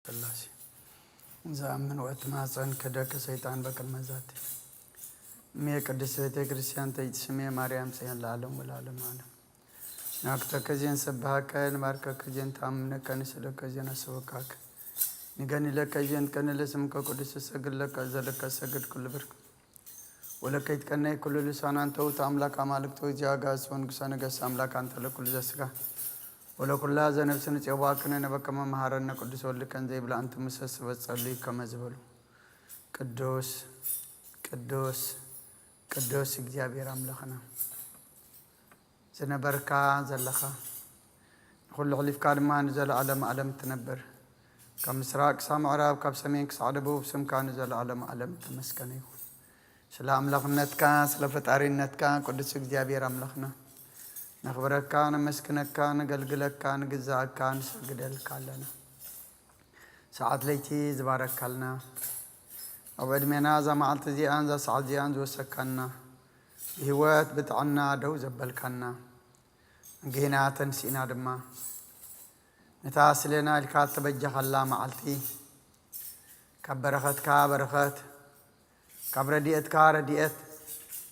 سلاسي زامن وقت ما صن كدك سيطان بكل مزات مية قدسة كريستيان تيجسمي مريم سين العالم والعالم عالم ناكتا كجين سبهاك نبارك كجين تامنا كنسلك كجين سوكاك نغني لك كجين كن لسمك قدس سجل لك زلك سجد كل برك ولك يتكني كل لسان أنت وتأملك أمالك توجاغا سونغسان غس أملك أنت لكل جسكا ولكل هذا نفسنا تواكنا نبكما مهارنا قدس ولك أن زي بلا أنت مسس وتصلي كما زبلوا قدوس قدوس قدوس إجابي راملخنا زنبركا زلخا كل عليف كارما نزل علم تنبر كمسراق سام عرب كاب سمينك صعدبو بسم كان نزل علم تمسكني سلام لخنتك سلفت عرينتك قدس إجابي راملخنا نخبرك نمسكنك نقلقلك نقزعك نسجدلك لنا ساعات ليتي زبارك لنا أبد منا زمعت زي أنزا سعد زي أنزا وسكنا هوات بتعنا دو زبلكنا نجينا تنسينا دما نتاسلنا الكاتب بجح الله معلتي كبرخت كبرخت كبرديت كارديت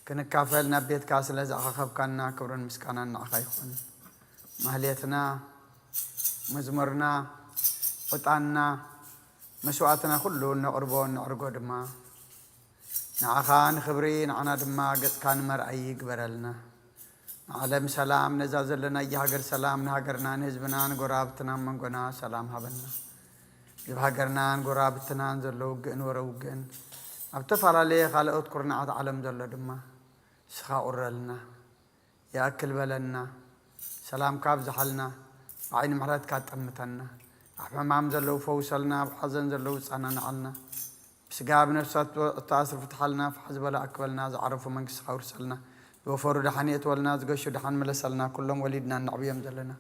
كن كافل نبيت كاسل زعخب كنا كبرن مسكانا نعخيخون مهليتنا مزمرنا قطعنا مسوعتنا كله نقربون نعرقو دما نعخان خبرين عنا دما قد كان مرأي قبرلنا عالم سلام نزازل لنا يهاجر سلام نهاجرنا نهزبنا نقرابتنا من قنا سلام هبنا يبهاجرنا نقرابتنا نزلو قن وروقن أبتفعل عليه خالق أذكرنا عالم زل دما سخاء لنا يأكل بلنا سلام كاب زحلنا عين مرات كات أمتنا أحمام زلو فوصلنا بحزن زلو صنعنا عنا بسقاب نفسات التعصر فتحلنا فحزب لا أكبلنا زعرفوا من سخاء ورسلنا يوفروا دحانية والناس قشوا دحان ملسلنا كلهم وليدنا النعبيهم زلنا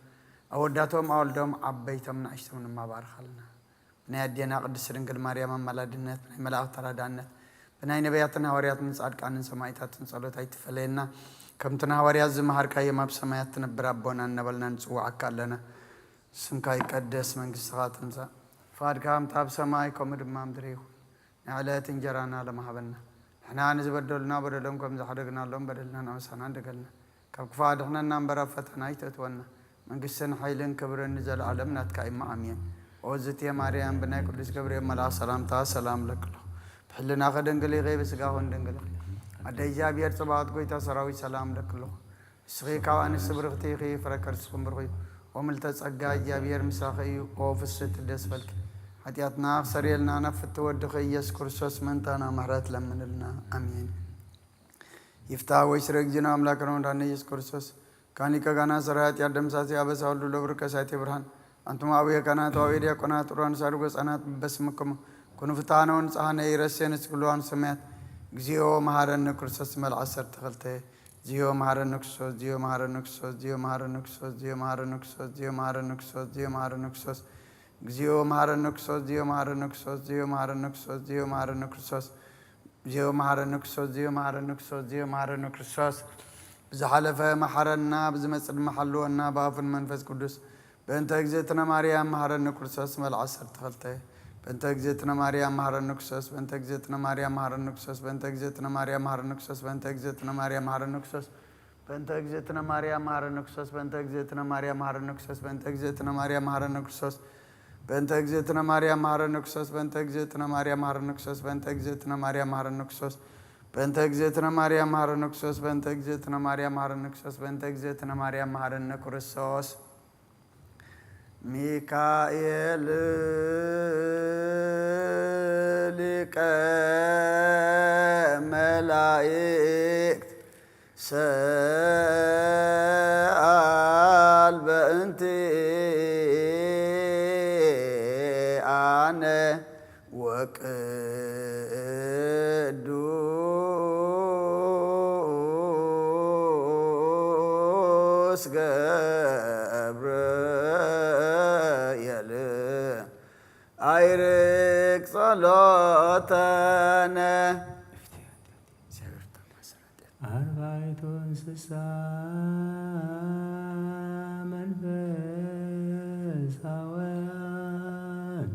أوداتهم أولدهم عبيتهم نعشتهم ما بارخلنا نادينا قدس رنقل مريم ملادنت ملاك ترادانت بناي نبياتنا هوريات من صادق عن سمايتات صلوت هاي تفلينا كم تنا هوريات زمهر كاي ما بسمايات نبرابونا نبلنا نسوع كلنا سمكاي قدس من قصات نسا فاد كام تاب سماي كم دمام دريو نعلات انجرانا لما هبلنا احنا نزبدلنا بدلهم كم زحدقنا لهم بدلنا نوسنا دقلنا كم كفاد احنا نمبر فتنا يتتونا من قصن حيلن كبر نزل علمنا تكاي ما امين وزت يا مريم بناي قدس كبريم ملا سلام تا سلام لك حلنا خدنقلي غيب سقاهون دنقلي أديجا بير صباحت كوي تسراوي سلام لك له سخي كوان السبرغتي خي فركرت سكمبرغي وملت أجا جابير مساخي وفست الدسفلك حتياتنا سريلنا نفت ودخي يسكر سوس منتنا مهرات لمن لنا أمين يفتح ويشرق جنا أملاك رون يسكر سوس كاني كغانا سرات يادم ساسي أبس أولو لبر كساتي برهان أنتم أبي كنا توابير يا كنا تران سارغس أنا بسمكم كن فتانون صحن يرسين سكلوان سمات جيو مهارن كرسس مل عصر تغلته جيو مهارن نكسوس جيو مهارن نكسوس جيو مهارن نكسوس جيو مهارن نكسوس جيو مهارن نكسوس جيو مهارن نكسوس جيو مهارن نكسوس جيو مهارن نكسوس جيو مهارن نكسوس جيو مهارن نكسوس جيو مهارن نكسوس جيو مهارن نكسوس جيو مهارن نكسوس بزحلفه محرنا بزمص المحلونا باف المنفس قدس بنت اجزتنا مريم مهارن نكسوس مل عصر تغلته بنت اجزتنا مريم مهارن نكسوس بنت اجزتنا مريم مهارن نكسوس بنت اجزتنا مريم مهارن نكسوس بنت اجزتنا مريم مهارن نكسوس بنت اجزتنا مريم مهارن نكسوس بنت اجزتنا مريم مهارن نكسوس بنت اجزتنا مريم مهارن نكسوس بنت اجزتنا مريم مهارن نكسوس بنت اجزتنا مريم مهارن نكسوس بنت اجزتنا مريم مهارن نكسوس بنت اجزتنا مريم مهارن نكسوس بنت اجزتنا مريم مهارن نكسوس بنت اجزتنا مريم مهارن نكرسوس ميكائيل لك ملائكت سأل بأنتي أنا وقدوس جبريل أيرك صلاتنا أربعة انسسا منفس هوان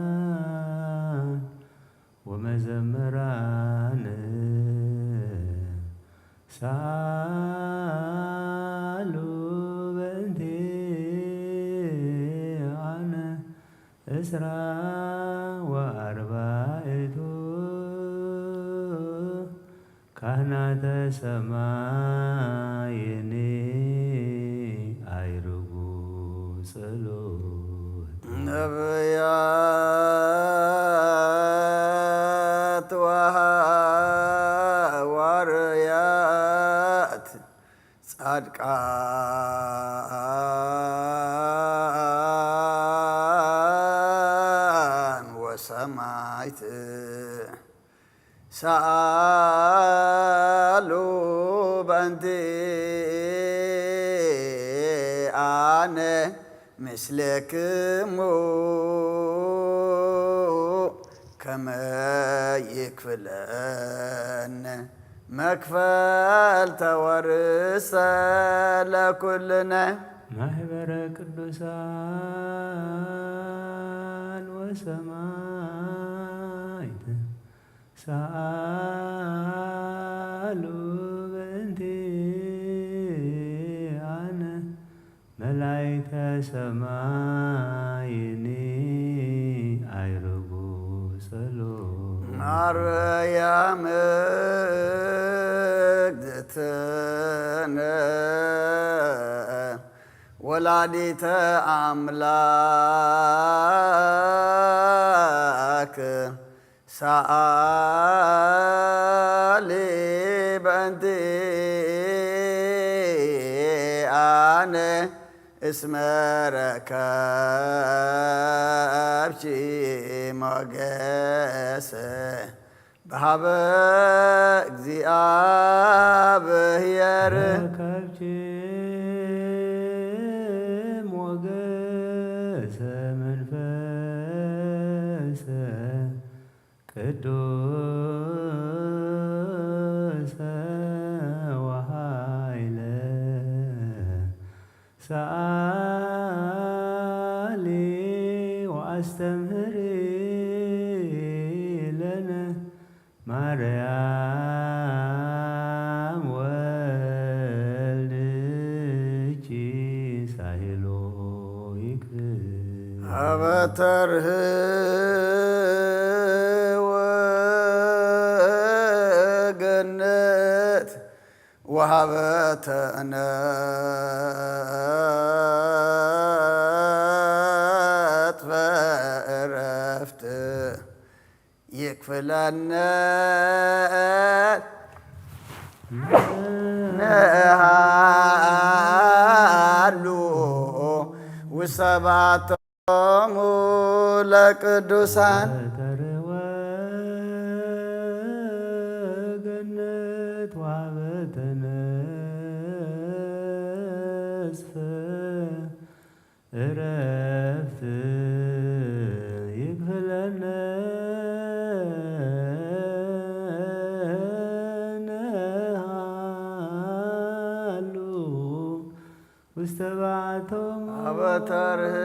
ሰባህያን ወመዘምራን ሳሉ በእንቲአነ እስራ ወአርባዕቱ ካህናተ ሰማይኒ አይርጉ ጸሎት ነቢያት ወሐዋርያት ጻድቃን ወሰማዕት ሰአሉ በእንቲአነ ምስለክሙ ከመ ይክፍለነ መክፈልተ ወርእሰ ለኩልነ ማህበረ ቅዱሳን ወሰማዕት ሰአሉ በእንቲአነ መላእክተ ሰማይኒ አይርጉ ጸሎት ማርያም እግዝእትነ ወላዲተ አምላክ ሰአሊ በእንቲአነ እስመ ረከብኪ ሞገሰ በሀበ እግዚአብሔር ረከብኪ ሞገሰ መንፈሰ ቅዱሰ ወኃይለ ሰአሊ ወአስተምህሪ ለነ ማርያም ወልድኪ ሳይሎ ይክል አበተርህ ወገነት ወሀበተነ ዕረፍት ይክፍለነ ነሃሉ ውሰባቶሙ ለቅዱሳን ገነት ወሀበተነስፈ ዕረፍት ይክፍለነ ነሃሉ ውስተ ባቶሙ አበተርህ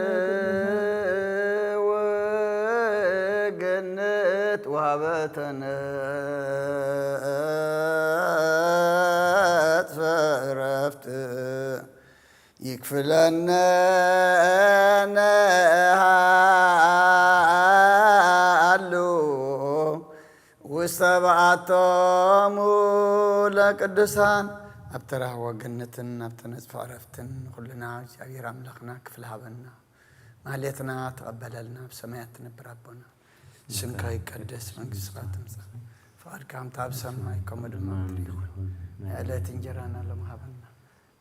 ወገነት ወሀበተነስፈ ዕረፍት ይክፍለነ ነሃሉ ውስተ በዓቶሙ ለቅዱሳን ኣብተራህ ወገነትን ኣብተ ነጽፈ ዕረፍትን ኩልና እግዚአብሔር አምላክና ክፍል ሃበና ማህሌትና ተቀበለልና ብሰማያት ትነብር አቦና ስምካ ይቀደስ መንግሥትካ ትምጻእ ፈቃድካ ከምቲ ኣብ ሰማይ ከምኡ ድማ ምድሪ ይኹን የዕለት እንጀራና ሎም ሃበና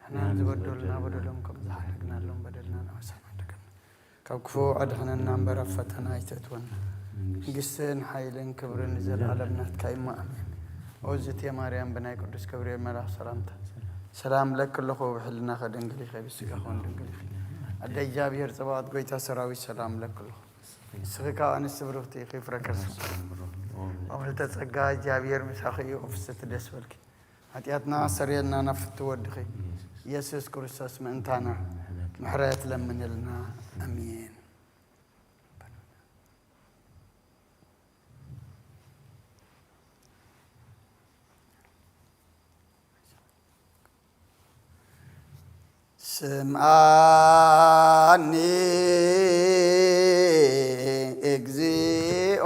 ንሕና ዝበደሉና በደሎም ከም ዝሓደግናሎም በደልና ንወሰና ደገና ካብ ክፉእ ኣድሕነና እምበር ኣብ ፈተና ኣይተእትወና መንግስትን ሓይልን ክብርን ዘለዓለም ናትካ እሞ ኣሜን። ኦዝቴ ማርያም ብናይ ቅዱስ ገብርኤል መልአክ ሰላምታ ሰላም ለክለኹ ብሕልና ከድንግል ኢኸ ብስጋ ኾን ድንግል ኢኸ ኣደ እግዚአብሔር ጽባኦት ጎይታ ሰራዊት ሰላም ለክለኹ ንስኺ ካብ ኣንስቲ ብሩኽቲ ኢኺ ፍረከርስ ኣምልተ ጸጋ እግዚአብሔር ምሳኺ እዩ ፍስቲ ደስ በልኪ ኃጢአትና ሰሪየልና ናፍቲ ወድኺ ኢየሱስ ክርስቶስ ምእንታና ምሕረት ለምንልና አሜን። ስምዓኒ እግዚኦ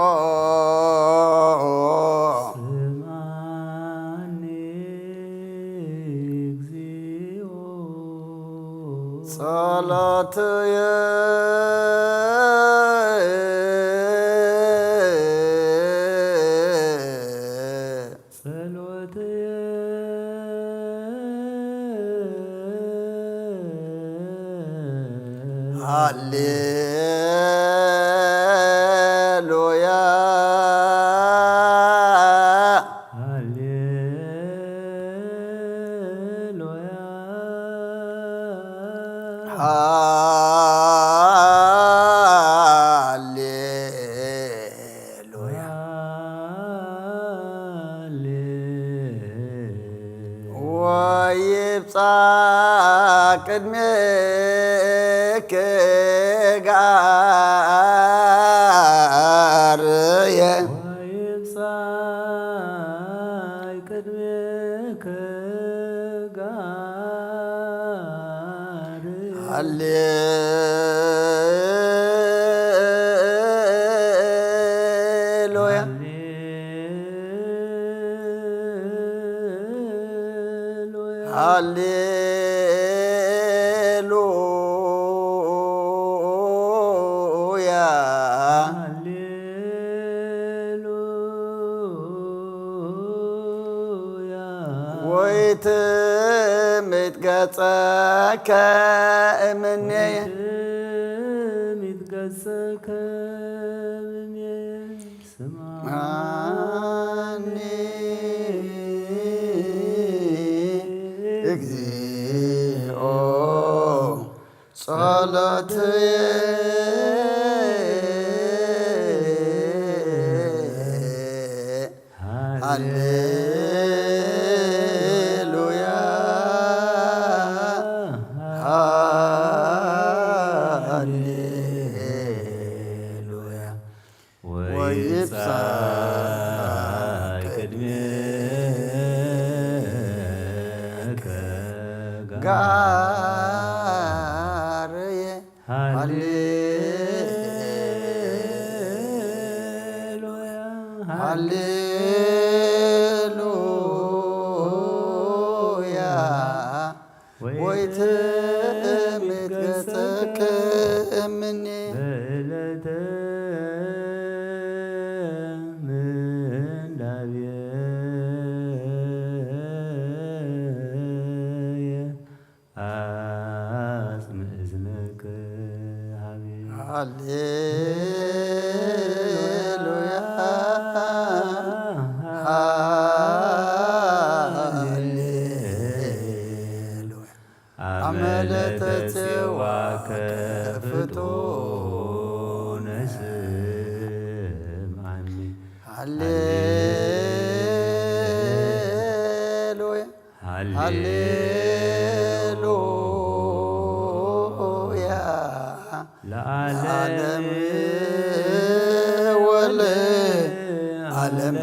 ስምዓኒ እግዚኦ ጸሎትየ ሃሌሉያ ሃሌሉያ ሃሌሉያ ወይብጻሕ ቅድሜከ ጋርየ ወይብጻሕ ቅድሜከ ጋርየ ሃሌሉያ ሃሌሉያ ሃሌሉያ ወይትምት ገጸከ እምኔየ ይትገጸከ እምኔየ ስምዓኒ እግዚኦ ጸሎትየ ሃሌሉያ ሃሌሉያ ወይብጻሕ ቅድሜከ ጋርየ ሃሌሉያ ሃሌሉያ ወይትምት ገጸከ እምኔየ በዕለተ ምንዳቤየ አጽምዕ እዝነከ ሀቤየ ሃሌሉያ ሃሌሉያ አመለተ ጽዋከ ፍጡነ ስምዓኒ ሃሌሉያ ሃሌሉያ ለዓለም ወለዓለም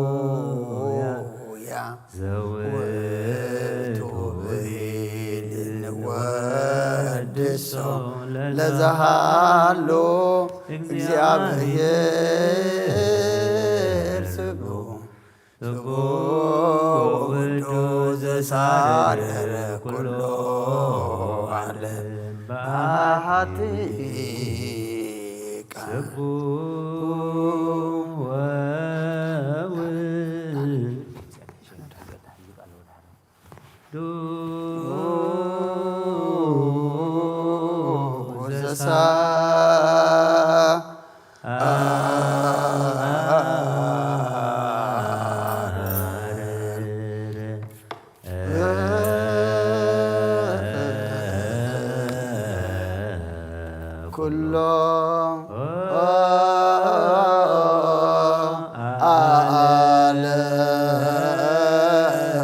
ሃሌሉያ ዘውእቱ ብሂል ንወድሶ ለዘሃሎ እግዚአብሔር ስጉ ውእቱ ዘሳረረ ኩሎ ዓለም በአሐቲ ቃል ኩሎ ዓለም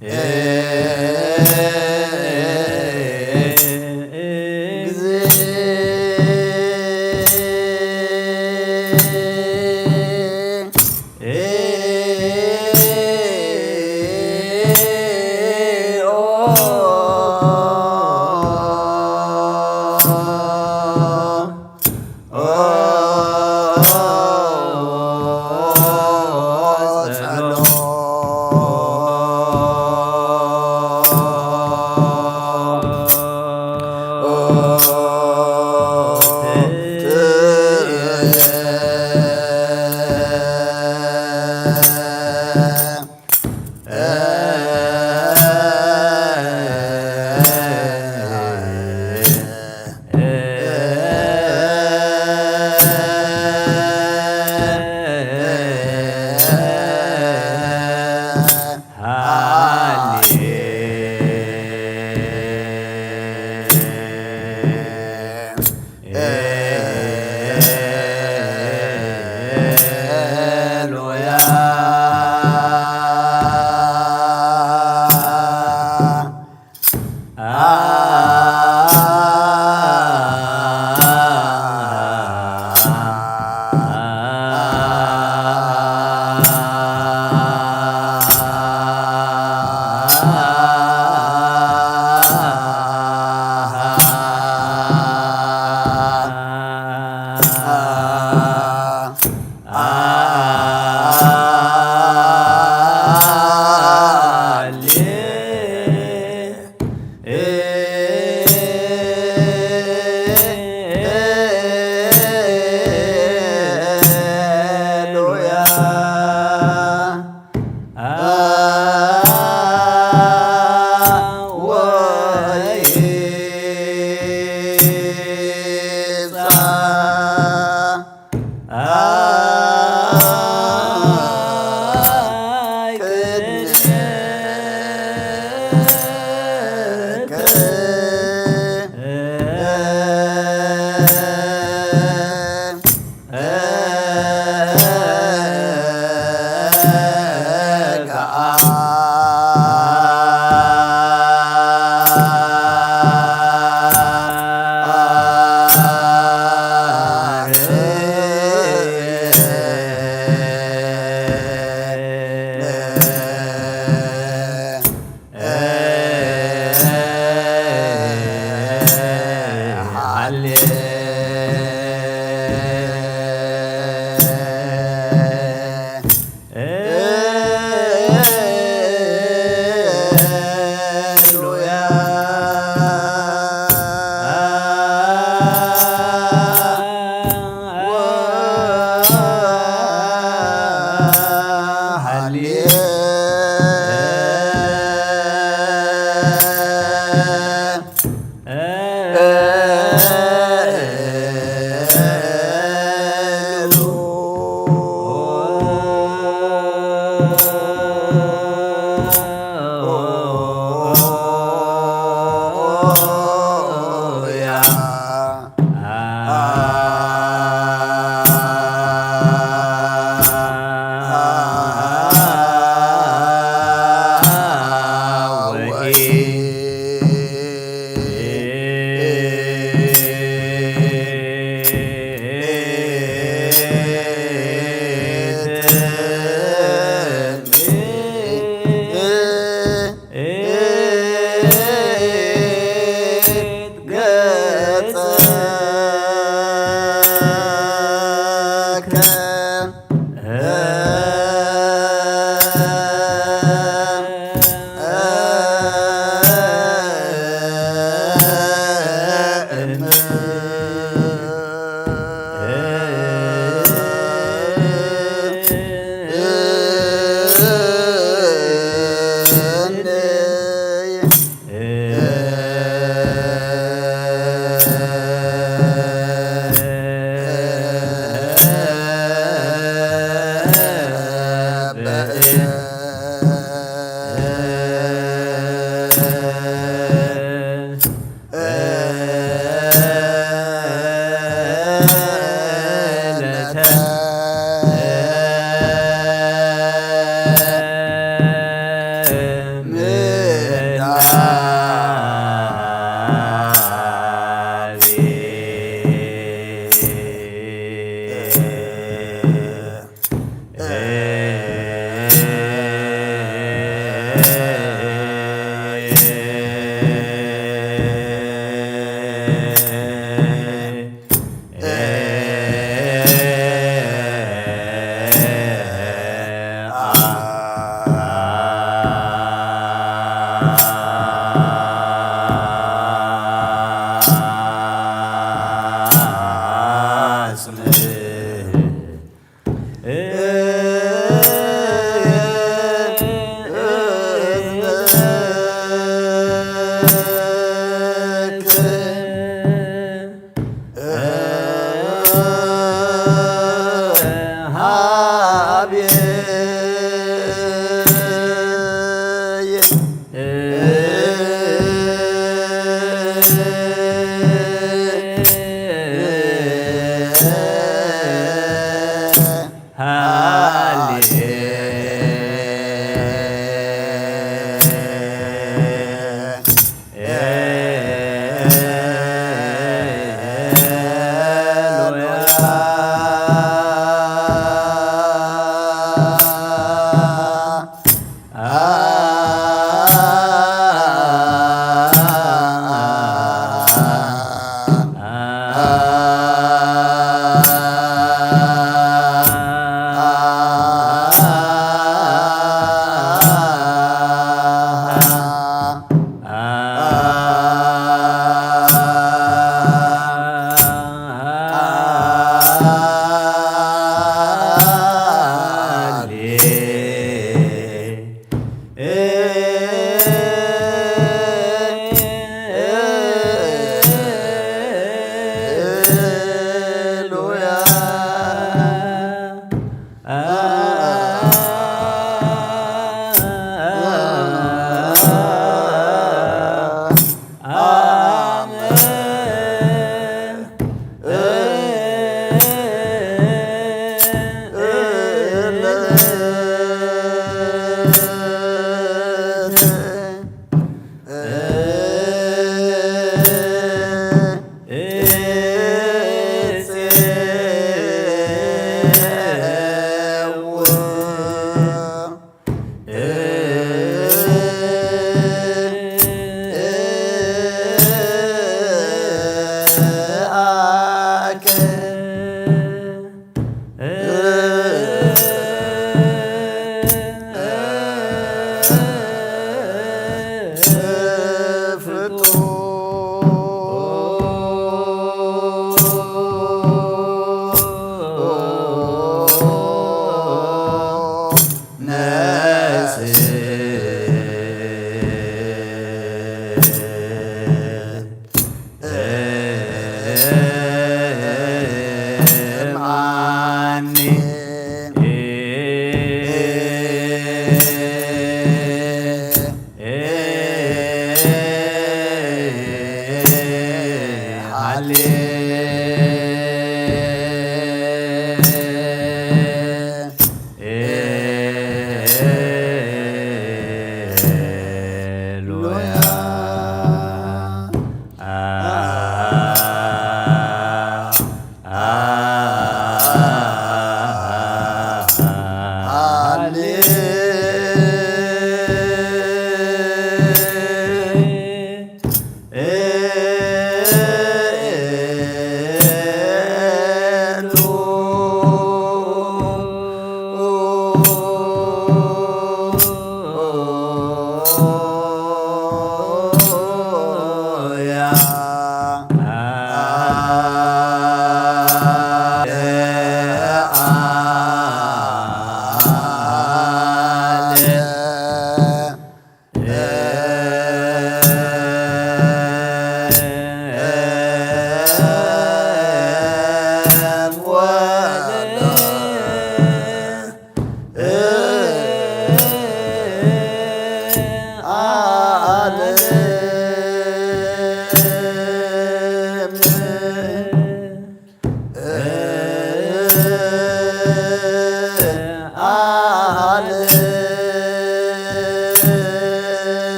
Yeah.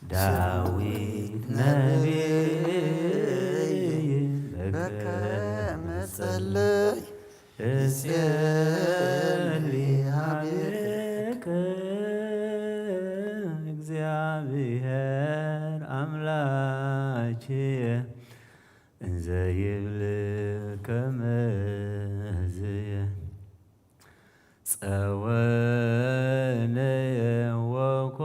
ዳዊት ነቢይ በከመ ጸለይ እጸልይ ኀቤከ እግዚአብሔር አምላክየ እንዘ ይብል ከመዝየ ጸወነየ ወኮክየ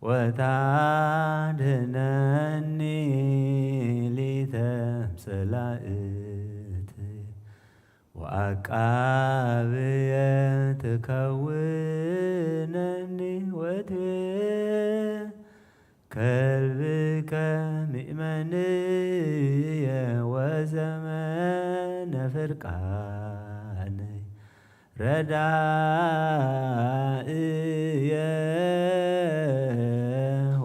ወታድኅነኒ ሊተ እምጸላእት ወዐቃብየ ትከውነኒ ወትቤ ከልብከ ምእመንየ ወዘመነ ፍርቃነ ረዳእየ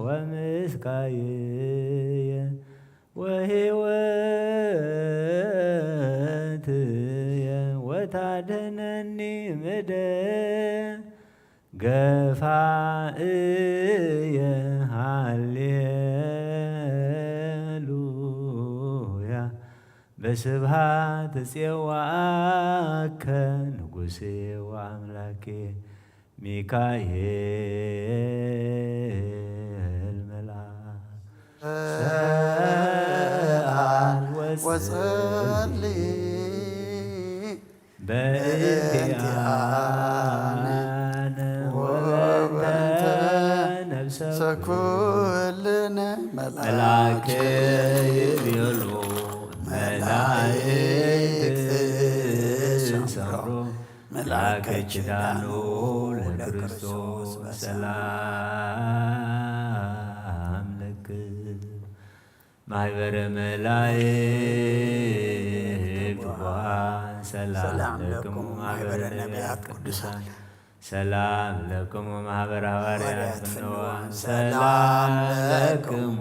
ወምስካየ ወሕይወትየ ወታድኅነኒ እምደ ገፋእየ ሃሌሉያ በስብሐት እፄዋከ ንጉሴ ወአምላኬ ሚካኤል መልአክ ሰአል ወጸልይ በእንቲአነ ወበእንተ ነፍሰ ኩልነ መላክ ይቤሎ መላእክት ሰምሮ መላከ ኪዳኑ ለክርስቶስ ሰላም ለክ ማኅበረ መላእክት ሰላም ለክሙ ማኅበረ ነቢያት ቅዱሳን ሰላም ለክሙ ማኅበረ ሐዋርያት ፍኖዋን ሰላም ለክሙ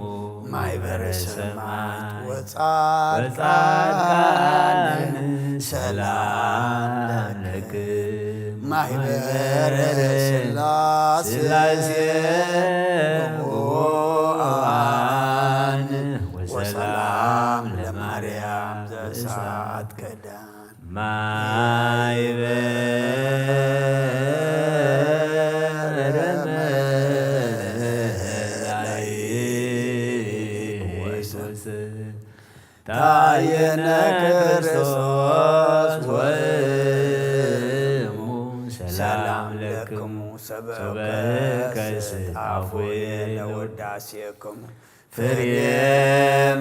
ማኅበረ ሰማዕት ወጻድቃን ሰላም ለክሙ ማኅበረ ሥላሴ ጉቡአን ወሰላም ለማርያም ዘእሳት ከዳን ማኅበረ መላእክት ታየነ ክርስቶስ ወእሙ ሰላም ለክሙ ሰበከ ስጣፉየ ለውዳሴክሙ ፍሬ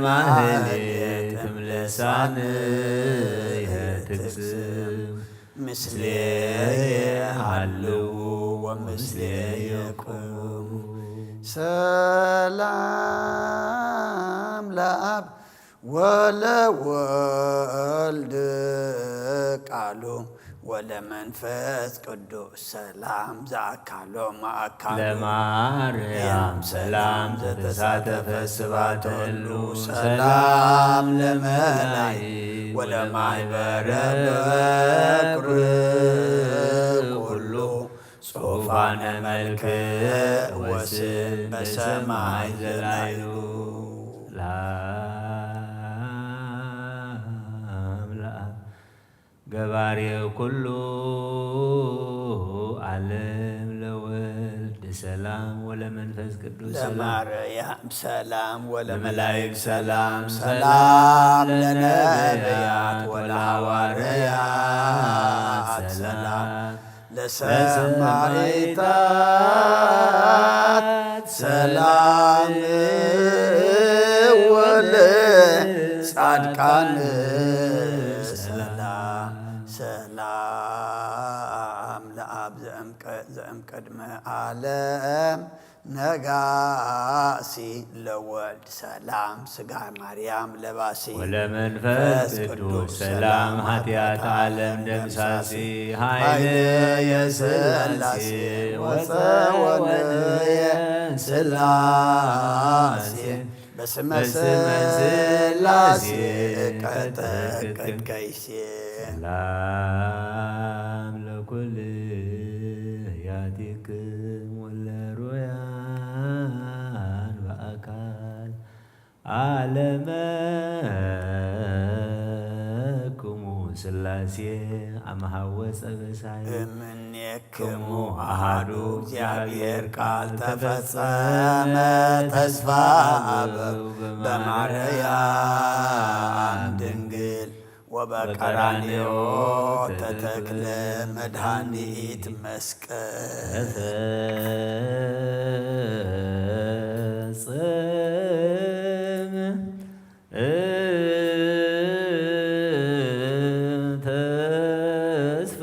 ማህሌትም ልሳንየ ትቅስም ምስሌየ ሃልዉ ወምስሌየ ቁሙ ሰላም ለአብ ወለወልድ ቃሉ ወለመንፈስ ቅዱስ ሰላም ዘአካሎ ማእካሉ ለማርያም ሰላም ዘተሳተፈ ስብሐተ እሉ ሰላም ለመላእክት ወለማኅበረ በኵር ኩሉ ጽሑፋነ መልክዕ ወስም በሰማይ ዘላይሉ ገባሬ ኩሉ ዓለም ለወልድ ሰላም ወለመንፈስ ቅዱስ ለማርያም ሰላም ወለመላእክት ሰላም ሰላም ለነቢያት ወለሐዋርያት ሰላም ለሰማዕታት ሰላም ወለጻድቃን ሰላም ለአብ ዘእምቅድመ ዓለም ነጋሲ ለወልድ ሰላም ሥጋ ማርያም ለባሲ ወለመንፈስ ቅዱስ ሰላም ኃጢአት ዓለም ደምሳሲ ኃይለ የሥላሴ ወፀወንየ ሥላሴ በስመ ሥላሴ ቀጠቅጥ ከይሴ ሰላም ለኩልያቲክሙ ወለሮያን በአካል ዓለመክሙ ሥላሴ አመሐወፀ በሳይል እምኔክሙ አሐዱ እግዚአብሔር ቃል ተፈጸመ ተስፋ አበው በማርያም ድንግል ወበቀራንዮ ተተክለ መድኃኒት መስቀል ተስፋ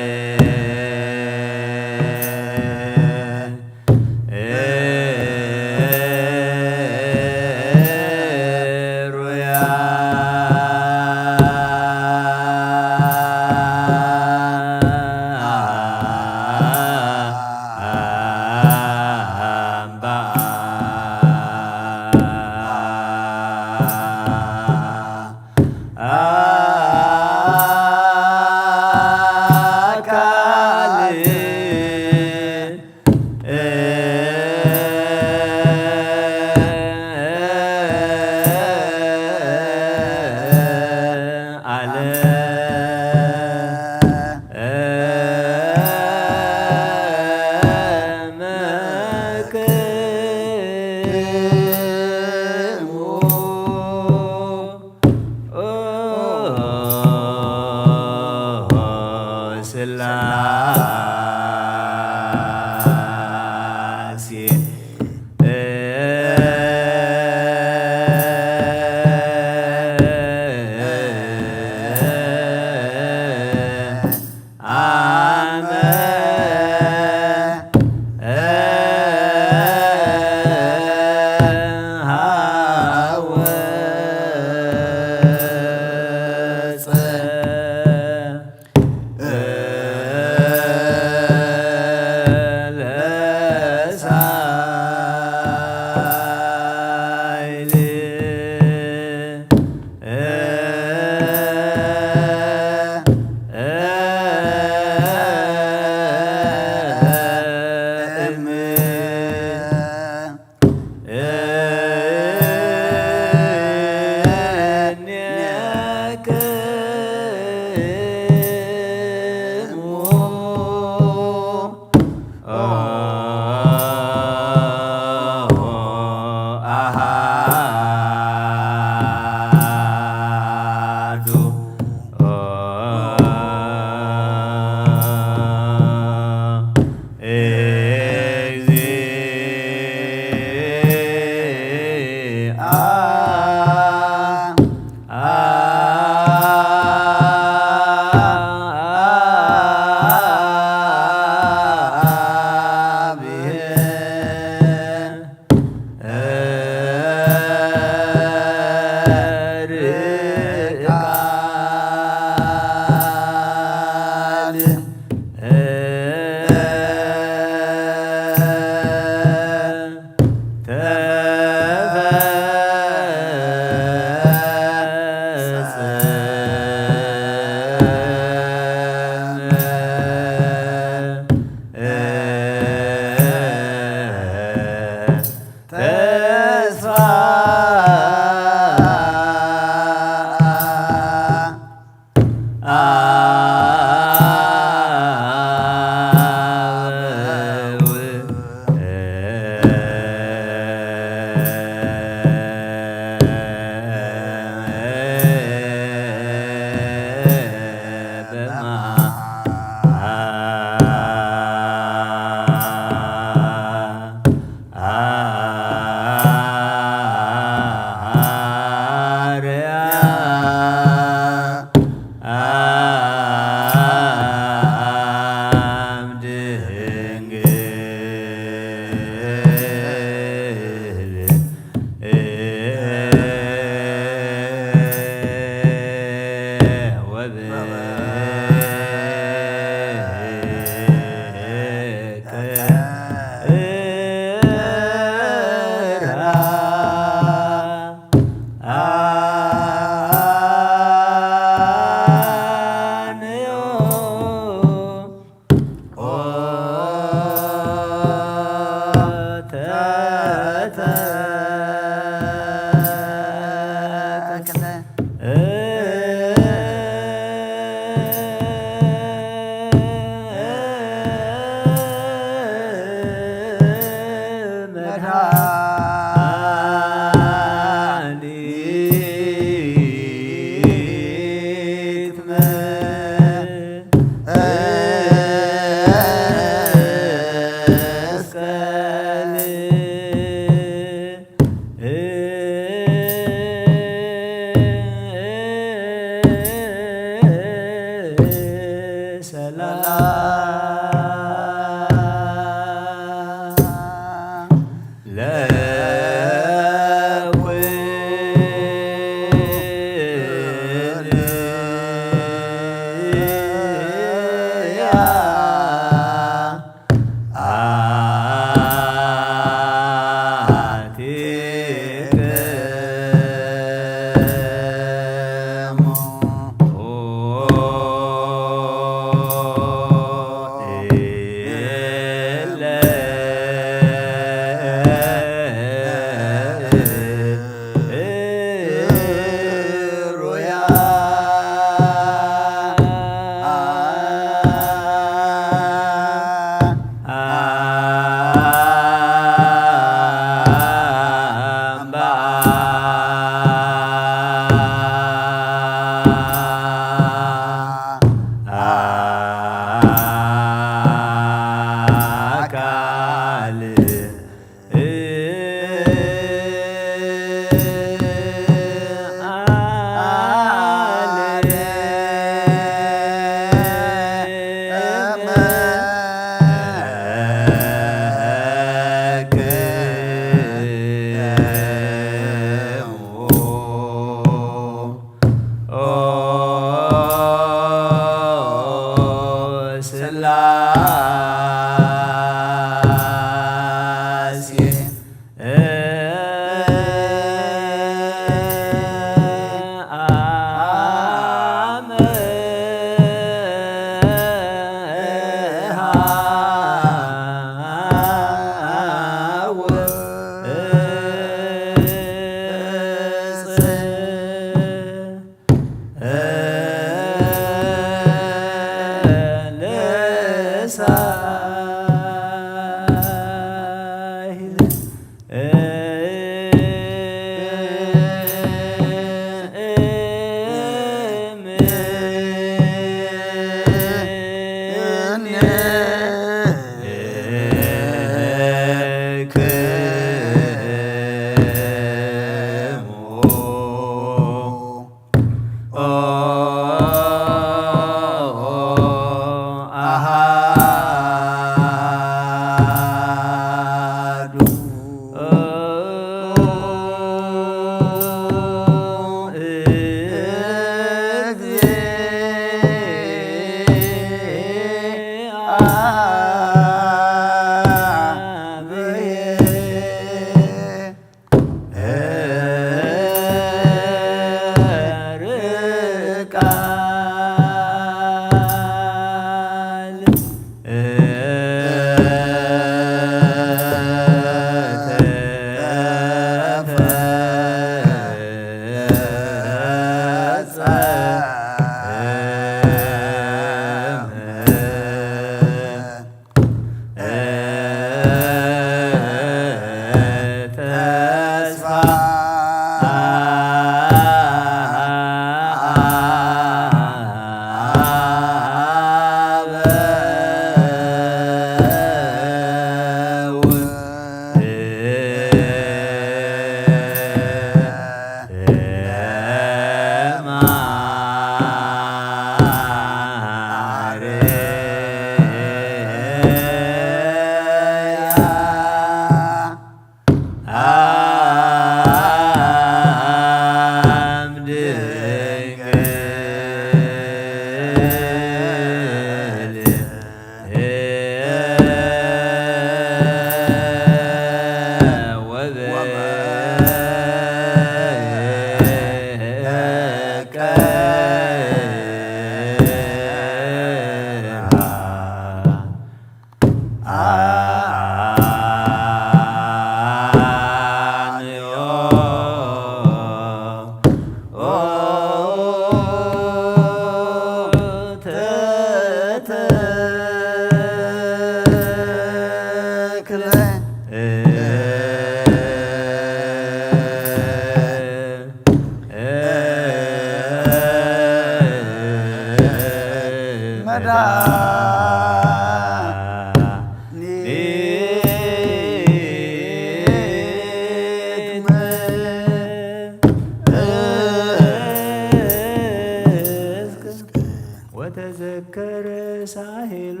ወተዘከረ ሳሄሎ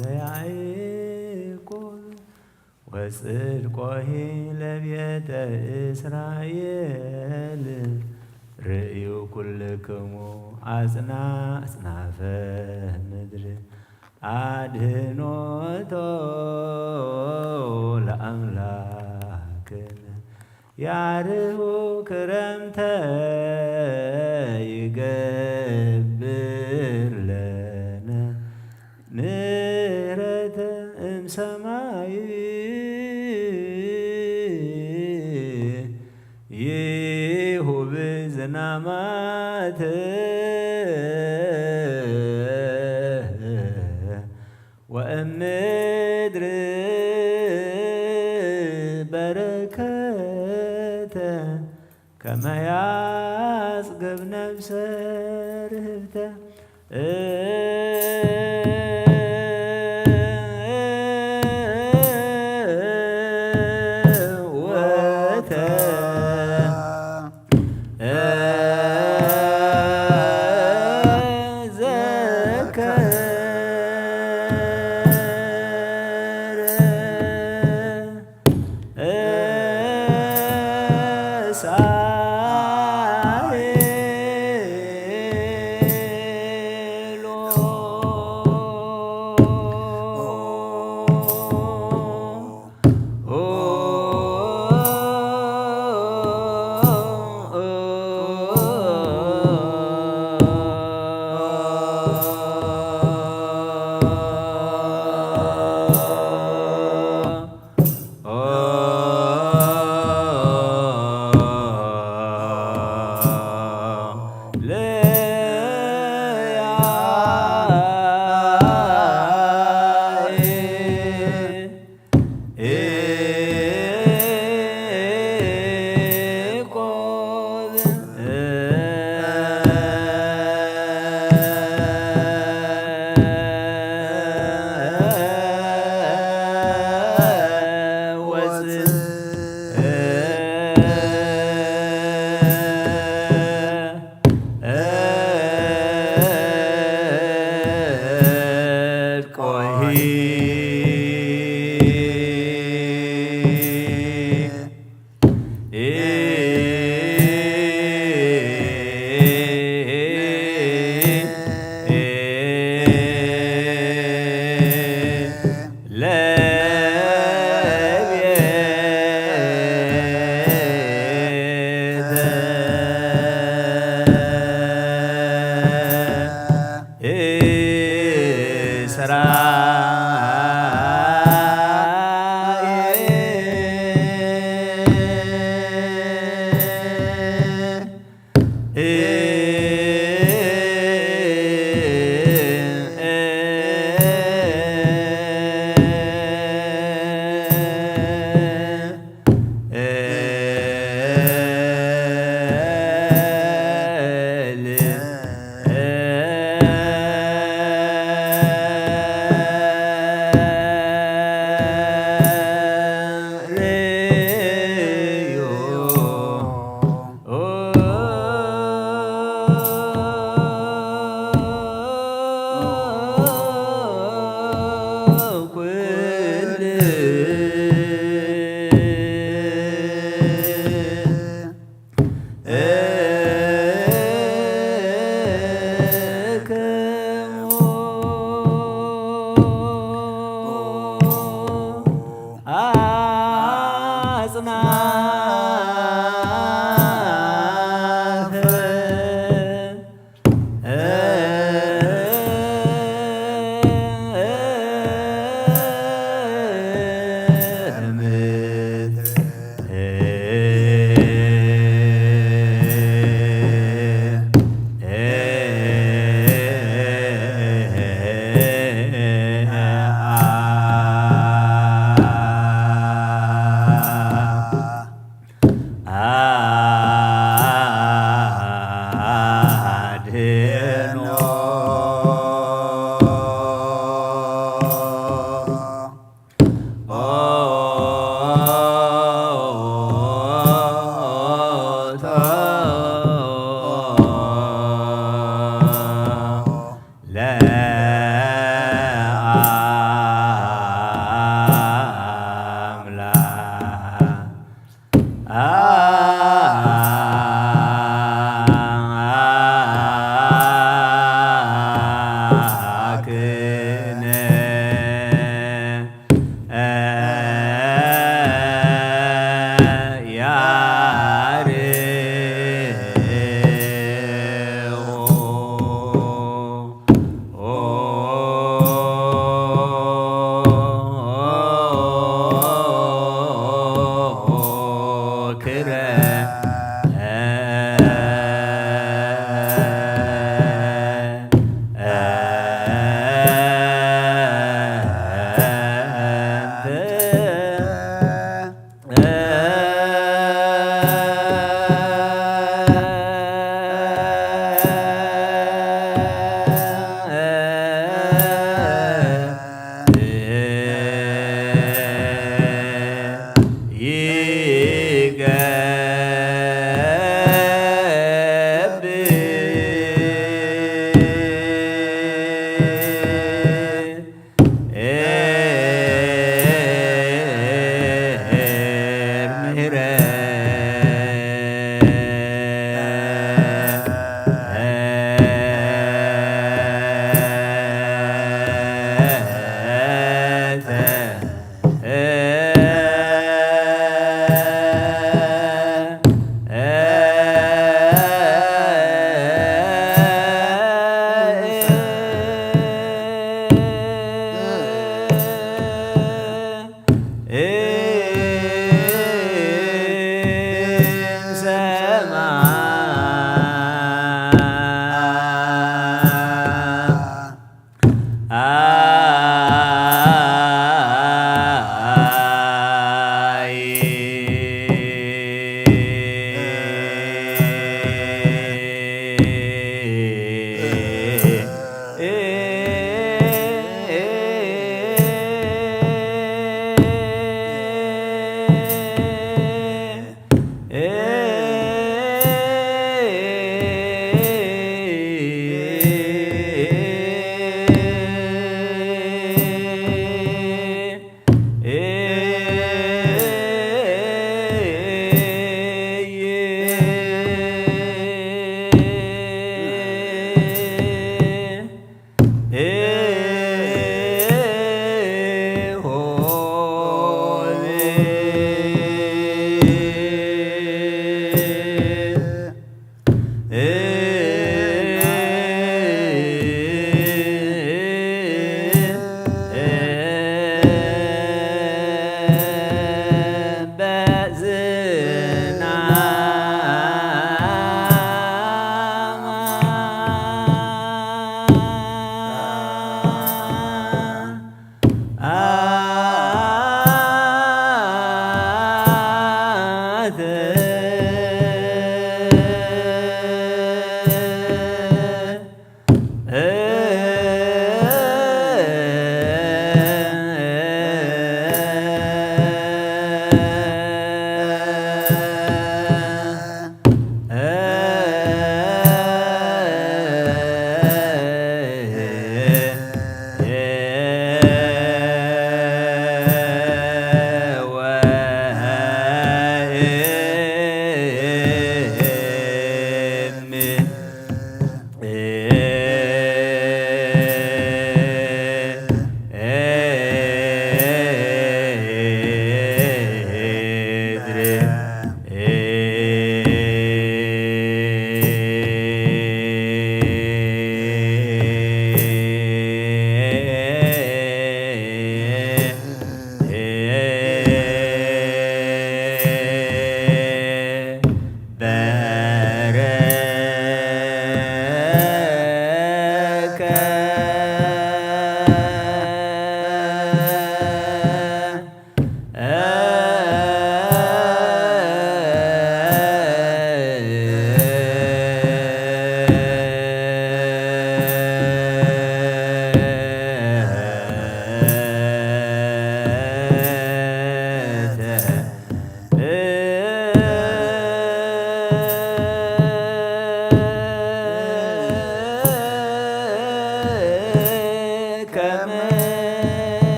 ለያዕቆብ ወጽድቆሂ ለቤተ እስራኤል ርእዩ ኩልክሙ አጽናፈ ምድር አድኅኖቶ ለአምላክነ ያርሁ ክረምተ ይገብር ለነ ምሕረተ እምሰማይ ይሁብ ዝናማተ ወእምድር በረከተ ከመ ያጽግብ ነፍሰ ርህብተ ሳሄሎ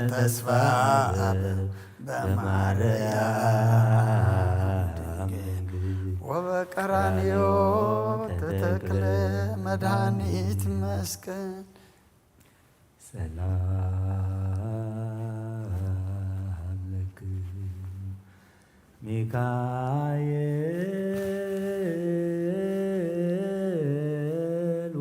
ተስፋ በማርያም ወበቀራንዮ ተተክለ መድኃኒት መስቀል ሰላም ለክሙ ሚካኤል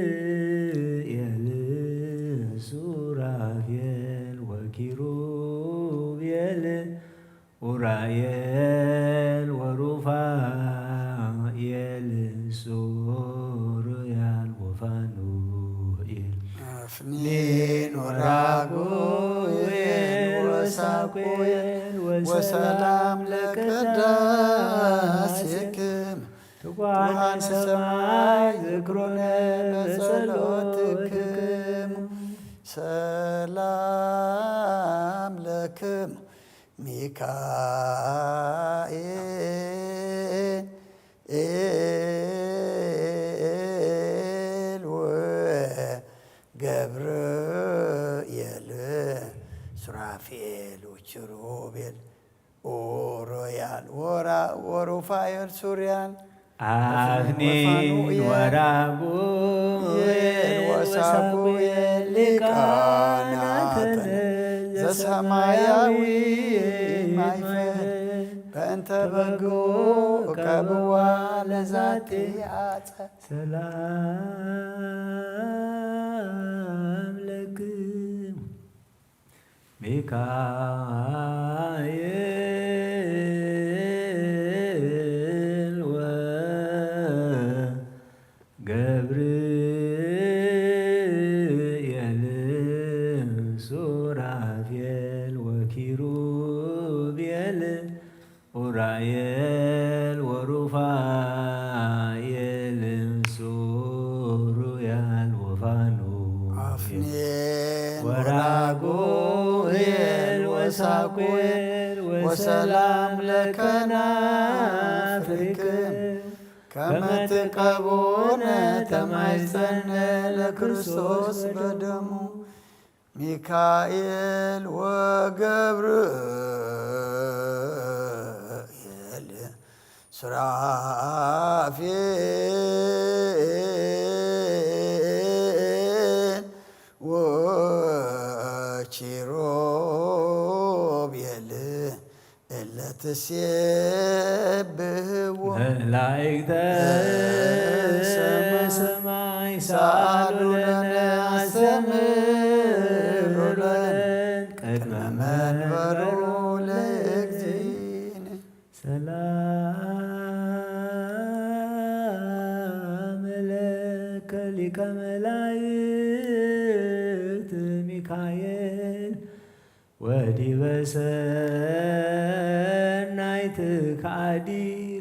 ወገብርኤል ሱራፌል ወኪሩቤል ኡራኤል ወሩፋኤል ሱሩያል ወፋኑኤል አፍኒን ወራጉኤል ወሳቁኤል ወሰላም ለቅዳሴክም ትጉሃን ሰማይ ዝክሩነ በጸሎትክም ሰላም ለክም ሚካኤል ወገብርኤል ሱራፌል ወኪሩቤል ኡራኤል ወሩፋኤል ሱሪያል አፍኒን ወራጉኤል ወሳጉኤል ሊቃናተ ዘሰማያዊ ማይፈድ በእንተ በጎ ቀብዋ ለዛቲ አጸ ሰላም ለክሙ ሚካኤል ወገብርኤል ሱራፌል ወኪሩቤል ኡራኤል ወሩፋኤል ሱሩያል ወፋኑኤል አፍኒን ወራጉኤል ወሳቁኤል ወሰላም ለከናፍሪክም ከመ ትቀቡነ ተማይጸነ ለክርስቶስ በደሙ ሚካኤል ወገብርኤል ሱራፌል ወኪሩቤል እትሴብህዎ መላእክተ ሰማይ ሳሉ ለነ አስተምሩ ለነ ቅድመ መንበሩ ለእግዚእነ ሰላም ለከ ሊቀ መላእክት ሚካኤል ወዲበ ሰናይት ከአዲ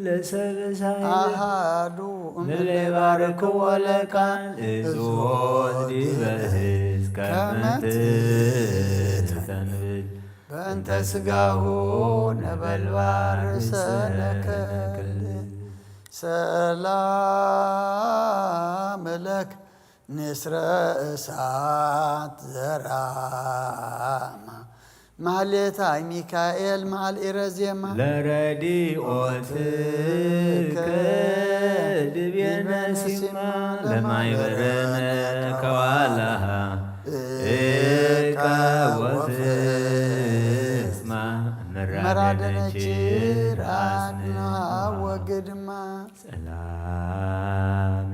ለሰብሳይ አሃዱ እምለይባርክዎ ለቃል እዝዎት ዲበ ሕዝብ ከመ ትተንብል በእንተ ሥጋሁ ነበልባል ሰነከል ሰላም ለክ ንስረ እሳት ዘራማ ማህሌታይ ሚካኤል ማልኢረ ዜማ ለረዲኦትከ ድቤነ ሲማ ለማይበረነ ከዋላሃ እቀወትስማ መራደነች ራና ወግድማ ሰላም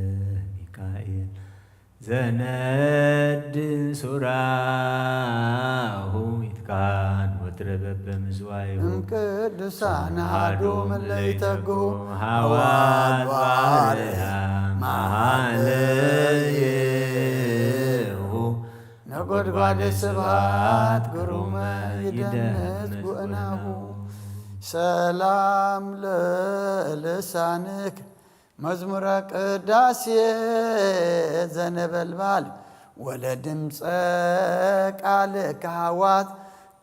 ለሚካኤል ዘነድ ሱራሁ ይትካን ወትረበበ ምዝዋይሁ ቅዱሳን አሐዱ እምለይተግሁ ሐዋት ባርያም መኃልይሁ ነጎድጓደ ስብሐት ግሩመ ይደንስ ጉእናሁ ሰላም ለልሳንክ መዝሙረ ቅዳሴ ዘነበልባል ወለድምፀ ቃል ከሐዋት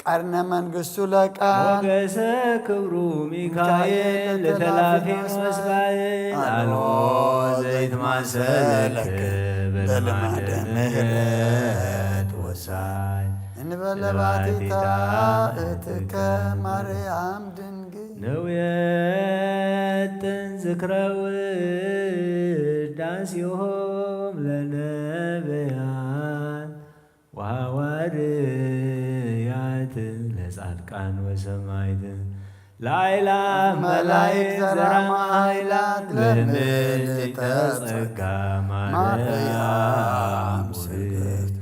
ቀርነ መንግሥቱ ለቃል ሞገሰ ክብሩ ሚካኤል ለተላፊም ወስባኤል አልቦ ዘይትማሰለክ በልማደ ምሕረት ወሳይ እንበለ ባቲታ እትከ ማርያም ድንግል ነውየትን ዝክረ ውዳሴሆም ለነቢያት ወሐዋርያት ለጻድቃን ወሰማዕት ላዕላፍ መላእክት ዘራማ ኃይላት ለምልዕተ ጸጋ ማርያም ስግድ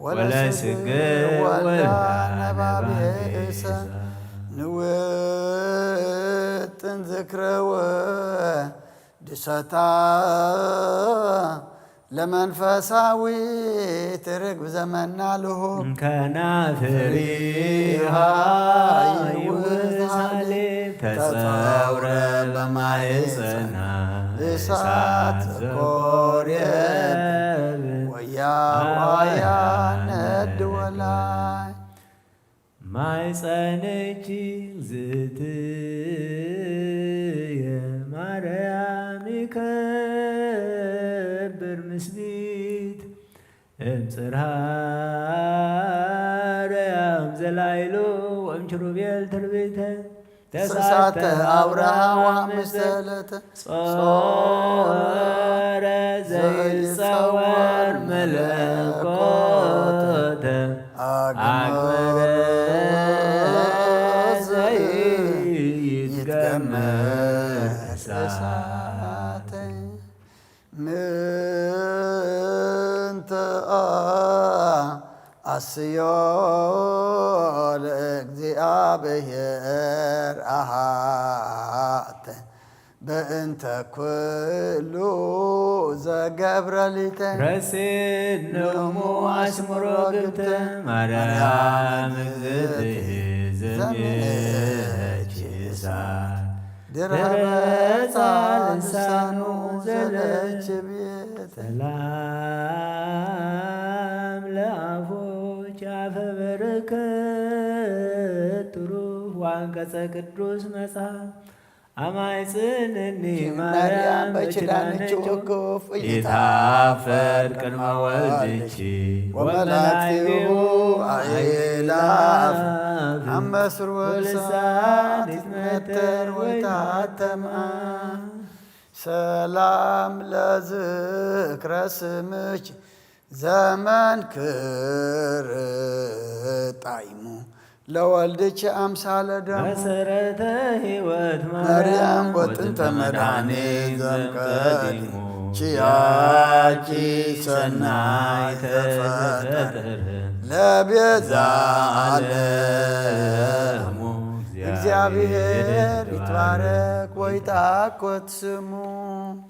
ወለስግድ ወልዳ ነባቤ እሰን ንውጥን ዝክረወ ድሰታ ለመንፈሳዊ ትርግብ ዘመና ልሁ ከናፍሪሃ ይውሳሌ ተጸውረ በማሕፀና እሳት ዘኮርየብ ወያዋያ ነድ ወላይ ማይጸንች ዝትየ ማርያም ይከብር ምስሊት እምጽርሃ አርያም ዘላይሎ ወእምኪሩቤል ትርቤተ ተሳተ አብርሃ ወአምስለተ ጾረ ዘይጸወር መለኮተ አግበረ ዘይትገመር እሳተ ምንተ አስዮ ለእግዚአብሔር አሃተ በእንተ ኩሉ ዘገብረ ሊተ ረሴንሙ አስምሮ ግብተ ማርያም እግዝእትየ ዘምየች እሳት ድረበ ልሳኑ ዘለች ቤተ ሰላም ለአፎች አፈ በረከት ጥሩፍ ወአንቀጸ ቅዱስ መጽሐፍ አማይጽንኒ ማርያም በኪዳንች ወግፍ ይታፈር ቅድመ ወልድኪ ወመላእክቲሁ አእላፍ አመስር ወልሳን ይትመተር ወይታተማ ሰላም ለዝክረ ስምች ዘመን ክር ጣይሙ ለወልድች አምሳለ ደሙ መሰረተ ሕይወት ማርያም ወጥንተ መድኃኒት ዘእምቀዲሙ ቺያኪ ሰናይ ተፈጠረ ለቤዛ ዓለሙ እግዚአብሔር ይትባረክ ወይትአኮት ስሙ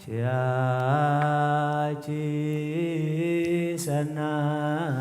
ቺያኪ ሰናይ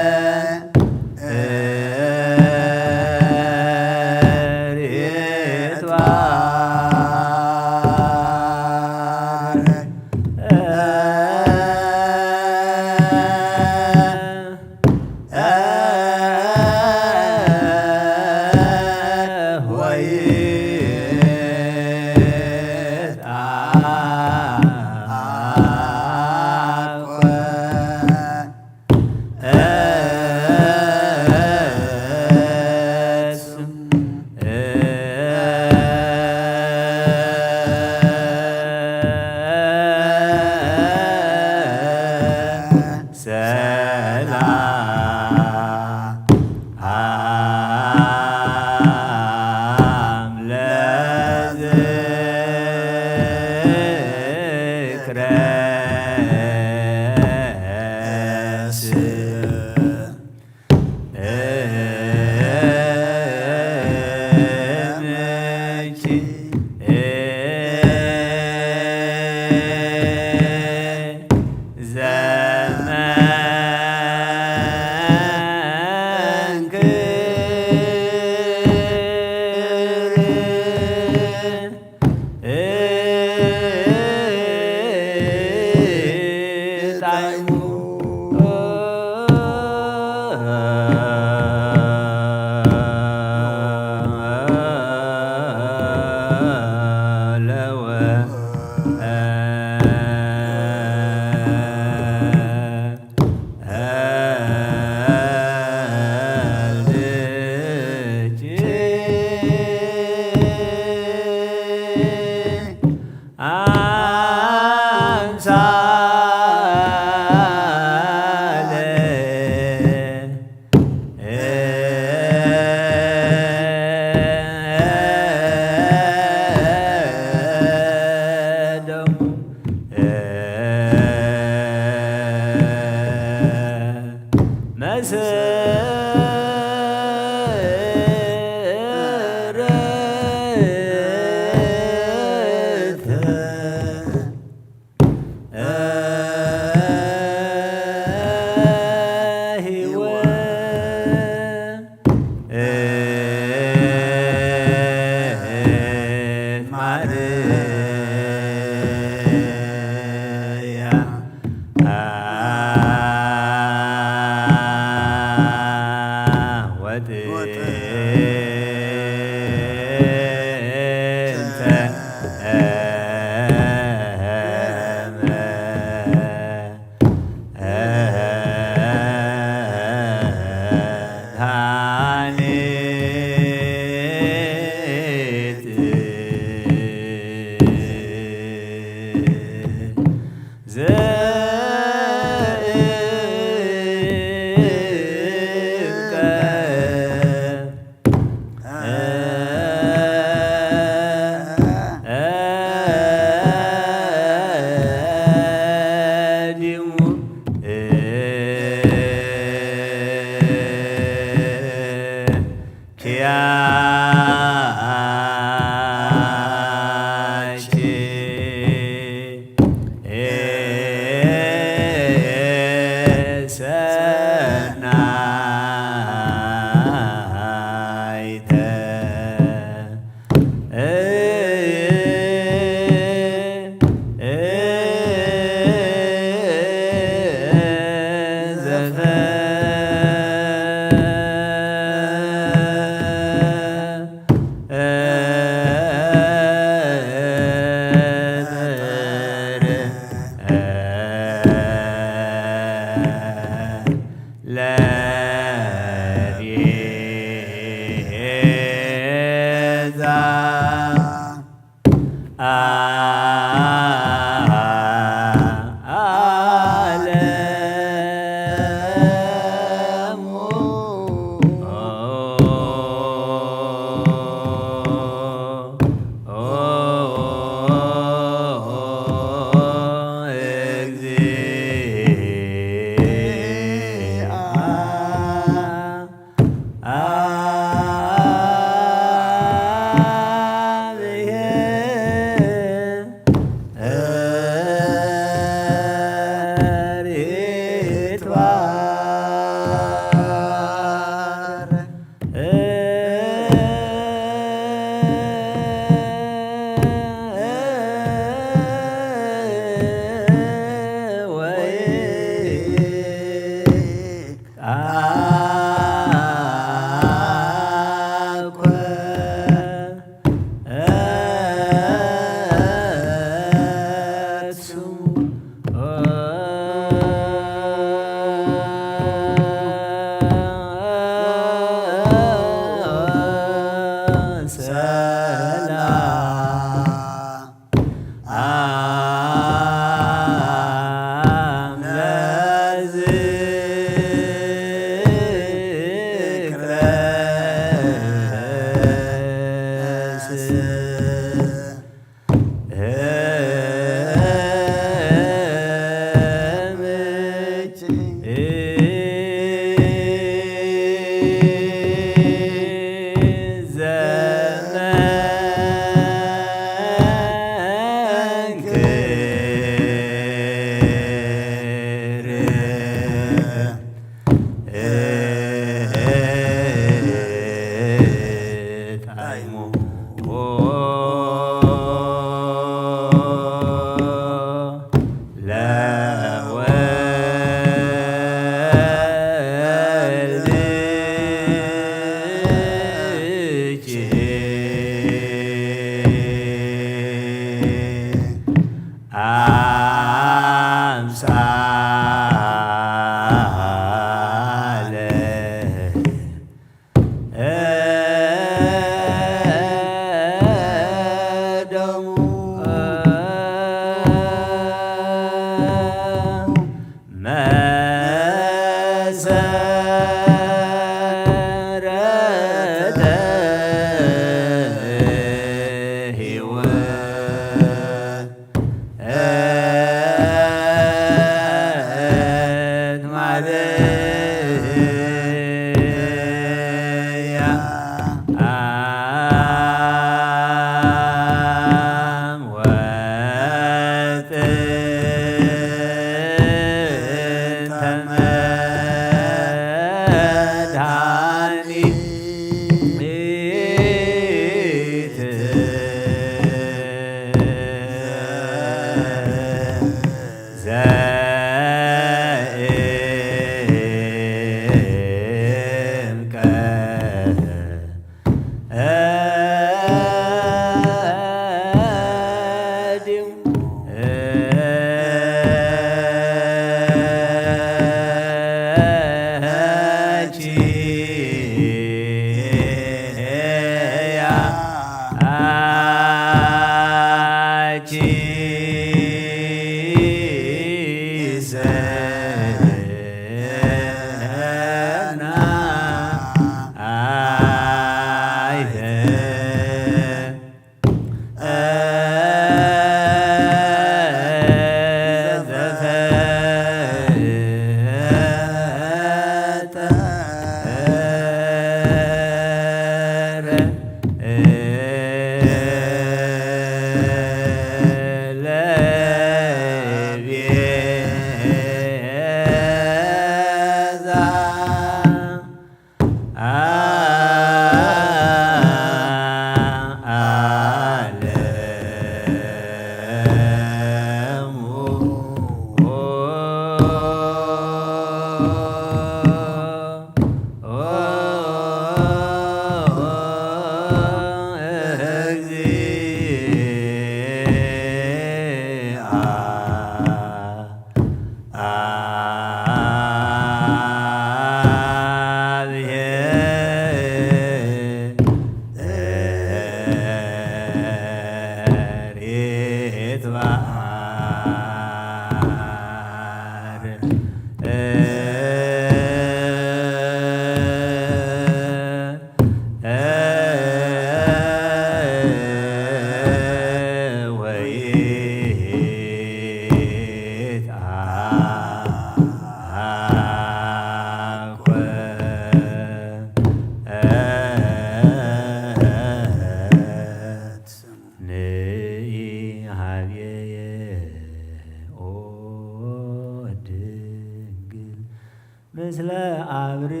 ምስለ አብርሃም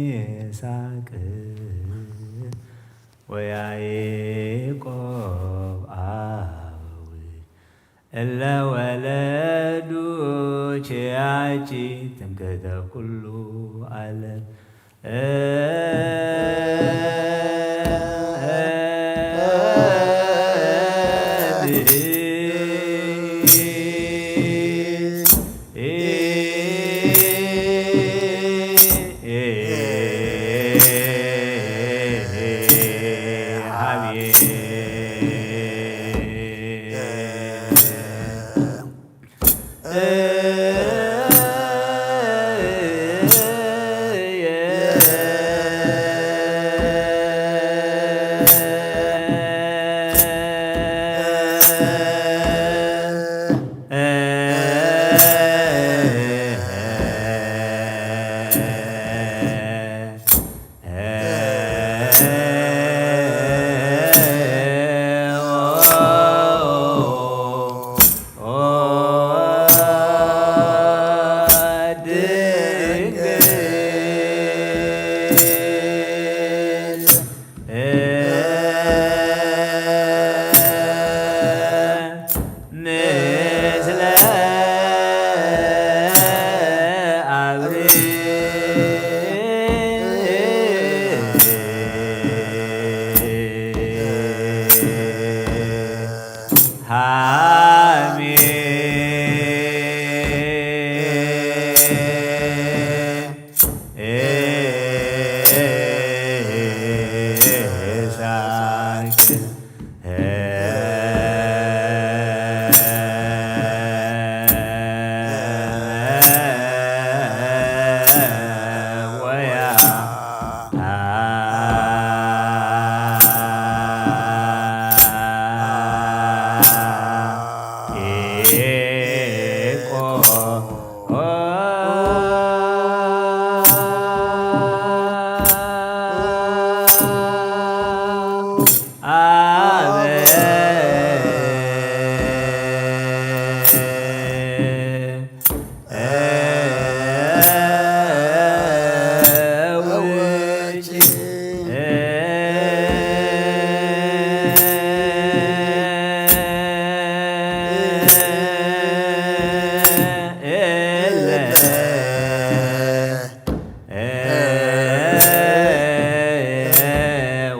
ይስሐቅ ወያዕቆብ አበዊ እለ ወለዱ ችያቺ ትምክህተ ኩሉ ዓለም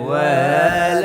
ወለ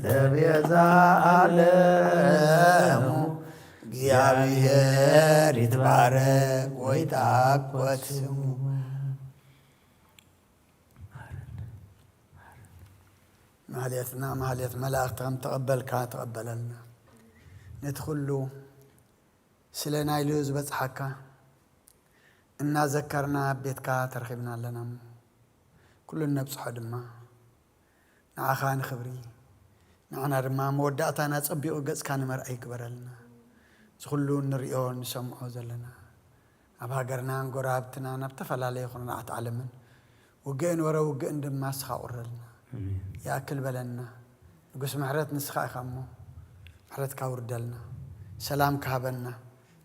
ለቤዛ ዓለሙ እግዚአብሔር ይትባረክ ወይትዓቆት ስሙ። ማህሌትና ማህሌት መላእክት ከም ተቐበልካ ተቐበለልና ነቲ ኩሉ ስለ ናይሉ ዝበፅሓካ እናዘከርና ቤትካ ተረኺብና ኣለና እሞ ኩሉ ነብፅሖ ድማ ንዓኻ ንኽብሪ ንዓና ድማ መወዳእታና ፀቢቑ ገጽካ ንመርኣይ ይግበረልና። እዚ ኩሉ ንሪኦ ንሰምዖ ዘለና ኣብ ሃገርናን ጎራብትና ናብ ተፈላለየ ኩነታት ዓለምን ውግእን ወረ ውግእን ድማ ንስኻ ቁረልና ያክል በለና። ንጉስ ምሕረት ንስኻ ኢኻ እሞ ምሕረትካ ውርደልና፣ ሰላም ካህበና፣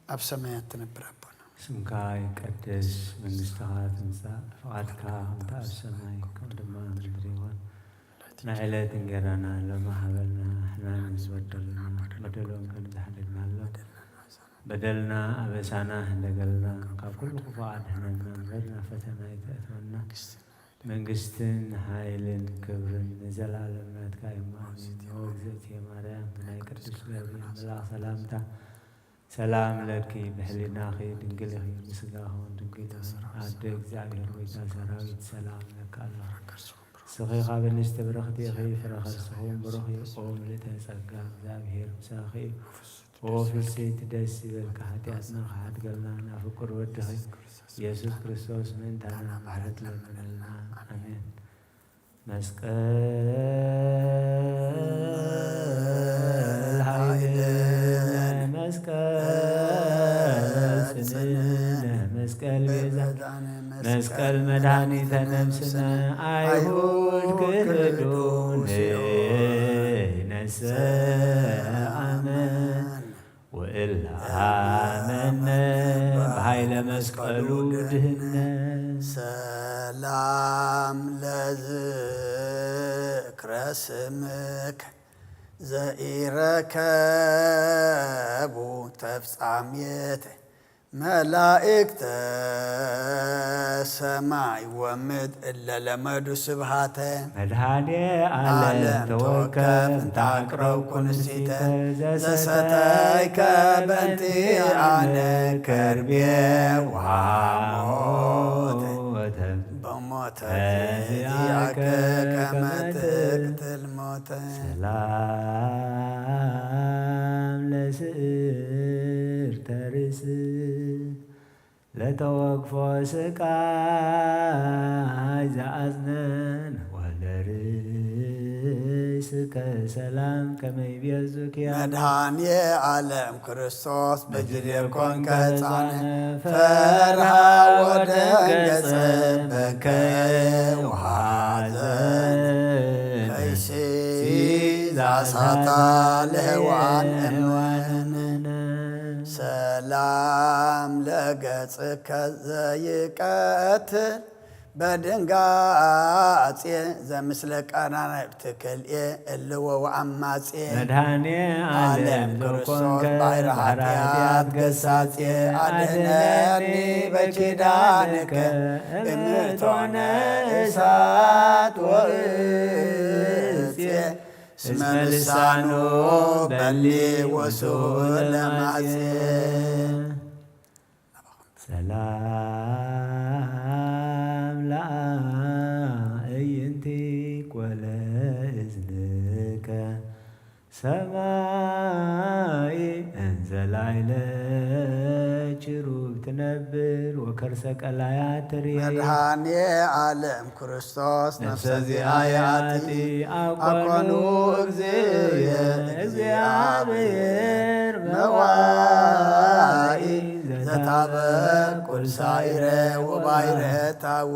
ኣብ ሰማያት ትነብር ኣቦና። ስምካ ይቀደስ፣ መንግስትኻ ትምጻእ፣ ፍቓድካ ከምቲ ኣብ ሰማይ ከምኡ ድማ ምድሪ ይኹን። ናይ ዕለት እንጀራና ሎሚ ሃበልና፣ ንሕና ንዝበደሉና በደሎም ከንዝሓደግና ኣሎ በደልና ኣበሳና እንደገልና ካብ ኩሉ ክፉእ ኣድሕነና ንበልና ፈተና ይተእትወና። መንግስትን ሓይልን ክብርን ንዘላለም ናትካ እዩ ኣሜን። ወእግዝእትየ ማርያም ናይ ቅዱስ ገብርኤል መልኣክ ሰላምታ ሰላም ለኪ ብሕሊናኺ ድንግል ኢኺ ምስጋኹ ድንግል ኢኺ ኣደ እግዚአብሔር ወይታ ሰራዊት ሰላም ለካ ኣሎ። ስኺ ካብ እንስቲ ብረኽቲ ኢኺ ፍረ ከርስኹም ብሩኽ እዩ ኦ ምልዕተ ጸጋ እግዚአብሔር ምሳኺ ኦ ፍልሰይቲ ደስ ይበልካ ኃጢአትና ከሓድገልና ናብ ፍቁር ወድኺ ኢየሱስ ክርስቶስ ምእንታና ምሕረት ለምነልና ኣሜን። መስቀል ሃይልነ መስቀል ጽንዕነ መስቀል ቤዛነ መስቀል መድኃኒተ ነፍስነ አይሁድ ክህዱን ነሰአመን ወእለ አመነ በኃይለ መስቀሉ ድህነ። ሰላም ለዝክረ ስምከ ዘኢረከቡ ተፍጻሜተ መላእክተ ሰማይ ወምድር እለ ለመዱ ስብሃተ መድኃኔ ዓለም ተወከፍ እንታቅረብኩ ንስቲተ ዘሰተይከ በእንቲአነ ከርቤ ወሐሞተ በሞተ ዚአከ ከመ ትቅትል ሞተ። ሰላም ለስዕር ተርእስ ለተወክፎ ስቃይ ዘአጽነን ወለርእስከ ሰላም ከመ ይቤዙክያ መድኃኔ ዓለም ክርስቶስ በጅሬር ኮንከ ሕፃነ ፈርሃ ወደንገጸ በከየ ወሐዘን ከይሲ ዛሳታ ለሕዋን እምወነ ሰላም ለገጽከ ዘይቀትል በድንጋጼ ዘምስለ ቀናንብት ክልኤ እልዎ ወዓማጼ መድኃኔ ዓለም ዘኮንከ ባሕረ ኃጢአት ገሳጼ አድኅነኒ በኪዳንከ እምእቶነ እሳት ወእፄ እስመ ልሳኑ በሊ ወሱእ ለማፄ። ሰላም ለአዕይንቲከ ወለእዝንከ ሰማይ እንዘ ላዕለ ችሩብ ትነብር ወከርሰ ቀላያት ትሬ። መድኃኔ ዓለም ክርስቶስ ነፍሰ ዚአያቲ አኮኑ እግዚአብሔር መዋኢ ታበቁል ሳይረ ወባይረ ታው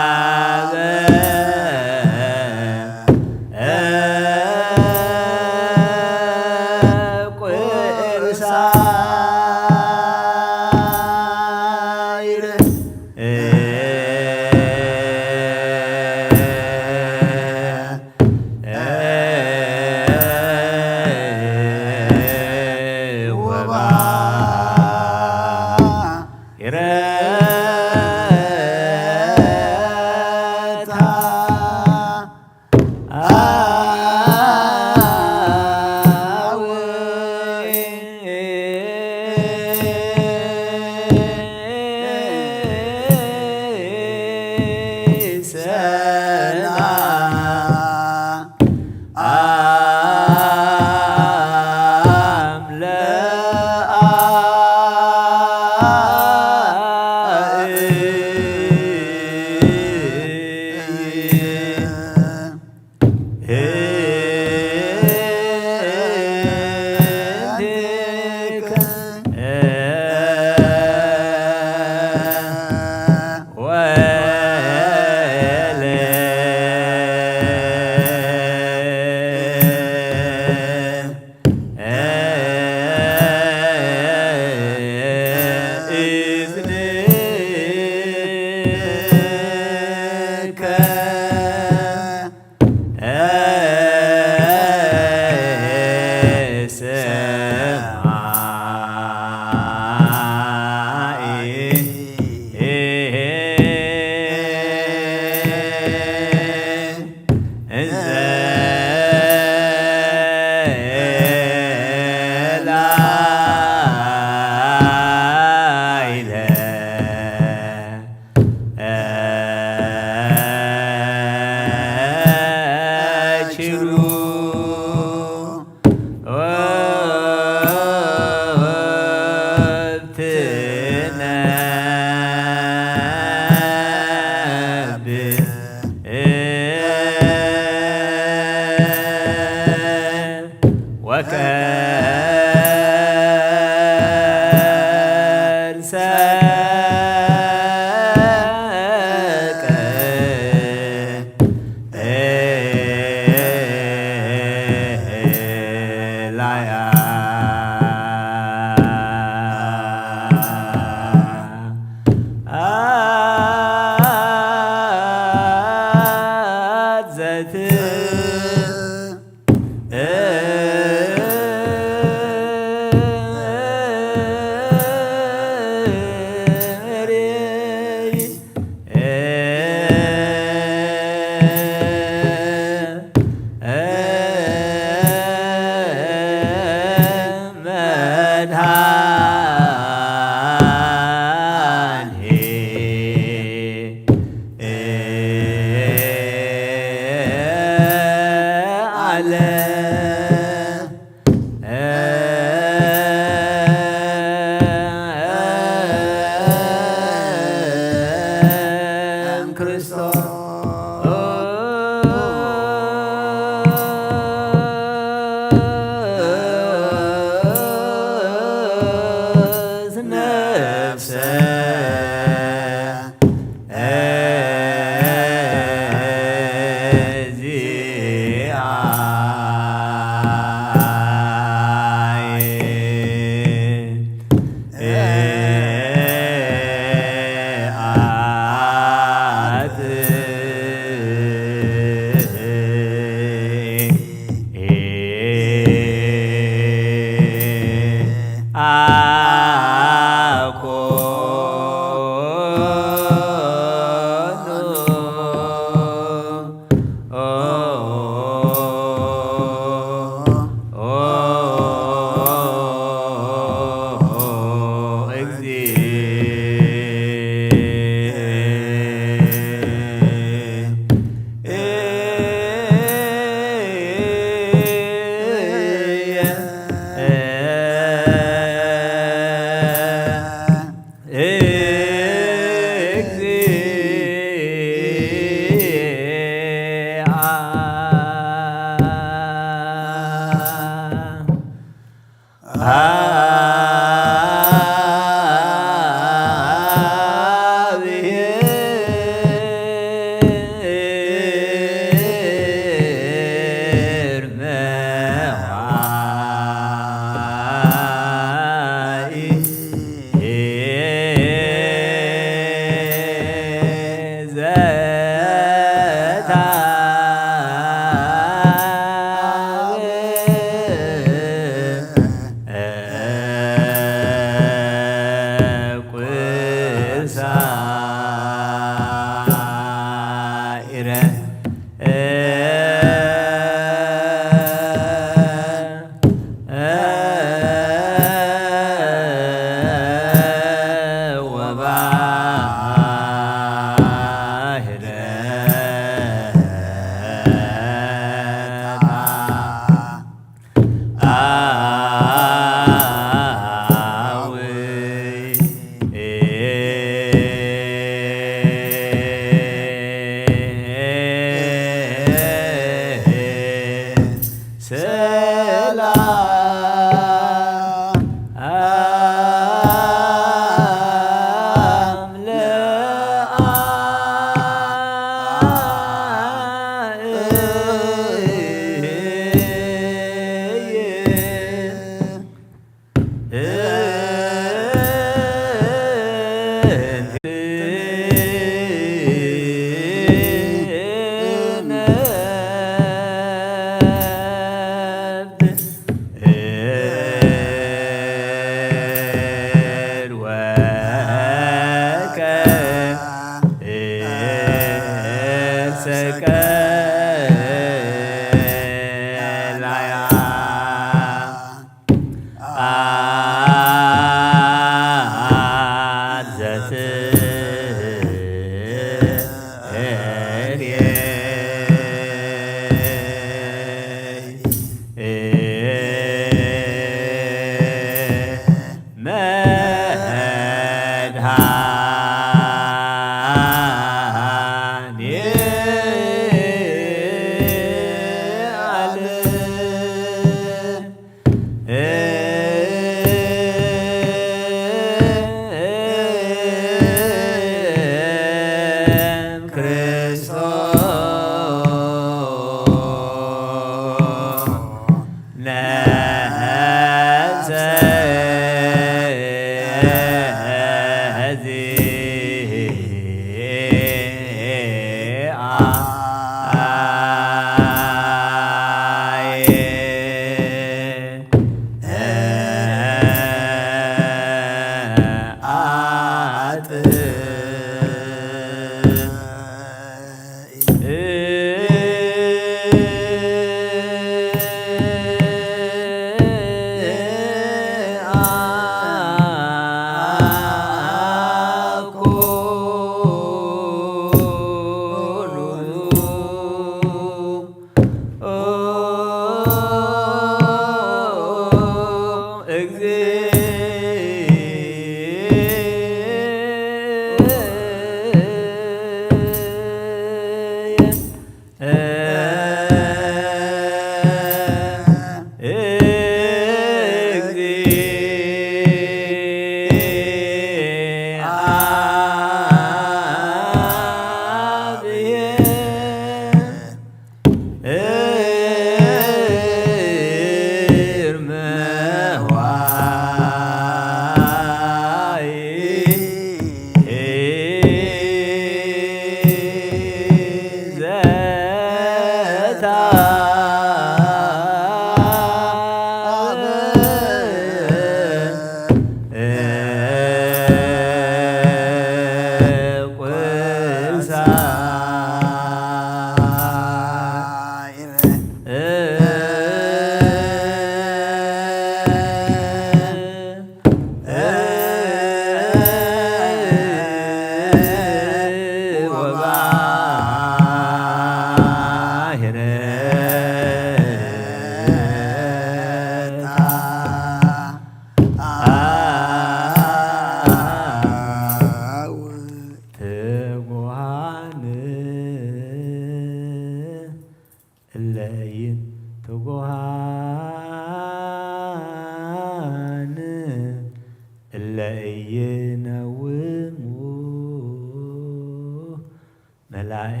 መላእክት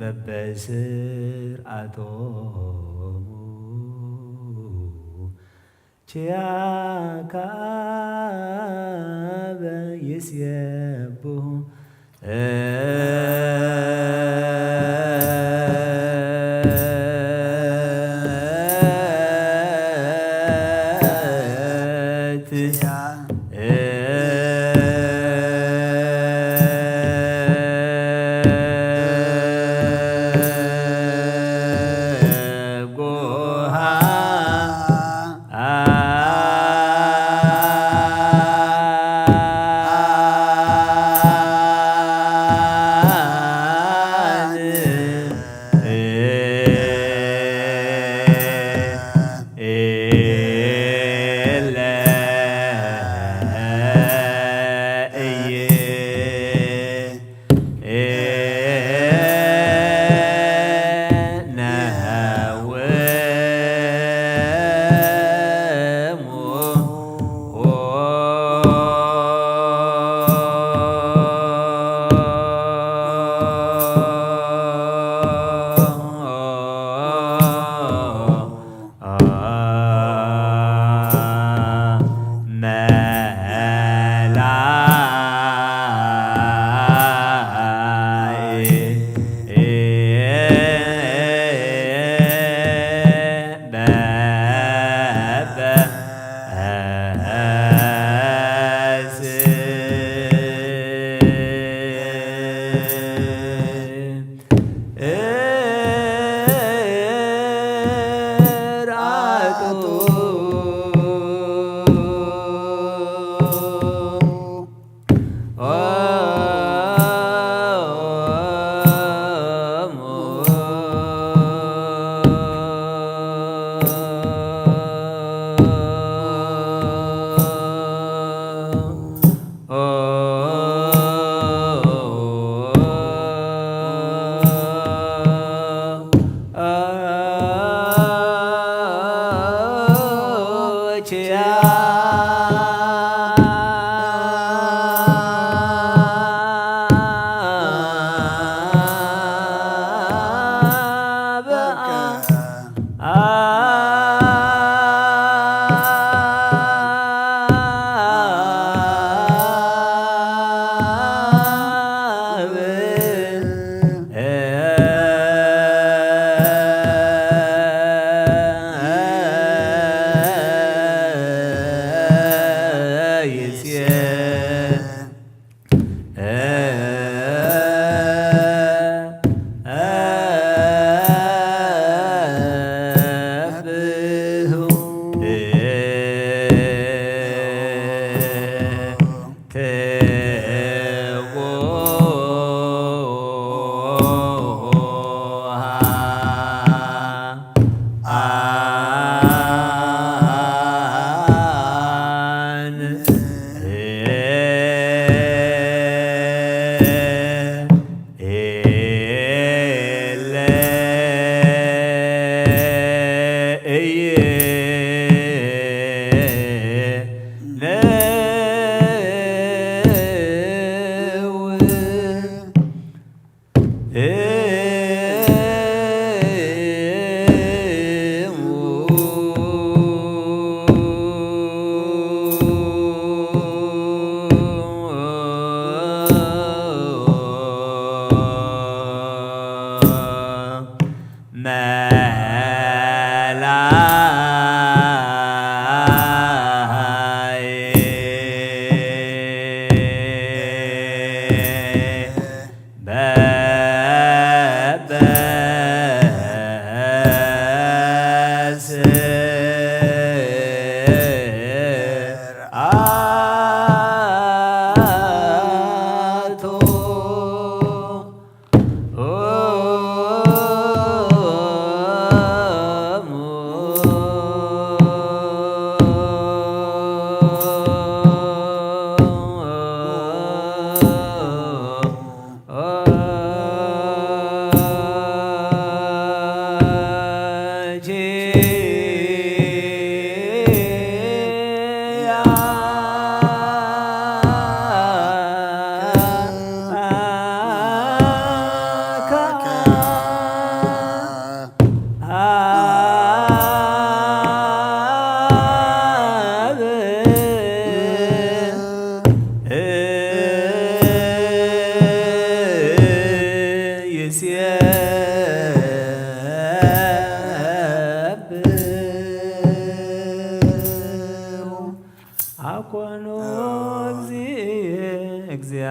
በበስርዓቶሙ ችያካበ ይስየብሑ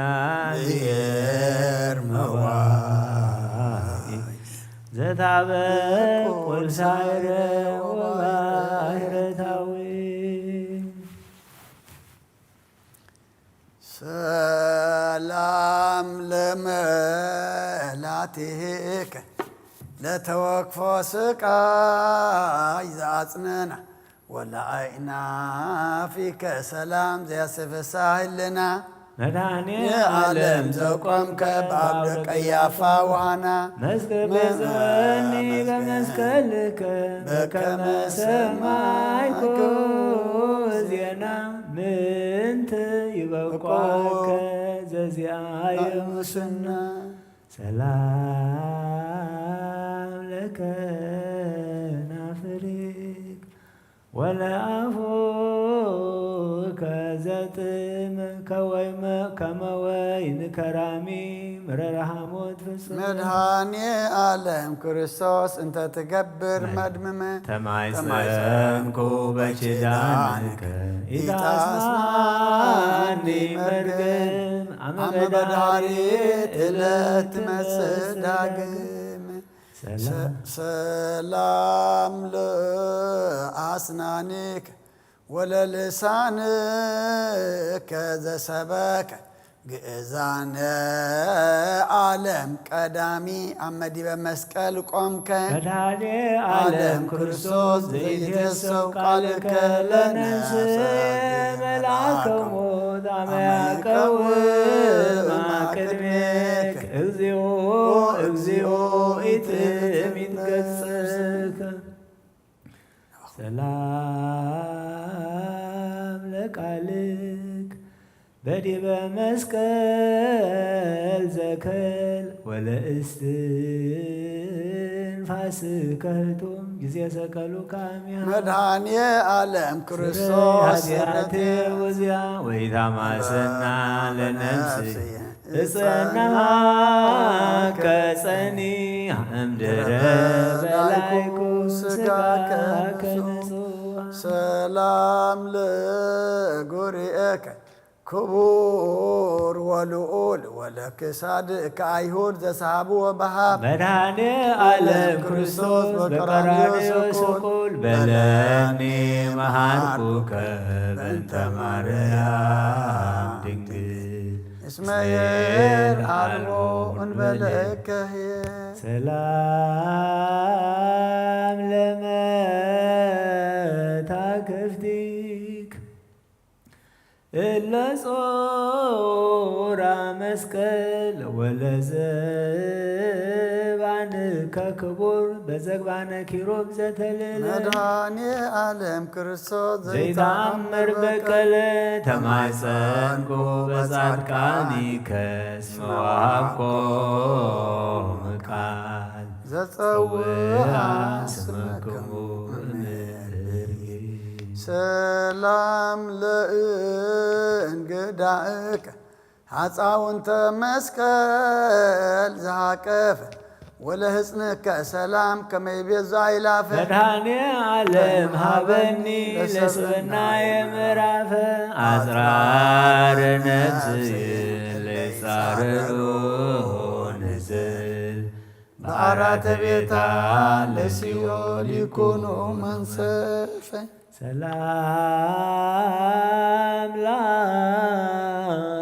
እግዚአብሔር መዋይ ዘታበቅ ወልሳይረ ወባሕረታዊ ሰላም ለመላትከ ለተወክፎ ስቃይ ዘአጽነና ወላአይና ፊከ ሰላም ዘያስፈሳህልና መድኃኔ ዓለም ዘቆምከ በአብደ ቀያፋ ዋና መስቀል በዘወኒ በመስቀልከ በከመ ሰማይኮ ዜና ምንት ይበቋከ ዘዚአየ ሙስና ሰላም ለከ ናፍሪክ ወለአፉከ ዘጥም ከመ ወይን ከራሚ ምረረ ሐሞት ፍጹም መድኃኔ ዓለም ክርስቶስ እንተ ትገብር መድምመ ተማይጸንኩ በኪዳንከ ኢታስማኒ መርግም አመ በዳሪት ዕለት ትመጽእ ዳግም ሰላም ለአስናኒከ ወለልሳንከ ዘሰበከ ግእዛነ ዓለም ቀዳሚ አመዲ በመስቀል ቆምከ መድኃኔ ዓለም ክርስቶስ ዘይትየሰው ቃልከ ለነፍስ መልአከ ሞት አመ ያቀውም ቅድሜክ እግዚኦ እግዚኦ ኢትሚት ገጽከ ሰላም ለቃልክ በዲበ መስቀል ዘከል ወለእስትንፋስከ ህቱም ጊዜ ሰቀሉ ካሚያ መድኃኔ ዓለም ክርስቶስ ኃጢአቴ ወዚያ ወኢታማሰና ለነፍስ እጸናከ ጸኒዐ እምድረ በላይኩ ሥጋከ ንጹሕ ሰላም ለጉርኤከ ክቡር ወልዑል ወለክሳድከ አይሁድ ዘሰሃቡ ወበሃብ መድኃኔ ዓለም ክርስቶስ በቀራንዮ ስቁል በለኒ መሃርኩከ በእንተ ማርያም ድንግል እስመ የርአልቦ እንበለከ ሰላም ለመታክፍቲክ እለ ጾራ መስቀል ወለዘባንከ ክቡር በዘግባነ ኪሩብ ዘተልዕለ መድኃኔ ዓለም ክርስቶስ ዘይተአምር በቀለ ተማጸንኩ በጻድቃኒከ እስመ ወሀብኮሙ ቃል ዘጸውዐ ስመክሙ ሰላም ለእንግዳእከ ሐፃውንተ መስቀል ዘሃቀፈ ወለሕፅንከ ሰላም ከመ ይቤዙ አእላፈ መድኃኔ ዓለም ሀበኒ ለስብናየ ምዕራፈ አጽራረ ነፍስ ለይጻረሩ ንዝል በአራተ ቤታ ለሲኦል ይኩኑ መንሰፈ ሰላም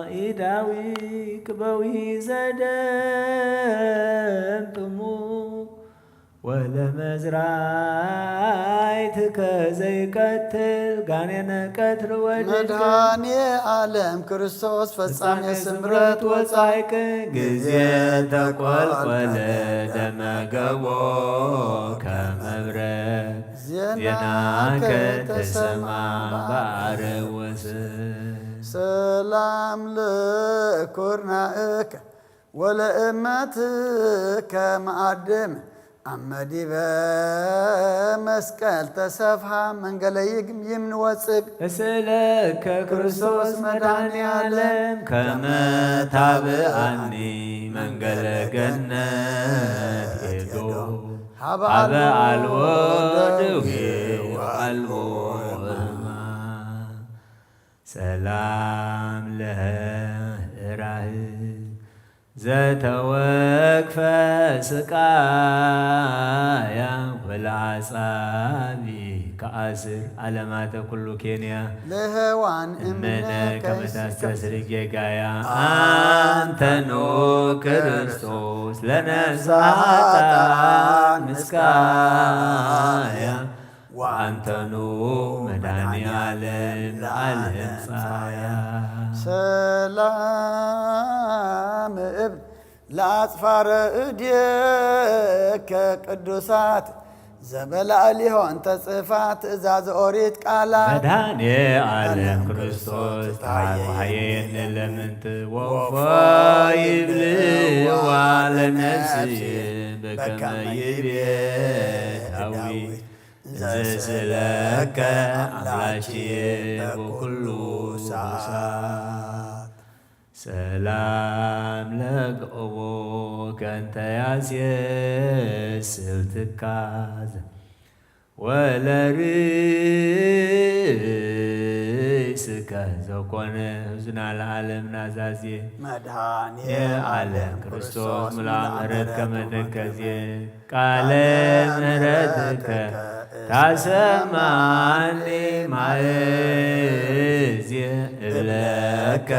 ላኢዳዊክ በዊዘደም ጥሙ ወለመዝራዕትከ ዘይቀትል ጋኔነ ቀትር ወድቀ መድኃኔ ዓለም ክርስቶስ ፈጻሜ ስምረት ወጻይቅ ጊዜ ተቆልቆለ ደመገቦ ከመብረቅ ዜናከ ተሰማ በአረብ ወስን ሰላም ለኩርናእከ ወለእመትከ መአድም አመዲበ መስቀል ተሰፍሐ መንገለ ይምንወፅቅ እስእለከ ክርስቶስ መድኃኔ ዓለም ከመ ታብአኒ መንገለ ገነት ሄዶ ሀበ አልቦ ደዌ ወአልቦ ሕማም ሰላም ምዕራህ ዘተወክፈ ስቃያ ወለዓጻቢ ከአስር ዓለማተ ኩሉ ኬንያ ለሔዋን እምነ ከመታስተስርግ የጋያ አንተኑ ክርስቶስ ለነፍሳት ምስካያ ወአንተኑ መድኃኔ ዓለም ለዓለም ጻያ ሰላም እብ ለአጽፋረ እዴከ ቅዱሳት ዘበላዕሊሆን ተጽፋት ትእዛዝ ኦሪት ቃላት መድኃኔ ዓለም ክርስቶስ ታዋየን ለምንት ወፎ ይብልዋ ለነፍስየ በከመ ይቤ ዘስለከ አምላችየ በኩሉ ሰዓት ሰላም ለግኦቦ ከንተ ያስየስል ትካዘ ወለርእስከ ዘኮነ ሕዙና ለዓለም ናዛዜ መድኃኔ ዓለም ክርስቶስ ሙሉአ ምሕረት ከመ ተከዜ ቃለ ምሕረትከ ታሰማኒ ማእዝየ እብለከ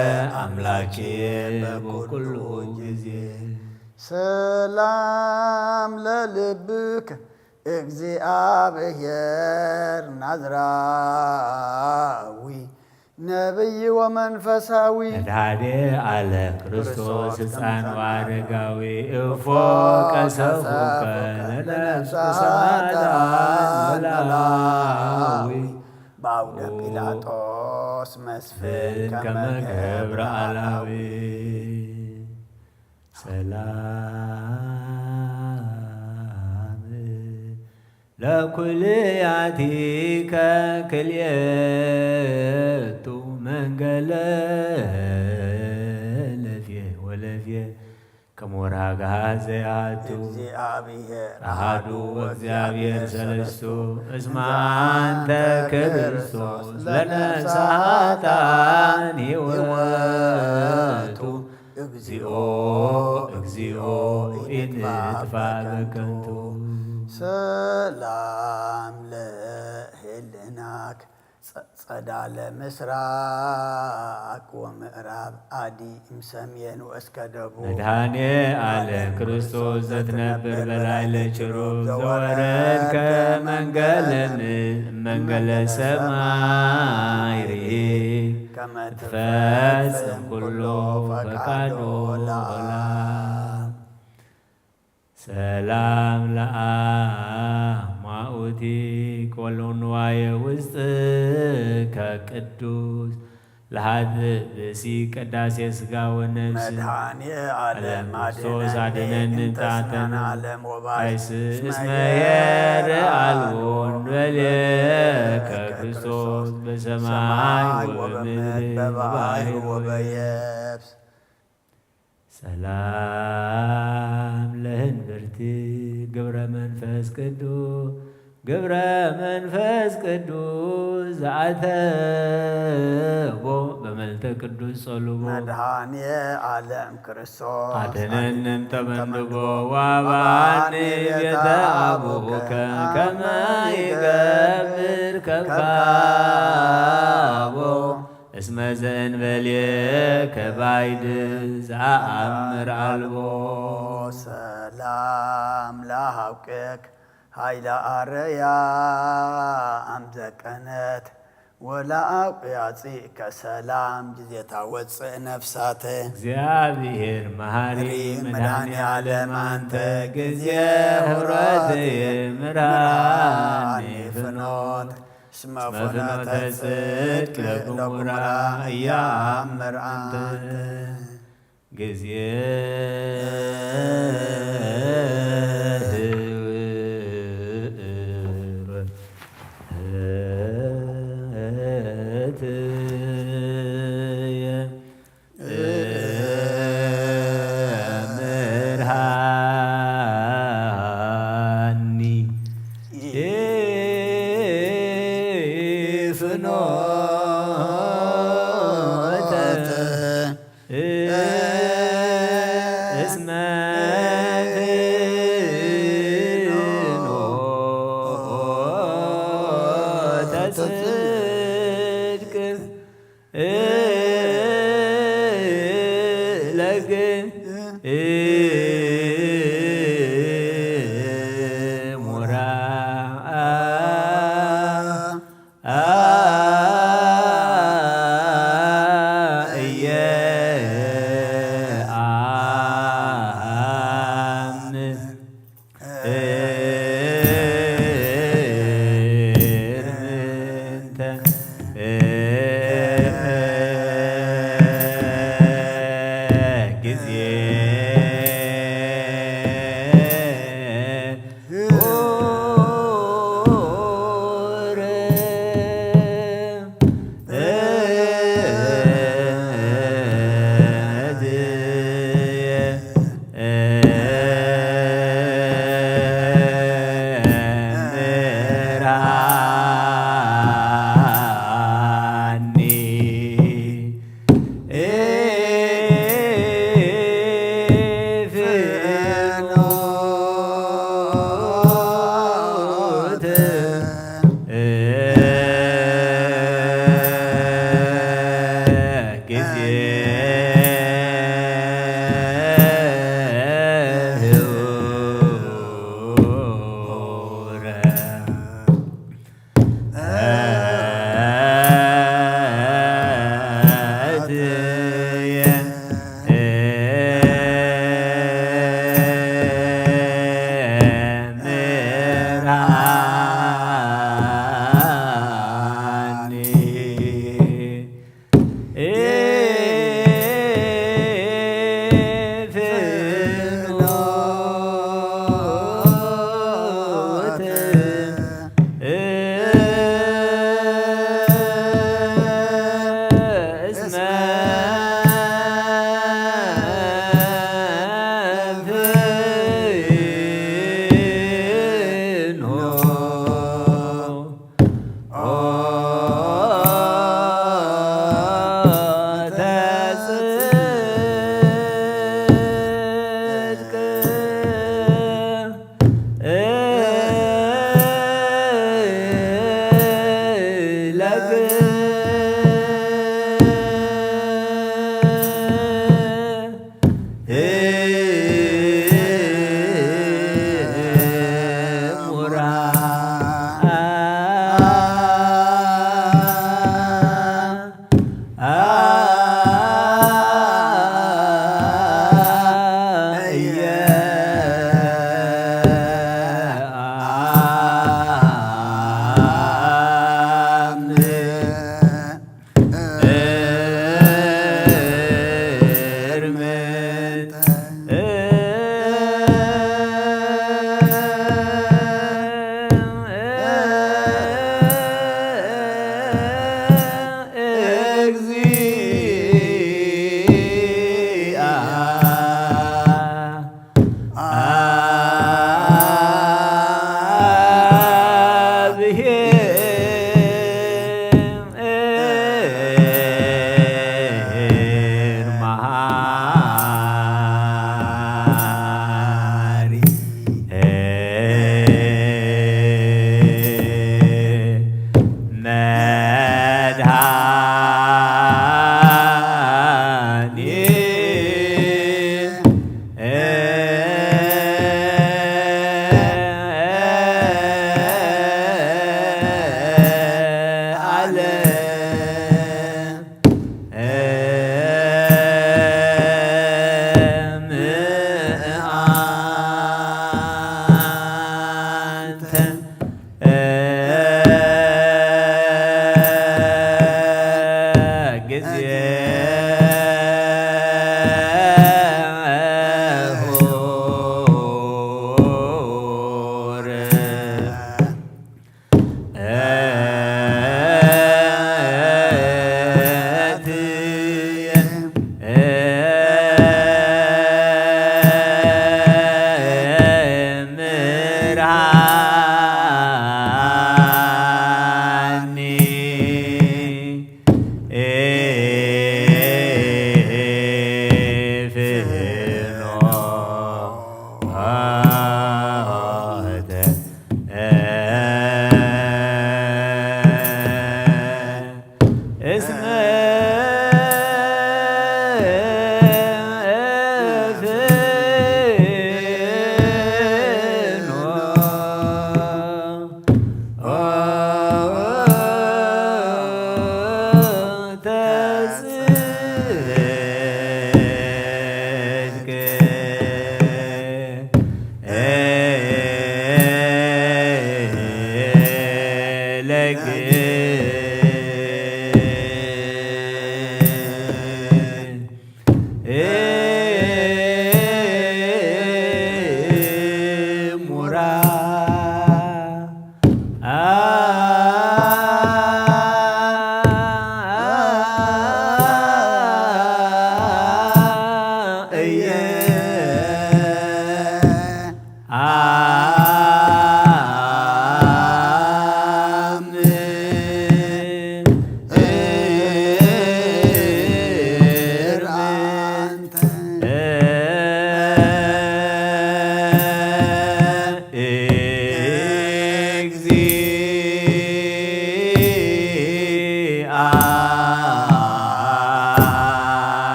አምላክየ በኩሉ ጊዜ ሰላም ለልብከ እግዚአብሔር ናዝራዊ ነቢይ ወመንፈሳዊ መድኃኔ ዓለም ክርስቶስ ሕፃን ወአረጋዊ እፎ ቀሰፉከ ለነፍሳት ኖላዊ በአውደ ጲላጦስ መስፍን ከመ ገብረ አላዊ ሰላም ለኩልያቲከ ክልኤቱ መንገለ ለፍየ ወለፍየ ከሞራ ጋዘ ያቱ አሐዱ እግዚአብሔር ሰለስቱ እስመ አንተ ክርስቶስ ለነፍሳታን ሕይወቱ እግዚኦ እግዚኦ ኢንጥፋ በከንቱ ሰላም ለህልናክ ጸዳለ ምስራቅ ወምዕራብ አዲ እምሰሜን ወእስከ ደቡብ መድኃኔ ዓለም ክርስቶስ ዘትነብር በላዕለ ኪሩብ ዘወረድከ መንገለ ሰማይ ርኢክ ከመ ትፈጽም ኩሎ ፈቃዶ ለዓለም ሰላም ለአማኡቲከ ወለንዋየ ውስጥከ ቅዱስ ለኃጥእ ብእሲ ቅዳሴ ሥጋ ወነፍስ መድኃኔ ዓለም ክርስቶስ አድነን ጣተነ ባይስ እስመ የርአልቦ እንበሌከ ክርስቶስ በሰማይ ወበምድር በባሕር ወበየብስ ሰላም ለህንብርቲ ግብረ መንፈስ ቅዱስ ዘአተቦ በመልተ ቅዱስ ጸልቦ መድኃኔ ዓለም ክርስቶስ አድነንም ተመንድቦ ዋባኒ ቤተ አቡከ ከመ ይገብር ከብካቦ እስመ ዘእንበሌከ ባይድ ዘአምር አልቦ ሰላም ለሃውቅክ ኃይለ አረያ አምዘቀነት ወለአውቅያጺእ ከሰላም ጊዜ ታወፅእ ነፍሳተ እግዚአብሔር መሐሪ መድኃኔ ዓለም አንተ ጊዜ ኅብረትየ ምራኒ ፍኖት እስመ ፍኖተ ጽድቅ ለግሙራ እያምር አንተ ጊዜ ፍኖተ እስመ ተጽድቅ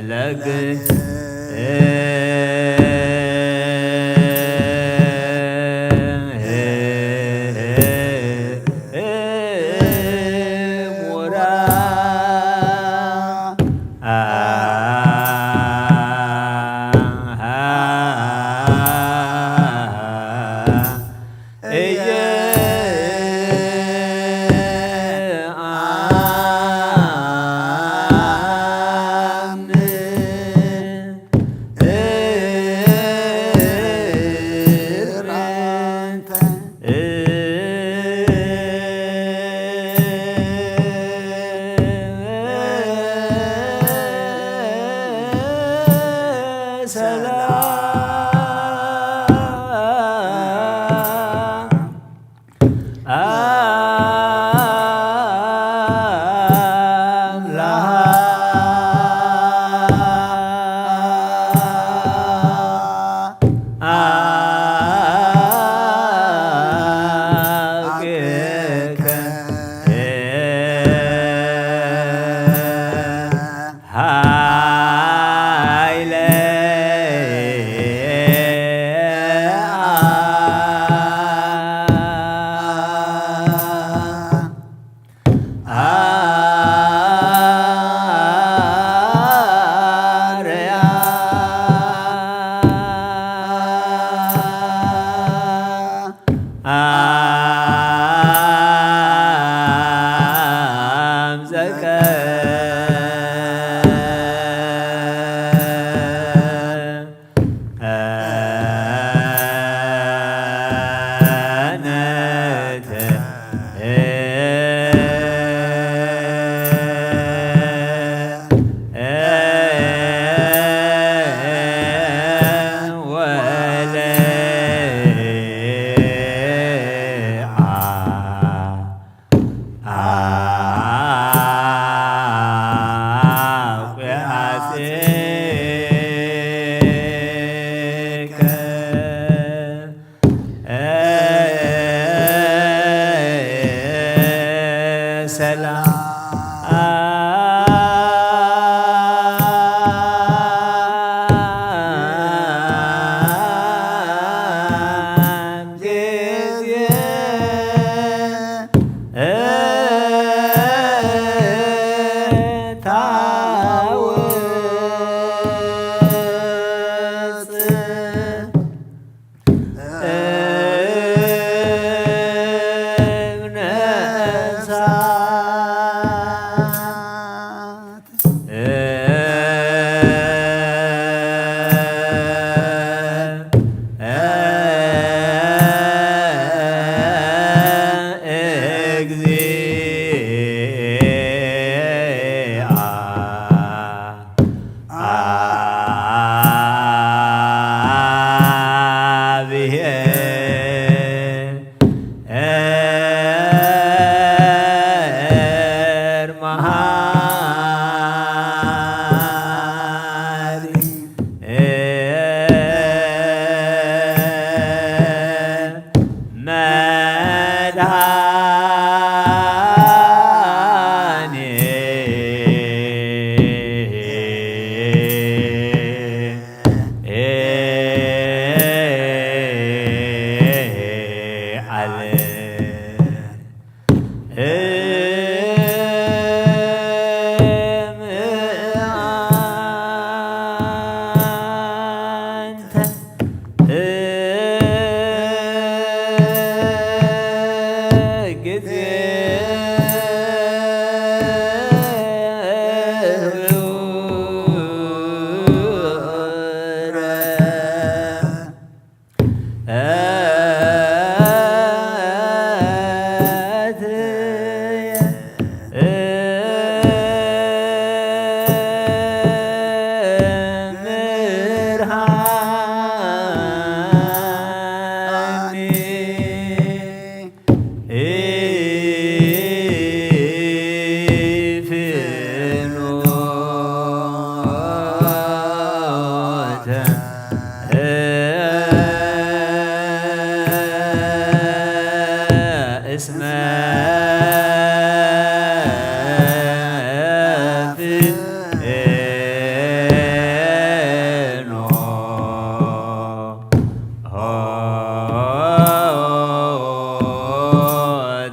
ለ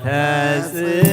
ተጽ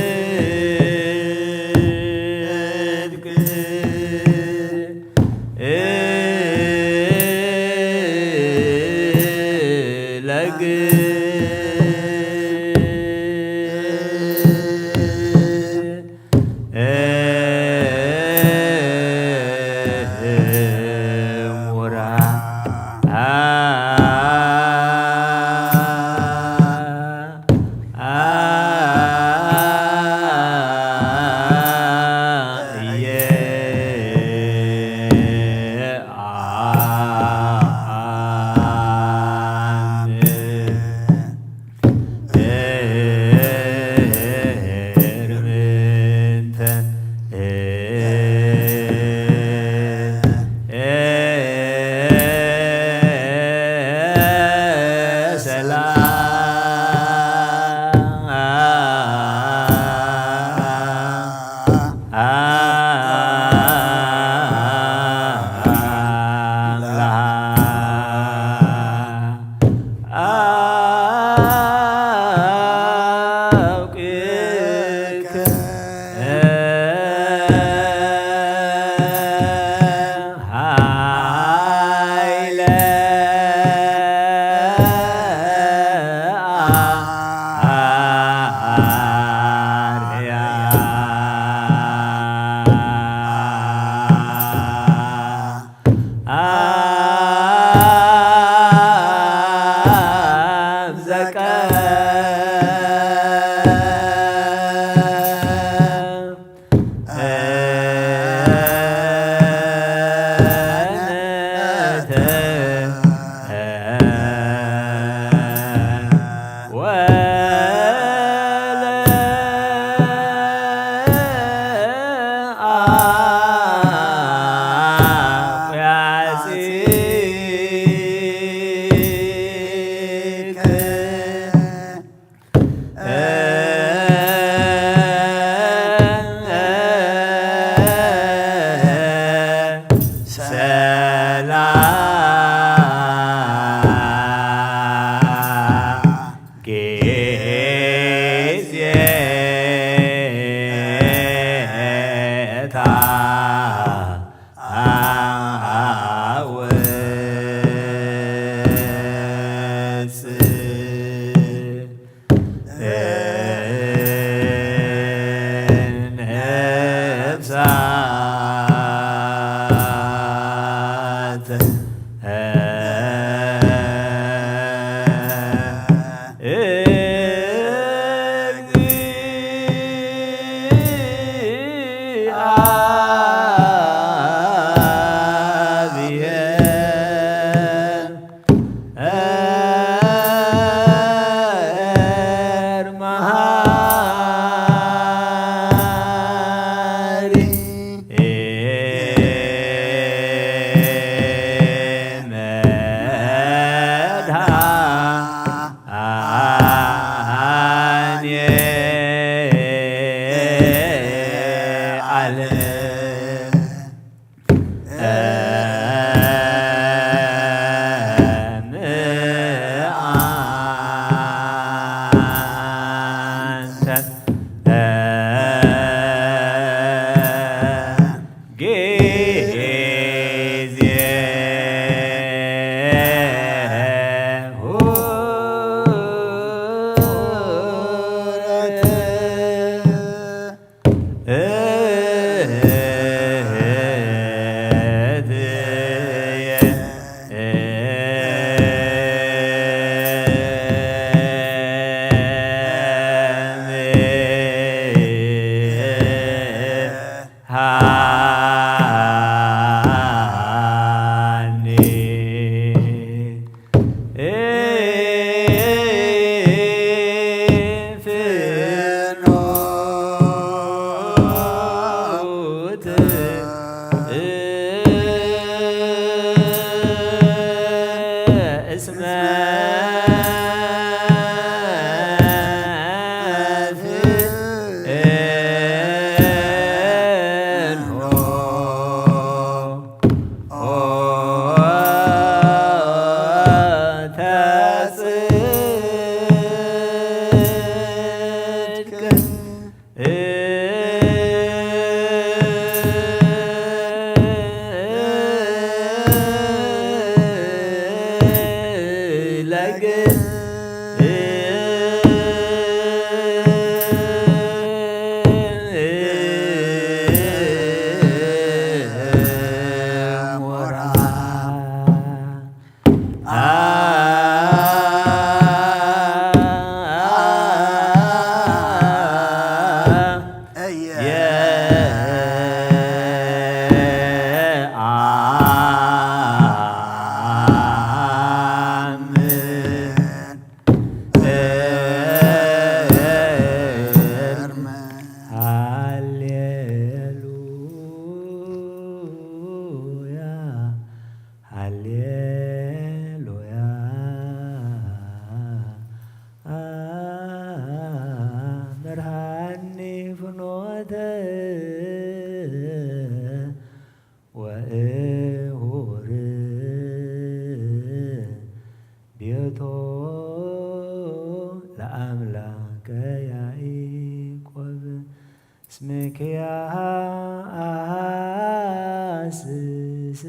ስምክያስስ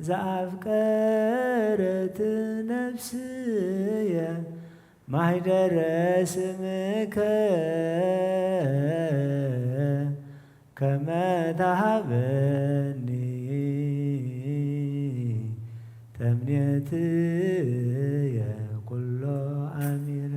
ዘአፍቀረት ነፍስየ ማኅደረ ስምከ ከመ ታሃበኒ ተምኔትየ ኩሎ አሚረ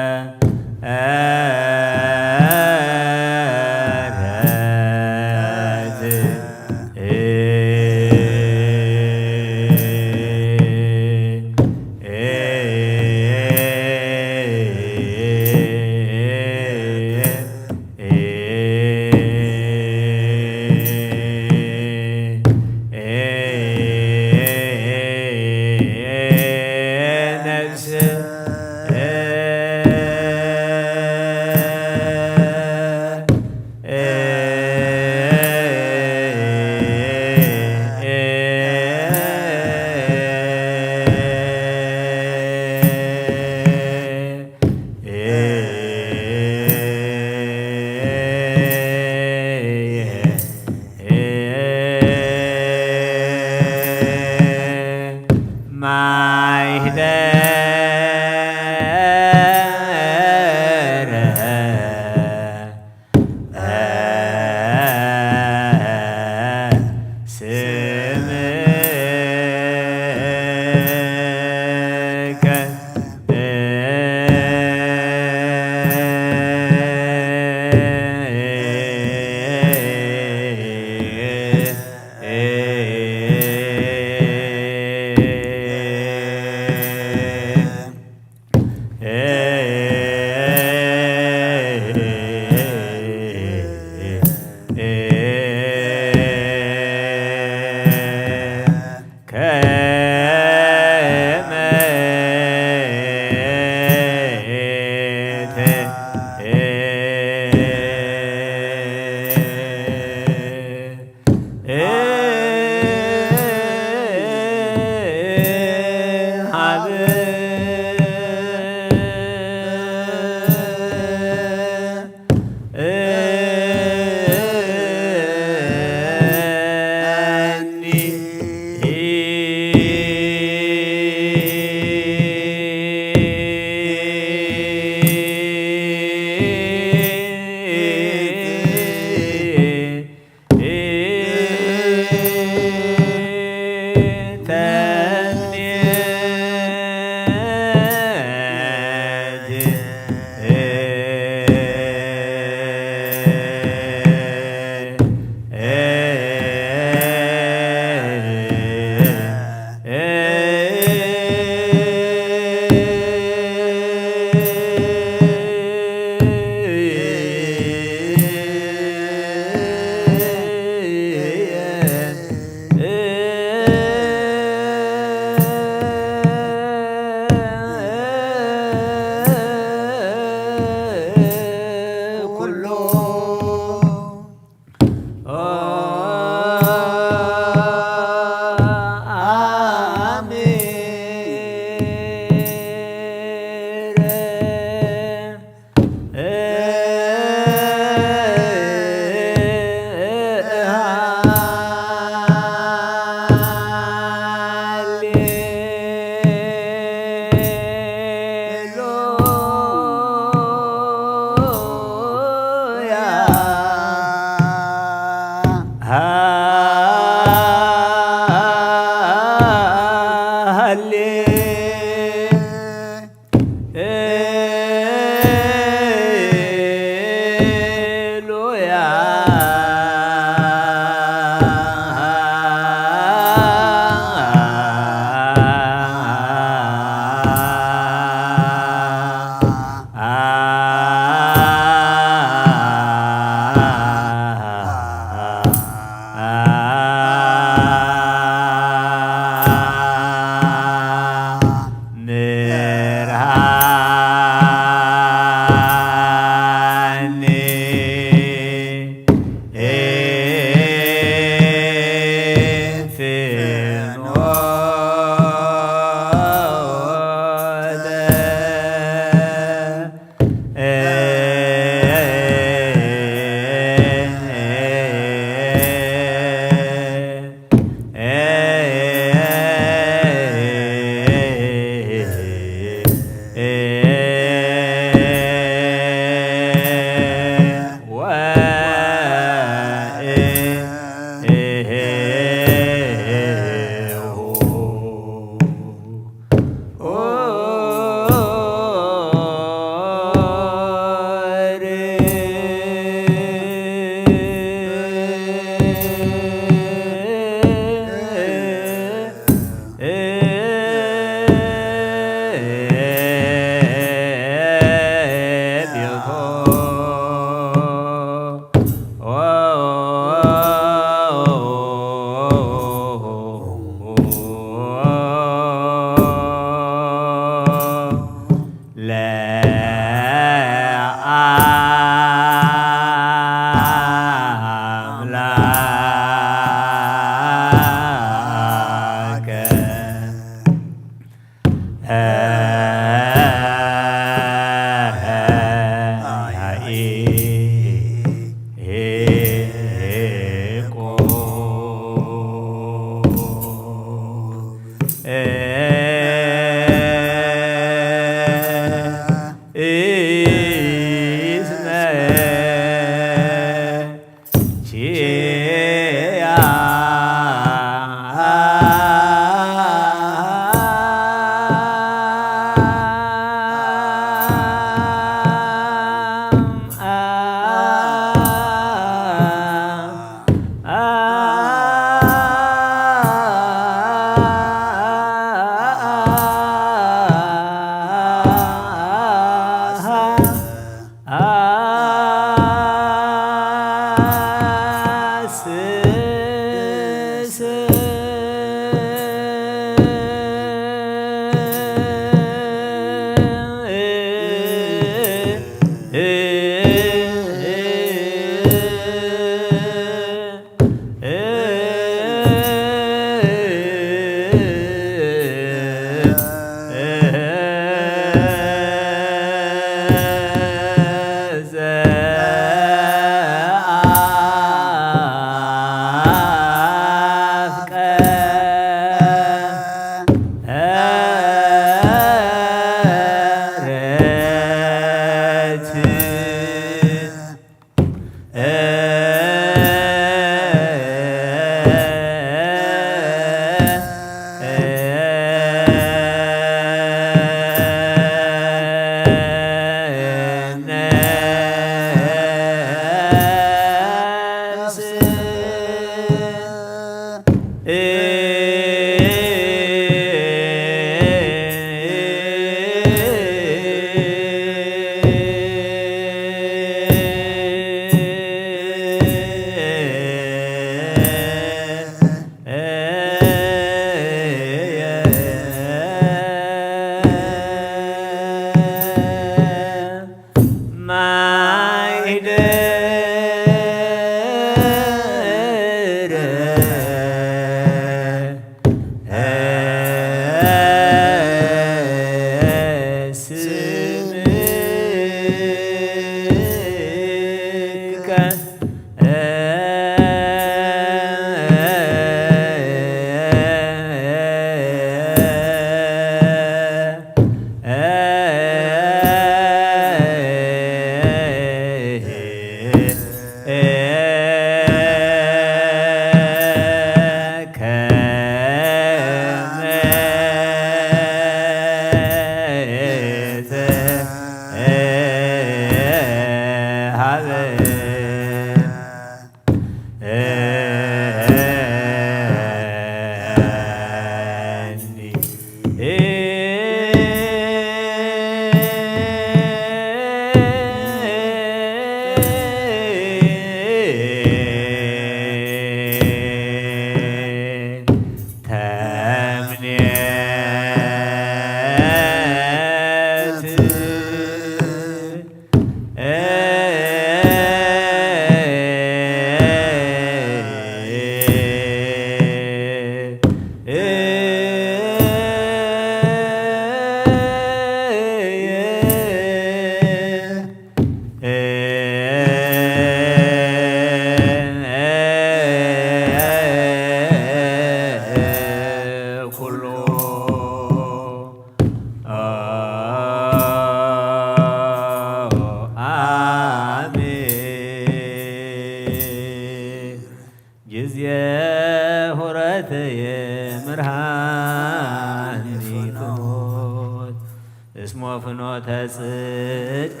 እስሞ ፍኖተ ጽድቅ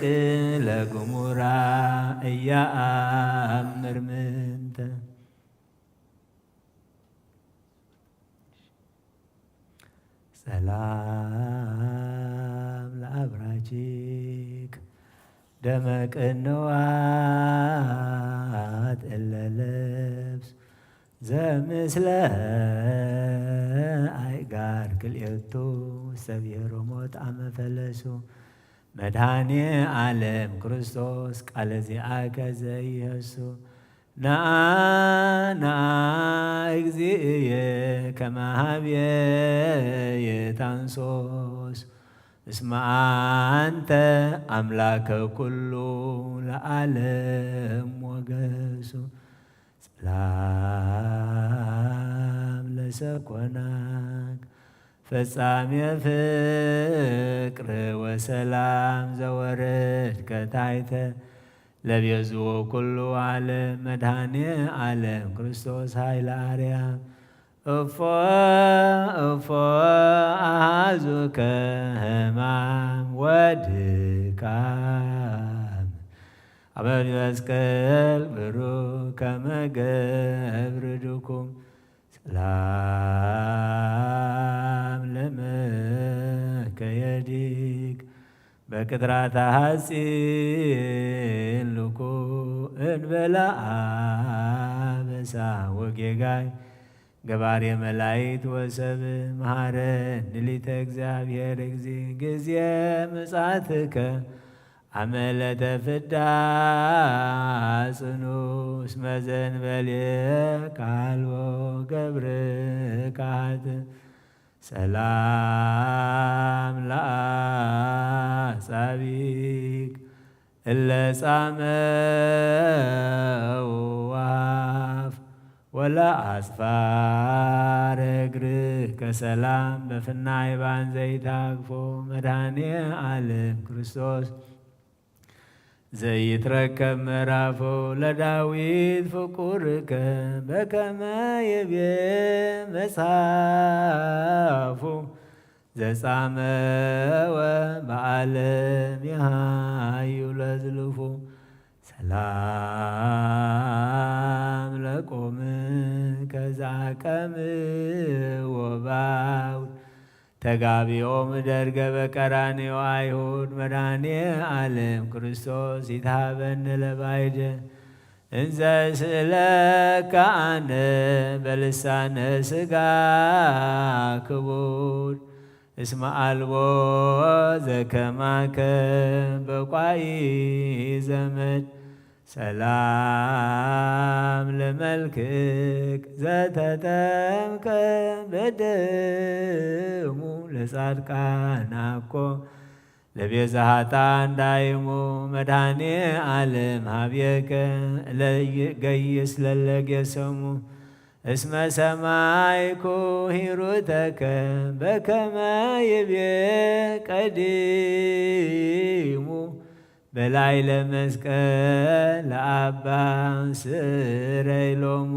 ለግሙራ እያአምር ምንተ ሰላም ለአብራጂክ ደመ ቅንዋት እለ ልብስ ዘምስለ አይጋር ክልኤቱ ሰብሔሮ ሞት አመፈለሱ መድኃኔ ዓለም ክርስቶስ ቃለ ዚአከ ዘኢየሱ ነአ እግዚእየ ከመ ኀቤየ ታንሶስ እስመ አንተ አምላከ ኩሉ ለዓለም ሞገሱ ሰላም ለሰኮናክ ፈጻሜ ፍቅር ወሰላም ዘወረድ ከታይተ ለቤዙ ኩሉ ዓለም መድኃኔ ዓለም ክርስቶስ ኃይለ አርያም እፎ አሐዙከ ሕማም ወድካም አበ መስቀል ብሩክ ከመ ገብር ድኩም ሰላም ለመከየዲክ በቅጥራተ ሐጺን ልኩ እንበላ አበሳ ወጌጋይ ገባሬ መላእክት ወሰብ መሐረን ንሊተ እግዚአብሔር ጊዜ ምጽአትከ አመለተ ፍዳ ጽኑ እስመ ዘእንበሌከ ካልቦ ገብር ካህት ሰላም ለአጻቢክ እለ ጻመው ዋፍ ወለአጽፋር እግርህ ከሰላም በፍናይ ባንዘይታግፎ መድኃኔ ዓለም ክርስቶስ ዘይትረከብ ምዕራፎ ለዳዊት ፍቁርከ በከመ ይቤ መጽሐፉ ዘጻመወ በዓለም የሃዩ ለዝልፉ ሰላም ለቆምከ ዛቀም ወባውድ ተጋቢኦም ደርገ በቀራንዮ አይሁድ መድኃኔ ዓለም ክርስቶስ ይትሃበነ ለባይደ እንዘ ስእለከ አነ በልሳነ ሥጋ ክቡድ እስመ አልቦ ዘከማከ በቋኢ ዘመድ ሰላም ለመልክክ ዘተጠምቀ በደሙ ለጻድቃን አኮ ለቤዛ ኃጥአን ዳይሙ መድኃኔ ዓለም ሀቤከ ለገይስ ለለጌሰሙ እስመ ሰማይኩ ሂሩተከ በከመ ይቤ ቀዲሙ በላይ ለመስቀል ለአባ ስረይሎሙ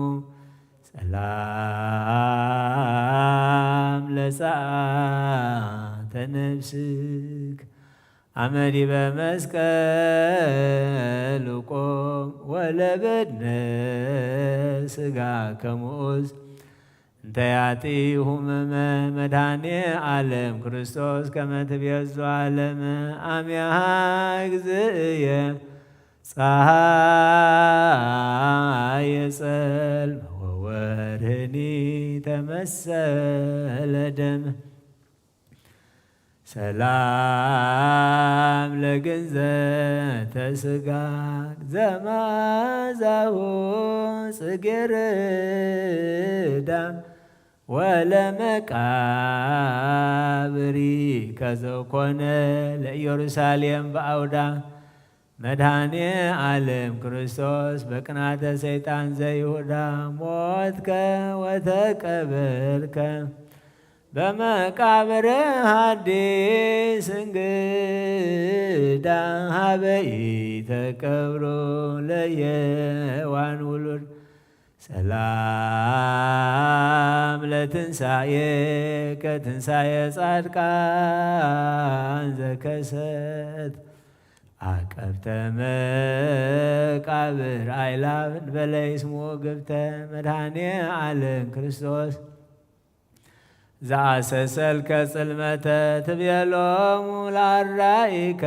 ሰላም ለጸአተ ነፍስክ አመዲ በመስቀል ቆም ወለበድነ ሥጋ ከሙዝ እንተያጢ ሁመመ መድኃኔ ዓለም ክርስቶስ ከመ ትቤዙ ዓለመ አሚሃ እግዚእየ ፀሐየ ጸልመ ወወርህኒ ተመሰለ ደመ ሰላም ለግንዘተ ሥጋ ዘማዛሁ ጽጌረዳ ወለመቃብሪ ከዘኮነ ለኢየሩሳሌም በአውዳ መድኃኔ ዓለም ክርስቶስ በቅናተ ሰይጣን ዘይሁዳ ሞትከ ወተቀበርከ በመቃብረ ሐዲስ እንግዳ ሀበኢ ተቀብሮ ለየዋን ውሉድ ሰላም ለትንሣኤ ከትንሣኤ ጻድቃን ዘከሰት አቀብተ መቃብር አይላብን በለይስሞ ገብተ መድኃኔ ዓለም ክርስቶስ ዘአሰሰልከ ጽልመተ ትቤሎሙ ለአራኢከ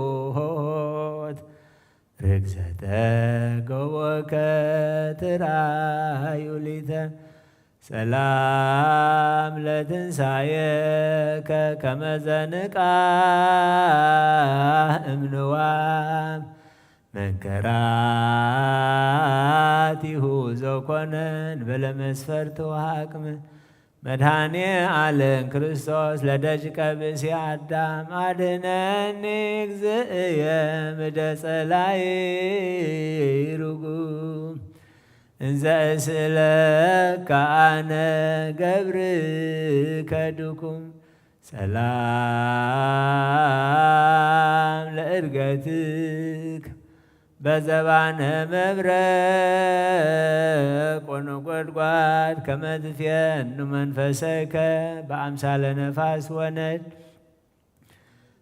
አርህዎት ርግዘተ ገቦከ ትራዩ ሊተ ሰላም ለትንሣኤከ ከመ ዘንቃህ እምንዋም መንከራቲሁ ዘኮነን በለመስፈርት ወአቅም መድኃኔ ዓለም ክርስቶስ ለደጅቀ ብእሲ አዳም አድኅነኒ እግዚእየ እምደ ጸላኢ ርጉም እንዘ እስእለከ አነ ገብርከ ድኩም ሰላም ለዕርገትክ በዘባነ መብረቅ ወነጐድጓድ ከመ ትፌኑ መንፈሰከ በአምሳለ ነፋስ ወነድ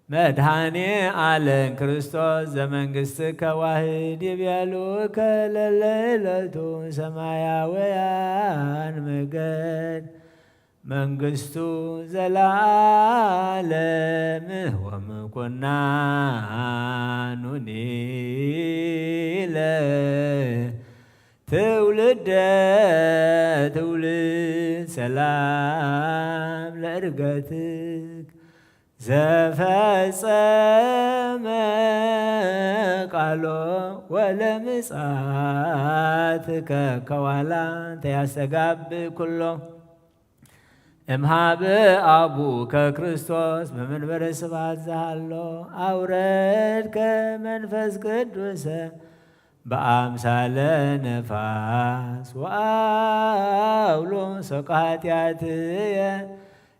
መድኃኔ ዓለም ክርስቶስ ዘመንግሥትከ ዋህድ ይቤሉከ ለለዕለቱ ሰማያውያን መገድ መንግሥቱ ዘለዓለም ወምኩናኑኒ ለትውልደ ትውልድ ሰላም ለዕርገትክ ዘፈጸመ ቃሎ ወለምጽአትከ ከዋላ ተያስተጋብእ ኩሎ እምሃበ አቡከ ክርስቶስ በመንበረ ስብሐት ዘሃሎ አውረድከ መንፈስ ቅዱሰ በአምሳለ ነፋስ ወአውሎ ሰቆ ኃጢአትየ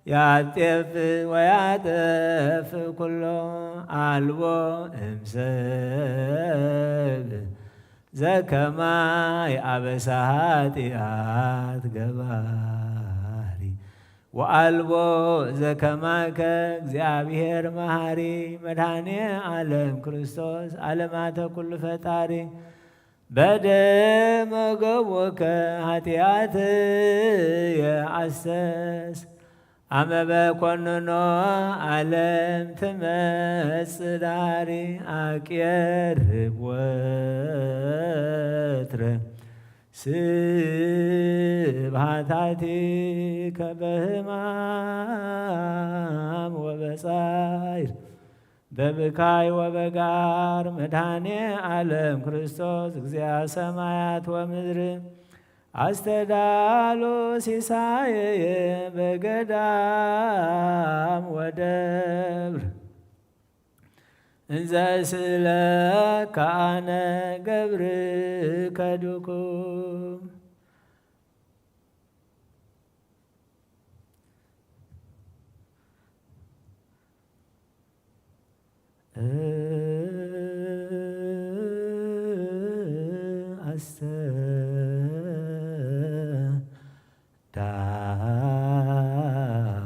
ያጤፍ ወያጠፍ ኩሎ አልቦ እምሰብ ዘከማ የአበሳ ኃጢአት ገባሪ ወአልቦ ዘከማከ እግዚአብሔር መሐሪ መድኃኔ ዓለም ክርስቶስ ዓለማተ ኩሉ ፈጣሪ በደመ ገቦከ ኃጢአትየ አሰስ አመ በኰንኖ ዓለም ትመጽእ ዳሪ አቅየርብ ወትረ ስብሐታቲከ በሕማም ወበጻዕር በብካይ ወበጋር መድኃኔ ዓለም ክርስቶስ እግዚአ ሰማያት ወምድር አስተዳሎ ሲሳየየ በገዳም ወደብር እንዘ ስእለከ አነ ገብርከ ድኩም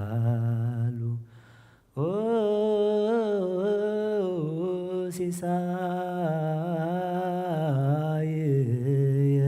አስተዳሉ ሲሳየየ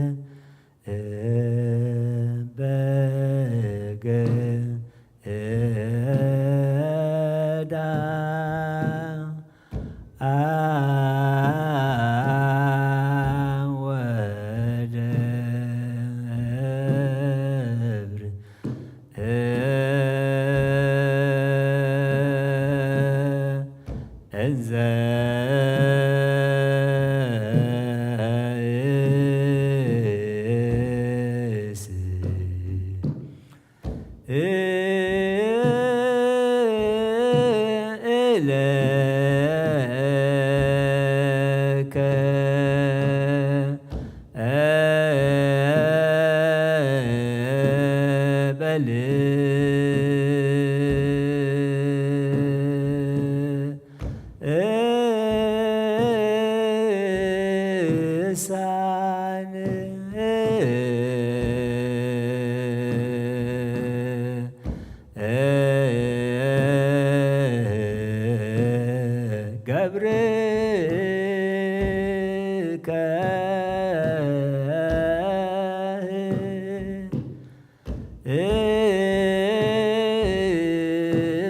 ገብርከ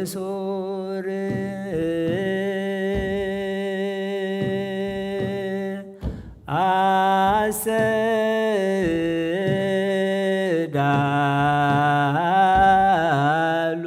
ሶር አሰዳሉ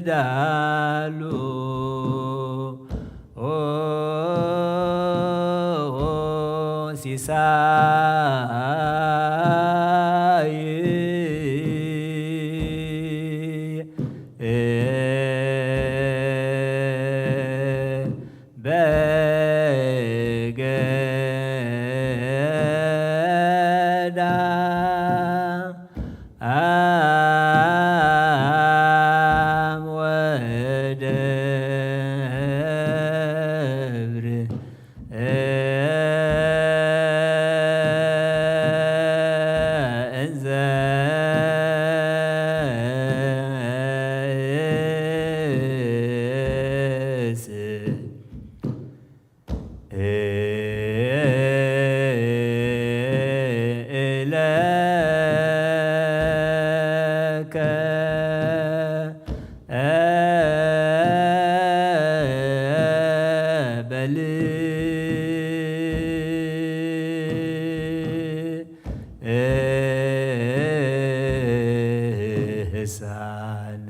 ዳሉ ሲሳይ በልሳን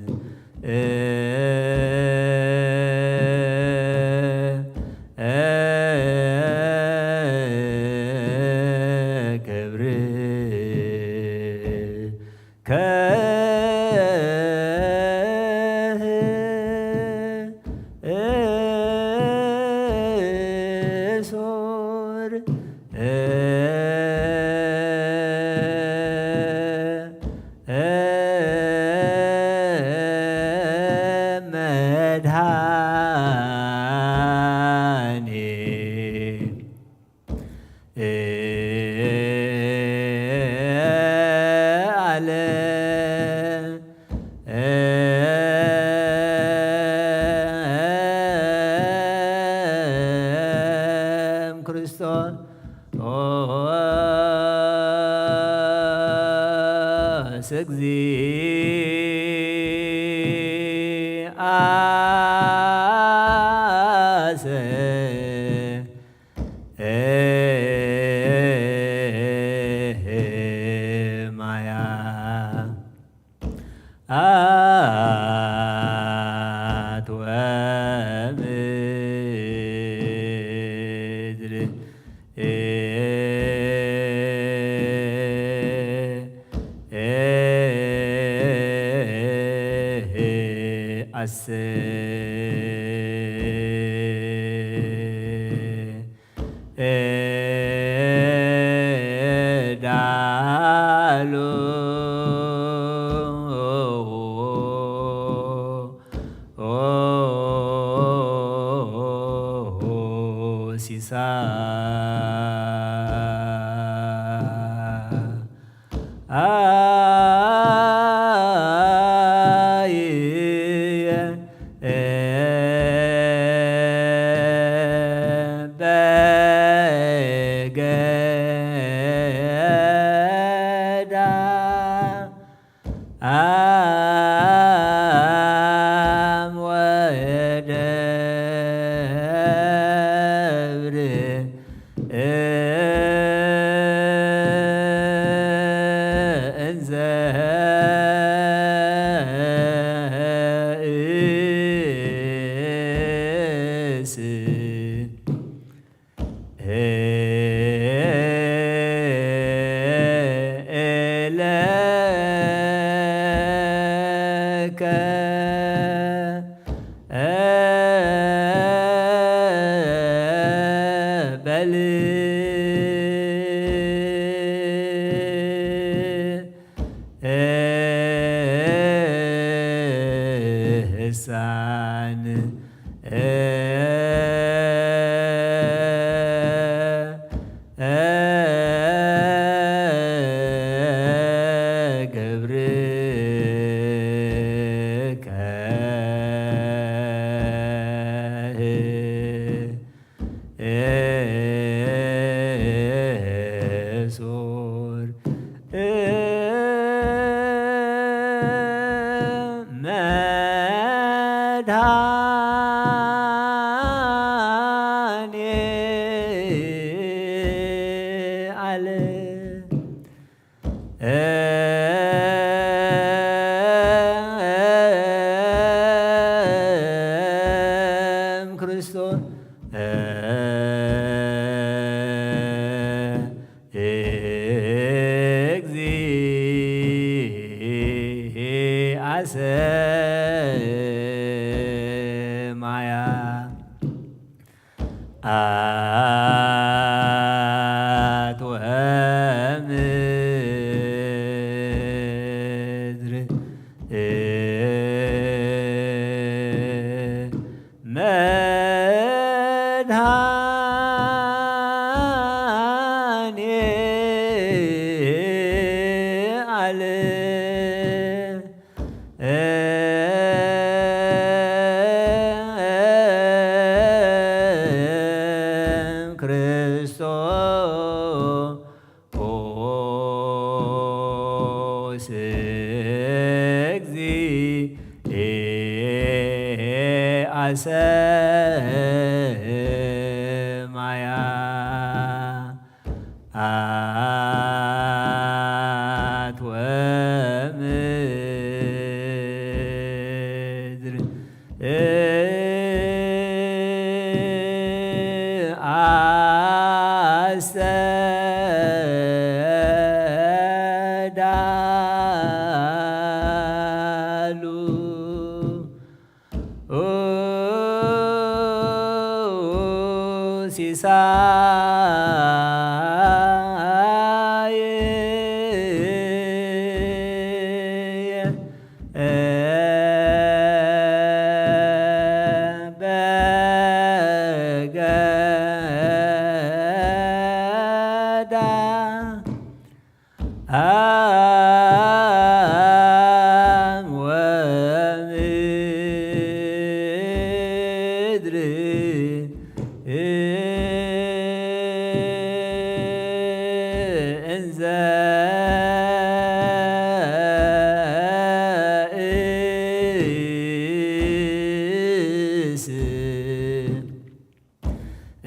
ክርስቶስ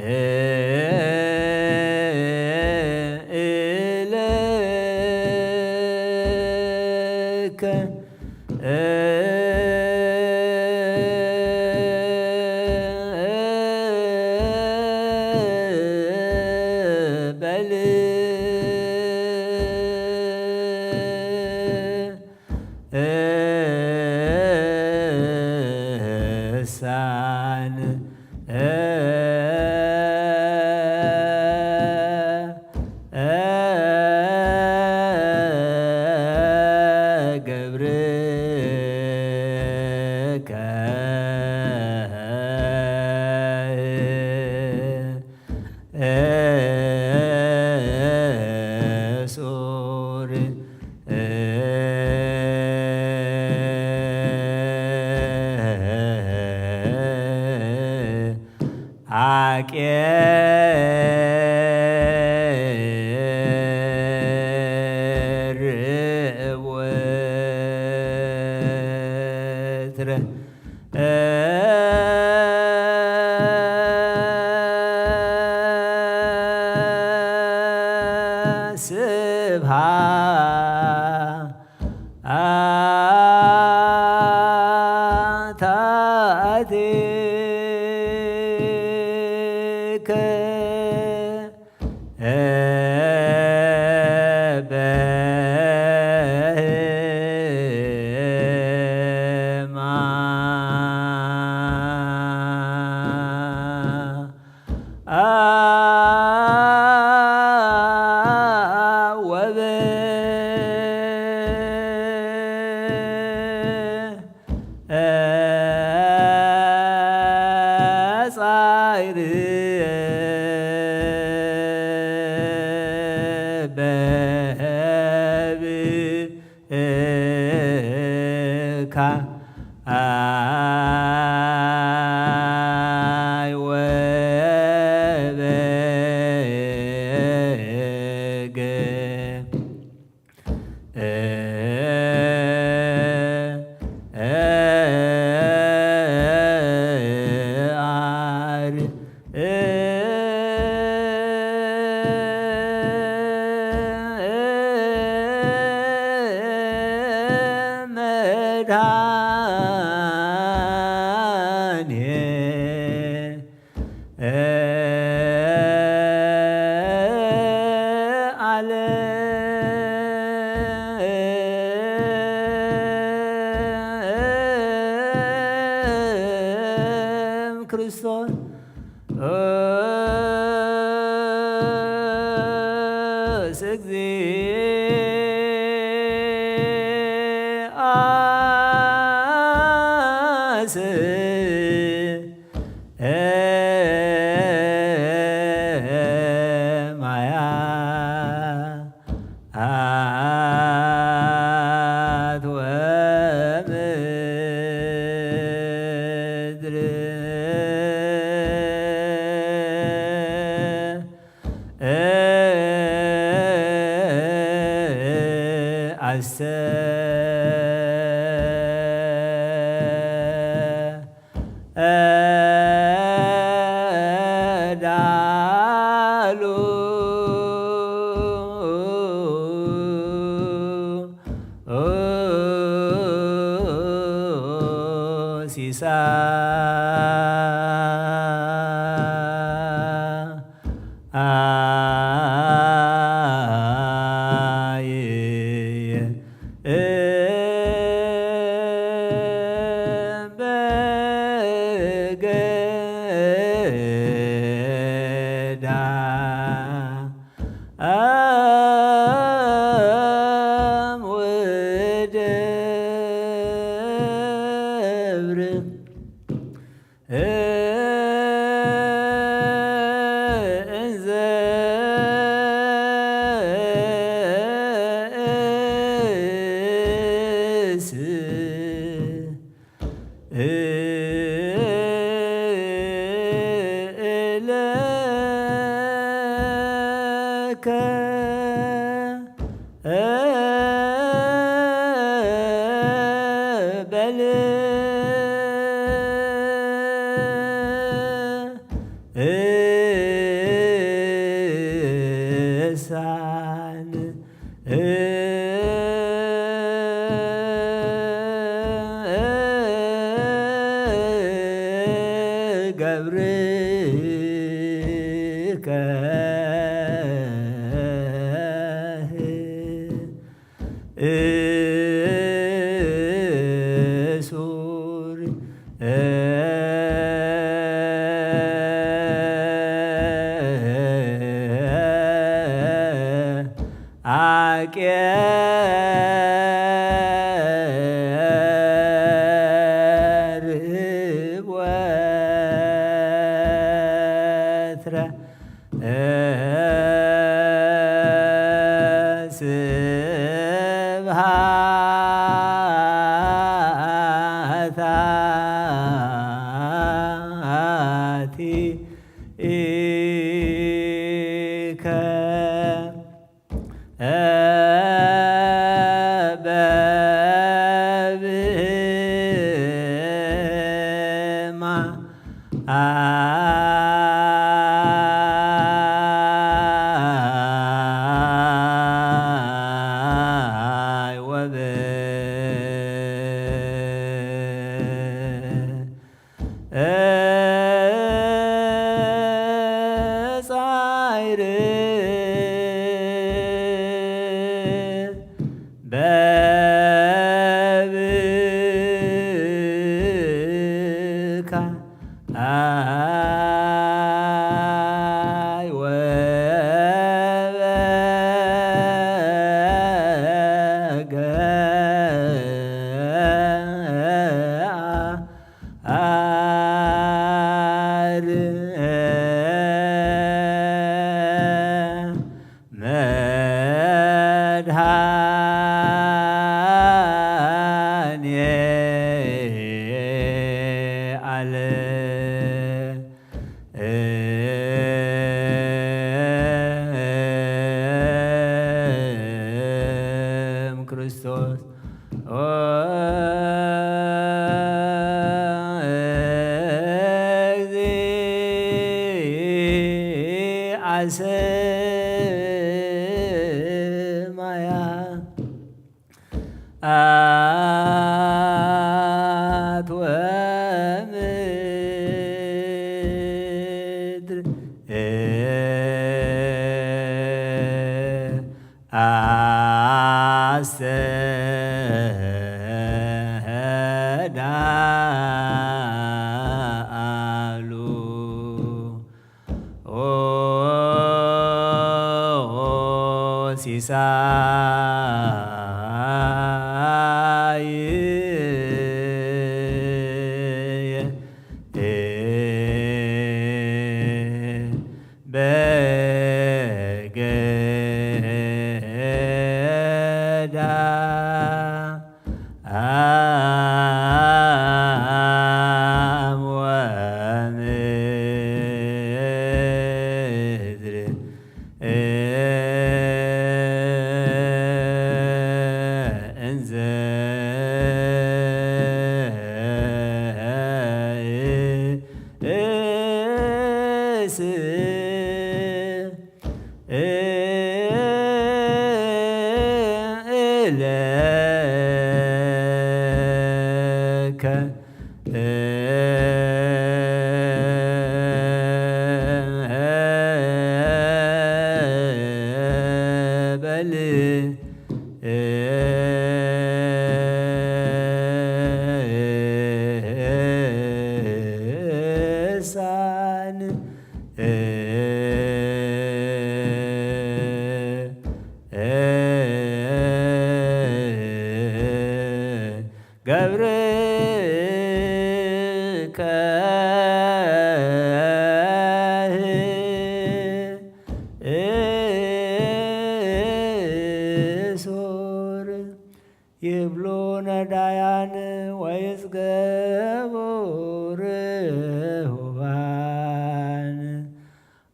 በል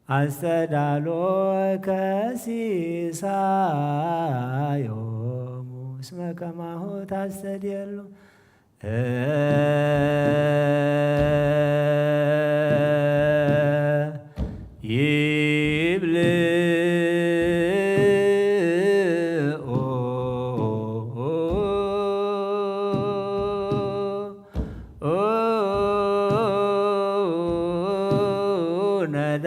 አስተዳሎ ከሲሳዮሙ እስመ ከማሁ ታስተድየሉ ይብል ነዳ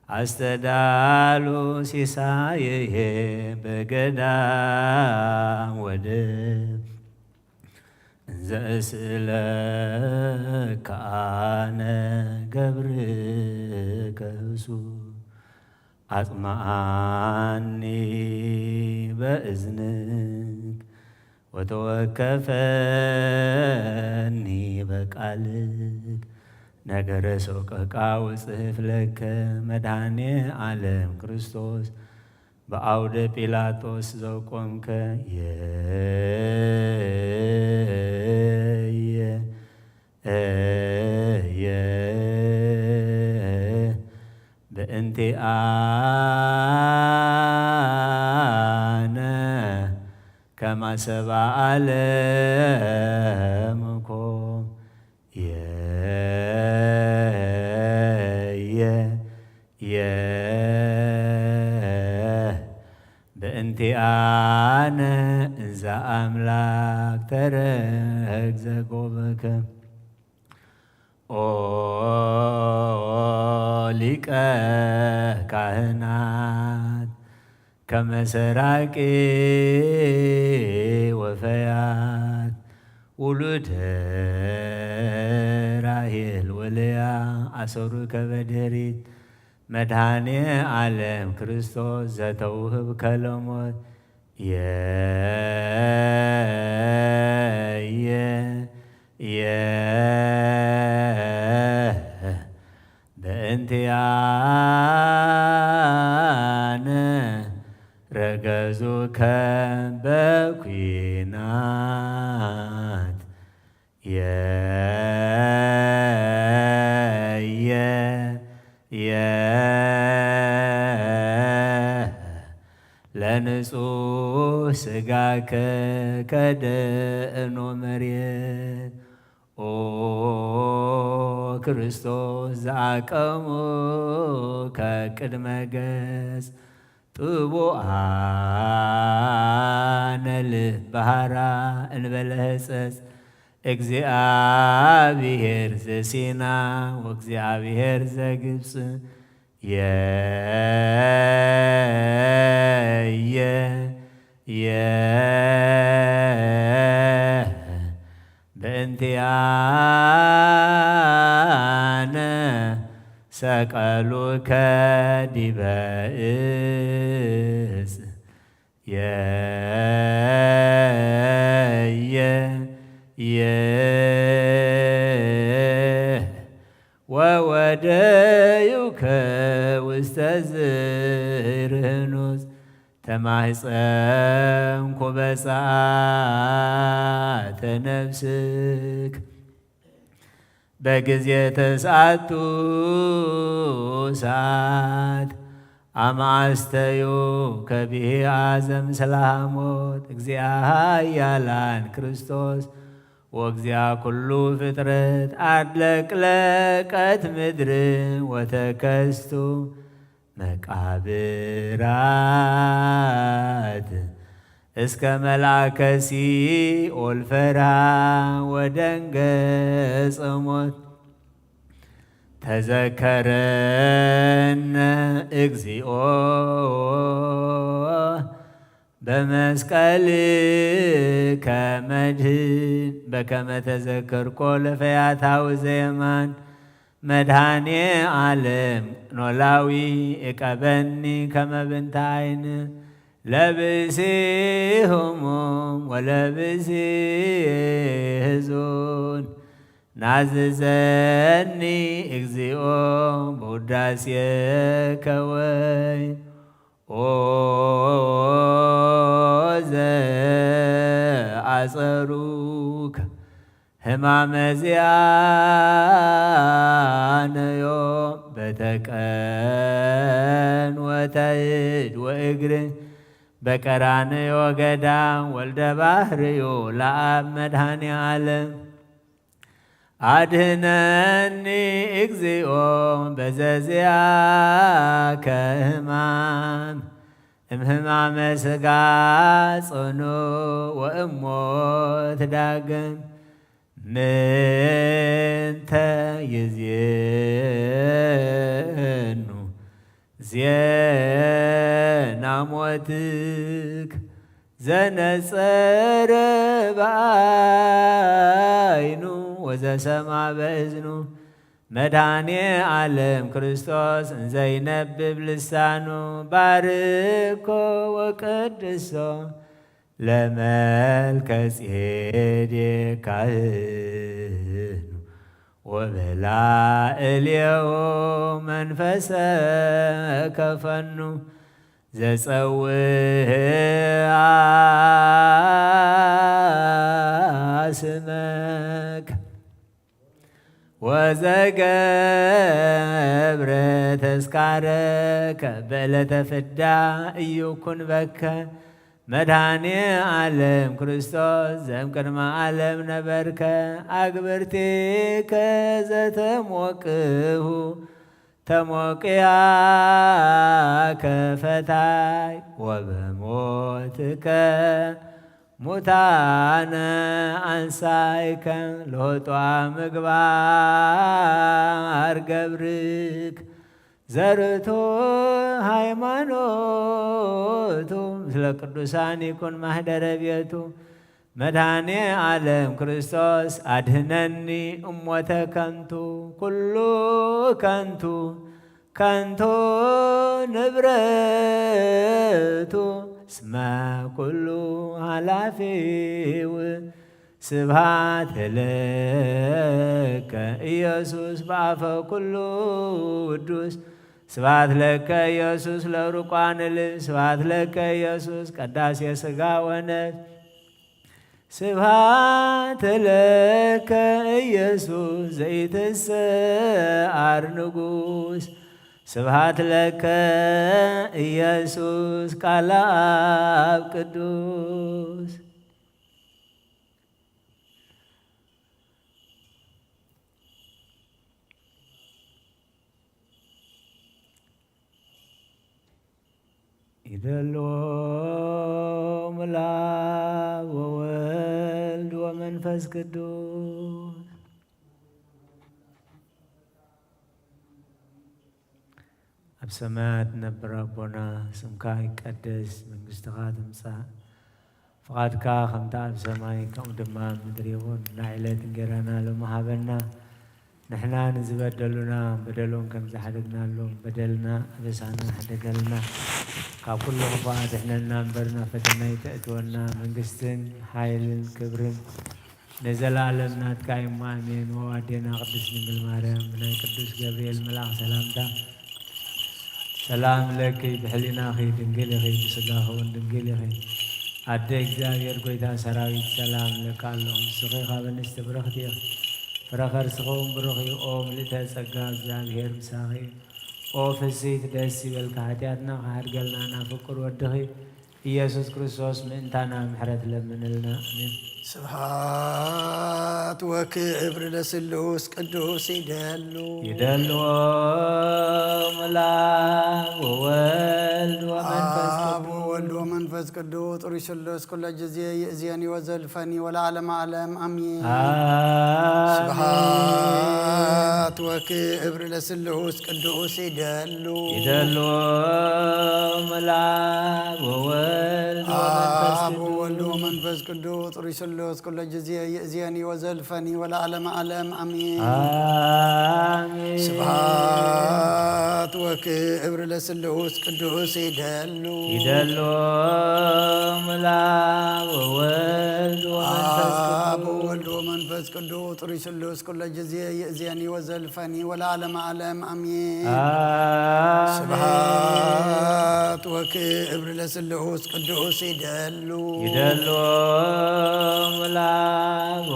አስተዳሉ ሲሳይሄ በገዳም ወደ እንዘ እስእለከ አነ ገብርከ አጽምዓኒ በእዝንክ ወተወከፈኒ በቃልክ ነገረ ሰቆቃ ወጽሕፍ ለከ መድኃኔ ዓለም ክርስቶስ በአውደ ጲላጦስ ዘቆምከ በእንቲአነ ከመ ሰብአ ዓለም ኮ በእንቲአነ እንዘ አምላክ ተረግዘ ቆበከ ኦ ሊቀ ካህናት ከመ ሰራቂ ወፈያት ውሉደ ራሔል ወልያ አሰሩ ከበደሪት መድኃኔ ዓለም ክርስቶስ ዘተውህብ ከለሞት በእንቲአነ ረገዙከ በኩናት ለንጹሕ ሥጋከ ከደእኖ መሬት ኦ ክርስቶስ ዘአቀሞ ከቅድመ ገጽ ጥቡአነ ልባህራ እንበለ ሕጸጽ እግዚአብሔር ዘሲና ወእግዚአብሔር ዘግብፅ በእንቲአነ ሰቀሉከ ዲበ ዕፅ ወወደዩከ ውስተ ዝርህኑስ ተማሕፀንኩ በጸአተ ነፍስክ በጊዜ ተስዓቱ ሰዓት አማስተዩ ከቢሃ ዘምስለ ሐሞት እግዚአ ኃያላን ክርስቶስ ወእግዚአ ኩሉ ፍጥረት አድለቅለቀት ምድር ወተከስቱ መቃብራት እስከ መልአከ ሲኦል ፈርሃ ወደንገጸ ሞት ተዘከረነ እግዚኦ በመስቀልከ መድኅን በከመ ተዘከርኮ ለፈያታዊ ዘየማን መድኃኔ ዓለም ኖላዊ እቀበኒ ከመ ብንተ ዓይን ለብእሲ ሕሙም ወለብእሲ ሕዙን ናዝዘኒ እግዚኦ በውዳሴከ ወይን ኦ ዘአጸሩከ ሕማመ ዚአነዮ በተቀን ወተእድ ወእግር በቀራንዮ ገዳም ወልደ ባሕርዩ ለአብ መድኃኔ ዓለም አድኅነኒ እግዚኦ በዘዚአከ ሕማም እምህማመ ሥጋ ጽኑዕ ወእሞት ዳግም ምንተ ይዜኑ ዜና ሞትክ ዘነጸረ በዓይኑ ወዘሰማ በእዝኑ መድኃኔ ዓለም ክርስቶስ እንዘይነብብ ልሳኑ ባርኮ ወቀድሶ ለመልከ ጼዴቅ ካህኑ ወበላዕሌሁ መንፈሰ ከፈኑ ዘጸውዓ ስመከ ወዘገብረ ተስካረከ በዕለተ ፍዳ ኢይኩን በከ መድኃኔ ዓለም ክርስቶስ ዘእምቅድመ ዓለም ነበርከ አግብርቲከ ዘተሞቅሁ ተሞቅያ ከፈታይ ወበሞትከ ሙታነ አንሳይከ ለወጧ ምግባር ገብርክ ዘርቶ ሃይማኖቱ ምስለ ቅዱሳን ይኩን ማህደረ ቤቱ መድኃኔ ዓለም ክርስቶስ አድህነኒ እሞተ ከንቱ ኩሉ ከንቱ ከንቱ ንብረቱ እስመ ኩሉ ኃላፊው ስብሐት ለከ ኢየሱስ በአፈ ኩሉ ቅዱስ ስብሐት ለከ ኢየሱስ ለሩቋን ልብ ስብሐት ለከ ኢየሱስ ቀዳሴ ሥጋ ወነፍስ ስብሐት ለከ ኢየሱስ ዘይትሰዓር ንጉሥ ስብሐት ለከ ኢየሱስ ቃለ አብ ቅዱስ ይደልዎም ለአብ ወወልድ ወመንፈስ ቅዱስ ኣብ ሰማያት ነብር ኣቦና ስምካ ይቀደስ መንግሥትኻ ትምጻእ ፍቓድካ ከምቲ ኣብ ሰማይ ከምኡ ድማ ምድሪ ይኹን ንዕለት እንጀራና ሎሚ ሃበና ንሕና ንዝበደሉና በደሎን ከም ዝሓደግናሎም በደልና ኣበሳና ሓደገልና ካብ ኩሉ ክፉኣት ኣድሕነና እምበርና ፈተና ይተእትወና መንግስትን ሓይልን ክብርን ንዘላለም ናትካ እሞ ኣሜን። ወኣዴና ቅድስት ድንግል ማርያም ብናይ ቅዱስ ገብርኤል መልኣኽ ሰላምታ ሰላም ለኪ ብሕሊናኺ ድንግል ኢኺ ብስጋኺ እውን ድንግል ኢኺ ኣደ እግዚኣብሔር ጎይታ ሰራዊት ሰላም ለካ ኣለኹ ንስኺ ካብ ኣንስቲ ብርኽቲ ኢኺ ፍረኸ ርስኽውን ብሩኽ እዩ ኦ ምልእተ ጸጋ እግዚኣብሔር ምሳኺ ኦ ፍሲት ደስ ይበልካ ሓጢኣትና ካሓድገልና ናፍቅር ወድኺ ኢየሱስ ክርስቶስ ምእንታና ምሕረት ለምንልና ኣሜን። ስብሐት ወክብር ለስሉስ ቅዱስ ይደልዎ ለአብ ወወልድ ወመንፈስ ቅዱስ ጥሩ ስሉስ ኩለ ጊዜ ይእዜኒ ወዘልፈኒ ወለዓለመ ዓለም አሜን። ስብሐት ወክብር ለስሉስ ቅዱስ ይደልዎ ለአብ ወወልድ ወመንፈስ ቅዱስ ጥሩ ስሉስ ኩለ ጊዜ ይእዜኒ ወዘልፈኒ ወለዓለመ ዓለም አሜን። ስብሐት ወክብር ለስሉስ ቅዱስ ይደልዎ ለአብ ወወልድ ወመንፈስ ቅዱስ ጥሩ ስሉስ ኩለ ጊዜ ይእዜኒ ወዘልፈኒ ወለዓለመ ዓለም አሜን። ስብሐት ወክብር ለስሉስ ቅዱስ ይደልዎ ለአብ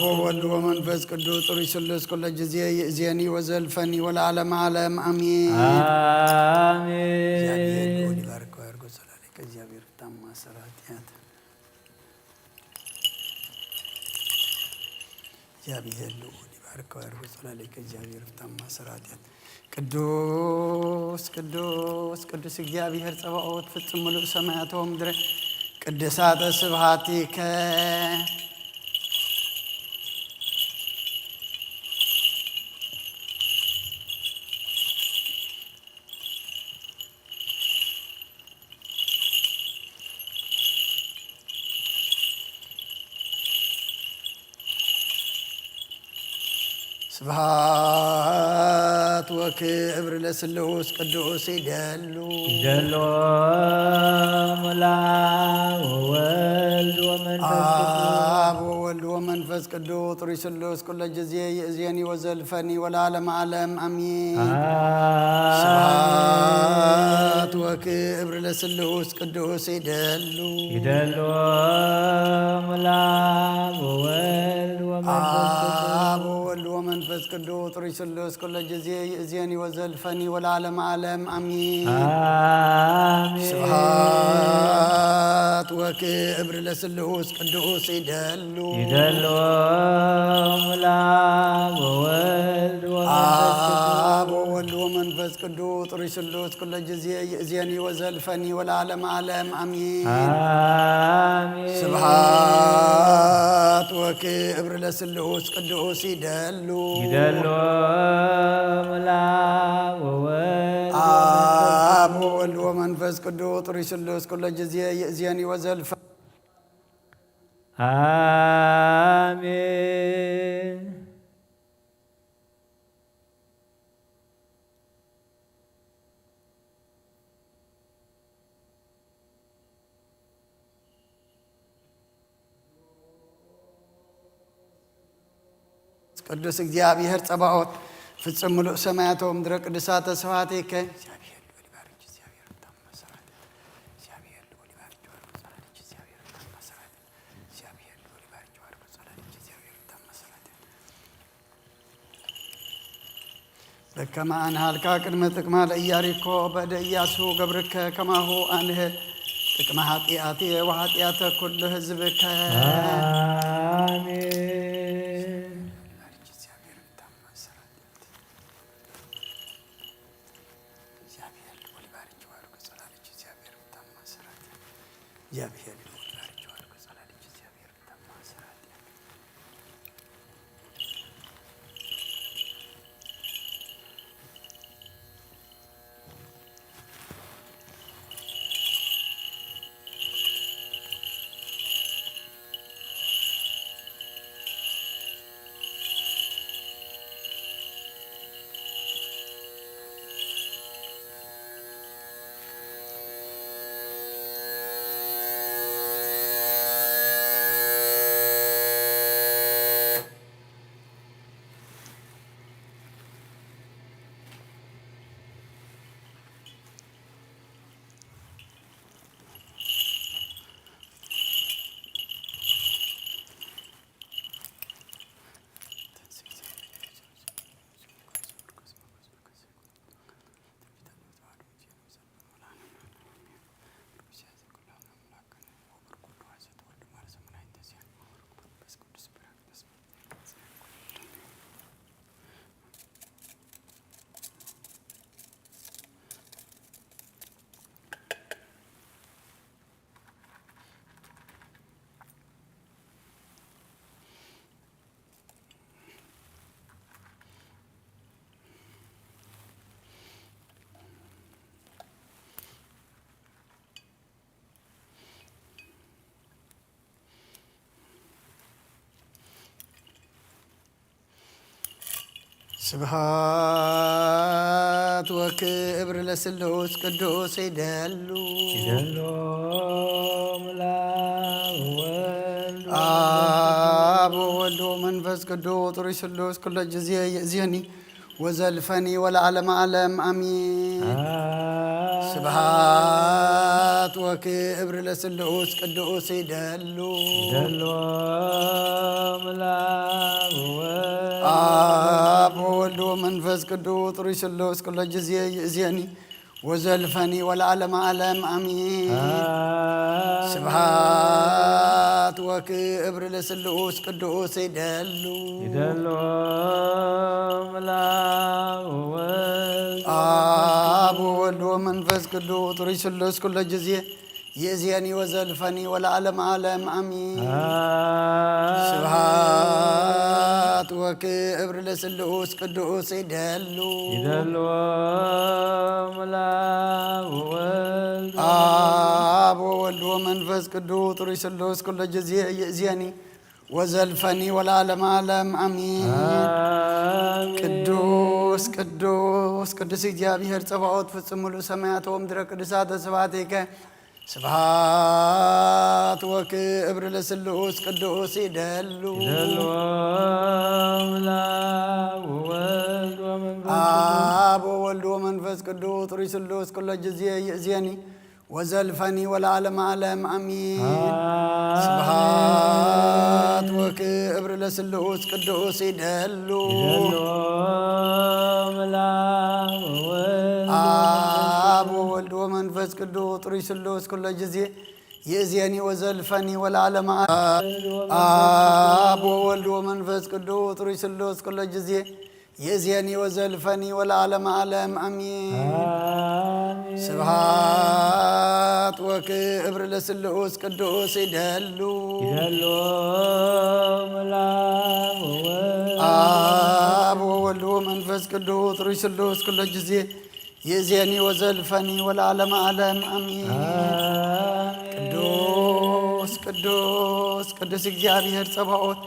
ወወልድ ወመንፈስ ቅዱስ ጥሩ ስሉስ ኩለ ጊዜ ይእዜኒ ወዘልፈኒ ወለዓለመ ዓለም አሜን። አሜን። ይባርከው ያርጎ ሰላሌ ከእግዚአብሔር ታማ ሰራቲያት እግዚአብሔር ልዑል ይባርከው ያርጎ ሰላሌ ከእግዚአብሔር ታማ ሰራቲያት ቅዱስ ቅዱስ ቅዱስ እግዚአብሔር ጸባኦት ፍጹም ምሉእ ሰማያት ወምድር ቅድሳተ ስብሐቲከ ስብሐት ወክብር ለስሉስ ቅዱስ ይደልዎ ለአብ ወወልድ ወመንፈስ ቅዱስ ጥሩ ስሉስ ኩለ ጊዜ ይእዜኒ ወዘልፈኒ ወለዓለመ ዓለም አሜን። ስብሐት ወክብር ለስሉስ ቅዱስ ይደልዎ ለአብ ወወልድ ወመንፈስ ቅዱስ ጥሩ ስሉስ ኩለ ጊዜ ይእዜኒ ወዘልፈኒ ወለዓለመ ዓለም አሜን። ስብሐት ወክብር ለስሉስ ቅዱስ ይደልዎ ለአብ ወወልድ ወመንፈስ ቅዱስ طري سلوس كل جزية يأذيني وزلفني والعالم عالم أمين آمين سبحات وكبر لسلوس قدوس يدلو ملا وولد آب وولد ومنفس قدوس طري سلوس كل جزية يأذيني وزلفني آمين ቅዱስ እግዚአብሔር ጸባኦት ፍጹም ምሉእ ሰማያቶም ምድረ ቅዱሳተ ስብሐቲከ በከመ አንሃልካ ቅድመ ጥቅማ ለኢያሪኮ በእደ ኢያሱ ገብርከ ከማሁ አንህ ጥቅመ ኃጢአትየ ወኃጢአተ ኩሉ ሕዝብከ አሜን ስብሐት ወክብር ለስሉስ ቅዱስ ይደሉ መላው ወልድ አብ ወወልድ ወመንፈስ ቅዱስ ጥሪ ስሉስ ኩለ ጊዜ የእዜኒ ወዘልፈኒ ወለዓለመ ዓለም አሚን ስብሐት ወክብር ለስሉስ ቅዱስ ይደሉ መላው አብ ወወልድ ወመንፈስ ቅዱስ ጥሪ ስሉስ ኩለ ጊዜ የእዜኒ ወዘልፈኒ ወለዓለመ ዓለም አሚን ስብሐት ወክብር ለስሉስ ቅዱስ ይደሉ መላው ወልድ አብ ወወልድ ወመንፈስ ቅዱስ ጥሪ ስሉስ ኩለ ጊዜ የእዜኒ ወዘልፈኒ ወለዓለመ ዓለም አሚን ስብሐት ወክብር ለስሉስ ቅዱስ ይደሉ መላው ወልድ አብ ወወልድ ወመንፈስ ቅዱስ ጥሪ ስሉስ ኩለ ጊዜ የእዜኒ ወዘልፈኒ ወለዓለመ ዓለም አሚን ቅዱስ ቅዱስ ቅዱስ እግዚአብሔር ጸባኦት ፍጹም ምሉእ ሰማያት ወምድረ ቅዱሳተ ስብሐቲከ ስብሐት ወክብር ለስሉስ ቅዱስ ይደሉ አብ ወወልድ ወመንፈስ ቅዱስ ጥሪ ስሉስ ኩለ ጊዜ የእዜኒ ወዘልፈኒ ወለዓለመ ዓለም አሚን ስብሐት ወክብር ለስሉስ ቅዱስ ይደሉ አብ ወወልድ ወመንፈስ ቅዱስ ጥሪ ስሉስ ኩለ ጊዜ የእዜኒ ወዘልፈኒ ወለዓለመ ዓለም አብ ወወልድ ወመንፈስ ቅዱስ ጥሪ ስሉስ ኩለ ጊዜ يزيني وزلفني والعالم عالم أمين سبحات وكبر لسلوس قدوس يدهلو ملاك آب وولد ومنفس قدوس رسلوس كل جزي يزيني وزلفني والعالم عالم أمين قدوس قدوس قدوس እግዚአብሔር ጸባኦት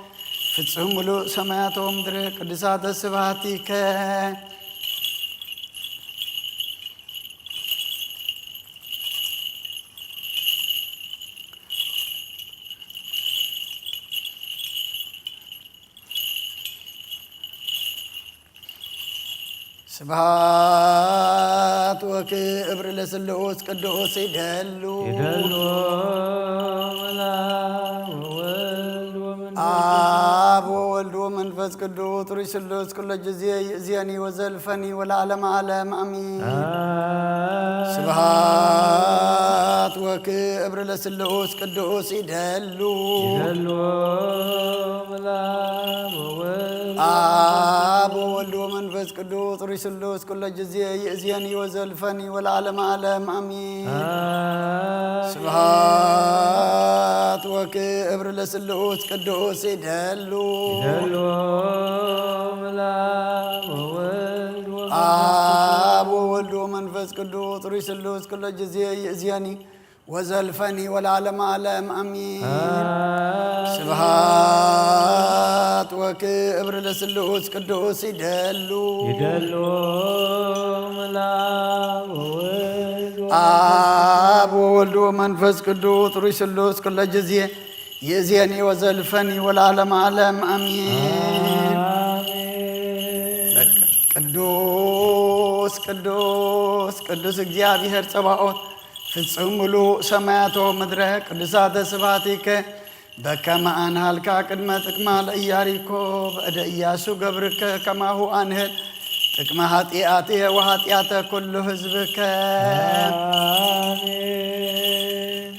ፍጹም ሙሉ ሰማያት ወምድር ቅዱሳተ ስብሐቲከ ስብሐት ወክብር ለስሉስ ቅዱስ ይደሉ አብ ወወልድ ወመንፈስ ቅዱስ ርዕስ ኩለ ጊዜ ይእዜኒ ወዘልፈኒ ወለዓለመ ዓለም አሜን ስብሐት ወክብር ለስሉስ ቅዱስ ይደሉ አብ ወወልድ ወመንፈስ ቅዱስ ርዕስ ኩለ ጊዜ ይእዜኒ ወዘልፈኒ ወለዓለመ ዓለም አሜን ስብሐት ወክብር ለስሉስ ቅዱስ ይደሉ አብ ወወልድ ወመንፈስ ቅዱስ ርዕስ ኩለ ጊዜ ይእዜኒ ወዘልፈኒ ወለዓለመ ዓለም አሜን ስብሐት ወክብር ለስሉስ ቅዱስ ይደሉ አብ ወወልድ ወመንፈስ ቅዱስ ርዕስ ኩለ ጊዜ ይእዜኒ ወዘልፈኒ ወለዓለመ ዓለም አሜን ቅዱስ ቅዱስ ቅዱስ እግዚአብሔር ጸባኦት ፍጹም ሙሉ ሰማያት ወምድረ ቅዱሳተ ስብሐቲከ በከመ አንሃልካ ቅድመ ጥቅማ ለኢያሪኮ በእደ ኢያሱ ገብርከ ከማሁ አንህል ጥቅመ ኃጢአቴ ወኃጢአተ ኩሉ ሕዝብከ አሜን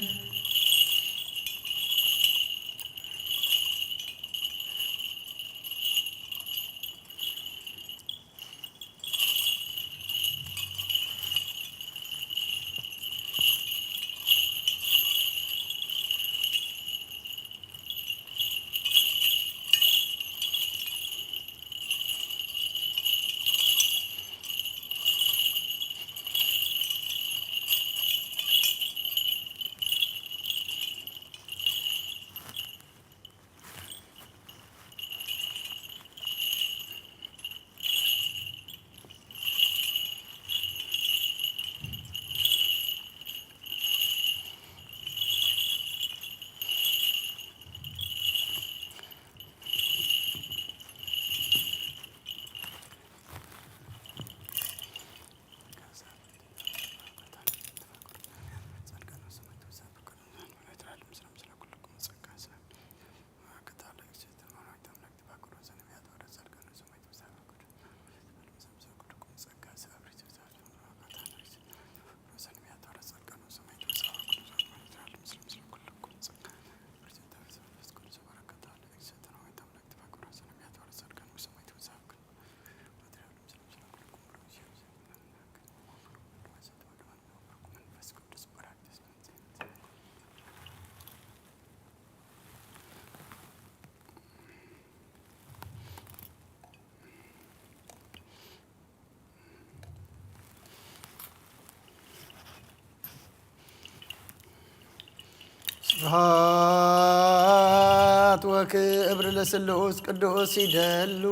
ስብሐት ወክብር ለስሉስ ቅዱስ ይደሉ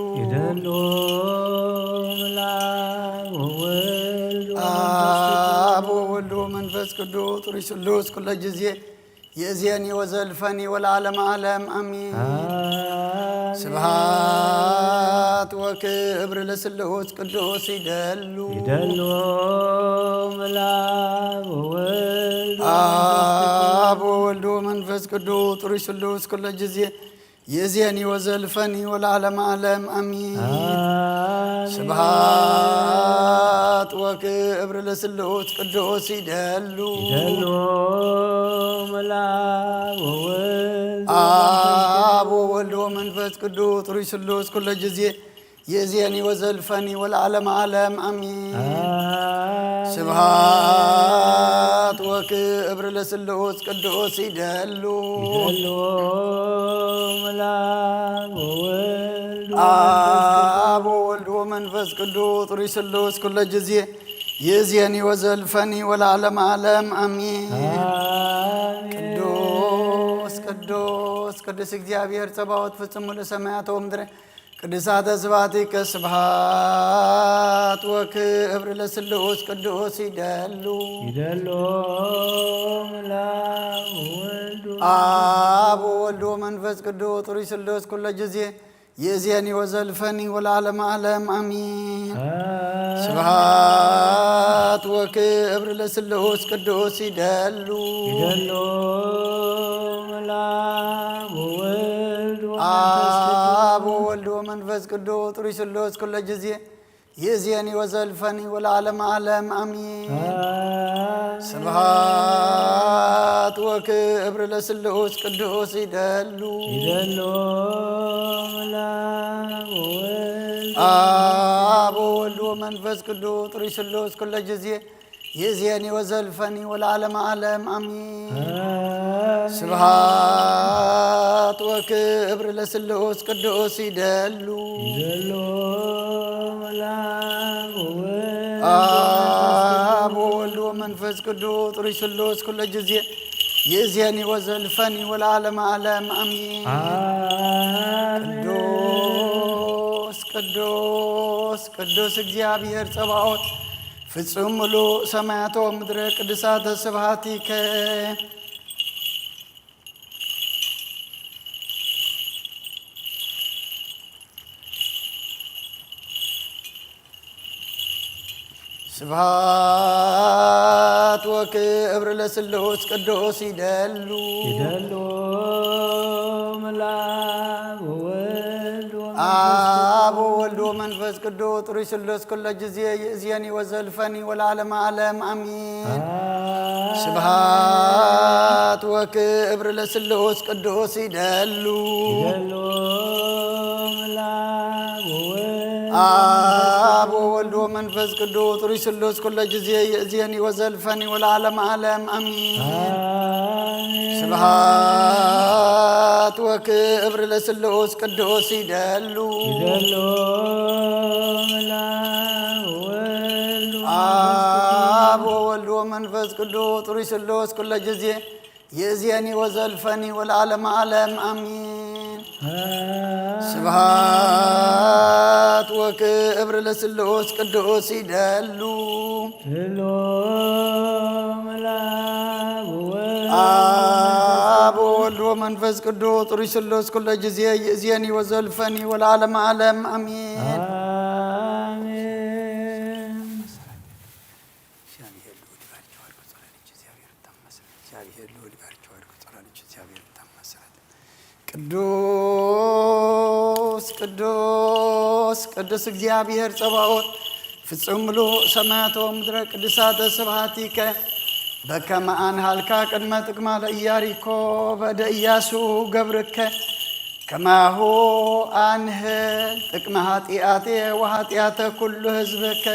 አብ ወወልድ ወመንፈስ ቅዱስ ርዕስ ኩለ ጊዜ ይእዜኒ ወዘልፈኒ ወለዓለመ ዓለም አሜን ስብሐት ወክብር ለስሉስ ቅዱስ ይደሉ አብ ወወልድ ወመንፈስ ቅዱስ ርዕስ ኩለ ጊዜ ይእዜኒ ወዘልፈኒ ወለዓለመ ዓለም አሜን ስብሐት ወክብር ለስሉስ ቅዱስ ይደሉ አብ ወወልድ ወመንፈስ ቅዱስ ርዕስ ኩለ ጊዜ يزيني وزلفني والعالم عالم أمين سبحات وكبر لسلوس قدوس يدلو ملاك وولد أبو ولد ومنفس قدوس ريسلوس كل جزية يزيني وزلفني والعالم عالم أمين قدوس قدوس قدس እግዚአብሔር ጸባዖት ፍጹም ለሰማያት ወምድር ቅዱሳተ ስብሐቲከ ስብሐት ወክብር ለስሉስ ቅዱስ ይደሉ መላክ ወወልድ አብ ወወልድ ወመንፈስ ቅዱስ ጡሪ ስሉስ ኩለ ጊዜ የዚያኒ ወዘልፈኒ ወለዓለመ ዓለም አሚን ስብሐት ወክብር ለስሉስ ቅዱስ ይደሉ መላክ ወወልድ አብ ወወልድ ወመንፈስ ቅዱስ ጡሪ ስሉስ ኩለ ጊዜ የዚያኒ ወዘልፈኒ ወለዓለመ ዓለም አሚን ስብሐት ወክብር ለስሉስ ቅዱስ ይደሉ መላክ ወወልድ አብ ወወልድ ወመንፈስ ቅዱስ ጡሪ ስሉስ ኩለ ጊዜ የዚያኒ ወዘልፈኒ ወለዓለመ ዓለም አሚን ስብሐት ወክብር ለስሉስ ቅዱስ ይደሉ መላክ ወወልድ አብ ወወልድ ወመንፈስ ቅዱስ ጡሪ ስሉስ ኩለ ጊዜ የዚያኒ ወዘልፈኒ ወለዓለመ ዓለም አሚን ቅዱስ ቅዱስ ቅዱስ እግዚአብሔር ጸባዖት ፍጹም ሙሉ ሰማያቶ ምድረ ቅዱሳተ ስብሐቲከ ስብሐት ወክብር ለስሉስ ቅዱስ ይደሉ መላክ ወወልድ አብ ወወልድ ወመንፈስ ቅዱስ ጡሪ ስሉስ ኩለ ጊዜ የእዝየኒ ወዘልፈኒ ወለዓለመ ዓለም አሚን ስብሐት ወክብር ለስሉስ ቅዱስ ይደሉ መላክ ወወልድ አብ ወወልድ ወመንፈስ ቅዱስ ጡሪ ስሉስ ኩለ ጊዜ የእዝየኒ ወዘልፈኒ ወለዓለመ ዓለም አሚን ስብሐት ወክብር ለስሉስ ቅዱስ ይደሉ መላክ ወወልድ አብ ወወልድ ወመንፈስ ቅዱስ ጡሪ ስሉስ ኩለ ጊዜ የእዝየኒ ወዘልፈኒ ወለዓለመ ዓለም አሚን ስብሐት ወክብር ለስሉስ ቅዱስ ይደሉ መላክ ወወልድ አብ ወወልድ ወመንፈስ ቅዱስ ጡሪ ስሉስ ኩለ ጊዜ የእዝየኒ ወዘልፈኒ ወለዓለመ ዓለም አሚን ቅዱስ ቅዱስ ቅዱስ እግዚአብሔር ጸባዖት ፍጹም ሙሉ ሰማያቶ ምድረ ቅዱሳተ ስብሐቲከ በከመ አንሃልካ ቅድመ ጥቅማ ለኢያሪኮ በደ ኢያሱ ገብርከ ከማሁ አንህል ጥቅመ ኃጢአቴ ወኃጢአተ ኩሉ ሕዝብከ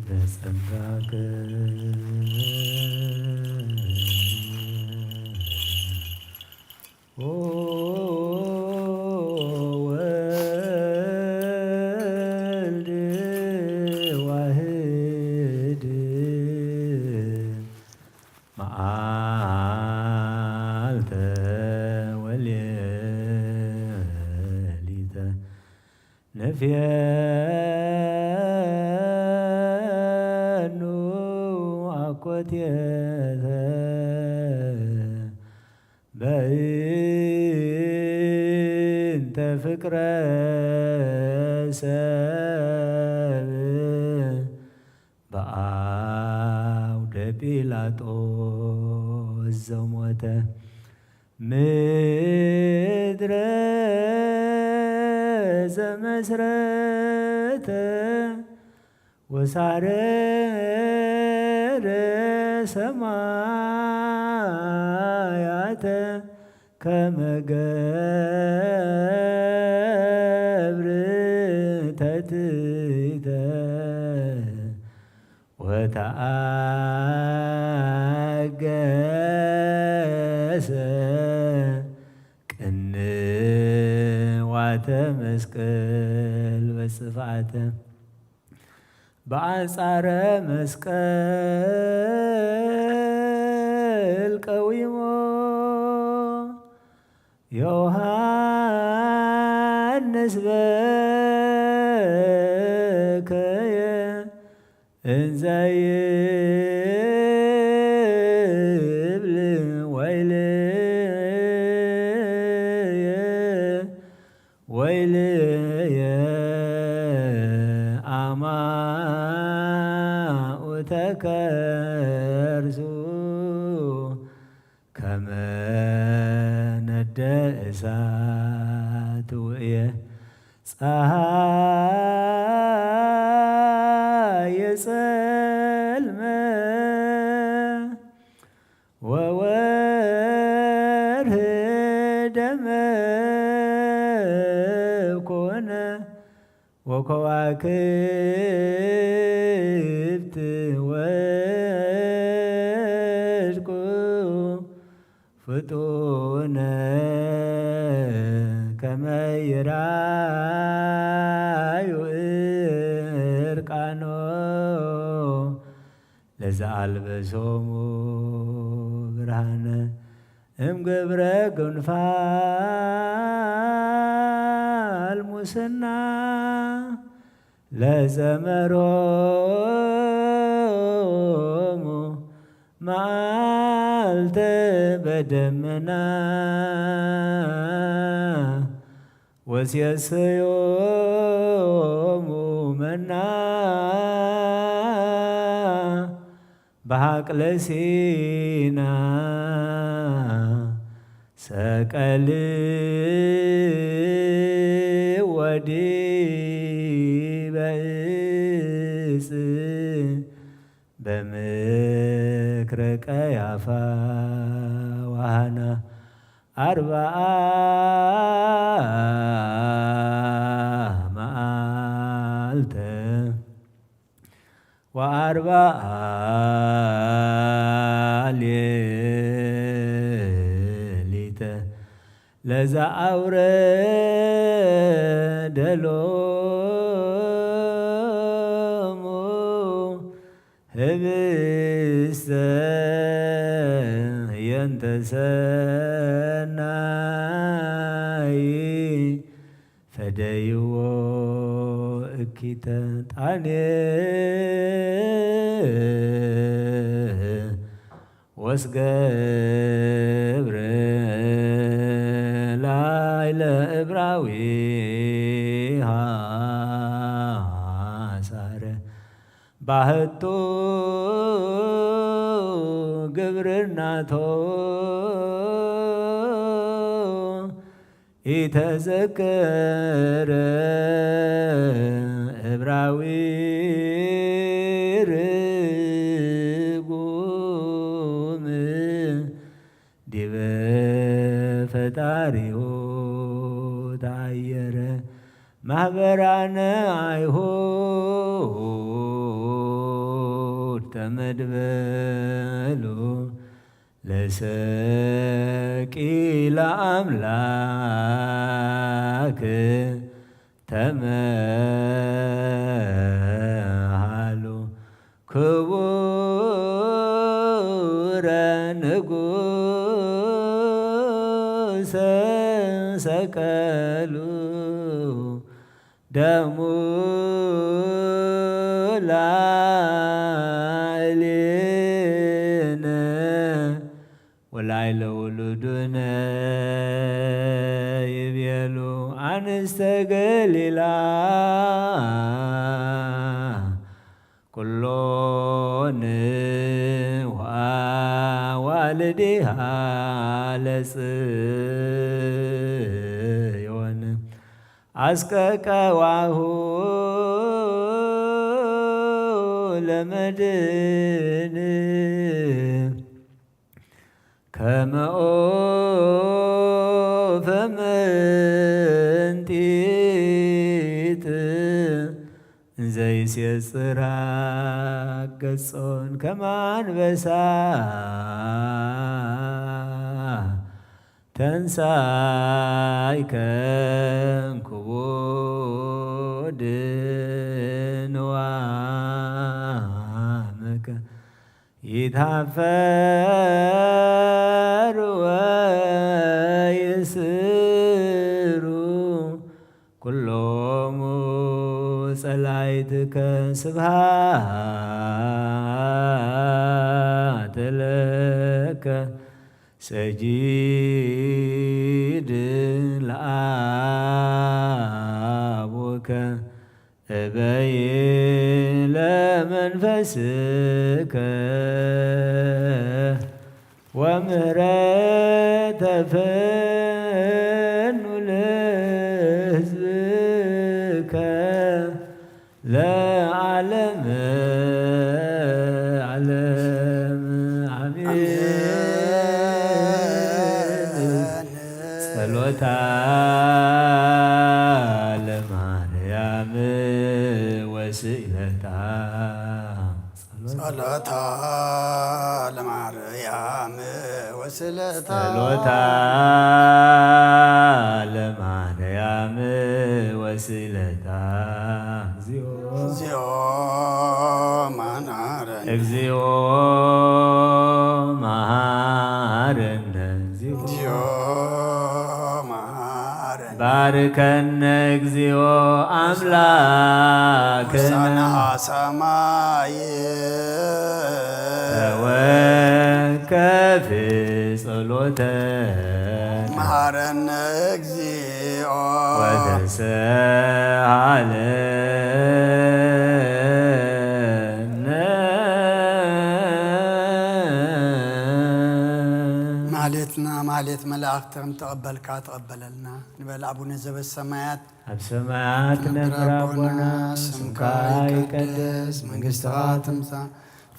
በጸጋከ ወወልድ ዋህድ መዓልተ ወሌሊተ ነፍየኑ አኮቴተ በእንተ ፍቅረ ሰብ በአ ጲላጦስ ዘሞተ ምድረ ዘመስረተ ወሳረረ ሰማያተ ከመ ገብር ተትሕተ ወተአገሰ ቅንዋተ መስቀል በጽፍዓተ በአንጻረ መስቀል ቀዊሞ ዮሐንስ በከየ እንዘ ይብል ወይልየ አማኡተ ከርሱ ከመ ነደ እሳት ውእየ ፀሐይ የጸልመ ወወርኅ ደመ ኮነ ወከዋክብት ወድቁ ፍጡነ ከመ ይራዩ ዕርቃኖ ለዘአልበሶሙ ብርሃነ እምገብረ ጉንፋን ሙስና ለዘመሮሙ መዓልተ በደመና ወሴሰዮሙ መና በሐቅለ ሲና ሰቀል ወዲበ ዕፅ በምክረ ቀያፋ ወሐና አርብዓ መዓልተ ወአርብዓ ሌሊተ ለዘአውረደ ሎሙ ህብስተ የንተ ሰናይ ፈደይዎ እኪተ ጣኔ ወስገብረ ላዕለ ዕብራዊ ሐሳረ ባህቱ ግብርናቶ ኢተዘከረ ዕብራዊ ርጉም ዲበ ፈጣሪሁ ታየረ ማኅበራነ አይሁድ ተመድበሉ ለሰቂለ አምላክ ተመሃሉ ክቡረ ንጉሠ ሰቀሉ ደሙ ላዕሌነ ወላዕለ ውሉድነ ይቤሉ አንስተ ገሊላ ኩሎን ዋልድሃ ለጽዮን አስቀቀዋሁ ለመድን ከመ ኦፈ መንጢጥ ዘይሴጽራ ገጾን ከመ አንበሳ ተንሣእከ እምክቡድ ንዋመከ ይትሃፈሩ ወይስሩ ኩሎሙ ጸላእትከ ስብሐት ለከ ሰጂድ ለአቡከ እበይ ለመንፈስከ ወምህረተ ፈኑ ለሕዝብከ ለዓለመ ዓለም አሜን። ጸሎታ ለማርያም ወስእለታ ጸሎታ ለማርያም ወስእለታ ጸሎታ ለማርያም ወስእለታ እግዚኦ መሐረነ እግዚኦ መሐረነ እግዚኦ መሐረነ ባርከነ እግዚኦ አምላክነ ሰማዐ ሰማይ ተወከፍ ጸሎተነ መሐረነ እግዚኦ ወተሰአለነ ማሌትና ማሌት መላእክትም ተቀበልካ ተቀበለልና ንበል አቡነ ዘበሰማያት ኣብ ሰማያት ነብር አቦና ስምካ ይቀደስ መንግሥትኻ ትምጻእ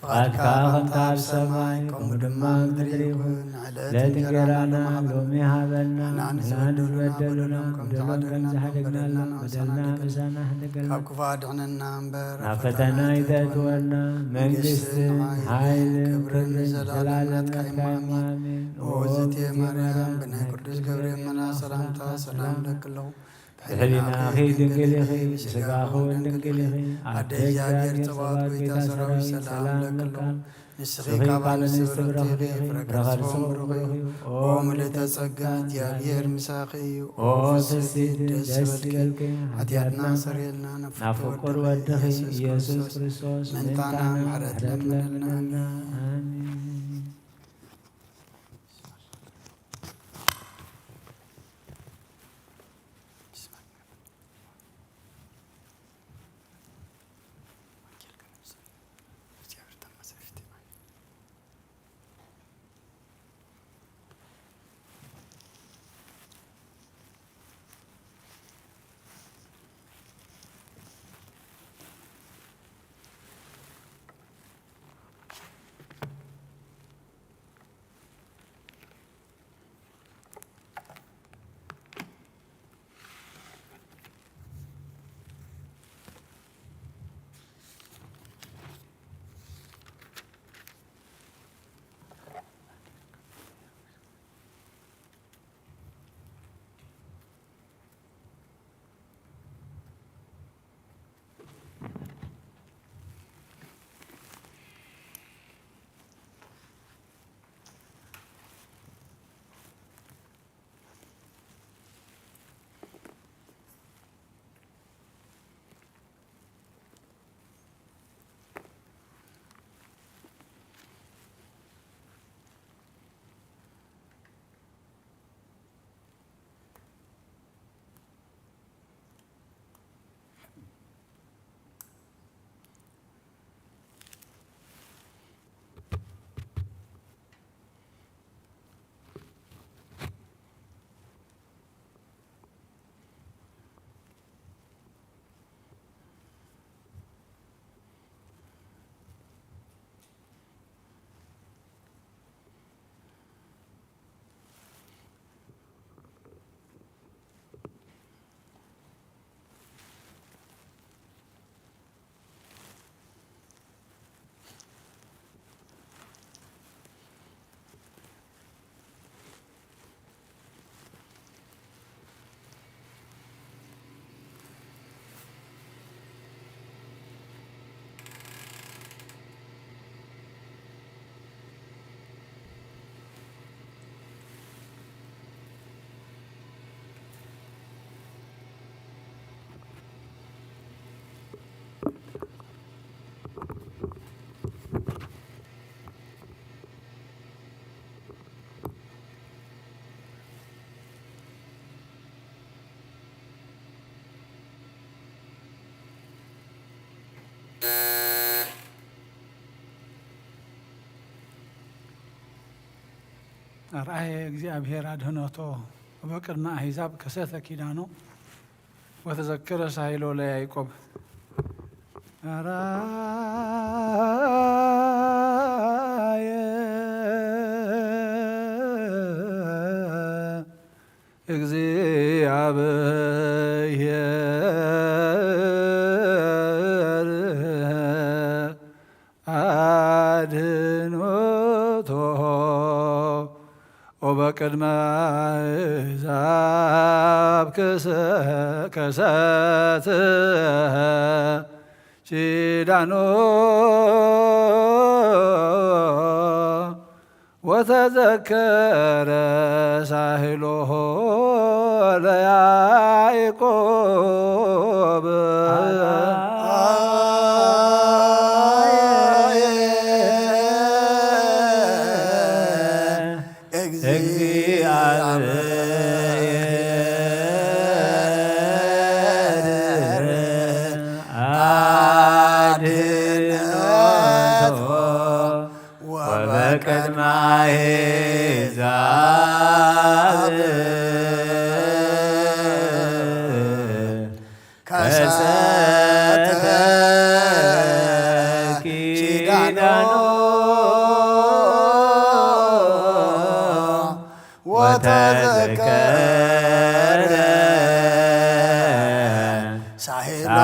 ፈቃድካ ከምቲ ኣብ ሰማይ ከምኡ ድማ ኣብ ምድሪ ይኹን ዕለት እንጀራና ሎሚ ሃበና ንሕና ንዝበደሉና በደሎም ከም ዝሓደግናልና በደልና ምሳና ሕድገልና ካብ ክፉ አድኅነና እምበር ናብ ፈተና ይተእትወና መንግሥትን ሓይልን ክብርን ዘለዓለም ናትካ ኢዩ አሜን። ኦዝቴ ማርያም ብናይ ቅዱስ ገብርኤል መልአክ ሰላምታ ሰላም ለክለዉ ብሕሊናኺ ድንግል ኢኺ ብሥጋኺ እውን ድንግል ኢኺ ኣደ እግዚአብሔር ጽባኦት ጐይታ ሰራዊት ሰላም ለክለዉ ንስኺ ካብ ኣንስቲ ብርኽቲ ኢኺ ፍረከርስኦም ብሩኽ እዩ ኦ ምልዕተ ጸጋ እግዚአብሔር ምሳኺ እዩ ኦ ፍስሕቲ ደስ በልኪ ኃጢአትና ሰሪየልና ናብ ፍቁር ወድኺ ኢየሱስ ክርስቶስ ምንታና ምሕረት ለምነልና አሜን። رأي እግዚአብሔር አድኅኖቶ በቅድመ አሕዛብ ከሰተ ኪዳኖ ወተዘከረ ሳይሎ ለያዕቆብ አራየ እግዚአብሔር አድኅኖቶ ወበቅድመ አሕዛብ ከሰተ ኪዳኖ ወተዘከረ ሳህሎሆ ለያዕቆብ በቅድመ አሕዛብ ከሰተ ኪዳኖ ወተዘከረ ሳህሎ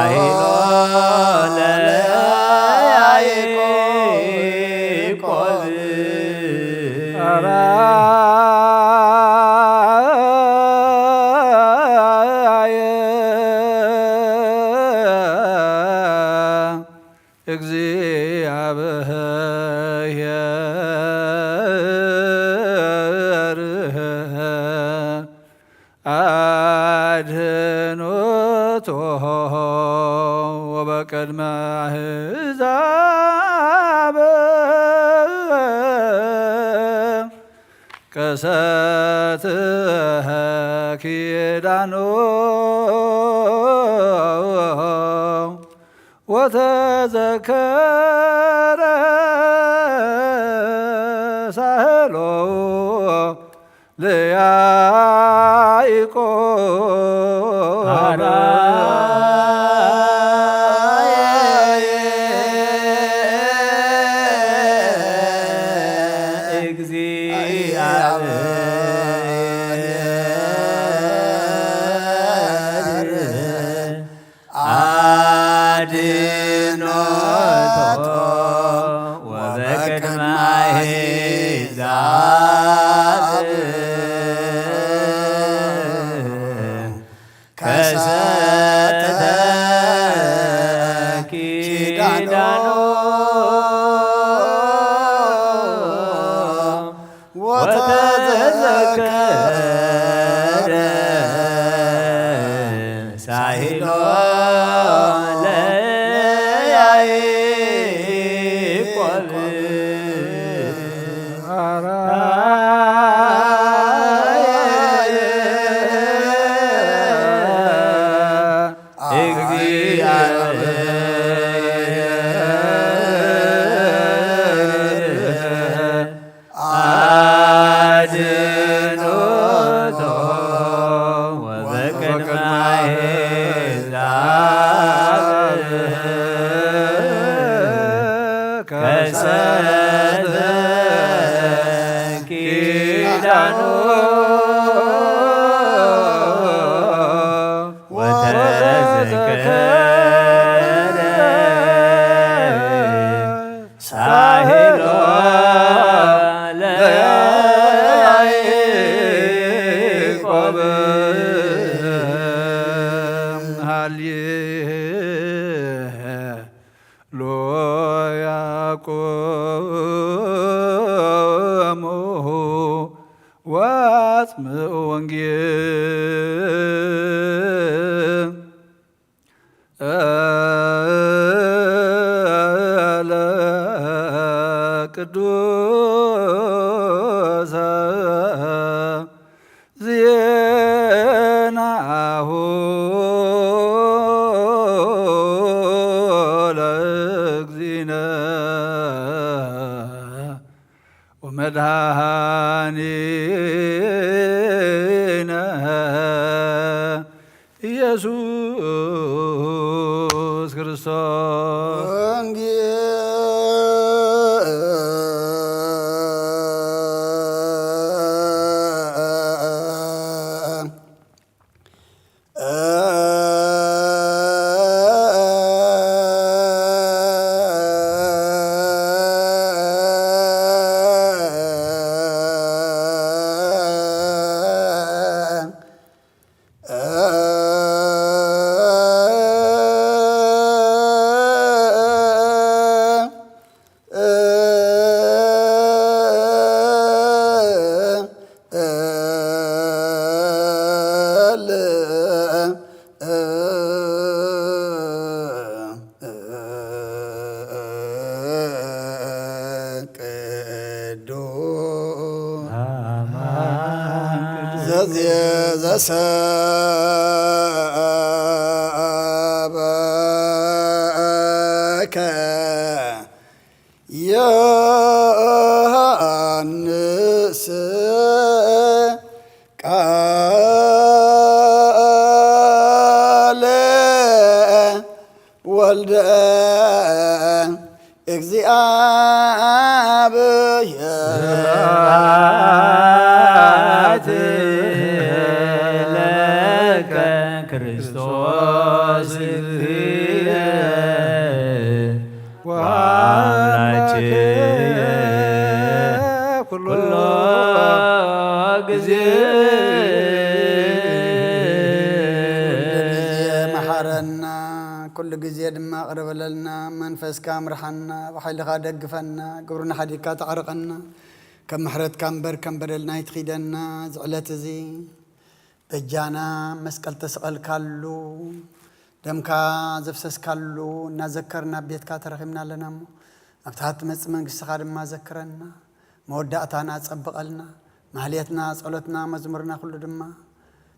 እግዚአብሔር አድኅኖቶ ወበቅድመ አሕዛብ ከሰተ ኪዳኖ ወተዘከረ ሳህሎ ለያዕቆብ አድኅኖቶ ወበቅድመ አሕዛብ ከሰተ ኪዳኖ ወተዘከረ ሳህሎ ለያዕቆብ አድኅኖቶ ወበቅድመ አሕዛብ ከሰተ ኪዳኖ ወተዘከረ ሳህሎ ለያዕቆብ ሃሌሉያ ቆሙ ወአጽምዑ ወንጌለ ቅዱስ ዜናሁ ለእግዚእነ መድኃኒነ ኢየሱስ ክርስቶስ ዘሰበከ ዮሐንስ ቃለ ወልደ እግዚአብሔር ክርስቶስ ወአምላኬ ኩሎ ጊዜ መሐረና ኩሉ ጊዜ ድማ ቅርበለልና መንፈስካ ምርሐና ብሓይልኻ ደግፈና ግብርና ሓዲካ ተዓርቐና ከም ምሕረትካ እምበር ከም በደልና ይትኺደና ዝዕለት እዚ በጃና መስቀል ተሰቐልካሉ ደምካ ዘፍሰስካሉ እናዘከርና ቤትካ ተረኺብና ኣለና እሞ ኣብታ ትመፅእ መንግስትኻ ድማ ዘክረና መወዳእታና ፀብቐልና ማህሌትና ጸሎትና መዝሙርና ኩሉ ድማ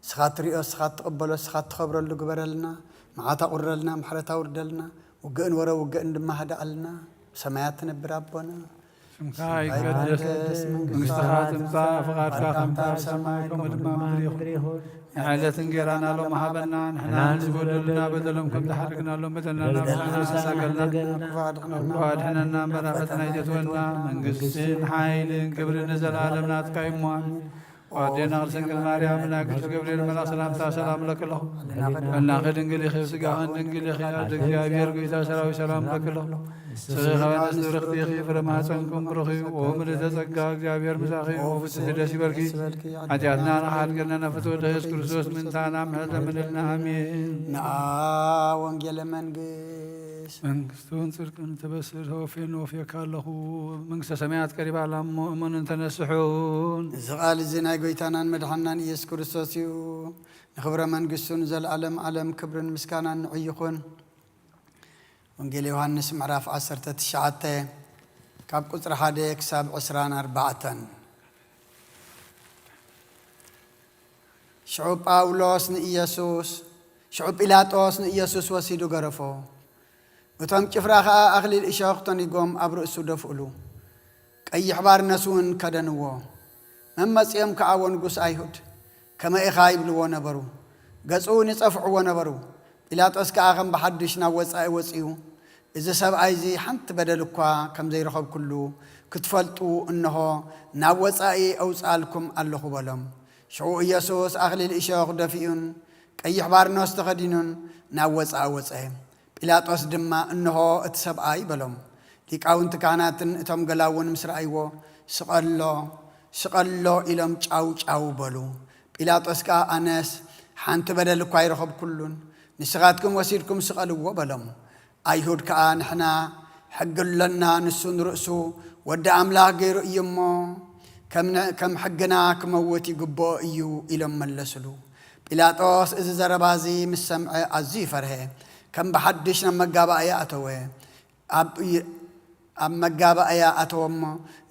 ስኻ ትሪኦ ስኻ ትቕበሎ ስኻ ትኸብረሉ ግበረልና መዓታ ቁረልና ምሕረታ ውርደልና ውግእን ወረ ውግእን ድማ ሃዳኣልና ሰማያት ትነብር ኣቦና ስምካ ይቀደስ መንግስትኻ ትምጻእ ፍቓድካ ከምታ ኣብ ሰማይ ከምኡ ድማ ምድሪ ይኹን ንዕለት እንጀራና ሎሚ ሃበና ንሕና ንዝበደሉና በደሎም ከም ዝሓርግናሎም በደልናና ብናሳቀልና ዋድሕነና መራፈትና ይጀትወና መንግስትን ሓይልን ክብርን ንዘለዓለም ናትካ እዩ እሞ ወዴና ቅድስት ማርያም ናቅዱስ ገብርኤል መልአክ ሰላምታ ሰላም ለክለኹ እናኸ ድንግል ኢኺ ስጋኸን ድንግል ኢኺ ኣደ እግዚአብሔር ጌታ ሰራዊት ሰላም ለክለኹ ስኻበነስ ንብርኽቲ ኢኺ ፍረ ማኅፀንኩም ብሩኽ እዩ ወምልዕተ ጸጋ እግዚአብሔር ምሳኺ ወፍስሕ ደስ ይበልኪ ኃጢአትና ንሓድገና ነፍትወደ ኢየሱስ ክርስቶስ ምንታና ምሕረት ለምንልና አሜን ንአ ወንጌለ መንግስቱን ጽድቅን ትበስር ወፌን ወፌካ ኣለኹ መንግስተ ሰማያት ቀሪባ ኣላ እሞ እመኑን ተነስሑን እዚ ቃል እዚ ናይ ጎይታናን መድሓናን ኢየሱስ ክርስቶስ እዩ ንኽብረ መንግስቱን ዘለዓለም ዓለም ክብርን ምስጋናን ንዑ ይኹን ወንጌል ዮሐንስ ምዕራፍ 19 ካብ ቁፅሪ 1 ክሳብ 24 ሽዑ ጲላጦስ ንኢየሱስ ወሲዱ ገረፎ እቶም ጭፍራ ከዓ ኣኽሊል እሾኽ ተኒጎም ኣብ ርእሱ ደፍእሉ ቀይሕ ባርነስ እውን ከደንዎ መመፂኦም ከዓ ወንጉስ ኣይሁድ ከመ ኢኻ ይብልዎ ነበሩ ገጹ ይጸፍዕዎ ነበሩ ጲላጦስ ከዓ ከም ብሓድሽ ናብ ወፃኢ ወፂኡ እዚ ሰብኣይ እዚ ሓንቲ በደል እኳ ከም ዘይረኸብ ኩሉ ክትፈልጡ እንሆ ናብ ወፃኢ ኣውፃልኩም ኣለኹ በሎም ሽዑ ኢየሱስ ኣኽሊል እሾኽ ደፊኡን ቀይሕ ባርኖስ ተኸዲኑን ናብ ወፃኢ ወፀ ጲላጦስ ድማ እንሆ እቲ ሰብኣይ በሎም ሊቃውንቲ ካህናትን እቶም ገላውን ምስ ረኣይዎ ስቐሎ ኢሎም ጫው ጫው በሉ ጲላጦስ ከዓ ኣነስ ሓንቲ በደል እኳ ይረኸብ ኩሉን ንስኻትኩም ወሲድኩም ስቐልዎ በሎም ኣይሁድ ከዓ ንሕና ሕግለና ንሱ ንርእሱ ወዲ ኣምላኽ ገይሩ እዩ እሞ ከም ሕግና ክመውት ይግብኦ እዩ ኢሎም መለስሉ ጲላጦስ እዚ ዘረባዚ ምስ ሰምዐ ኣዝዩ ይፈርሀ ከም ብሓድሽ ናብ መጋባእያ ኣተወ ኣብ መጋባእያ ኣተወ እሞ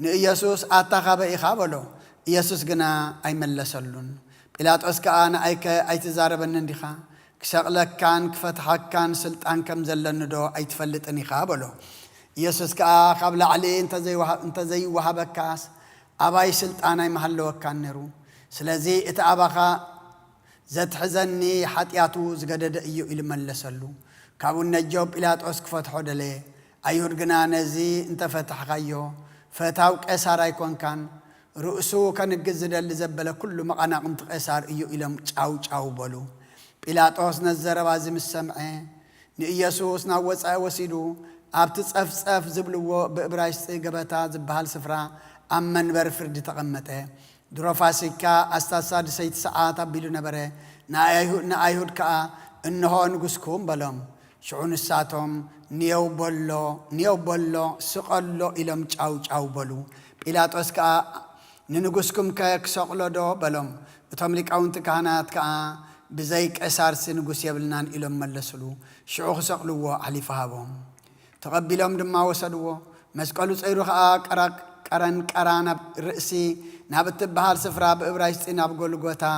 ንኢየሱስ ኣታኻበ ኢኻ በሎ ኢየሱስ ግና ኣይመለሰሉን ጲላጦስ ከዓ ንኣይከ ኣይትዛረበኒ ዲኻ ክሰቕለካን ክፈትሓካን ስልጣን ከም ዘለኒ ዶ ኣይትፈልጥን ኢኻ በሎ ኢየሱስ ከዓ ካብ ላዕሊ እንተዘይወሃበካስ أباي سلطاناي محلو كان نرو سلازي إتأبخا زتحزني حتياتو زقدد إيو إلي ملسلو كابو النجوب إلا تأسك فتحو دلي أيور قنانزي انت فتح غيو فتاوك أسار يكون كان رؤسو كان الجزد اللي زبلا كل مقانا قمت أسار إيو إلي چاو بلو إلا تأس نزر وازم السمعي نإيسوس ناوز وسيدو أبتس أف زبلو بإبرايس قبتا زبهال سفرا أمن برفرد تقمته درافاسيكا أستاذ سيد ساعات بيلو نبره نأيهود كا إنه نقصكم بلهم شعون الساتهم نيو بلو سقلو إلهم چاو بلو بيلاتوس كا ننقصكم كا يكسقلو دو بلهم بتملك أونت كهانات كا بزيك أسار سنقص يبلنان إلهم ملسلو شعوخ سقلو علي فهابهم تقبلهم دما وسدو مسقلو سيرو كا قران رئسي ناب تبهال سفرا بإبرايس ناب غولغوتا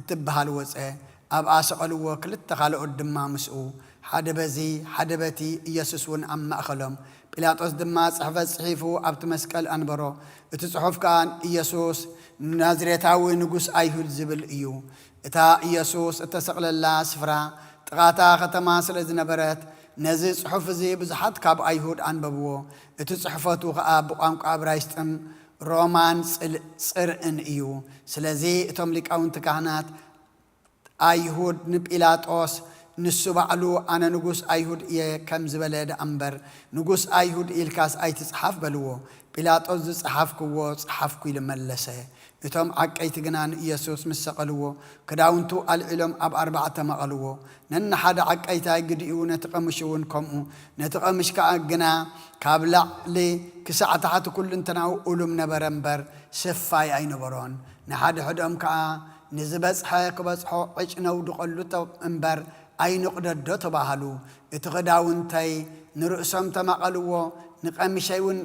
تبهال وصه اب اسقلو كلت خالو دما مسو حد بزي حد بتي يسسون ام اخلم بيلاطس دما صحف صحيفو ابت مسقل انبرو اتصحف كان يسوس نازريتاوي نغوس ايهود زبل ايو اتا يسوس اتسقل الله سفرا طغاتا ختما سلز نبرت نزي صحف زي بزحت كاب ايهود انببو اتصحفتو اب قام ابرايستم رومان صرئن إيو سلازي تملك أو انتكهنات أيهود نبإلاطوس نسبعلو أنا نقص أيهود إيه كم زبلاد أمبر نقص أيهود إلكاس أي تصحف بلوه بإلاطوس تصحف كوه تصحف كوي لملسه يتم عقيت جنان يسوس مسقلوه كداونتو العلم أب 4 مقلوه نن حدا عقيتاي قديو نتقمشون كمو نتقمش كأجنا كابلا لي كساعة تحت كل انتناو أولم نبرنبر سفاي أي نبرون نحد حدهم كا نزبس حيك بس عشنا ودقلو انبر أي نقدر دو تباهلو اتغداون تاي نرؤسهم تمقلوه نقمشيون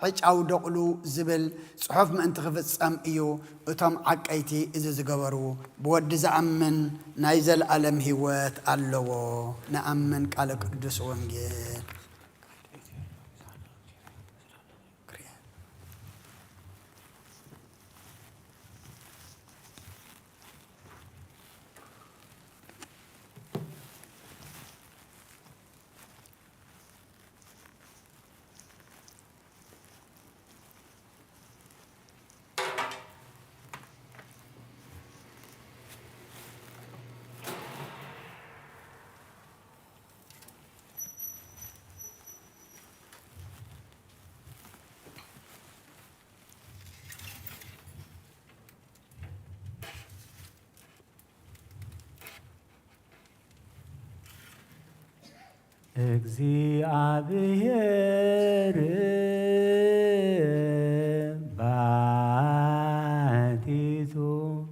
حج أو دقلو زبل صحف ما انت خفصم إيو اتم عقيتي إذا زقبرو بود زعمن نايزل ألم هوات اللو نأمن قال قدس وانجيل እግዚአብሔር ባቲቱ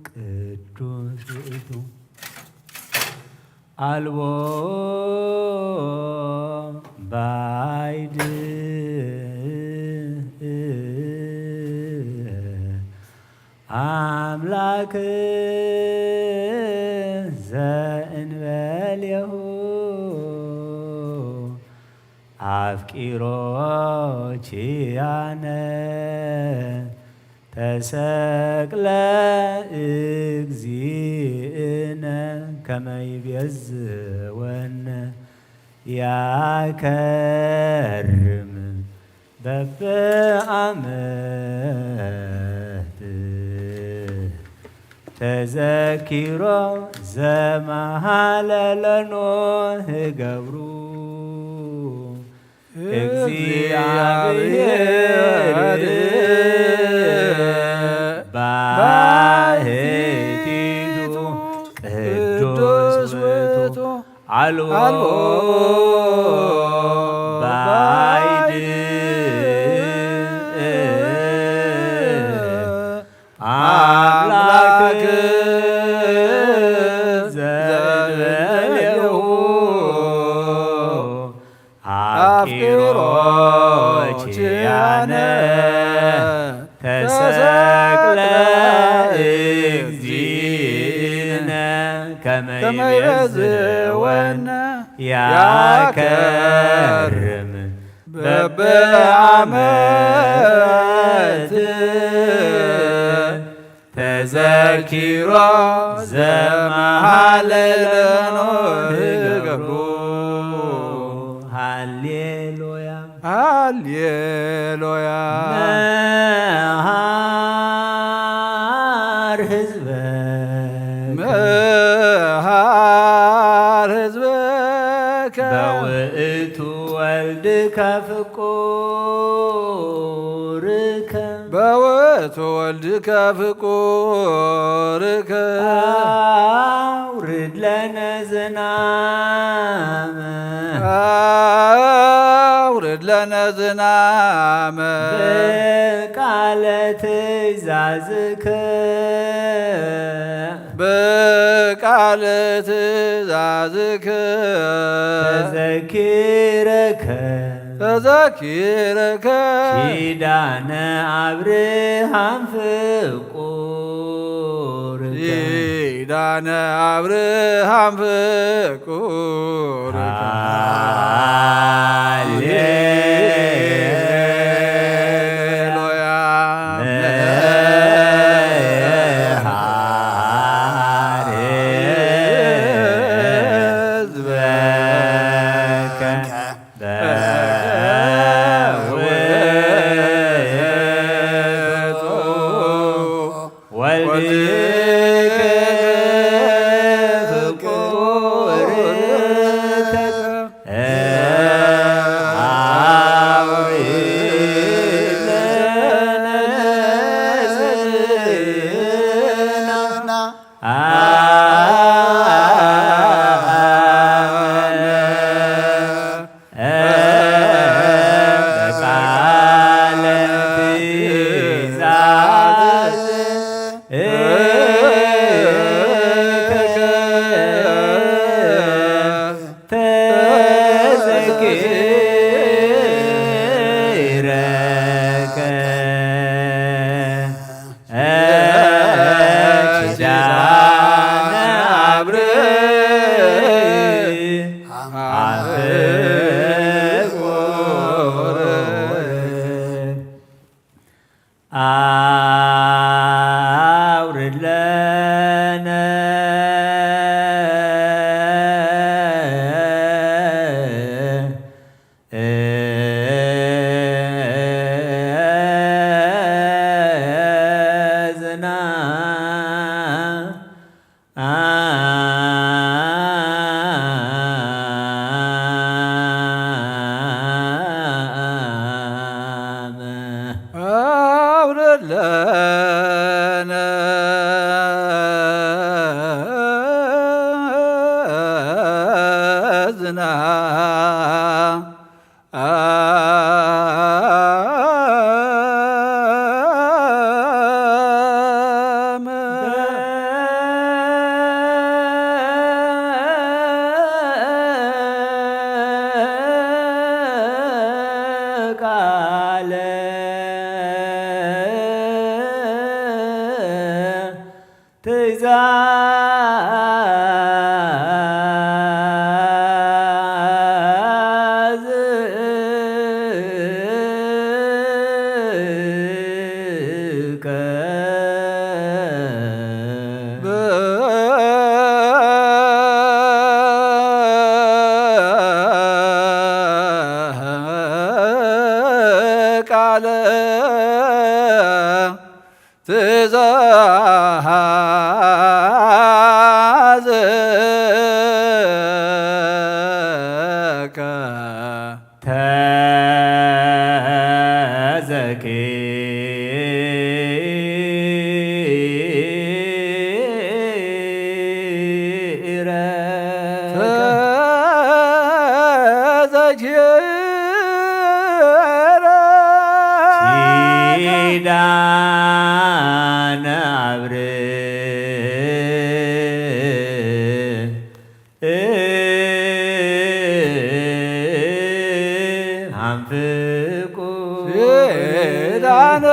ቅዱስ ውእቱ አልቦ ባይድ አምላክ ዘእንበሌሁ አፍቂሮ ቺያነ ተሰቅለ እግዚእነ ከመ ይቤዝወነ ያከርም በበአመት ተዘኪሮ ዘመሃለለኖ ገብሩ እግዚአብሔር ባሕቲቱ ቅዱስ ውእቱ አልቦ ባይድ አምላክ ዘእንበሌሁ አፍቂሮ ቺያነ ተሰቅለ እግዚእነ ከመ ይቤዝወነ ያከርም በበአመት ዘኪሮ ዘመሃለለኖ ገብሩ ሃሌሉያ ሃሌሉያ መሃር ህዝበከ መሃር ህዝበከ በውእቱ ወልድከ ፍቁርከ በውእቱ ወልድከ ፍቁርከ አውርድ ለነ ዝናመ አውርድ ለነ ዝናመ በቃለ ትእዛዝከ በቃለ ትእዛዝከ ተዘኪረከ ተዘኪረከ ኪዳነ አብርሃም ፍቁርከ ኪዳነ አብርሃም ፍቁርከ ሃሌሉያ መሃር ህዝበከ በውእቱ ወልድከ ፍቁርከ አውሪድ ለነ ዝናመ በቃለ ትእዛዝከ ተዘኪረከ ኪዳነ አብርሃም አውርድ ለነ ዝናመ አውርድ ለነ ቃለ ትእዛዝከ በቃለ ትእዛዝከ ኪዳነ አብርሃም ፍቁርከ ኪዳነ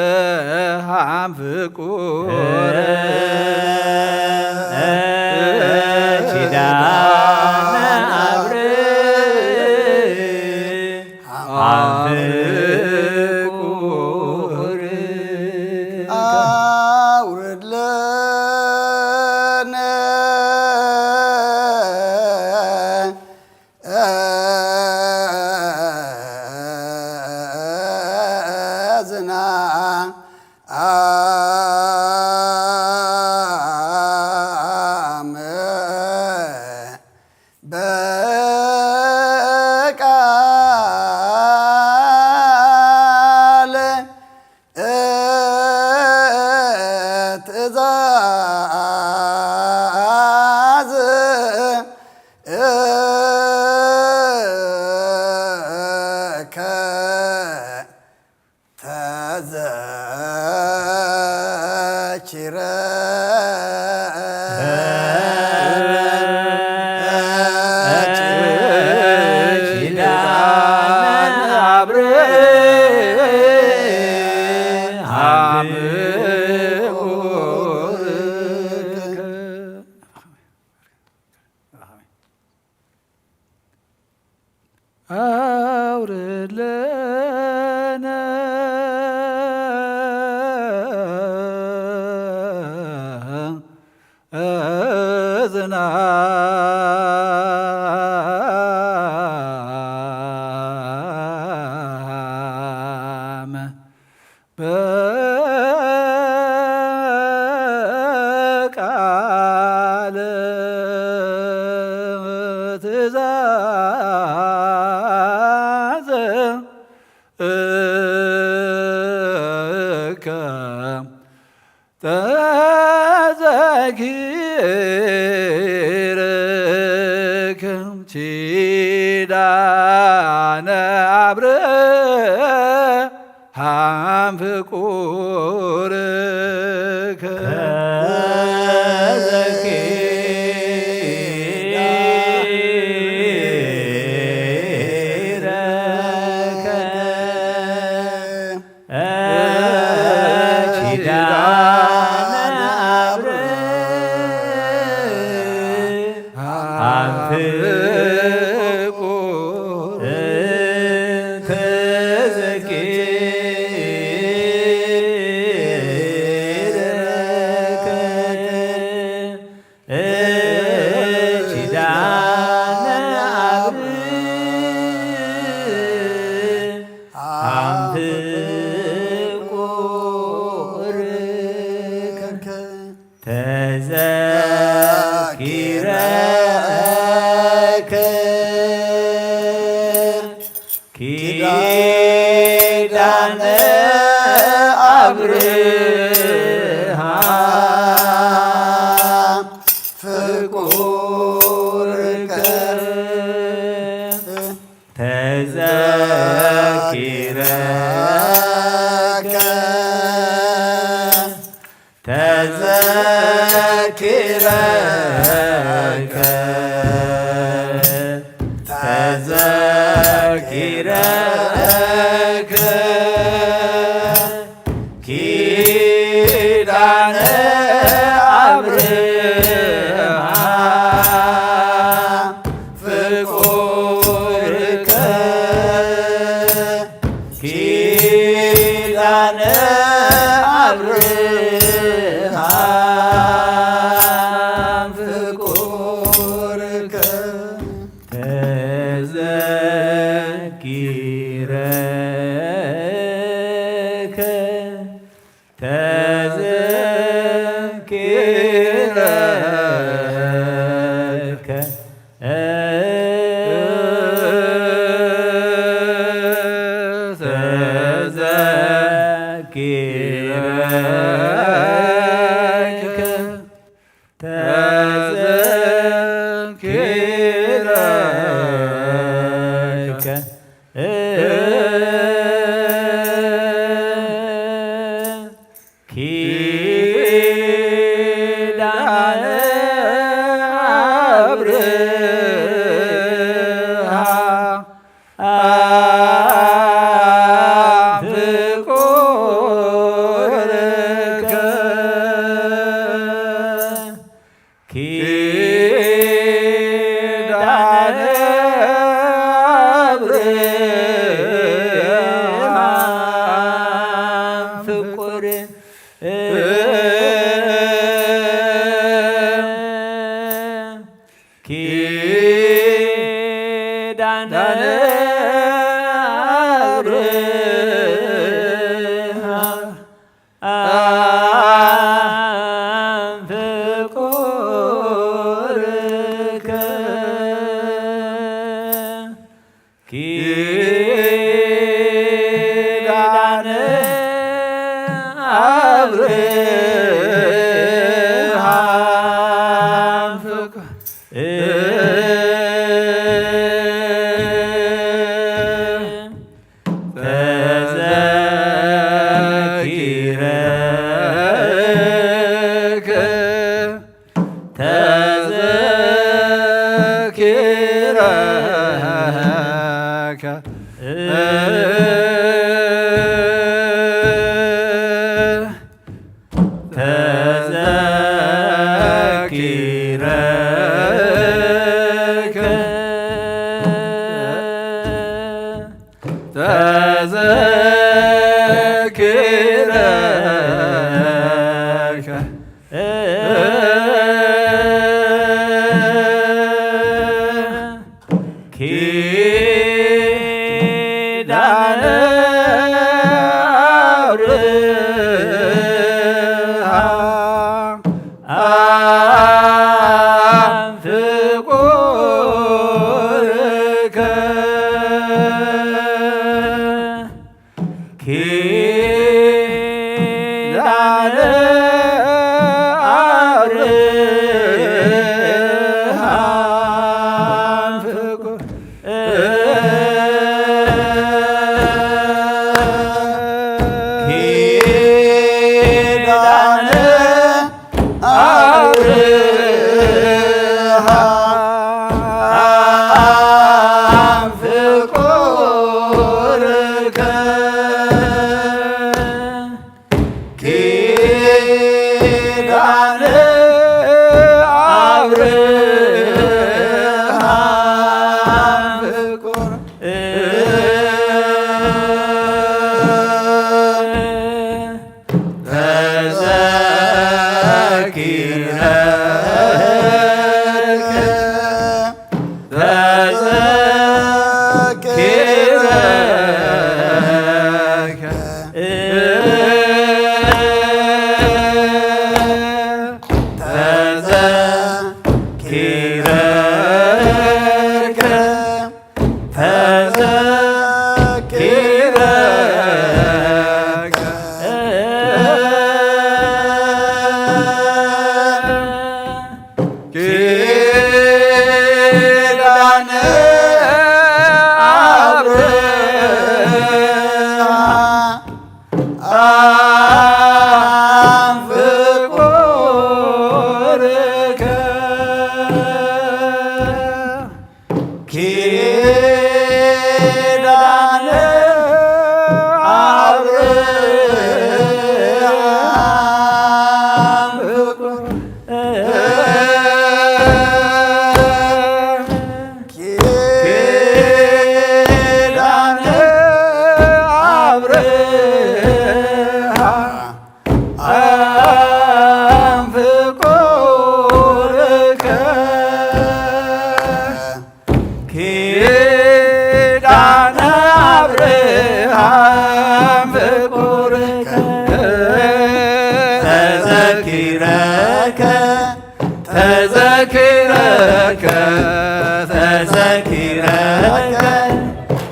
አብርሃም ፍቁርከ ኪዳነ አብርሃም ኪዳነ አብርሃም ፍቁርከ ኪዳነ አብርሃም ፍቁርከ ተዘኪረከ ተዘኪረከ ተዘኪረከ ኪዳነ አብርሃም ፍቁርከ ኪዳነ አብርሃም ፍቁርከ ተዘኪረከ ተዘኪረከ ተዘኪረከ ኪዳነ አብርሃም ፍቁርከ ኪዳነ አብርሃም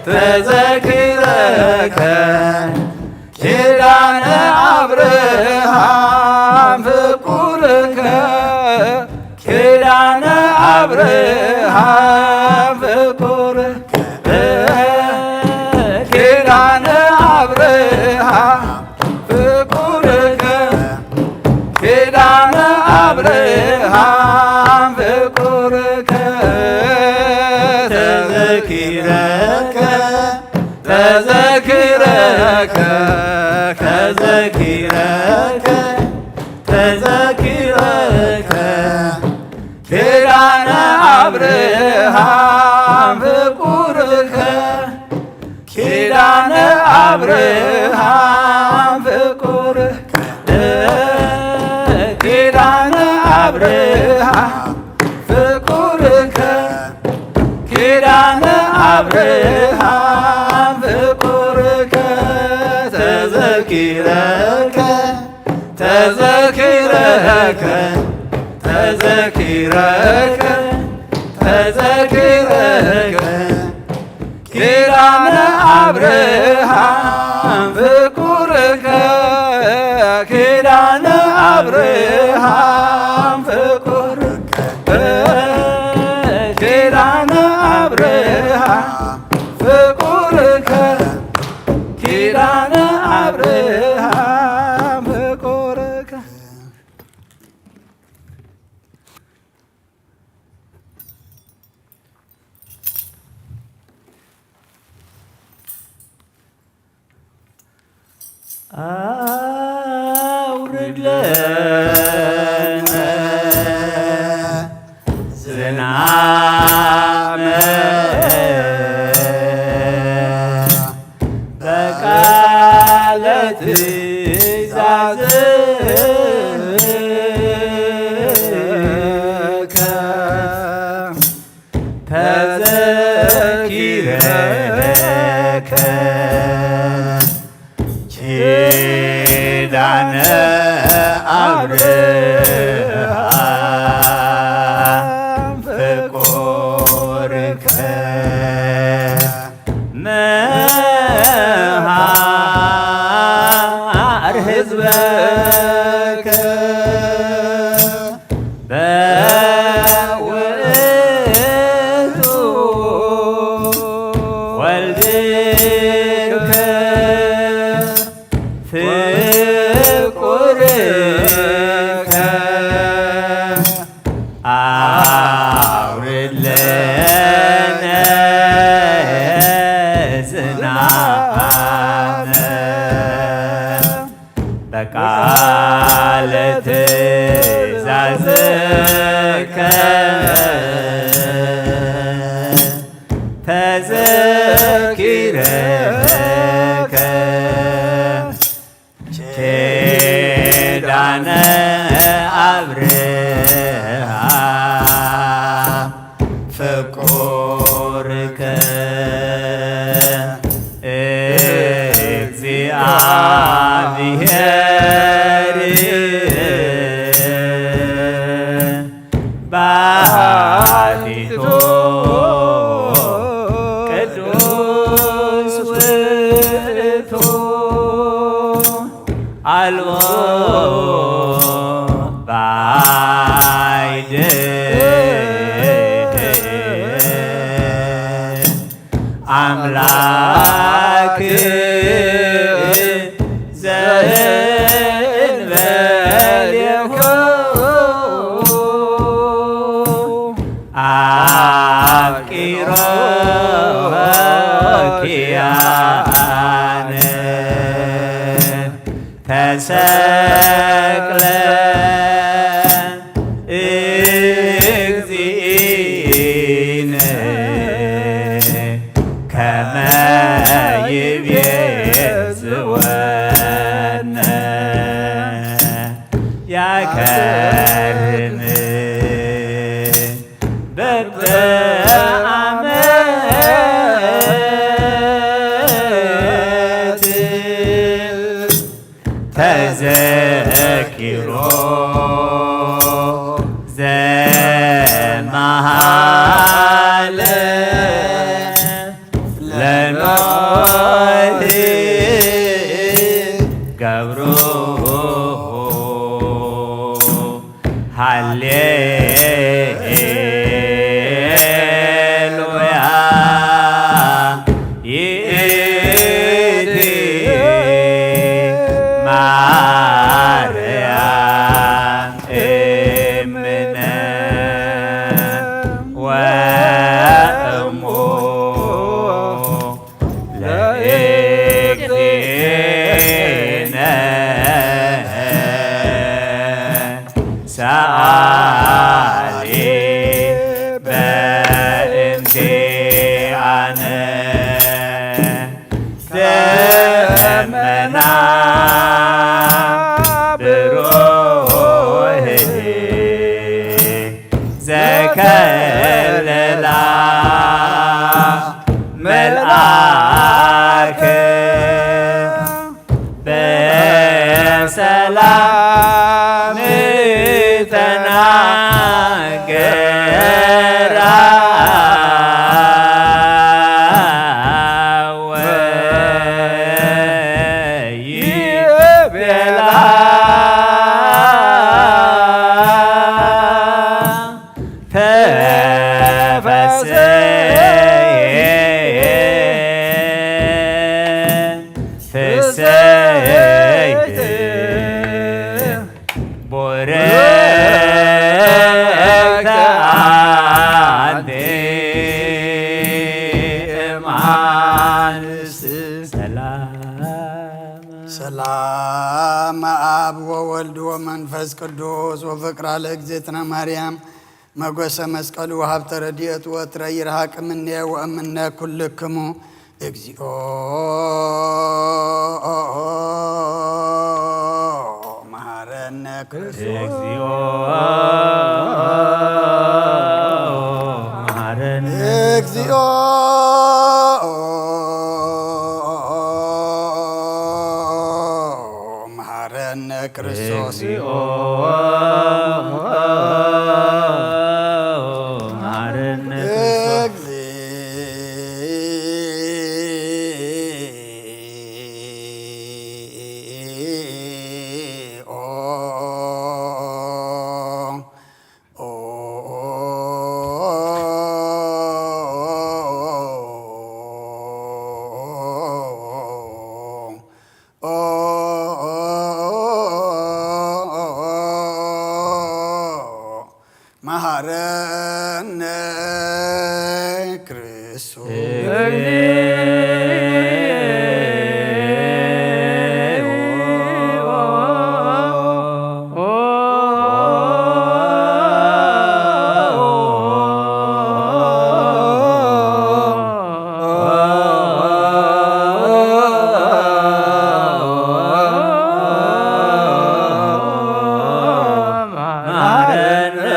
ተዘክረከ ኪዳነ አብርሃም ፍቁርከ ኪዳነ አብርሃም ፍቁርከ ኪዳነ አብርሃም ፍቁርከ ኪዳነ አብርሃም ፍቁርከ ተዘክረከ ተዘክረከ ተዘክረከ ተዘክረከ ኪዳነ አብርሃም ፍቁርከ ኪዳነ አብርሃም ፍቁርከ ኪዳነ አብርሃም ፍቁርከ ኪዳነ አብርሃም ፍቁርከ ተዘኪረከ ተዘኪረከ ተዘኪረከ ተዘኪረከ ኪዳነ አብርሃም ፍቁርከ ኪዳነ አብርሃም ፍቁርከ ኪዳነ አብርሃም ፍቁርከ ኪዳነ አብርሃም ፍቁርከ አውርድ ለነ ዝናመ በቃለ ትእዛዝከ ተዘኪረከ ኪዳነ አብርሃም ፍቁርከ መሃር ሕዝበከ በውእቱ ወልድከ ፍቁርከ አውርድ ለነ ዝናመ በቃለ ትእዛዝከ ተዘኪረከ ኪዳነ አብርሃም ፍቁርከ እግዚአብሔር ባሕቲቱ ቅዱስ ውእቱ አልቦ ባይድ አምላክ ዘእንበሌሁ አፍቂሮ ኪያነ ተሰቅለ እግዚእነ ከመ ይቤዝወነ ያከርም በበዓመት ተዘኪሮ ዘመሃለ ለኖህ ገብሮ ሃሌሉያ ይእቲ ማርያም እምነ ወእሙ ለእግዚእነ ሰአሊ በእንቲአነ ደመና ብሩህ ዘከለላ አንስት ሰላም አብ ወወልድ ወመንፈስ ቅዱስ ወፍቅራ ለእግዝእትነ ማርያም መጎሰ መስቀሉ ወሀብተ ረድኤቱ ወትረ ይርሐቅ እምኔ ወእምነ ኩልክሙ እግዚኦ መሐረነ ክርስቶስ እግዚኦ መሐረነ ክርስቶስ መሐረነ ክርስቶስ መሐረነ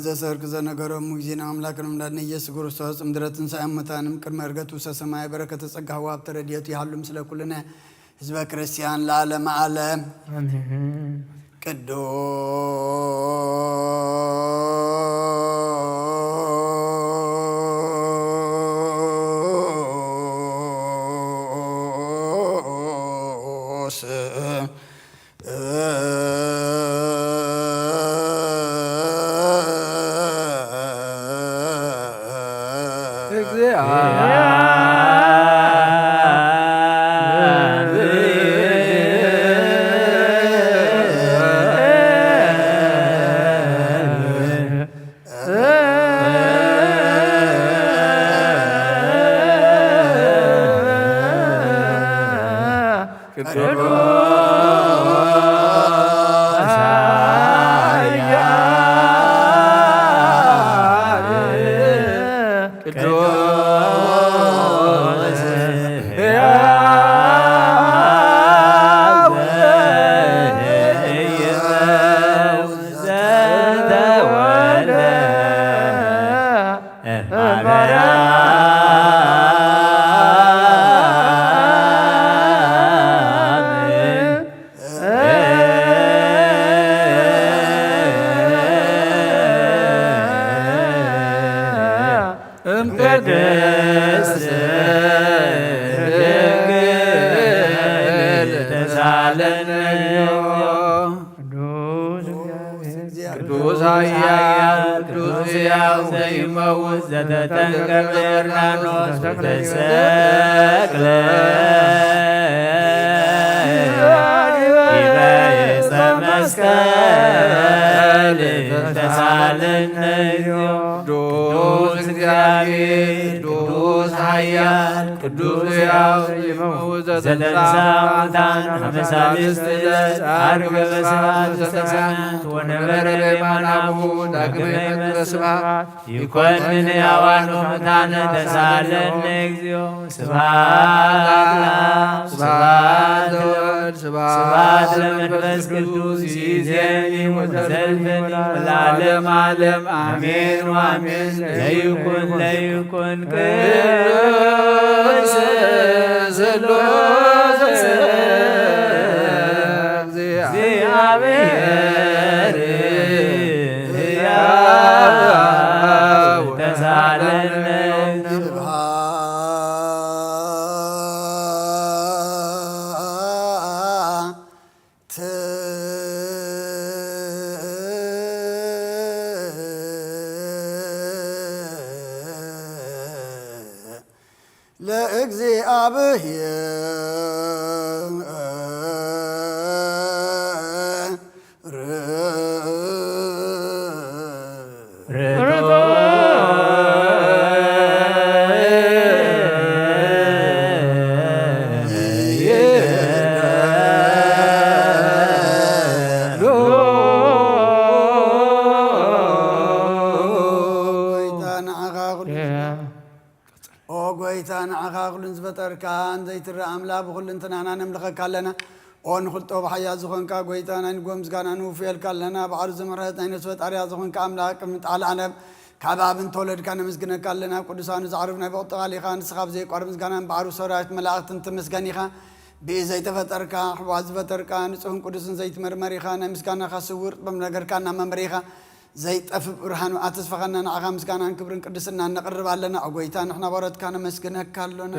ዘሰርክ ዘነገሮሙ እግዚእነ አምላክነ እምዳድነ ኢየሱስ ክርስቶስ እምድኅረ ትንሣኤ እሙታንም ቅድመ ዕርገቱ ውስተ ሰማይ በረከተ ጸጋሁ ወሀብተ ረድኤቱ ይሃሉ ምስለ ኩልነ ሕዝበ ክርስቲያን ለዓለመ ዓለም ቅዱስ ኃያል ቅዱስ ሕያው ዘይመውት ዘተጠንቀቀ በዮርዳኖስ ተሰቅለ ዲበ ዕፀ መስቀል ተሳለነ ቅዱስ እግዚአብሔር ቅዱስ ኃያል ቅዱስ ሕያው ዘይመውት ዘተንሥአ እሙታን አመሳልስት ዕለት ዐርገ በስብሐት ዘተሰማያት ወነበረ በየማናሁ ዳግመ ይመጽእ በስብሐት ይኰንን ሕያዋን ወሙታነ ተሳለነ እግዚኦ ስብሐት ለአብ ስብሐት ለወልድ ስብሐት ለመንፈስ ቅዱስ ይእዜኒ ወዘልፈኒ ወለዓለመ ዓለም አሜን ወአሜን። ለይኩን ቅዱስ ስሉስ እግዚአብሔር ሕያው ተሳለነ فطركان زيت الراملا بخل انتنا نملخك لنا اون خلطو بحيا زخنكا غويتانا نقومز كان نوفيل كلنا بعرض مرات نين سوت اريا زخنكا املاك من تعال انا كبابن تولد كان مسكنك لنا قدسان زعرفنا بوطالي خان سخاب زي قرب مسكنا بعرو سورات ملاقت انت مسكنيخا بزيت فطركا حواز فطركا نصون قدسن زيت مرمري خان مسكنا خسور بمنغر كان ممريخا زيت أف برهان وأتصفقنا نعم مسكنا كبرن قدسنا نقرب علينا أقويتان إحنا برد كان مسكنا كلنا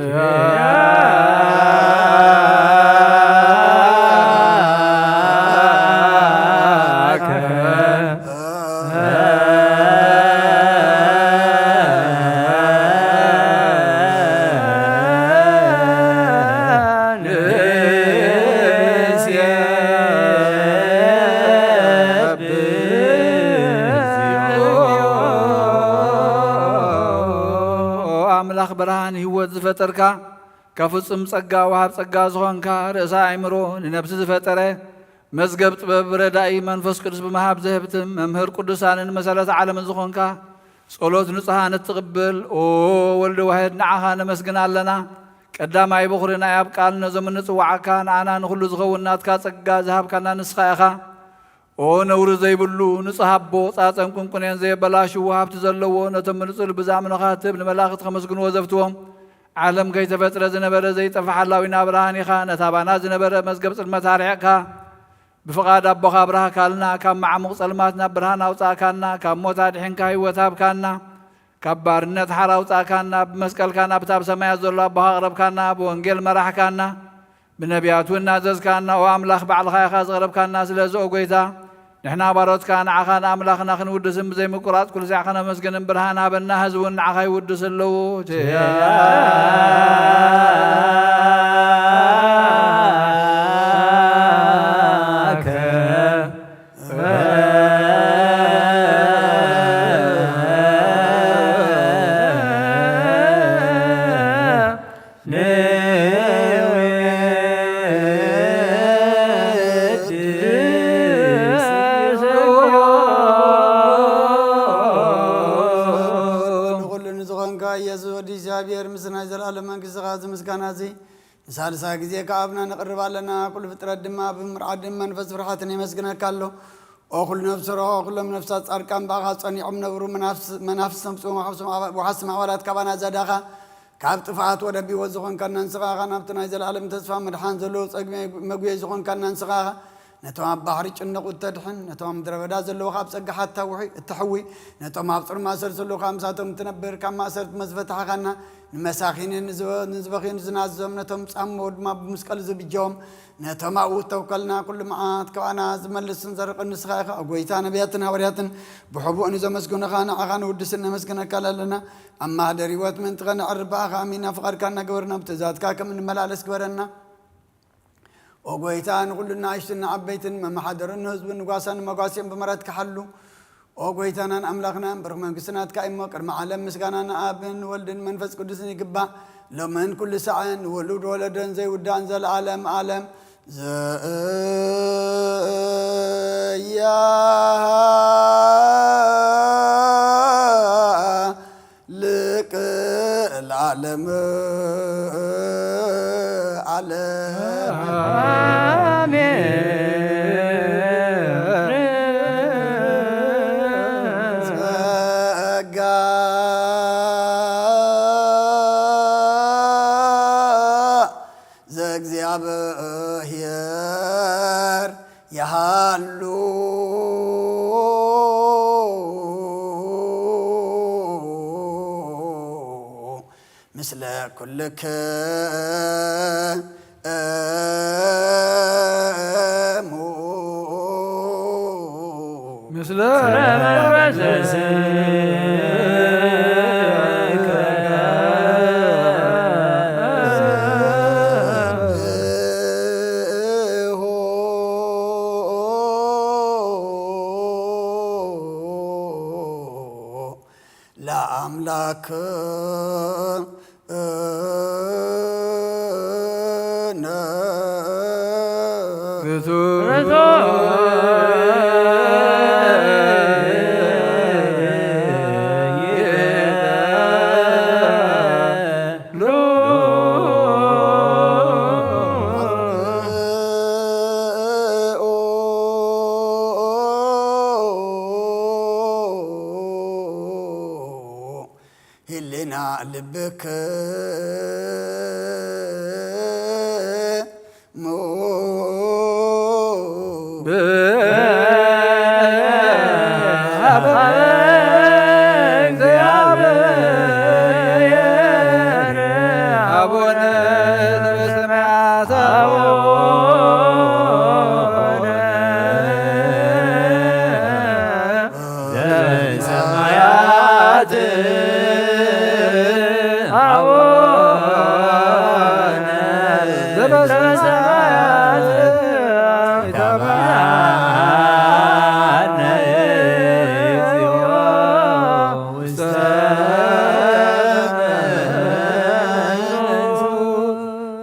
برهان هو زفتركا كفصم صقا وهاب صقا زخونكا رأس عمرو لنفس زفتره مزقبت بردائي منفس قدس بمهاب زهبتم ممهر قدسان مسألة عالم زخونكا صلوت نصحان التقبل ولد واحد نعها نمسقنا لنا قدام اي بخرنا يبقى لنا زمن نصوعكا نعنا نخلو زغوناتكا صقا زهاب كنا نسخايخا نور زي بلو نصحبو صاصن كنكنين زي بلاشو وهاب تزلو نتمنصل بزامن خاتب لملاخت خمسكن وزفتهم عالم كي تفتر زنبر زي تفحلاوينا برهاني خان تابانا زنبر مزقب صلمت هارعكا بفقاد أبو خابرها كالنا كم معمق صلماتنا برهان أوطا كالنا كم موتا دحين كاي وتاب كالنا كبارنت حرا أوطا كالنا بمسكال كالنا بتاب سمايا زلو أبو غرب كالنا بوانجيل مرح كالنا بنبيات والنازز كالنا وأملاخ بعض خايخاز غرب كالنا سلزو قويتا نحنا بارات كان عخان أملاخنا خن ودسم زي مقرات كل ساعة خنا مسكن برهان هبنا هزون عخاي ودس اللو سالسا غزي كابنا نقرب لنا كل فتره دما بمرعد منفس فرحتنا يمسكنا كالو او كل نفس روح كل نفسات اركان باغا صنيعم نبرو منافس سمسو وحسم اولاد كبانا زداخا كاب طفات ودبي وزخون كان نسخا نبتنا زل العالم تسفى مدحان زلو صقمي مغوي زخون كان نسخا نتوما بحري ጭنقو تدحن نتوما دربدا زلو خاب صق حتى وحي التحوي نتوما ابصر ما سر زلو خامساتم تنبر كما سرت مزفتها خنا المساخين نزبخين زنازم نتوم صمود ما بمسقل زبجوم نتوما وتوكلنا كل معات كوانا زملس نزرق النسخه اغويتا نبياتنا ورياتن بحبو ان زمسكن خانا اغان ودسنا مسكن كللنا اما دريوت من تغن اربع خامينا فقر كان غورنا بتزات كم نملالس غورنا وغويتان كلنا عشتنا عبيتن ما حضرن حزب نغاسن مغاسين بمرات كحلو وغويتان املاخنا برغم كسنات كايما كرم عالم مسكانا ابن ولدن منفس قدسني قبا لمن كل ساعه ولد ولدن زي ودان زل عالم عالم يا لك العالم እግዚአብሔር ያሃሉ ምስለ ኩልክሙ ምስለ ለአምላክ ህሊና ልብክ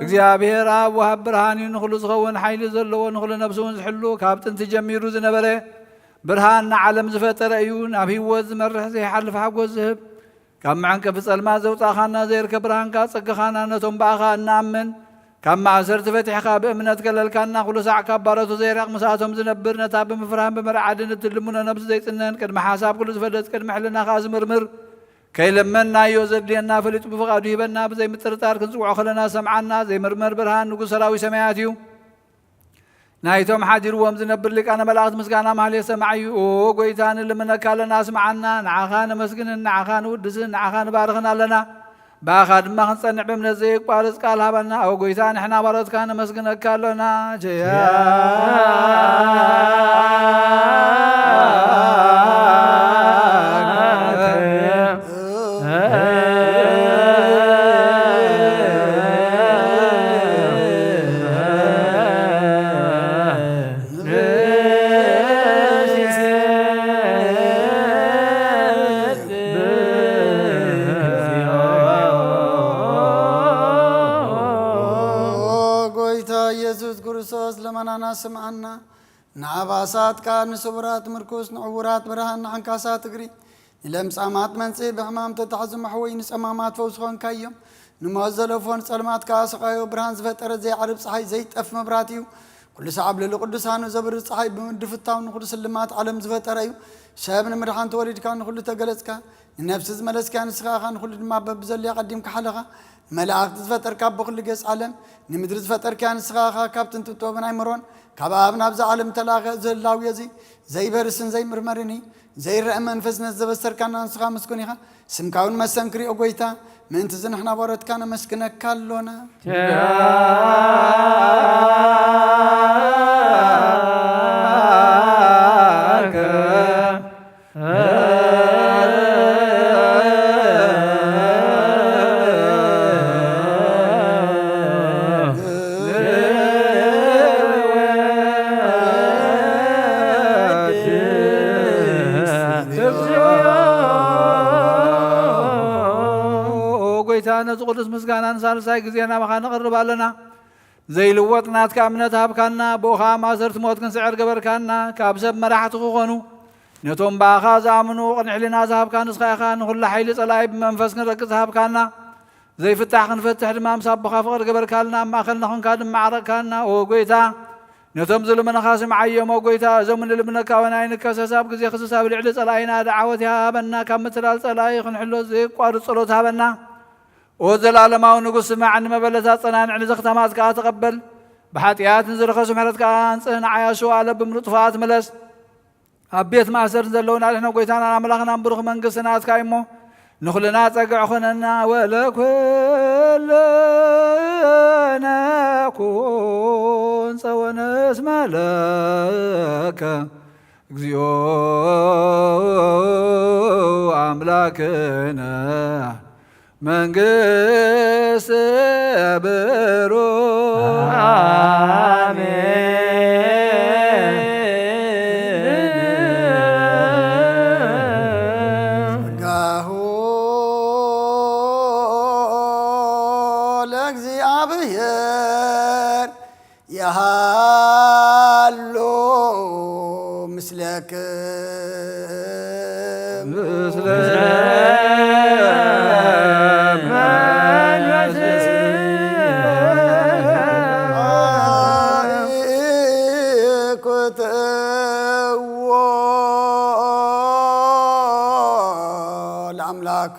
እግዚአብሔር አብ ወሃብ ብርሃን ንኹሉ ዝኸውን ሓይሊ ዘለዎ ንኹሉ ነብሲ እውን ዝሕሉ ካብ ጥንቲ ጀሚሩ ዝነበረ ብርሃን ንዓለም ዝፈጠረ እዩ። ናብ ህይወት ዝመርሕ ዘይሓልፍ ሓጎስ ዝህብ ካብ መዓንቀፊ ጸልማት ዘውፃእኻና ዘይርከብ ብርሃንካ ፀግኻና ነቶም በኣኻ እናኣምን ካብ ማእሰርቲ ፈቲሕካ ብእምነት ገለልካና ኩሉ ሳዕ ካብ ባረቱ ዘይራቕ ምስኣቶም ዝነብር ነታ ብምፍራህን ብምርዓድን እትልሙነ ነብሲ ዘይፅነን ቅድሚ ሓሳብ ኩሉ ዝፈለጥ ቅድሚ ሕልናኻ ዝምርምር ከይለመናዮ ዘድልየና ፈሊጡ ብፍቓዱ ሂበና ብዘይ ምጥርጣር ክንፅውዖ ከለና ሰምዓና ዘይምርመር ብርሃን ንጉሥ ሰራዊት ሰማያት እዩ። ናይቶም ሓዲርዎም ዝነብር ሊቃነ መላእኽት ምስጋና ማህሌት ሰማዕ እዩ። ኦ ጎይታ ንልምነካ ኣለና ስምዓና፣ ንዓኻ ነመስግንን፣ ንዓኻ ንውድስን፣ ንዓኻ ንባርኽን ኣለና። ባኻ ድማ ክንጸንዕ ብእምነት ዘይቋርጽ ቃል ሃበና። ኣብ ጎይታ ንሕና ባሮትካ ነመስግነካ ኣለና። ጀያ ኢየሱስ ክርስቶስ ለመናና ስምዓና ንዓባሳትካ ንስቡራት ምርኩስ ንዕውራት ብርሃን ንዓንካሳት እግሪ ንለምጻማት መንጽእ ብሕማም ተታሕዙ ማሕወይ ንጸማማት ፈውስ ኾንካ እዮም። ንሞት ዘለፎን ጸልማትካ ስቃዮ ብርሃን ዝፈጠረ ዘይዓርብ ፀሓይ ዘይጠፍ መብራት እዩ። ኩሉ ሰዓብ ልሊ ቅዱሳኑ ዘብርህ ፀሓይ ብምድፍታው ንኩሉ ስልማት ዓለም ዝፈጠረ እዩ። ሰብ ንምድሓን ተወሊድካ ንኩሉ ተገለጽካ ንነፍሲ ዝመለስካ ንስኻኻ ንኩሉ ድማ በብዘልያ ቀዲምካ ሓለኻ መላእክት ዝፈጠርካ ብኩሉ ገጽ ዓለም ንምድሪ ዝፈጠርካ ንስኻኻ ካብ ጥንቲ ጥበብን ኣይምሮን ካብ ኣብ ናብዛ ዓለም ተላኸ ዝህላው የዚ ዘይበርስን ዘይምርመርን ዘይረአ መንፈስ ነዘበስተርካና ንስኻ መስኩን ኢኻ ስምካውን መሰንክሪ ኦ ጎይታ ምእንቲ ዝንሕና ባሮትካ ነመስክነካ ኣሎና ነዚ ቅዱስ ምስጋናን ሳልሳይ ጊዜና ባኻ ነቕርብ ኣለና ዘይልወጥ ናትካ እምነት ሃብካና ብኡኻ ማእሰርቲ ሞት ክንስዕር ገበርካና ካብ ሰብ መራሕቲ ክኾኑ ነቶም ባኻ ዝኣምኑ ቅድሚ ሕሊና ዝሃብካ ንስኻ ኢኻ ንኹሉ ሓይሊ ጸላኢ ብመንፈስ ክንረክብ ዝሃብካና ዘይፍታሕ ክንፈትሕ ድማ ምስ ኣቦኻ ፍቕሪ ገበርካልና ኣብ ማእኸልና ኾንካ ድማ ዓረቕካና ኦ ጎይታ ነቶም ዝልመነኻ ስምዓዮም ኦ ጎይታ እዞም ንልምነካ ወናይ ንከሰስ ኣብ ግዜ ክስስ ኣብ ልዕሊ ጸላኢና ደዓወት ሃበና ካብ ምትላል ጸላኢ ክንሕሎ ዘይቋርፅ ጸሎት ሃበና وزلالماو نقص معن مبلسات صنان عن زختمات كا تقبل بحاتيات نزرخص محرت كان صنع عياشو على بمرطفات ملس أبيت ما سر زلون على إحنا قويتانا عملاقنا نبرخ من قصنات كايمو نخلنا تقع خننا ولكلنا كون سوى نسم لك اكزيو أملاكنا من قس برو يهالو مثلك الأملاك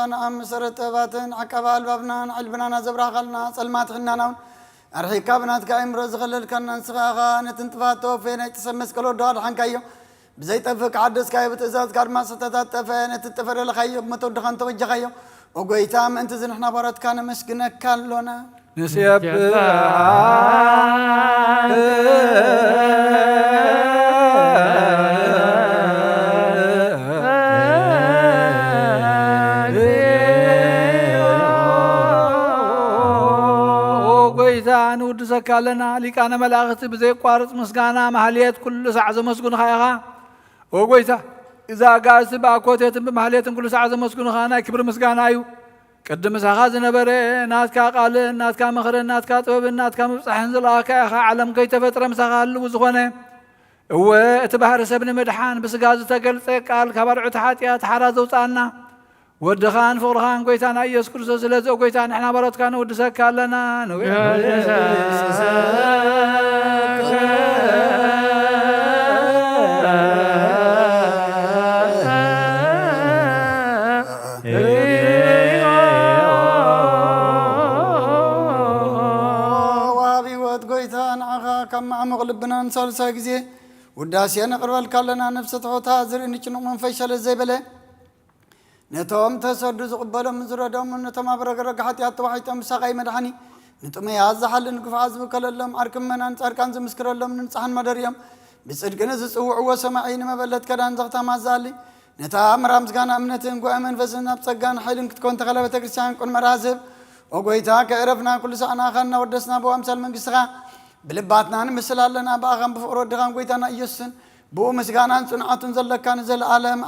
غنام مسرت باتن عقبال بابنا علبنا زبرا خلنا سلمات خنانا ارحيكا بنات كايم رز خلل كان نسخا نتنتفاتو فين تسمس كلو دار حنكايو بزي تفك عدس كاي بتزاز كار ما ستتات فين تتفر لخيو متو دخان توجه خيو وقويتام انت زين احنا برات كان مسكنك كالونا نسيب ود زكالنا لكان ملاغت بزي قارص مسغانا محليت كل ساعه زمسكن خايخا وغويتا اذا قاس باكوتيت بمحليت كل ساعه زمسكن خانا كبر مسغانايو قدم ساخا زنبره ناتكا قال ناتكا مخر ناتكا طوب ناتكا مصحن زلاكا عالم كي تفطر مسخال وزخونه هو اتبحر سبن مدحان بسغاز تقلص قال كبرع تحاتيات حراز وصانا ودخان فورخان قويتانا إيس كرسو سلزو قويتان احنا برات كانوا ودسك لنا وابي ود قويتان عخا كم عمق لبنا نسالسا قزي وداسينا قربال كالنا نفس تعوتا زرين چنو منفشل الزيبله نتوم تسدد قبلهم زردهم نتوم برغرغ حتيات وحيتم سقاي مدحني نتوم يازحل نقف عزب كللهم اركم من انصار كان زمسكر لهم نصحن مدريم بصدقنا زصوع وسمعين مبلت كدان زغتا مازالي نتا مرامز كان امنتن قو منفسنا بصقان حيلن كتكون تغلبه كريستيان كون مرازب وقويتا كعرفنا كل ساعه خلنا ودسنا بو امثال منقسخا بلباتنا نمسلالنا باغم بفقرود دغان قويتانا يسن بو مسغانان صنعتن زلكان زل عالم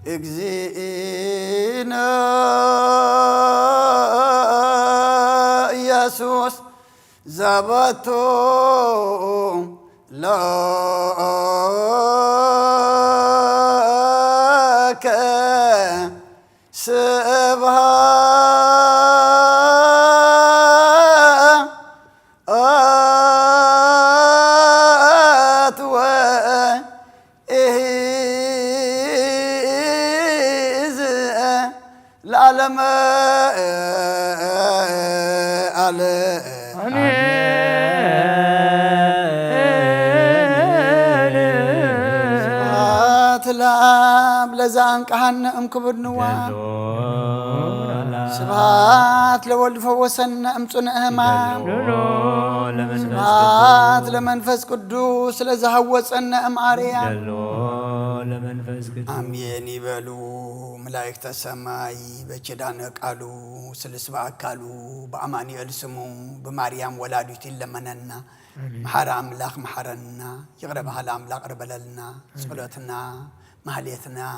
اجزينا يسوس زبطو لك سبحات العالم سبحات لزان كهن امكبر نوام سبحات لولد فوسنا امصنا امام سبحات لمنفس قدوس لزهوصنا ام اريام امين يبلو ملائكة السماء بكدان قالو سلسبا قالو بأمانيل سمو بمريم ولادت لمننا محر املاك محرنا يقرب على املاك ربللنا صلاتنا محليتنا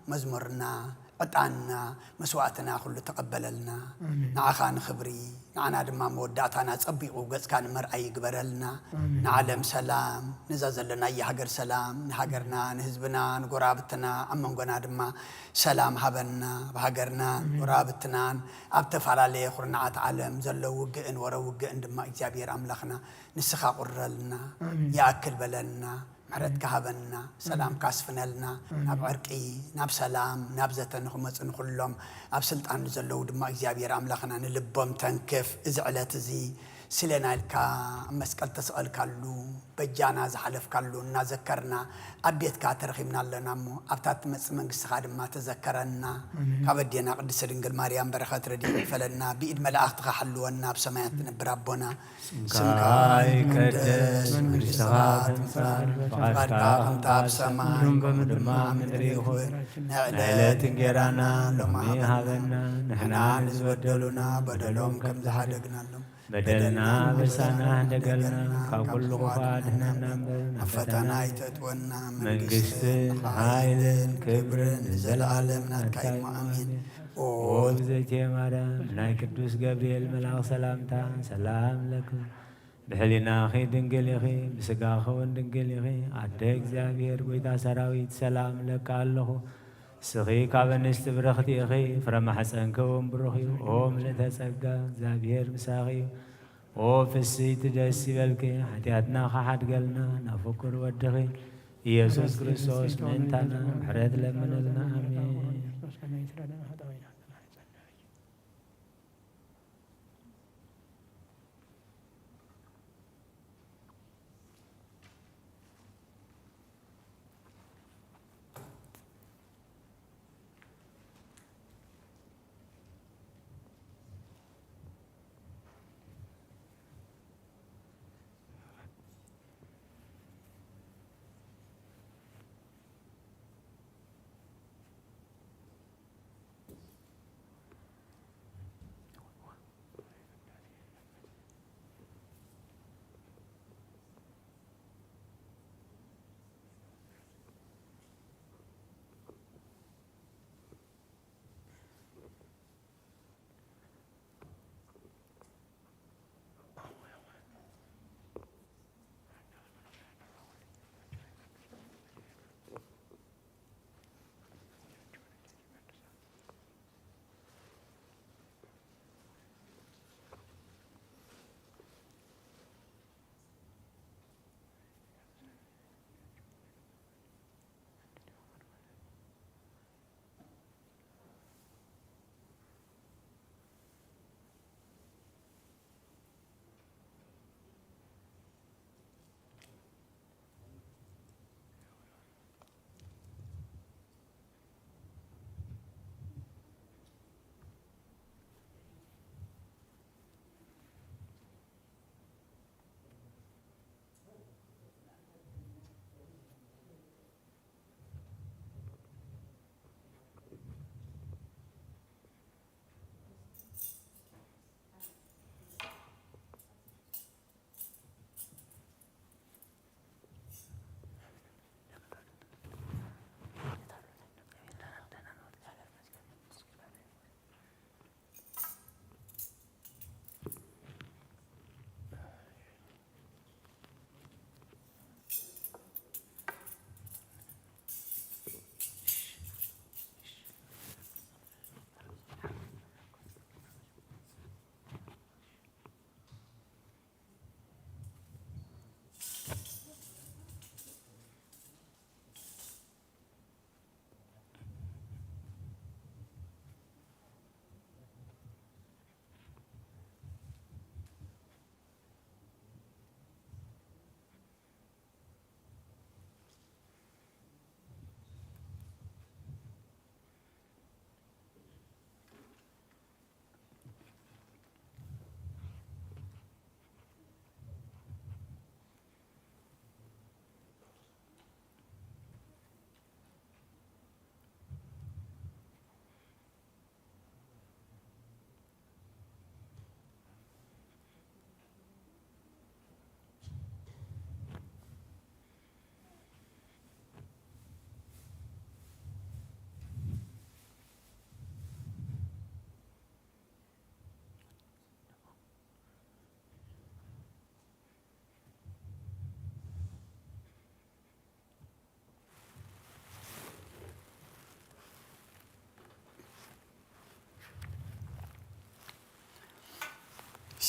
مزمرنا قطعنا مسواتنا كله تقبللنا نعخان خبري نعنا دما موداتنا صبيقو غص كان مرأي يقبرلنا نعلم سلام نزازلنا يهاجر سلام نهاجرنا نحزبنا نقرابتنا امنغنا دما سلام هبنا بهاجرنا قرابتنا ابتفعلالي خرنعات عالم زلو وقئن ورا وقئن دما اجابير املاخنا نسخا قرلنا ياكل بلنا محرت كهبنا سلام كاسفنلنا ناب عرقي ناب سلام ناب زتن خمصن كلهم اب سلطان زلو دما اغزابير املاخنا نلبم تنكف ازعلت زي سلنا الكا مسقل تسال كالو بجانا زحلف كالو نذكرنا ابيت كاترخيمنا لنا مو ابتات مص منغس خادما تذكرنا كبدينا قدس دنگل مريم برخات ردي فلنا بيد ملائكه حلونا بسمايات نبرابنا سمكاي كدس مستغات فقد تاب سماي بمدما مدري هو نعلت انجرانا لما هذنا نحنا نزودلنا بدلهم كم زحدقنا لهم بدلنا بسانا دقلنا كل غفادنا نمبر فتنا يتتونا من قسط هايل كبر نزل عالمنا كايم امين وبزيتي مرام ناي قدوس جبريل ملاك سلامتا سلام لكم بحلنا خي دنقل يخي بسقا خون دنقل يخي عدك زابير ويدا سراويت سلام لك الله سخي كابنست برختي خي فرما حسن كوم بروخي اوم لتسقى زابير مساخي او فسيت دسي بالكي حتياتنا خحد قلنا نفكر ودخي يسوع كريستوس منتنا حرد لمن لنا امين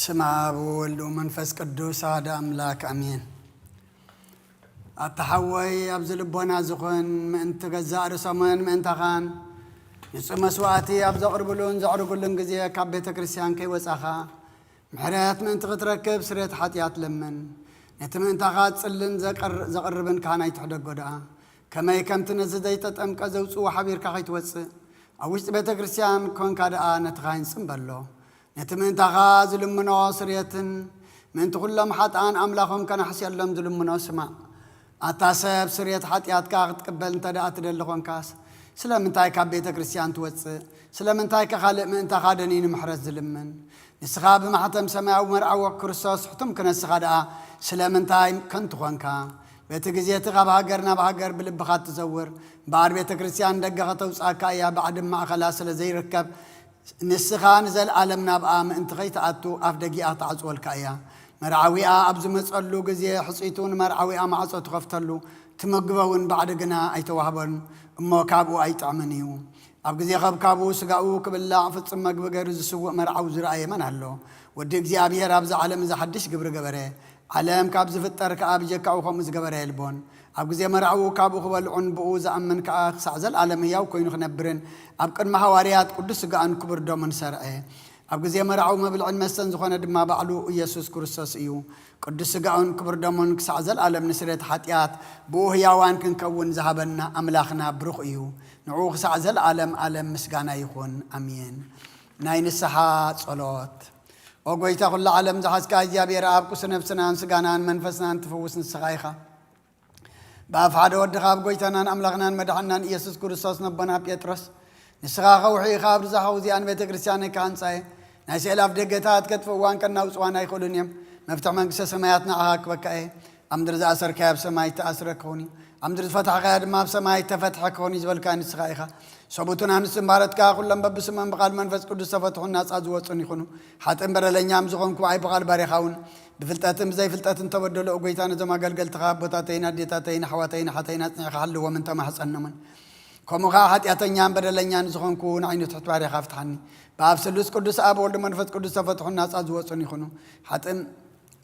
بسم الله والولد ومنفس قدوس هذا أملاك أمين التحوي أبزل بونا زخون من تجزاء رسمان من تخان نسمع مسواتي أبزل قربلون زعرقلون جزية كبيت كريستيان كي وسخا محرات من تغتركب سريت حتيات لمن نتمن تغات سلن زقربن كان يتحدق قدا كما يكم تنزدي تتأم كزوج وحبير كخيت وس أوش بيت كريستيان كون كذا نتغاين سنبلو نتمن تغاز لمنو سريتن من تقولهم حتى أن أملاهم كان حسي لهم ظلمنا سمع أتاسب سريت حتيات كاغت قبل تدأت للغون كاس سلام انتاي كبيت كريستيان توتس سلام انتاي كخالق من تخادنين محرز ظلمن نسخاب محتم سماء ومرعى وكرسوس حتم كنا السخادة سلام انتاي كنت غونكا بيت جزية غاب هاجرنا بهاجر بالبخات تزور بعد بيت كريستيان دقة توسعة يا بعد ما خلاص لزي ركب نسخان زل عالمنا بقام انت غيت عتو أفدقي أطعز والكايا مرعوية أبز مسألو جزية حصيتون مرعوية معصو تغفتلو تمقبون بعد جنا أي توهبن أما كابو أي تعمنيو أب جزية خب كابو سقاو كبلا عفت سمق بجرز سوق مرعو زرعي من هلو وديك زي أبي رابز عالم إذا حدش قبر جبره عالم كابز في الترك أبي جكاو خمس جبره البون أب جزية مرعو كابو خبل عن بؤوز أمن كأخ سعزل عالمية وكوين خنبرن أب كن محواريات قدس جان كبر دومن سرعه أب جزية مرعو ما بالعلم مستن زخانة دم بعلو يسوع كرسوس إيو قدس جان كبر دومن سعزل عالم نسرت حتيات بوه يوان كن كون ذهبنا أملاخنا بروخ إيو نعوخ سعزل عالم مسجانا يخون أمين ناين السحات صلوات وقويتا كل عالم زحس كاجيا بيراب كسنة بسنة سجانا منفسنا تفوس السخايخة بافعد ودخاب قويتنا أملاخنا مدحنا يسوع كرسوس نبنا بيترس نسخا وحي خاب زحو زي أن بيت كريستيان كان ساي ناس يلاف دقتات كتف وان كنا وسوانا يقولون يم مفتح منكس سماياتنا عاك بكاي أمدر ذا أسر كاب سماي تأسر كوني أمدر فتح غير ما بسماي تفتح كوني زبل كان السخايخة صبوتنا نسمبارت كا كلهم ببسمان بقال منفس قدس فتح الناس أزواتون يخونو حتى إمبر لنيام زخون كواي بقال باريخاون بفلتاتم زي فلتاتم تبدلوا أقويتان زما قلقل تغاب بطاتين ديتاتين حواتين حتين حلو ومن تمحص أنمن كم خاحت ياتنيان بدلنيان زخون كون عينو تحت باري خافتحني باب سلوس قدس أب ولد منفس قدس فتح الناس أزواتون يخونو حتى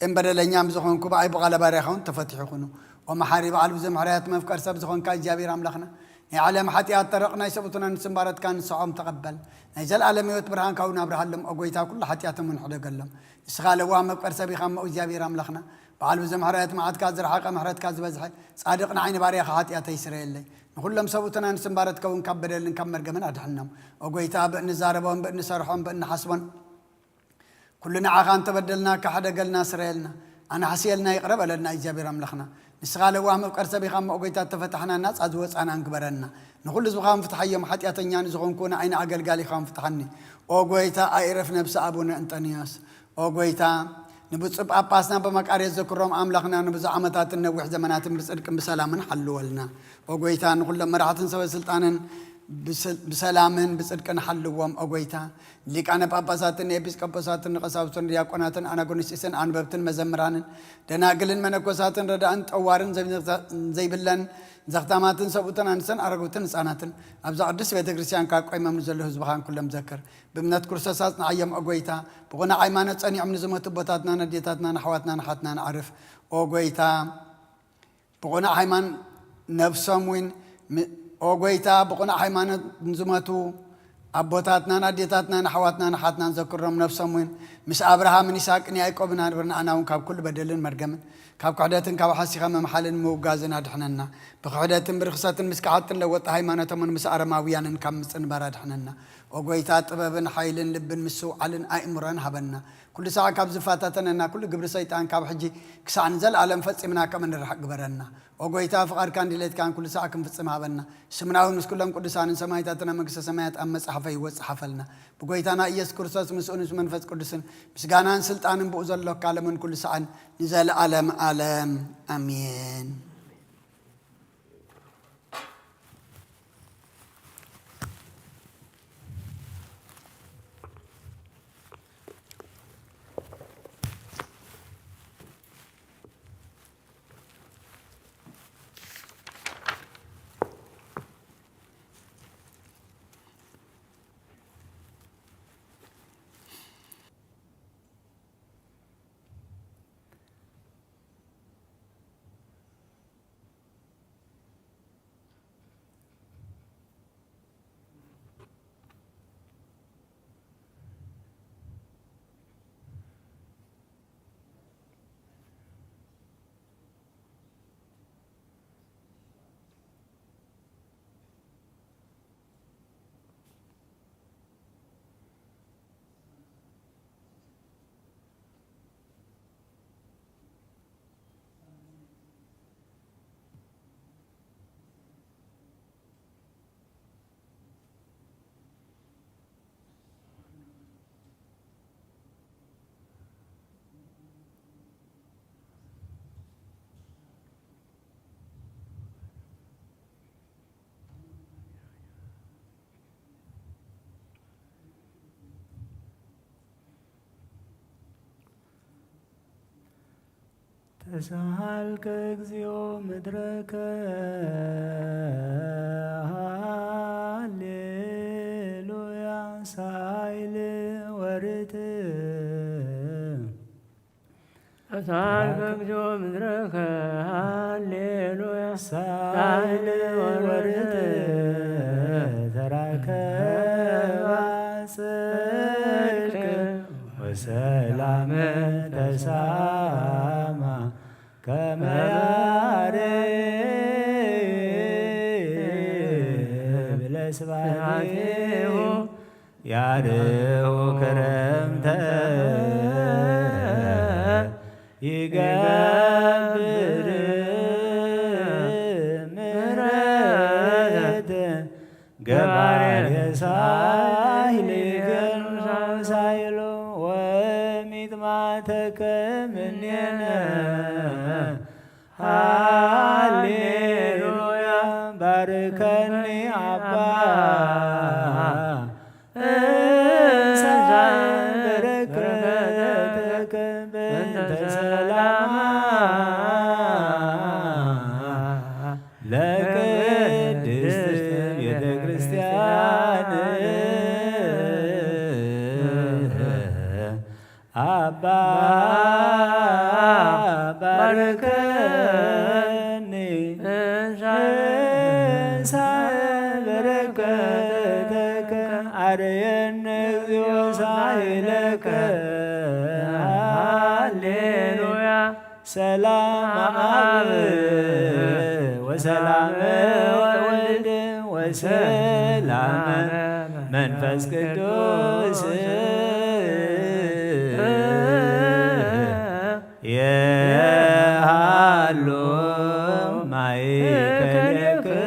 إم بدلنيام زخون كواي بقال باريخاون تفتح يخونو ومحارب على بزم حريات مفكر سب زخون كاي جابير أملخنا يعلم حتى أترقنا يسبتنا نسمبارت كان صعوم تقبل نزل على ميوت برهان كونا برهلم أقويتا كل حتى أتمن حدا قلم إسخال وام مفكر سبي خام أوجابير أملخنا بعلو بزم حريات معاد كازر حاقة محرات كاز بزحي صادقنا عين باريخ حتى أتيسر اللي نقولهم سبتنا نسمبارت كون كبر اللي نكمر جمن أدحنم أقويتا بأن زاربون بأن سرحون بأن حسبون كلنا عقان تبدلنا كحدا قلنا سريلنا أنا حسيلنا يقرب لنا إيجابير أملخنا نسخال وام مفكر سبي خام أقويتا تفتحنا الناس أزوج أنا انكبرنا نقول زخام فتح يوم حتى أتنيان زخون كون عين عقل قالي خام فتحني أقويتا أعرف نفس أبونا أنطونيوس أقويتا نبصب أباسنا بمكاري ذكرهم أملاخنا نبز عمتات النوح زمانات مرسلك بسلام حلوا لنا أقويتا نقول لما راحت نسوي سلطانا بسلام بصدق نحلوهم أقويتا ليك أنا باباسات نبيس كاباسات نقصاوتن رياقوناتن أنا قنسيسن أنا ببتن مزمران دناقلن منكوساتن ردان أوارن زي بلن زختاماتن سبوتن أنسن أرغوتن ساناتن أبزا قدس بيت كريستيان كاقوي ممنزله زبخان كلهم ذكر بمنات كرساسات نعيم أقويتا بغنا عيمانة أني عمن زمت بطاتنا نديتاتنا نحواتنا نحاتنا نعرف أقويتا بغنا عيمان نفسهم وين أقويتا بغنا عيمانة زمتو أبوتاتنا نديتاتنا نحواتنا نحاتنا نذكرهم نفسهم وين مش أبراهام نيساق نيايقوب ناربرنا أنا وكاب كل بدلن مرقمن كاب قعداتن كاب حاسيخا محلن موغازن أدحننا بقعداتن برخصاتن مسكعاتن لوط هايمانة من مسأرة ماويانن كام مسن بارد حننا وقويتات طبابن حيلن لبن مسو علن أئمران هبنا كل ساعة كاب زفاتاتنا كل قبر سيطان كاب حجي كساع نزل على مفتسمنا كمن الرحق قبرنا وقويتا فقار كان ديليت كان كل ساعة كم فتسم هبنا سمناون مس كلهم قدسان سمايتاتنا مكس سمايات أمس حفي وصحفلنا بقويتانا يذكر ساس مسؤول منفس قدسن بس جانان سلطان بوزل الله كلام كل ساعة نزل عالم آمين ተሳሃልከ እግዚኦ ምድረከ ሃሌሉያ ሳይል ወርት ተሳሃልከ እግዚኦ ምድረከ ሃሌሉያ ሳይል ወርት ተራከባ ጽድቅ ወሰላም ተሳማ ከመ ያርብ ለስብሐቲሁ ያርሁ ክረምተ ይገብር ምሕረተ ገባሬ ሳይል ሳይሎ ወሚጥማተከ እምኔነ ሃሌሉያ ባርከኒ አባ በረከተከ በእንተ ሰላማ ለቅድስት ቤተ ክርስቲያን አባ ባርከኒ በረከተከ አርየነ እግዚኦ ሳይለከ ሃሌሉያ ሰላም አብ ወሰላም ወልድ ወሰላም መንፈስ ቅዱስ የሃሎ ማእከሌክሙ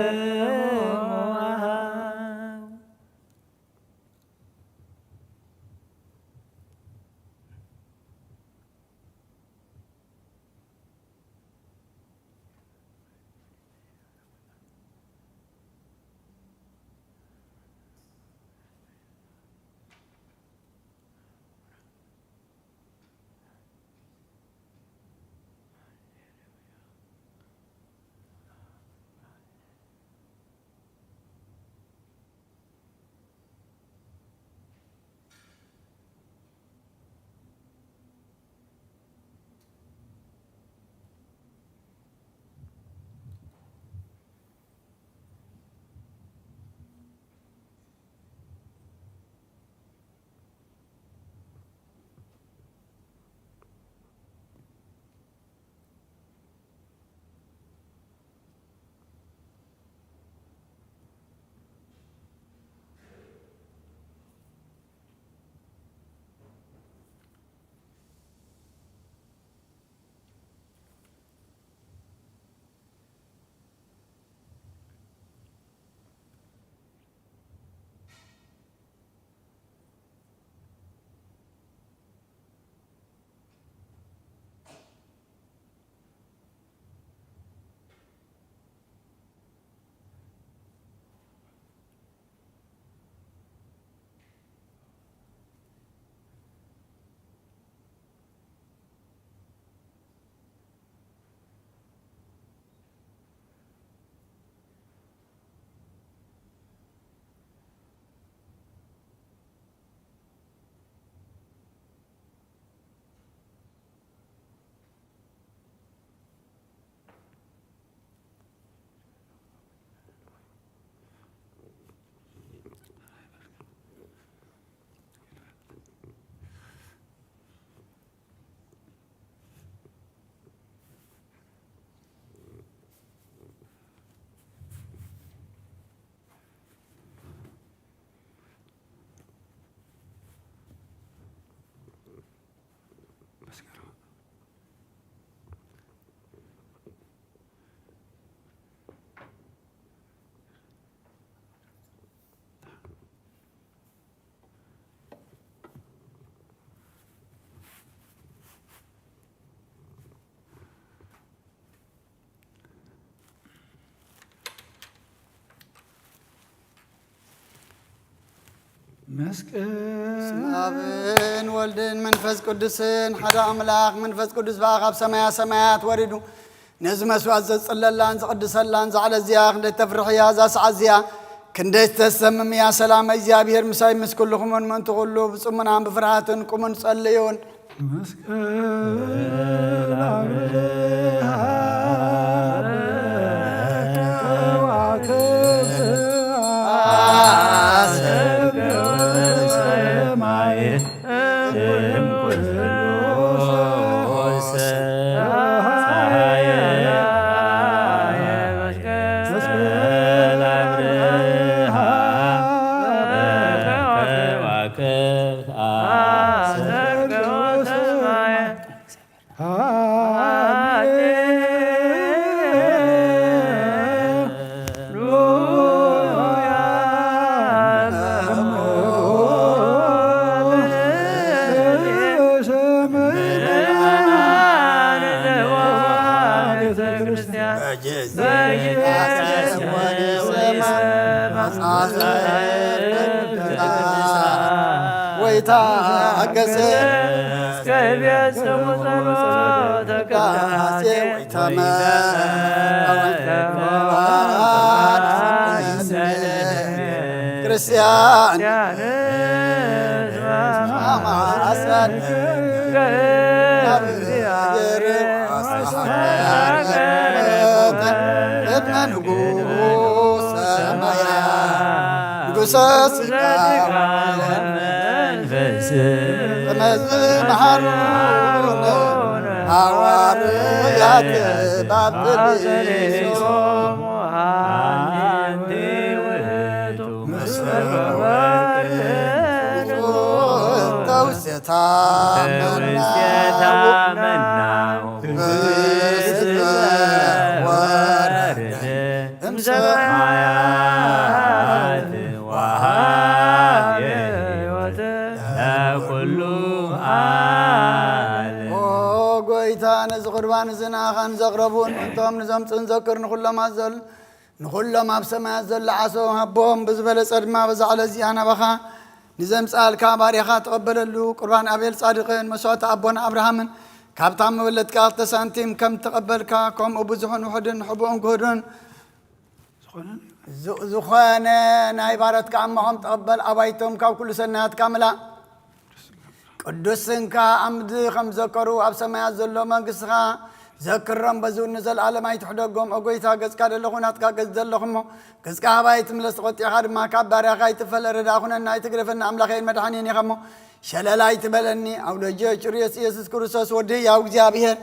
አብን ወልድን መንፈስ ቅዱስን ሓደ አምላክ መንፈስ ቅዱስ በአኻብ ሰማያ ሰማያት ወሪዱ ነዚ መስዋዕት ዘጽለላን ዝቅድሰላን ዛዕለዚያ ክንደይ ተፍርሕያ ዛ ሰዓዝያ ክንደይ ተሰምም ያ ሰላም እግዚአብሔር ምሳይ ምስ ኩልኹምን መንቱ ኩሉ ብጽሙናን ብፍርሃትን ቁሙን ጸልዩን ወይታገሰ ከቤት ሰሙሰሎ ተቀዳሴ ወይተመ ክርስቲያን ማማሰን መዝመሃሩን ሐዋርያት ባብሊሶ ተውስታ መናው ወረደ እምሰማያት ወሃብ ሕይወት ለኩሉ ዓለም ጎይታ ነዚ ቁርባን ዝናኻን ዘቕረቡን እንቶም ንዘምፅን ዘክር ንኹሎም ኣብ ሰማያት ዘሎ ዓሶ ሃቦም ብዝበለፀ ድማ በዛዕለ እዚኣ ናባኻ ንዘምፃልካ ባርያኻ ተቐበለሉ ቁርባን ኣቤል ጻድቕን መስዋዕቲ ኣቦና ኣብርሃምን ካብታ መበለትካ 2 ሳንቲም ከም ተቐበልካ ከምኡ ብዙሑን ውሕድን ሕቡእን ክህዱን ዝኾነ ናይ ባረትካ ኣማኾም ተቐበል ኣባይቶም ካብ ኩሉ ሰናያትካ ምላእ ቅዱስንካ ኣምድ ከም ዘከሩ ኣብ ሰማያት ዘሎ መንግሥትኻ ዘክሮም በዝውን ዘለዓለም ኣይትሕደጎም ኣጎይታ ገጽካ ደለኹ ናትካ ገጽ ዘለኹሞ ገጽካ ሃባይ ትምለስ ተቖጢኻ ድማ ካብ ባርያኻ ይትፈለ ረዳ ኹነና ይትግረፈና ኣምላኸይን መድሓኒን ኢኸሞ ሸለላ ይትበለኒ ኣውለጀ ጭርዮስ ኢየሱስ ክርስቶስ ወዲ ያው እግዚአብሔር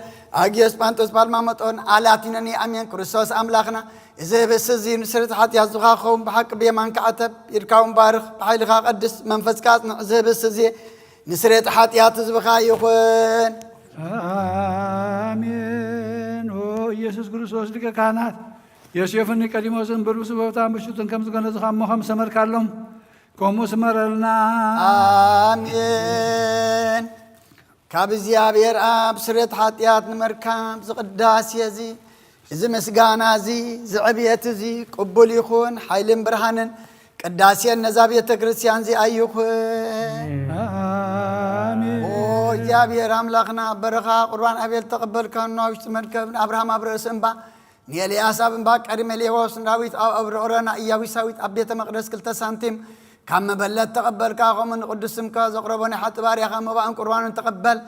ኣግዮስ ጳንጦስ ጳልማመጦን ኣላቲነኒ ኣሜን ክርስቶስ ኣምላኽና እዚ ህብስ እዚ ንስርት ሓጢኣት ዝኻኸውን ብሓቂ ብየማንካ ዓተብ ኢድካውን ባርኽ ብሓይልኻ ቀድስ መንፈስካ ኣጽንዕ እዚ ህብስ እዚ ንስርት ሓጢኣት ህዝብኻ ይኹን አሜን። ኦ ኢየሱስ ክርስቶስ ሊቀ ካህናት ዮሴፍን ኒቆዲሞስን ብርብስ በብታን ብሽቱን ከም ዝገነዝኻ እሞኸም ሰመርካሎም ከምኡ ስመረልና አሜን። ካብ እግዚአብሔር ኣብ ስርየት ሓጢኣት ንምርካብ ዝቅዳሴ እዚ እዚ ምስጋና እዚ ዝዕብየት እዚ ቅቡል ይኹን ሓይልን ብርሃንን ቅዳሴን ነዛ ቤተ ክርስቲያን እዚ ኣይኹን አሜን። ኦ እግዚአብሔር ኣምላኽና በረኻ ቁርባን ኣቤል ተቐበልካ ናውሽጢ መርከብ ንኣብርሃም ኣብ ርእሲ እምባ ንኤልያስ ኣብ እምባ ቀርሜሌዎስ ዳዊት ኣብ እብረኦረና ኢያቡሳዊት ኣብ ቤተ መቅደስ 2 ሳንቲም ካብ መበለት ተቐበልካ ከምኡ ንቅዱስ ስምካ ዘቕረቦ ናይ ሓጢ ባርያኻ መባእን ቁርባንን ተቐበል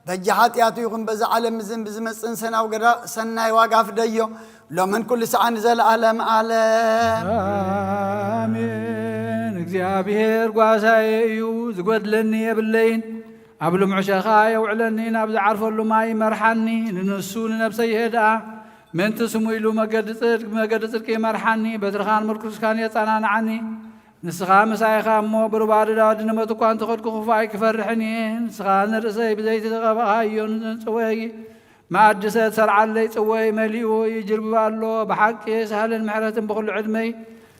በጂ ሓጢኣቱ ይኹን በዚ ዓለም ዝን ብዝመፅን ሰናው ገዳ ሰናይ ዋጋ ፍደዮ ሎምን ኩሉ ሰዓን ዘለዓለም ዓለም አሜን። እግዚአብሔር ጓሳዬ እዩ ዝጐድለኒ የብለይን ኣብ ልሙዕ ሸኻ የውዕለኒ ናብ ዝዓርፈሉ ማይ መርሓኒ ንንሱ ንነብሰይ ይሄድኣ ምንቲ ስሙ ኢሉ መገዲ ጽድቂ መርሓኒ በትርኻን ምርኩስካን የጸናንዓኒ ንስኻ ምሳይኻ እሞ ብርባድ ዳወዲ ንመት እኳ እንተኸድኩ ክፉኣይ ክፈርሕኒ ንስኻ ንርእሰይ ብዘይቲ ተቐባኻዮ ጽወይ ማዕዲ ሰት ሰርዓለይ ጽወይ መሊኡ ይጅርብባ ኣሎ ብሓቂ ሳህልን ምሕረትን ብኩሉ ዕድመይ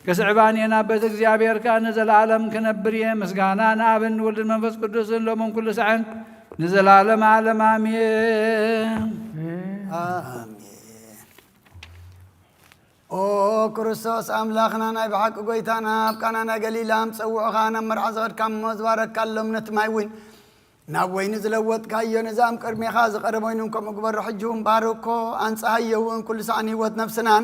ከስዕባን የና ቤተ እግዚኣብሔርካ ንዘለዓለም ክነብር እየ ምስጋና ንኣብን ወልድን መንፈስ ቅዱስን ሎምን ኩሉ ሰዓን ንዘላለም ዓለም አሜን። ኦ ክርስቶስ አምላኽና ናይ ብሓቂ ጎይታና ኣብ ቃናና ገሊላ ምፀውዑኻ ናብ መርዓ ዝኸድካ መዝባረካሎም ነቲ ማይ እውን ናብ ወይኒ ዝለወጥካዮ ነዛም ቅድሜኻ ዝቐረበ ወይኑ ከምኡ ግበሮ ሕጂ እውን ባርኮ አንጻሃዮ እውን ኩሉ ሰዓን ህይወት ነፍስናን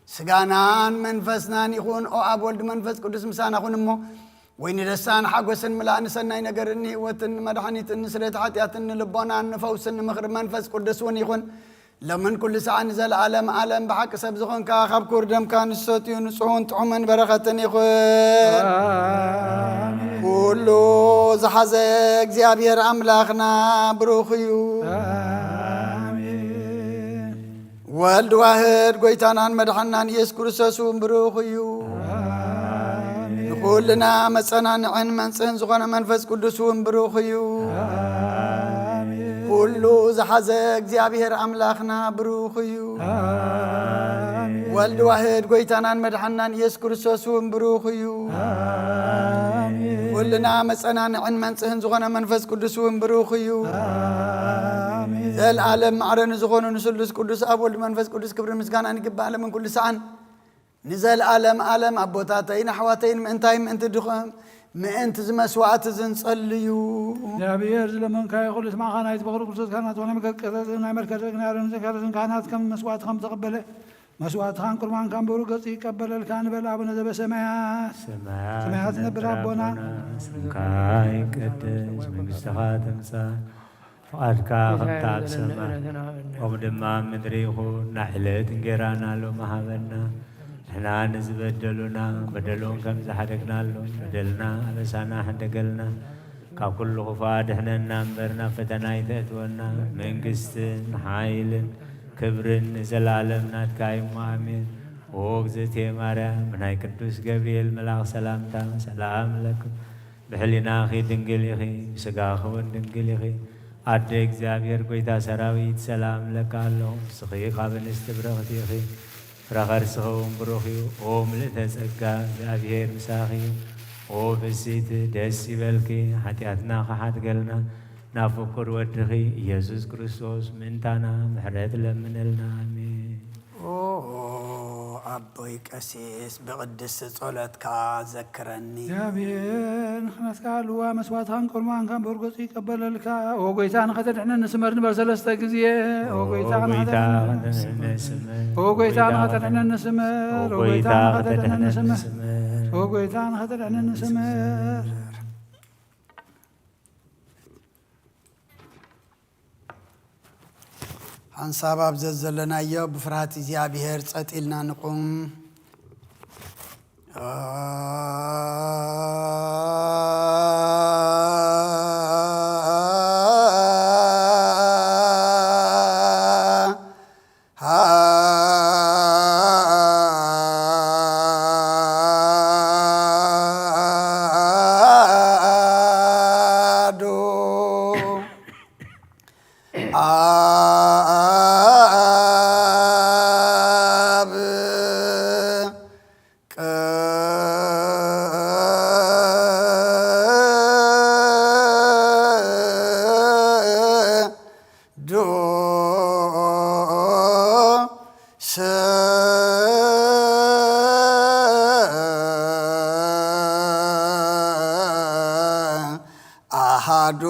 ስጋናን መንፈስናን ይኹን ኦ ኣብ ወልድ መንፈስ ቅዱስ ምሳናኹን እሞ ወይኒ ደስታን ሓጎስን ምላእን ሰናይ ነገርን ህይወትን መድኃኒትን ስርየት ኃጢአትን ልቦናን ፈውስን ምኽሪ መንፈስ ቅዱስ እውን ይኹን ለምን ኩሉ ሰዓን ዘለዓለም ዓለም ብሓቂ ሰብ ዝኾንካ ካብ ክቡር ደምካ ንሰትዩ ንጹሑን ጥዑምን በረኸትን ይኹን ኩሉ ዝሓዘ እግዚአብሔር ኣምላኽና ብሩኽ እዩ ወልድ ዋህድ ጎይታናን መድኃናን ኢየሱስ ክርስቶስ እውን ብሩኽ እዩ ንኩልና መጸናንዕን መንጽህን ዝኾነ መንፈስ ቅዱስ እውን ብሩኽ እዩ ኩሉ ዝሓዘ እግዚአብሔር ኣምላኽና ብሩኽ እዩ ወልድ ዋህድ ጎይታናን መድኃናን ኢየሱስ ክርስቶስ እውን ብሩኽ እዩ ኩልና መጸናንዕን መንጽህን ዝኾነ መንፈስ ቅዱስ እውን ብሩኽ እዩ ዘለዓለም ማዕረን ዝኾኑ ንስሉስ ቅዱስ ኣብ ወልድ መንፈስ ቅዱስ ክብሪ ምስጋና ይግባእ ለምን ኩሉ ሰዓን ንዘለዓለም ዓለም ኣቦታተይን ኣሕዋተይን ምእንቲ ድኹም ምእንቲ ዝመስዋዕት ዝንጸልዩ እግዚአብሔር ዝለመንካ ይኹሉ ስማዕኻ ናይቲ በኽሪ ክርስቶስ ካህናት ዝኾነ ናይ መልከዘቅ ናርን ዘካረትን ካህናት ከም መስዋዕት ከም ተቐበለ መስዋዕትኻን ቁርባንካን ብሩ ገጽ ይቀበለልካ ንበል አቡነ ዘበሰማያት ሰማያት ዝነብር ኣቦና ስምካ ይቀደስ መንግሥትኻ ትምጻእ ፍቓድካ ከምቲ ኣብ ሰማይ ከምኡ ድማ ኣብ ምድሪ ይኹን ናዕለት እንጀራና ሎሚ ሃበና ንሕና ንዝበደሉና በደሎም ከም ዝሓደግናሎም በደልና ኣበሳና ሕደገልና ካብ ኩሉ ክፉእ ድሕነና እምበር ናብ ፈተና ይተእትወና መንግስትን ሓይልን ክብርን ንዘላለም ናትካ እዩ ኣሜን ኦ እግዝእትየ ማርያም ናይ ቅዱስ ገብርኤል መልኣኽ ሰላምታ ሰላም ለኩም ብሕሊናኺ ድንግል ኢኺ ብስጋኺ እውን ድንግል ኢኺ ኣደ እግዚአብሔር ጎይታ ሰራዊት ሰላም ለካ ኣለኹ ንስኺ ካብ እንስቲ ብረኽቲ ኢኺ ፍረ ከርስኺ እውን ብሩኽ እዩ ኦ ምልእተ ጸጋ እግዚአብሔር ምሳኺ እዩ ኦ ፍሲት ደስ ይበልኪ ሓጢኣትና ኸሓትገልና ናብ ፍቁር ወድኺ ኢየሱስ ክርስቶስ ምእንታና ምሕረት ለምነልና ኣሜን ኣቦይ ቀሲስ ብቅድስ ጸሎትካ ዘክረኒ እግዚአብሔር ንኽነትካ ልዋ መስዋዕትኻን ቁርባንካን ብርገጹ ይቀበለልካ ኦ ጎይታ ንኸተድሕነኒ ንስመር ንበል ሰለስተ ጊዜ ኦ ጎይታ ንኸተድሕነኒ ስመር ኦ ጎይታ ንኸተድሕነኒ ስመር ኦ ጎይታ ንኸተድሕነኒ ስመር ሓንሳብ ኣብ ዘለናዮ ብፍርሃት እግዚአብሔር ጸጢልና ንቁም አሃዱ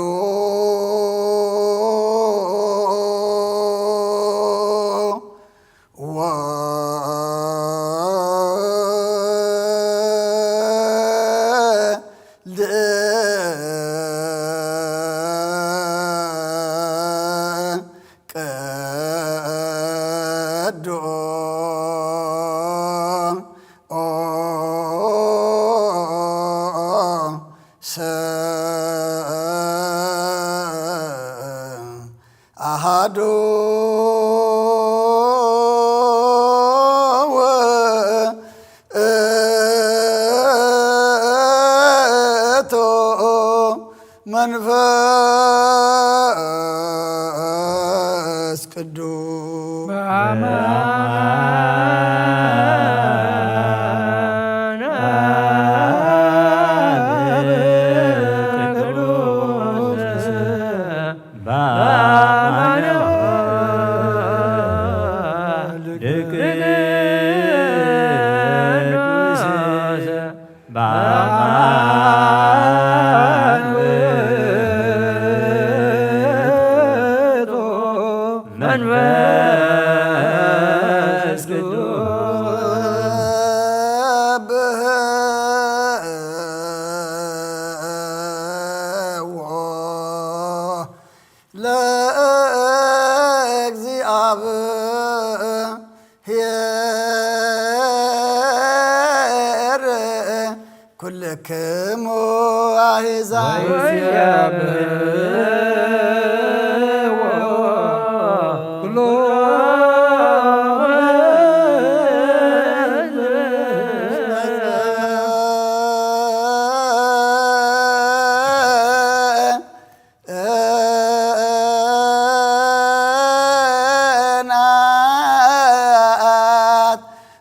አሃዱ ውእቱ መንፈስ ቅዱስ ይብልክሙ አሕዛብ ኩሎ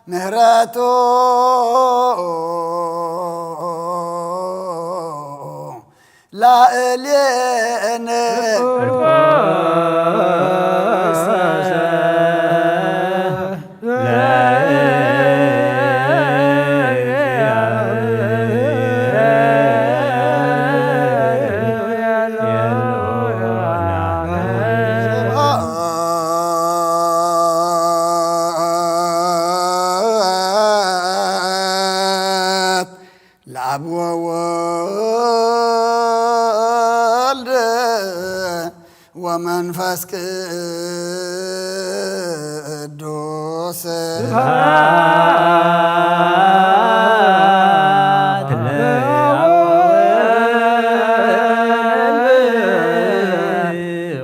ምህረቱ ላዕሌነ ለአብ ወወልድ ወመንፈስ ቅዱስ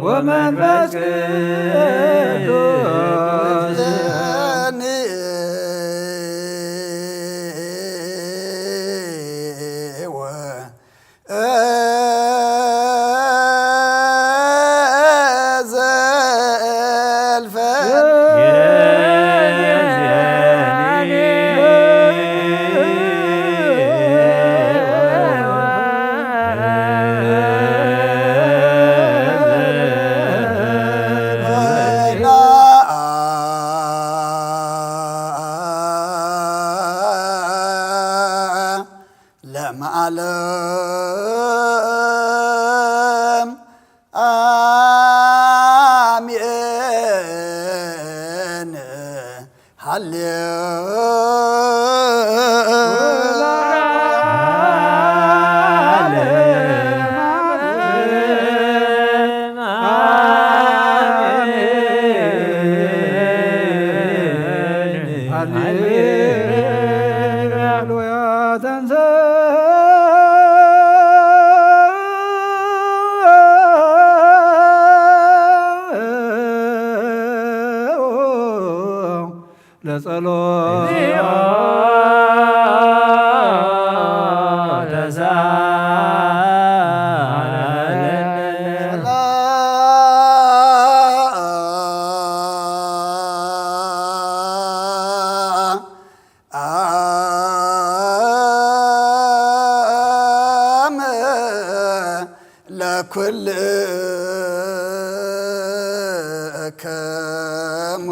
ወመንፈስ ቅዱስ ለመዓለም አሜን ለጸሎት ለኩልክሙ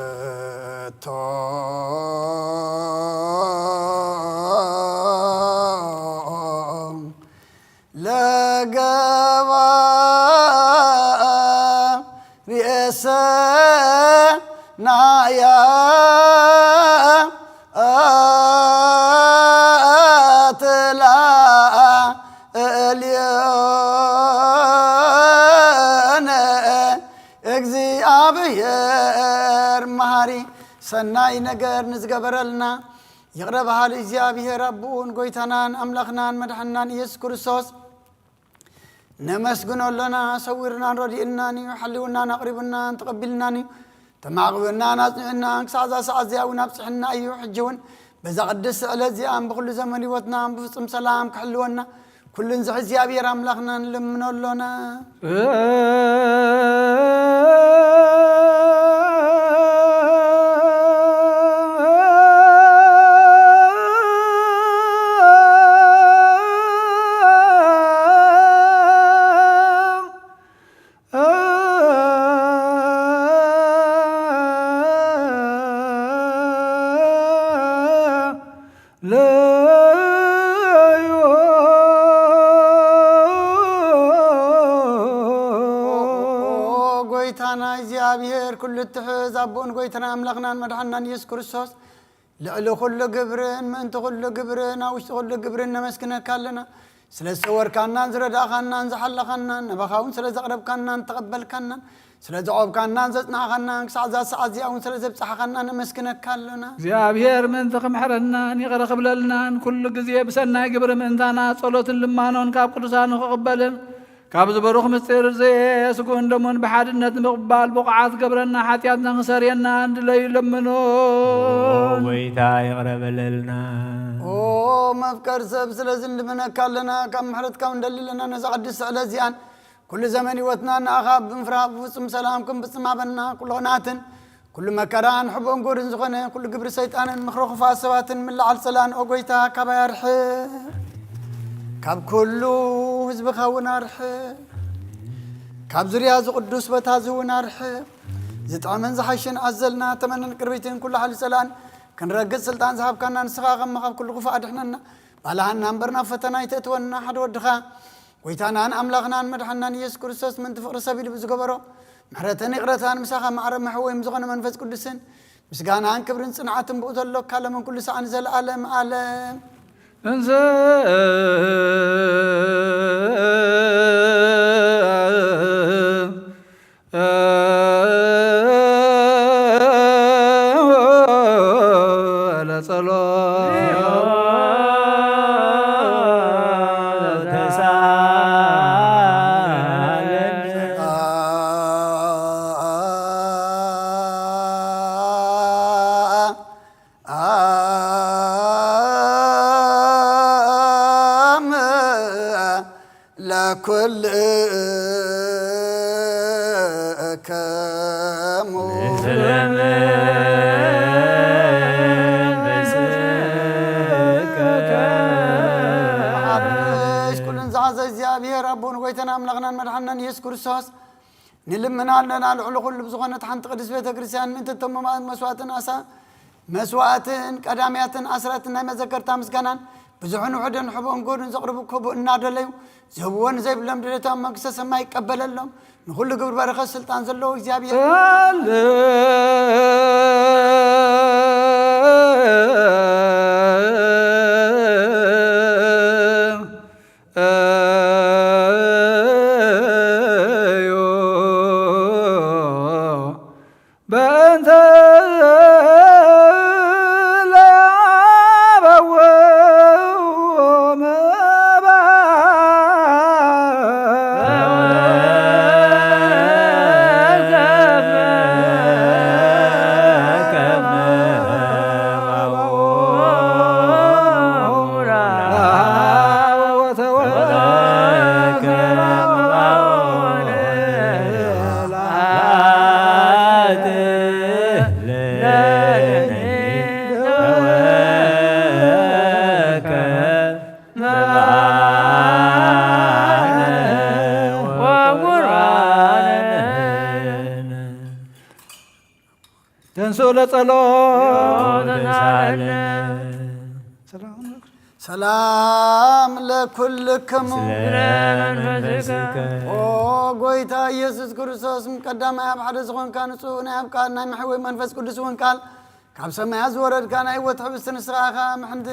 አኩቶ ለገባ ርእሰ ናያ አትላ እልዮነ እግዚአብሔር መሃሪ ሰናይ ነገር ንዝገበረልና ይቕረ በሃል እግዚአብሔር አቡን ጎይታናን አምላኽናን መድሕናን ኢየሱስ ክርስቶስ ነመስግኖለና ሰዊርናን ረዲእናን እዩ ሓሊውናን ኣቕሪቡናን ተቐቢልናን እዩ ተማቕብናን ኣጽኒዕናን ክሳዕ ዛ ሰዓት እዚኣ እውን ኣብፅሕና እዩ ሕጂ እውን በዛ ቅድስ ዕለት እዚኣን ብኩሉ ዘመን ህይወትና ብፍጹም ሰላም ክሕልወና ኩሉን ዝሕ እግዚአብሔር ኣምላኽና ንልምነሎና ጎይታና እግዚአብሔር ኩሉ ትሕዝ አቦን ጎይታና አምላኽናን መድሓናን ኢየሱስ ክርስቶስ ልዕሊ ኩሉ ግብርን ምእንቲ ኩሉ ግብርን ኣብ ውሽጢ ኩሉ ግብርን ነመስግነካ ኣለና ስለሰወር ካናን ዝረዳ ካናን ዘሐላ ካናን ነባኻውን ስለዘቅረብ ካናን ተቀበል ካናን ስለዘዓብ ካናን ዘጽና ካናን ክሳዕዛ ሰዓት ዚያውን ስለዘብጽሐ ካናን መስክነካለና እግዚአብሔር ምን ተከምሕረና ይቀረክብለልናን ኩሉ ጊዜ በሰናይ ግብር ምንታና ጸሎትን ልማኖን ካብ ቅዱሳን ንኽቕበልን ካብ ዝበሩኽ ምስጢር ዘየስጉን ደሞን በሓድነት ምቕባል ብቕዓት ገብረና ሓጢአትና ክሰርየና እንድለይ ለምኖ ወይታ ይቅረበለልና መፍቀር ሰብ ስለዝን ልምነካለና ካብ ምሕረትካው እንደልለና ነዛ ቅዱስ ስዕለ እዚኣን ኩሉ ዘመን ህይወትና ንኣኻ ብምፍራቕ ብፍጹም ሰላም ክንፍጽማበና ኩሎናትን ኩሉ መከራን ሕቦን ጎድን ዝኾነ ኩሉ ግብሪ ሰይጣንን ምኽሪ ክፉኣት ሰባትን ምልዓል ሰላን ኦጎይታ ካባይ ኣርሕቕ ካብ ኩሉ ህዝብኻ እውን ኣርሕቕ ካብ ዙርያ ዝቅዱስ ቦታ እውን ኣርሕቕ ዝጥዕምን ዝሓሽን ኣዘልና ተመንን ቅርቢትን ኩሉ ሓሊ ሰላን ክንረግጽ ስልጣን ዝሃብካና ንስኻ ኸመኻ ኩሉ ክፉእ ኣድሕነና ባልሃና እምበርና ፈተና ይተእትወና ሓደ ወድኻ ጎይታናን ኣምላኽናን መድሓናን ኢየሱስ ክርስቶስ ምንቲ ፍቕሪ ሰብ ኢሉ ብዝገበሮ ምሕረትን ይቕረታን ምሳኻ ማዕረ መሕወይም ዝኾነ መንፈስ ቅዱስን ምስጋናን ክብርን ጽንዓትን ብኡ ዘሎ ካለምን ኩሉ ሰዓን ዘለዓለም ዓለም እንዘ لكل كمو كل زعز እግዚአብሔር አቦን ጎይተና አምላኽናን መድኃኒትናን ኢየሱስ ክርስቶስ ንልምናለና ልዕሉ ኩሉ ብዝኾነት ሓንቲ ቅድስት ቤተ ክርስቲያን ምንት ተመማን መስዋዕትን ቀዳሚያትን አስራትን ናይ መዘከርታ ምስጋናን ብዙሕን ውሕድን ሕቦን ጎድን ዘቕርቡ ከቦ እናደለዩ ዘብዎን ዘይብሎም ድሌቶም መንግስተ ሰማይ ይቀበለሎም ንኩሉ ግብር በረኸት ስልጣን ዘለዎ እግዚአብሔር ሰላም ለኩልክሙ ጎይታ ኢየሱስ ክርስቶስ ቀዳማይ ኣብ ሓደ ዝኾንካ ንጹህ ናይ ኣብ ቃል ናይ መሕወይ መንፈስ ቅዱስ እውን ቃል ካብ ሰማያት ዝወረድካ ናይ ህይወት ሕብስቲ ንስኻኻ ምሕንቲ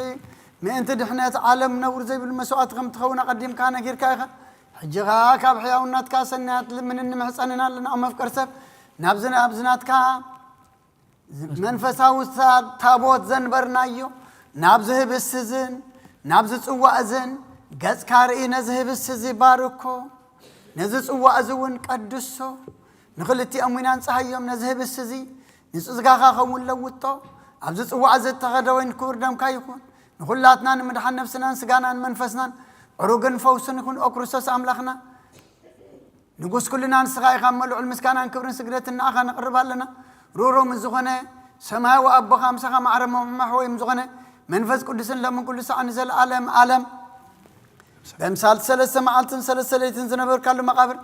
ምእንቲ ድሕነት ዓለም ነውር ዘይብሉ መስዋዕት ከም ትኸውን ኣቐዲምካ ነጊርካ ኢኻ ሕጂኻ ካብ ሕያውናትካ ሰናያት ልምንን ንምሕፀንና ኣለና ኣብ መፍቀር ሰብ ናብዝናትካ መንፈሳዊ ታቦት ዘንበርናዮ ናብዚ ህብስቲ እዝን ናብዚ ጽዋዕ እዝን ገጽካ ርኢ ነዚ ህብስቲ እዚ ባርኮ ነዚ ጽዋዕ እዚ እውን ቀድሶ ንኽልቲኦም ዊና ንፀሃዮም ነዚ ህብስቲ እዚ ንጽዝጋኻ ኸውን ለውጦ ኣብዚ ጽዋዕ እዚ ተኸደወይን ክቡር ደምካ ይኹን ንኹላትና ንምድሓን ነፍስናን ስጋናን መንፈስናን ዕሩግን ፈውስን ይኹን ኦ ክርስቶስ ኣምላኽና ንጉስ ኩልና ንስኻ ኢኻ መልዑል ምስጋናን ክብርን ስግደትን ንኣኻ ነቕርብ ኣለና ሩሮም ዝኾነ ሰማያዊ ኣቦኻ ምሳኻ ማዕረ መሕወይም ዝኾነ መንፈስ ቅዱስን ለምን ኩሉ ሰዓን ዘለዓለም ዓለም በምሳል ሰለስተ መዓልትን ሰለስተ ሌሊትን ዝነበርካሉ መቃብር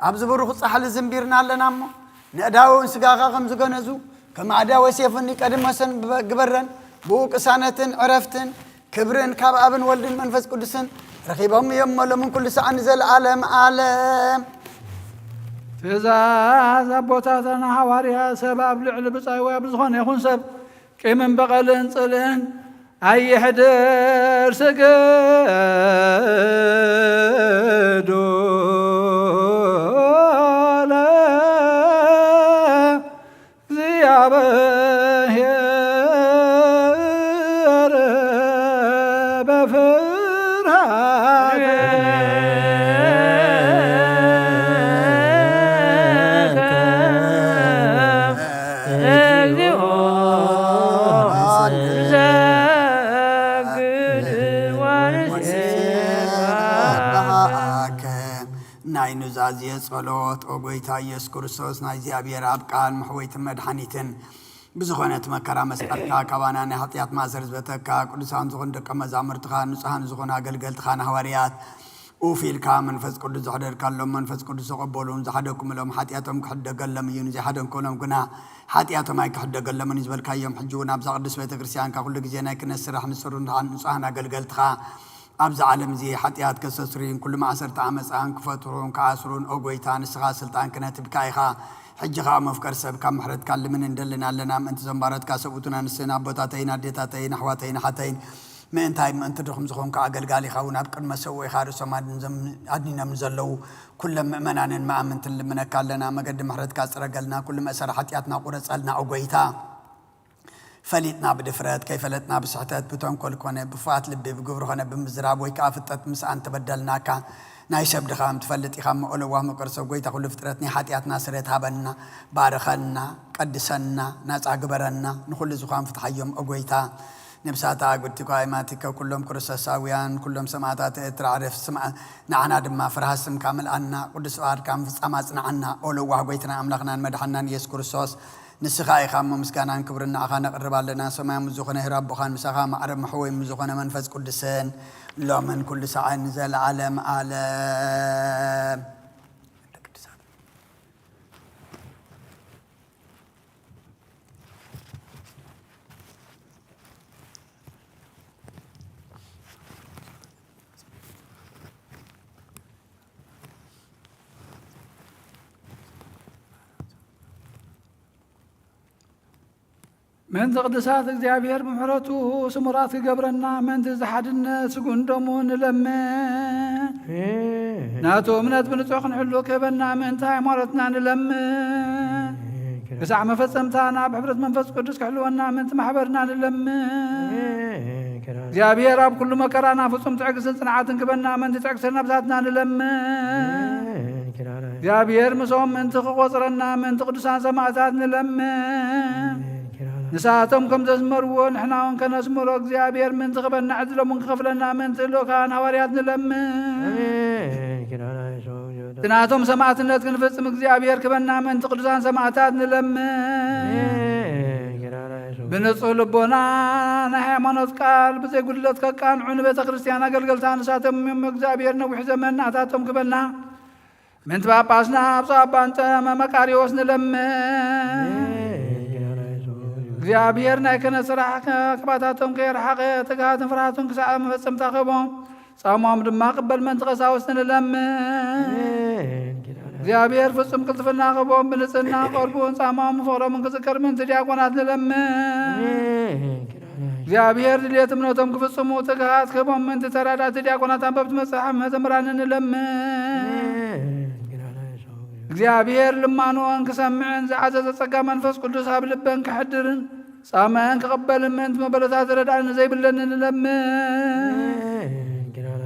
ኣብ ዝበሩኽ ጻሕሊ ዝንቢርና ኣለና እሞ ንእዳውን ስጋኻ ከም ዝገነዙ ከም ኣዳወ ሴፍን ይቀድመሰን ግበረን ብኡ ቅሳነትን ዕረፍትን ክብርን ካብ ኣብን ወልድን መንፈስ ቅዱስን ረኺቦም እዮም ለምን ኩሉ ሰዓን ዘለዓለም ዓለም ትእዛዝ ኣቦታትና ሐዋርያ ሰብ ኣብ ልዕሊ ብጻይ ወይ ኣብ ዝኾነ ይኹን ሰብ ቂምን በቐልን ጽልእን أي حدر سجدو لا زيابه ناينوزازي صلوت او غويتا يسوع كريستوس ناي زيابير اب قال محويت مدحنيتن بزخونت مكرا مسقلكا كبانا نحطيات ما زرزبتكا قدسان زخون دق مزامرتخا نصحان زخون اغلغلتخا حواريات وفي الكام منفس قدس زحدر كلهم منفس قدس قبولون زحدكم لهم حطياتهم كحدغلم يون زي حدن كونم غنا حطياتهم اي كحدغلم نزبلكا يوم حجونا بزا قدس بيت كريستيان ككل غزي ناي كنسرح نسرون نصحان اغلغلتخا أبز عالم زي حتيات كسسرين كل ما عصرت عمس عن كفترون كعصرون أو قويتان السغا سلطان كنت بكايخا حجخا مفكر سب كم حرد كلمن ندلنا لنا انت زمبارت كاسبوتنا نسنا بوتاتين اديتاتين حواتين حتين من تايم انت دخم زخون كاغلغالي خاون ابقن مسوي خارج سماد زم ادينا مزلو كل مؤمنان ما امنت لمنك لنا مقد محرد كاسرقلنا كل ما سر حتياتنا قرصلنا او قويتا فليتنا بدفرات كيف لتنا بسحتات بتون كل كونه بفات لبي بغبر خونه بمزراب وي كافتت مس انت بدلناكا ناي شب دخام تفلت يخم اولوا مقرسو غويتا كل فترتني حاتياتنا سرت هابنا بارخنا قدسنا ناصا غبرنا نخل زخام فتحيم اغويتا نبساتا قلت قائماتك كلهم كرسساويان كلهم سماعات ترعرف سمع نعنا دما فرحسم كامل عنا قدس وار كام فصامصنا عنا اولوا غويتنا املاخنا مدحنا يسوع كريستوس نسخاي خام مسكانا كبرنا اخانا قرب لنا سماء مزخنا هرب بخان مسخا معرب محوي مزخنا منفس قدسن لا من كل ساعه نزل عالم عالم من تقدسات እግዚአብሔር በምህረቱ ስሙራት ገብረና من ተዛሐድነት ስጉንደሙን ለምን ናቶ እምነት ብንጾህ ንሕሉ ከበና من ሃይማኖትና ንለምን ከሳዕ መፈጸምታና በሕብረት መንፈስ ቅዱስ ክሕልወና من ማሕበርና ንለምን እግዚአብሔር ኣብ ኩሉ መከራና ፍጹም ትዕግስን ጽንዓትን ክበና من ትዕግስና ብዛትና ንለምን እግዚአብሔር ምሶም من ተቆጽረና من ቅዱሳን ሰማዕታት ንለምን نساتهم كم تزمروا نحنا كنزمر እግዚአብሔር من تخبرنا عدلهم كخفلنا من تلوكان حوارياتنا لمن تناتهم سماعتنا كنفصم እግዚአብሔር كبنا من تقدسان سماعتاتنا لمن بنصح لبونا نحيمانوت قال بزي قلت كقانعون بيت ክርስቲያን አገልግሎታን نساتهم እግዚአብሔር نوح زمن ناتاتهم كبنا من تباباسنا ابصابانت ممقاريوس نلمن እግዚአብሔር ናይ ከነስራሕ ከባታቶም ከይርሓቀ ተጋሃትን ፍርሃቱን ክሳዕ መፈጸም ታኸቦም ጻሞም ድማ ቅበል መን ተቀሳውስትን ለምን እግዚአብሔር ፍጹም ቅልጥፍና ኸቦም ብንጽህና ቆርቡን ጻሞም ፍቅሮምን ክዝከር ምን ዲያቆናት ለምን እግዚአብሔር ድልየት እምነቶም ክፍጽሙ ተጋሃት ኸቦም ምን ተራዳት ዲያቆናት አንበብት መጽሐፍ መዘምራንን ለምን እግዚአብሔር ልማኖን ከሰምዕን ዘዓዘዘ ጸጋ መንፈስ ቅዱስ ኣብ ልበን ከሕድርን ጻማን ከቀበልን ምን መበለታት ረዳን ዘይብለን ለምን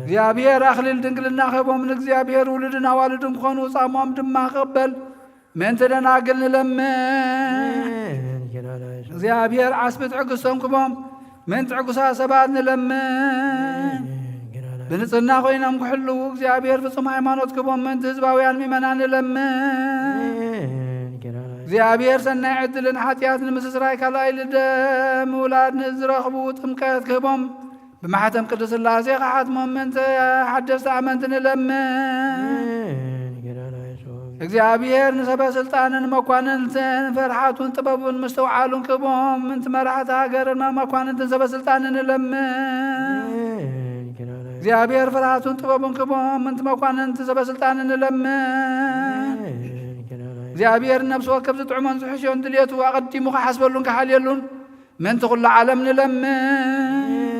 እግዚአብሔር አኽሊል ድንግልና ኸቦም እግዚአብሔር ውልድና ዋልድን ኮኑ ጻማም ድማ ከቀበል ምን ተደናግል ለምን እግዚአብሔር ዓስብት ዕግስቶም ክቦም ምን ትዕጉሳ ሰባት ለምን بنصنا خوينام كحلو እግዚአብሔር ፍጹም ሃይማኖት ክቦም ምን ህዝባውያን ሚመናን ለምን እግዚአብሔር ሰናይ ዕድልን ኃጢአትን ምስስራይ ካላይ ለደም ወላድ ንዝረኽቡ ጥምቀት ክቦም بمحتم ቅዱስ ሥላሴ ኻትሞም ምን ተሐደስ አመንትን ለምን እግዚአብሔር ንሰበ ስልጣንን መኳንንትን ፈርሃቱን ጥበቡን መስተውዓሉን ክቦም ምን ተመራሕታ ሀገርን መኳንንትን ሰበ ስልጣንን ለምን እግዚአብሔር ፍርሃቱን ጥበቡን ክቦም ምን ተመኳንንት ሰበ ስልጣንን ለምን እግዚአብሔር ነፍስ ወከፍ ዝጥዕሞን ዝሕሾን ድልየቱ አቀዲሙ ከሐስበሉን ከሐልየሉን ምን ተኹሉ ዓለም ለምን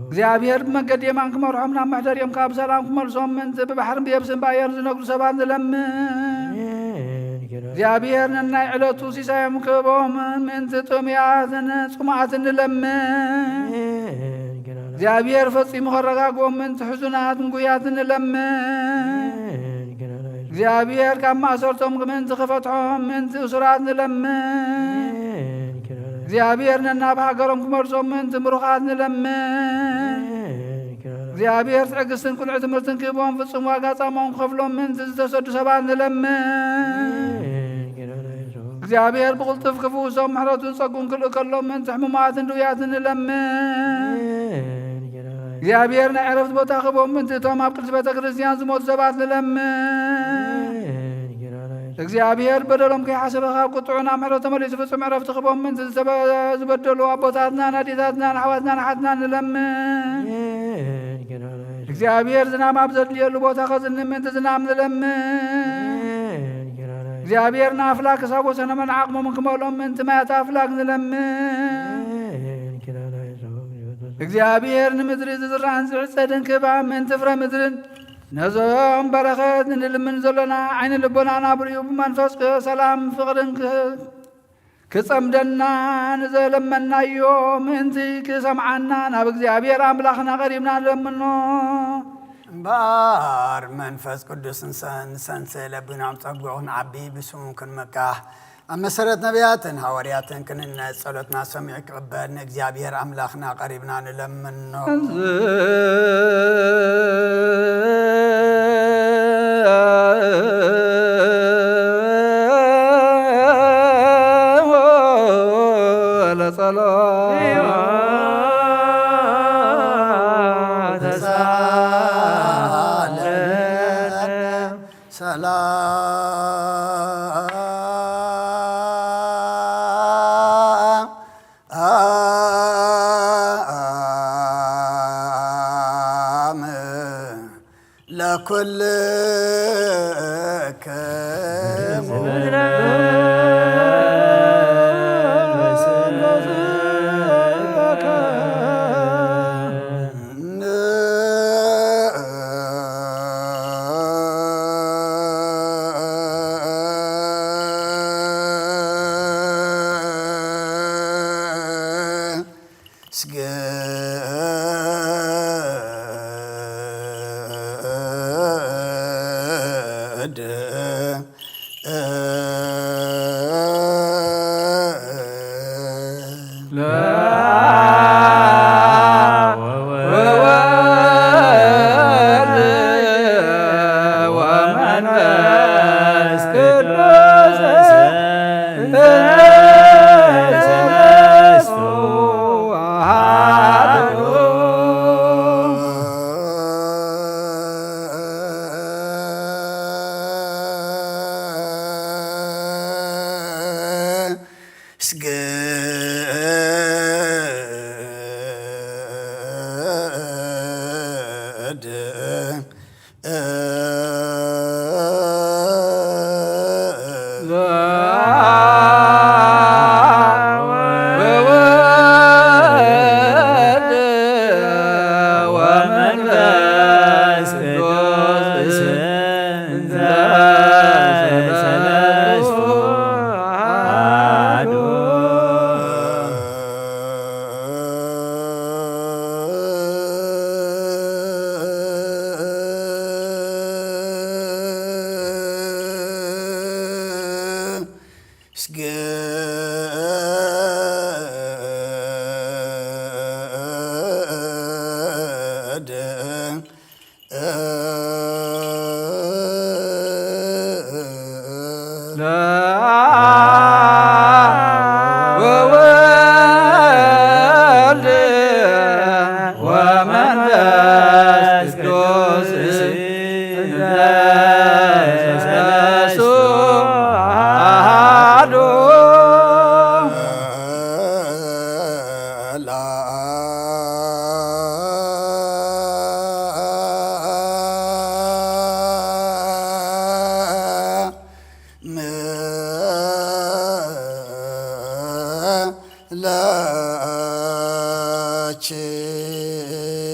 እግዚአብሔር መንገድ የማን ከመርሐምና ማህደር የም ካብ ሰላም ከመልሶም ምን በባህር በየብስን ባየር ዝነግሩ ሰባት ለምን እግዚአብሔር ነና ዕለቱ ሲሳየም ከቦም ምን ጥምያትን ጹማትን ለምን እግዚአብሔር ፈጽሞ ኸረጋጎም ምን ትሕዙናት ጉያትን ለምን እግዚአብሔር ካማ ሰርቶም ምን ተኸፈትሖም ምን እስራት ለምን እግዚአብሔር ነና በሀገሮም ከመርሶም ምን ትምሩኻት ለምን እግዚአብሔር ትዕግስትን ቁልዕ ትምህርትን ክቦም ፍጹም ዋጋ ጻሞም ከፍሎም ምን ዝተሰዱ ሰባት ለምን እግዚአብሔር ብቁልጥፍ ክፉሶም ምሕረቱን ጸጉን ክልእ ከሎም ምን ሕሙማትን ድውያትን ለምን እግዚአብሔር ናይ ዕረፍት ቦታ ክቦም ምን እቶም ኣብ ቅድስ ቤተ ክርስቲያን ዝሞቱ ሰባት ለምን እግዚአብሔር በደሎም ከይሓሰበኻ ቁጥዑና ምሕረት ተመሊሱ ፍጹም ዕረፍቲ ክቦም ምን ዝበደሉ ኣቦታትና ናዴታትና ኣሕዋትና ናሓትና ንለምን እግዚአብሔር ዝናብ ኣብ ዘድልየሉ ቦታ ኸዝኒ ምንቲ ዝናብ ንለምን እግዚአብሔር ናፍላክ ክሳብ ወሰነ መን ዓቕሞም ክመሎም ምንቲ ማያት ኣፍላክ ንለምን እግዚአብሔር ንምድሪ ዝዝራእን ዝዕፀድን ክባ ምንቲ ፍረ ምድርን ነዞም በረኸት ንልምን ዘለና ዓይኒ ልቦናና ብርዩ ብመንፈስ ሰላም ፍቕርን ክጸምደና ንዘለመናዮ ምንቲ ክሰምዓና ናብ እግዚአብሔር ኣምላኽና ቀሪብና ንለምኖ እምበር መንፈስ ቅዱስን ሰንሰ ለቢናም ጸጉዑን ዓቢ ብስሙ ክንመካህ ኣብ መሰረት ነቢያትን ሐዋርያትን ክንነት ጸሎትና ሰሚዕ ክቕበል ንእግዚአብሔር ኣምላኽና ቀሪብና ንለምኖ ላችን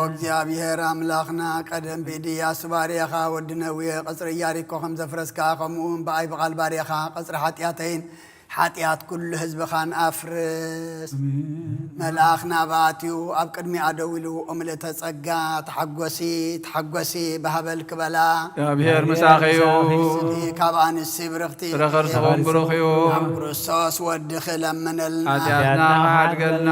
እግዚአብሔር አምላኽና ቀደም ቤድያስ ባርያኻ ወድነውየ ቐጽሪ ኢያሪኮ ከም ዘፍረስካ ከምኡውን ብኣይ በቓል ባርያኻ ቐጽሪ ሓጢኣተይን ሓጢኣት ኩሉ ህዝብኻን ኣፍርስ መልኣኽ ናባትዩ ኣብ ቅድሚኣ ደው ኢሉ እምልእተ ጸጋ ተሓጐሲ ባህበል ክበላ እግዚአብሔር ምሳኺዩ ካብ ኣንስቲ ብርኽቲ ረኸርስኹም ብሩኽ እዩ ኣብ ክርስቶስ ወዲ ክለምነልና ኃጢአትና ሓድገልና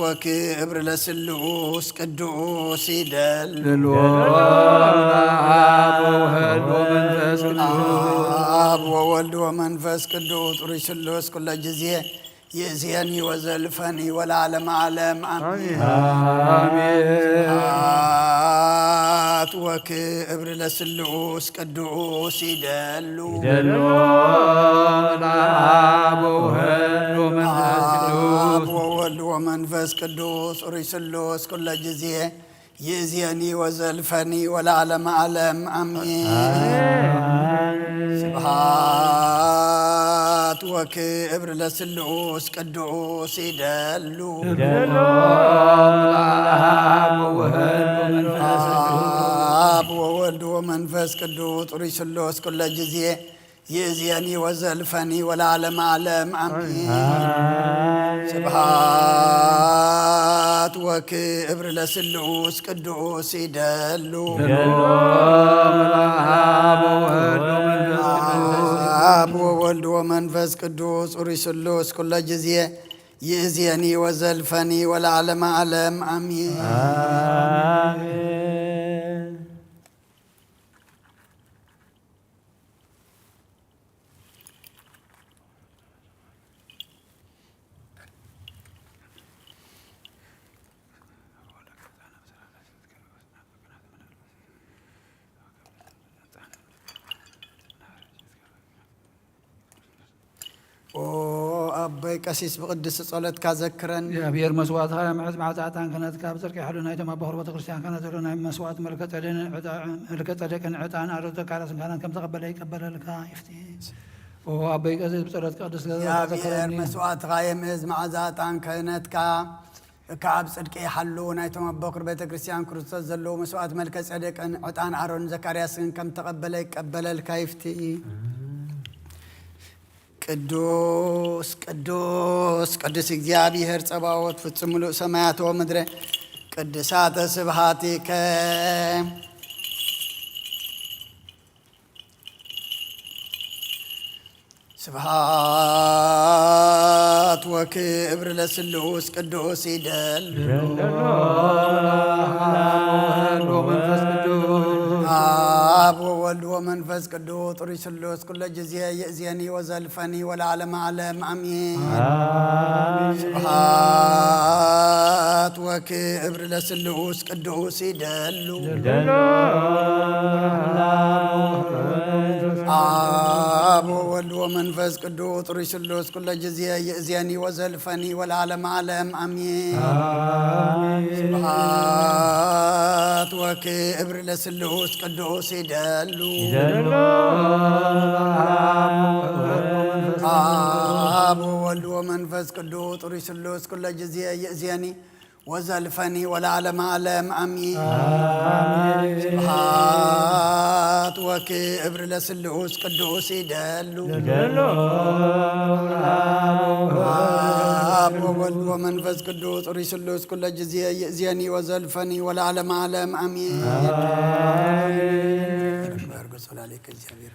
ወክብር ለስሉስ ቅዱስ ይደል አብ ወወልድ ወመንፈስ ቅዱስ ጡሪ ስሉስ ኩለ ጊዜ ይእዜኒ ወዘልፈኒ ወለዓለመ ዓለም አሜን። ወክብር ለስሉስ ቅዱስ ይደሉ አብ ወወልድ ወመንፈስ ቅዱስ ጡሪ ስሉስ ኩለ ጊዜ ይእዜኒ ወዘልፈኒ ወለዓለመ ዓለም አሜን። ስብሐት ወክብር ለስሉስ ቅዱስ ይደሉ አብ ወወልድ ወመንፈስ ቅዱስ ጡሪ ስሉስ ኩለ ጊዜ ይእዜኒ ወዘልፈኒ ወለዓለመ ዓለም አሜን። ስብሐት ወክብር ለስሉስ ቅዱስ ይደሉ አብ ወወልድ ወመንፈስ ቅዱስ ጡሪ ስሉስ ኩለ ጊዜ ይእዜኒ ወዘልፈኒ ወለዓለመ ዓለም አሜን። أبي كسيس بقدس صلاة كذكرن يا بير مسوات هاي معز معزاتان كانت كابزر كحلو نايت ما بحر بتكريستيان كانت لنا مسوات ملكة علينا ملكة عليك عتان أرزق على سكان كم تقبل يقبل لك يفتي وأبي كسيس بصلاة قدس يا بير مسوات هاي معز معزاتان كانت كعب صدق يحلو نايت ما بكر بيت كريستيان كريستوس زلو مسوات ملكة عليك عتان أرون زكرياس كم تقبل يقبل لك يفتي ቅዱስ ቅዱስ ቅዱስ እግዚአብሔር ጸባዖት ፍጹም ምሉእ ሰማያት ወምድረ ቅድሳተ ስብሐቲከ ስብሐት وكبر لسلوس قدوس يدل آب وولد ومنفس قدوس طري سلوس كل جزية يأذيني وزلفني والعالم عالم أمين سبحات وكبر لسلوس قدوس يدل آب وولد ومنفس قدوس طري سلوس كل جزية يأذيني وزلفني والعالم عالم أمين سبحات وكبر لسلوس قدوس يدلو آب وولد ومنفس قدوس طري سلوس كل جزية يأذيني وزلفني والعالم عالم أمين سبحات وكبر لسلوس قدوس يدلو آب وولد ومنفس قدوس طري سلوس كل جزية يأذيني وزلفني والعالم عالم أمين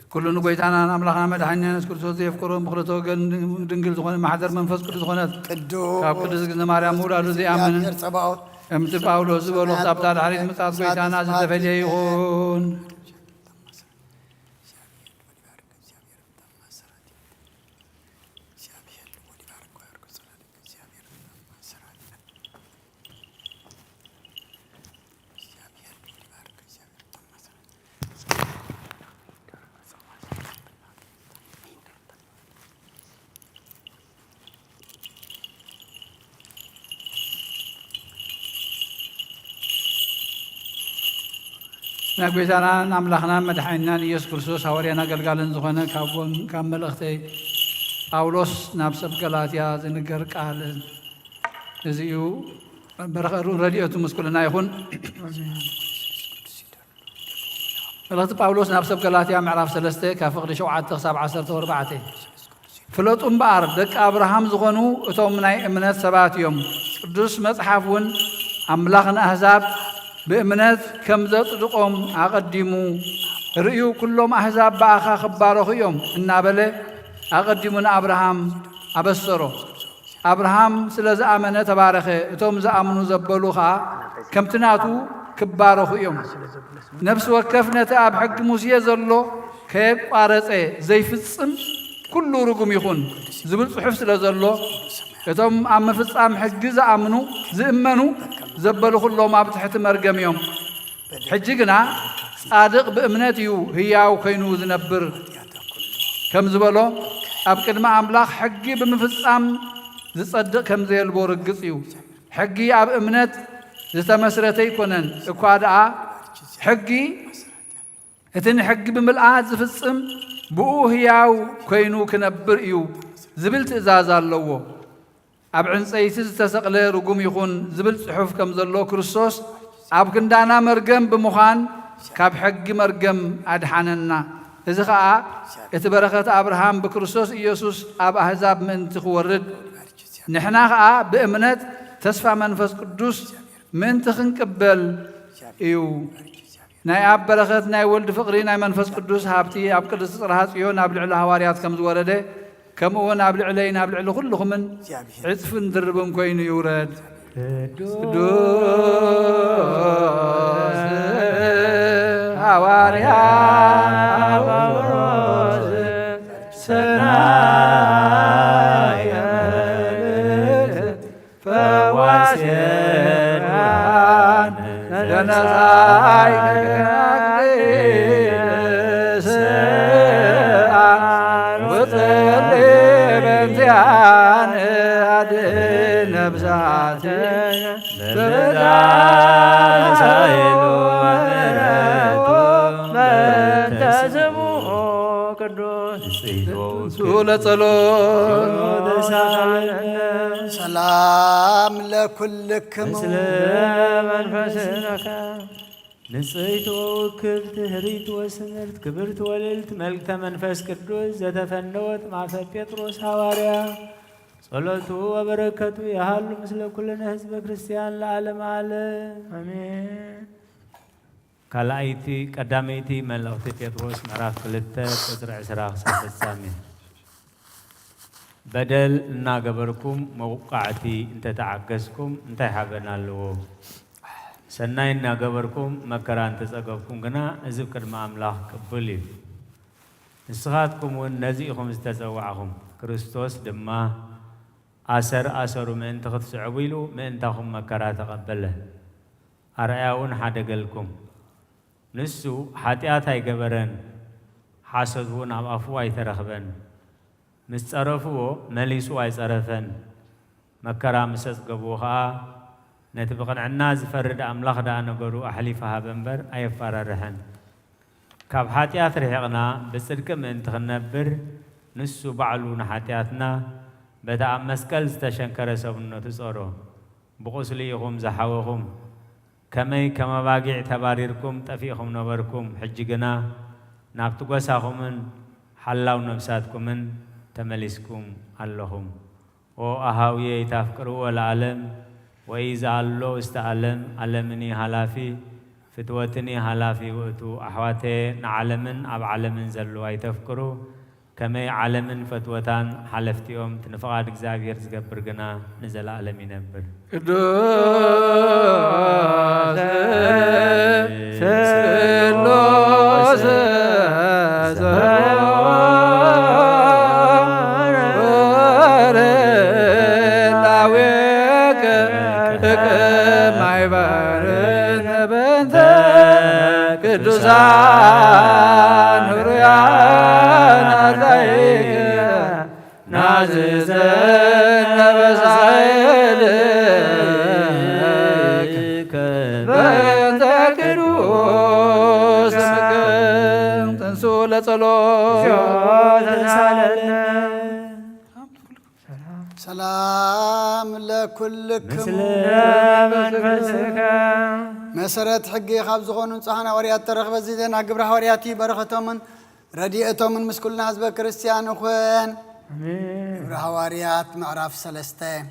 كل نقيتنا أملاخنا مدحنا نذكر صوتي يفكرون بخلته دنقل زخون محضر منفس قدوس زخونات كاب قدوس قدنا ماريا مورا رزي آمن أمت باولوس بولو خطابتار حريث متعاد قيتنا زدفليه يخون نقبيتنا نملخنا مدحينا يسوع كريستوس هورينا قلقالن زخنا كامل اختي أولوس نابسب قلاتيا زنقر قالن زيو رديئتو مسكولنا يخون الوقت باولوس نابسب قلاتيا معراف سلسته كافقد شوعات تخساب 14 فلوت أمبار دك أبراهام زخنو اتوم ناي امنات سبات يوم قدوس مصحفون أملاخنا أحزاب بإمنات كم ذاتقهم أقدموا رئيو كلهم أحزاب بأخا خبارو يوم النابلة أقدمنا أبراهام أبصروا أبراهام سلز آمنة تبارخه اتوم زآمنوا زبلوخا كم تناتو كبارو يوم نفس وكفنا تأب حق موسيا زلو كيب قارسة زي فتصم كل رقم يخون زبل صحف سلزلو اتوم عم فتصام حق زآمنوا زئمنوا زبلوا كلهم ما بتحت مرقم يوم حجقنا صادق بإمناتيو هياو كينو زنبر كم زبلو أبكد ما أملاخ حقي بمفصام زصدق كم زي البورقصيو حقي أب إمنات زتمسرتي كونن اكوادع حقي اتن حقي بملآت زفصم بؤو هياو كينو كنبر إيو زبلت إزاز اللوو أب عنصيتي زتسقله رقم يخون زبل صحف كم زلو كريستوس أب كندانا مرقم بمخان كاب حق مرقم أدحاننا إذا خاء يتبركت أبراهام بكريستوس إيسوس أب أحزاب من تخورد نحنا خاء بإمنات تسفى منفس قدوس من تخنقبل إيو ناي أب بركت ناي ولد فقري ناي منفس قدوس هابتي أب قدس صراحات إيو نابل على هواريات كم زورده كم هو نابل علي نابل على كلهم من عطف دربهم كوين يورد قدوس هواريا سنايا فواسيران جنزاي بنتيان أدين بزاتنا ببدان سايلو ونراتو بنتزمو قدوس سولة سلام لكلكم سلام منفسنك نصيت وكبت هريت وسمرت كبرت وللت ملكت منفس قدوس زتفنوت مع بطرس حواريا صلوته وبركته يهال مثل كلنا حزب كريستيان لعالم عالم امين كلايتي قداميتي ملأت بطرس معراف 2 قطر 10 سامي بدل ناقبركم موقعتي انت تعكسكم انت حاجنا له سناي ناقبركم مكران تسقفكم قنا ذكر ما املاح قبلي نسخاتكم ونزيكم استسوعهم كريستوس دما أسر من تختصعويلو من تخم مكرا تقبله أرأيون حدقلكم نسو حتيات هاي قبرن حاسدون عم أفوا يترخبن مستعرفوا مليسوا يتعرفن مكرا مسس قبوها نتبقى عنا زفرد أملاخ دا نقروا أحليفها بنبر أي فررهن كاب حتيات رحقنا بسرك من تخنبر نسو بعلون حتياتنا بدأ مسكال استشنكر سبنا تصارو بقصليهم زحوهم كما باقي اعتباريركم تفيهم نبركم حجنا نابتقوا ساخمن حلاو نفساتكم من تملسكم اللهم وأهاوية تفكروا العالم وإذا الله استعلم علمني هلافي فتوتني هلافي وقتو أحواتي نعلمن أب علمن زلوا يتفكروا كما علمن فتوتان حلفتي يوم تنفقاد اكزابير زقبر قنا نزل عالمي نبر قدوس سلوس زهور لاويك معبارن بنت قدوسان هريان ناززن بسائلك بنت قدوس مكن تنسو لصلوت سلام لكلكم مسرت حقي خاب زغون صحنا وريات ترخب زيدنا قبر حورياتي برختهم رديئتهم من مسكولنا حزب كريستيان اخوان قبر حواريات معرف سلسته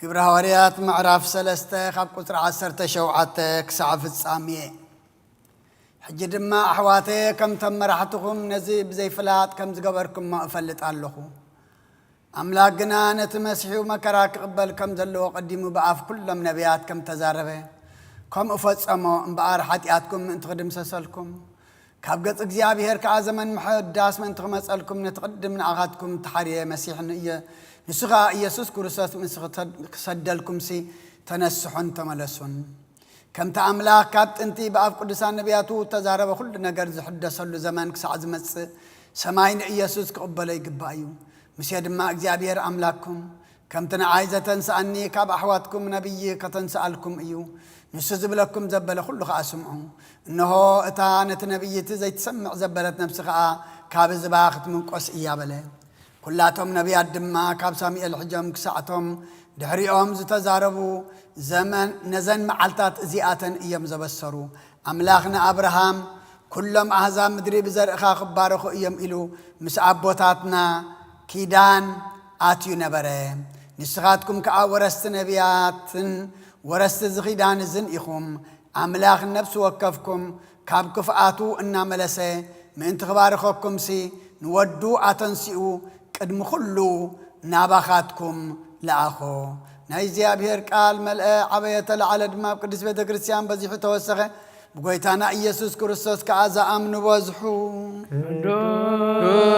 قبر حواريات معرف سلسته خاب قطر 10 شوعات كسعف الصاميه حجد ما أحواتي كم تم رحتكم نزيب زي فلات كم زقبركم ما أفلت علىكم أملاقنا نتمسحي ومكراك قبل كم زلوا قدموا بعف كل من نبيات كم تزاربه كم أفتصموا انبقار حتياتكم من تقدم سسلكم كابقت اكزيابيهر كعزمن محد داس من تغمسألكم نتقدم من أغاتكم تحريه مسيح نسخة يسوس كرسوس من سدلكم سي تنسحن تملسون كم تأملاك كابت انتي بأف قدسان نبياتو تزارب كل نقر زحدث له زمان كسعز مس سماين يسوس قبلي قبايو مسيد ما اكزيابير أملاككم كم تنعايزة تنسأني كاب أحواتكم نبي كتنسألكم ايو نسزب لكم زبل كل خاسمعو انه اتانت نبي زي تسمع زبلت نفسها كاب زباخت من قص ايابله كلاتهم نبيات دما كاب سامي الحجم كسعتهم دحريهم زتزاربوا زمن نزن معلتات زياتن ايام زبسروا املاخنا ابراهام كلهم احزاب مدري بزرخا خبارخو ايام الو مسعبوتاتنا كيدان اتيو نبره نسخاتكم كاورست نبياتن ورست زخيدان زن اخوم املاخ النفس وكفكم كاب كفاتو ان ملسه من تخبارخكم سي نودو اتنسيو قدم خلو نابخاتكم لاخو نايزي أبير قال ملأ عبية العلد ما بقدس بيت كريستيان بزيح توسخه بقويتانا يسوس كريستوس كعزا أمن وزحو قدوس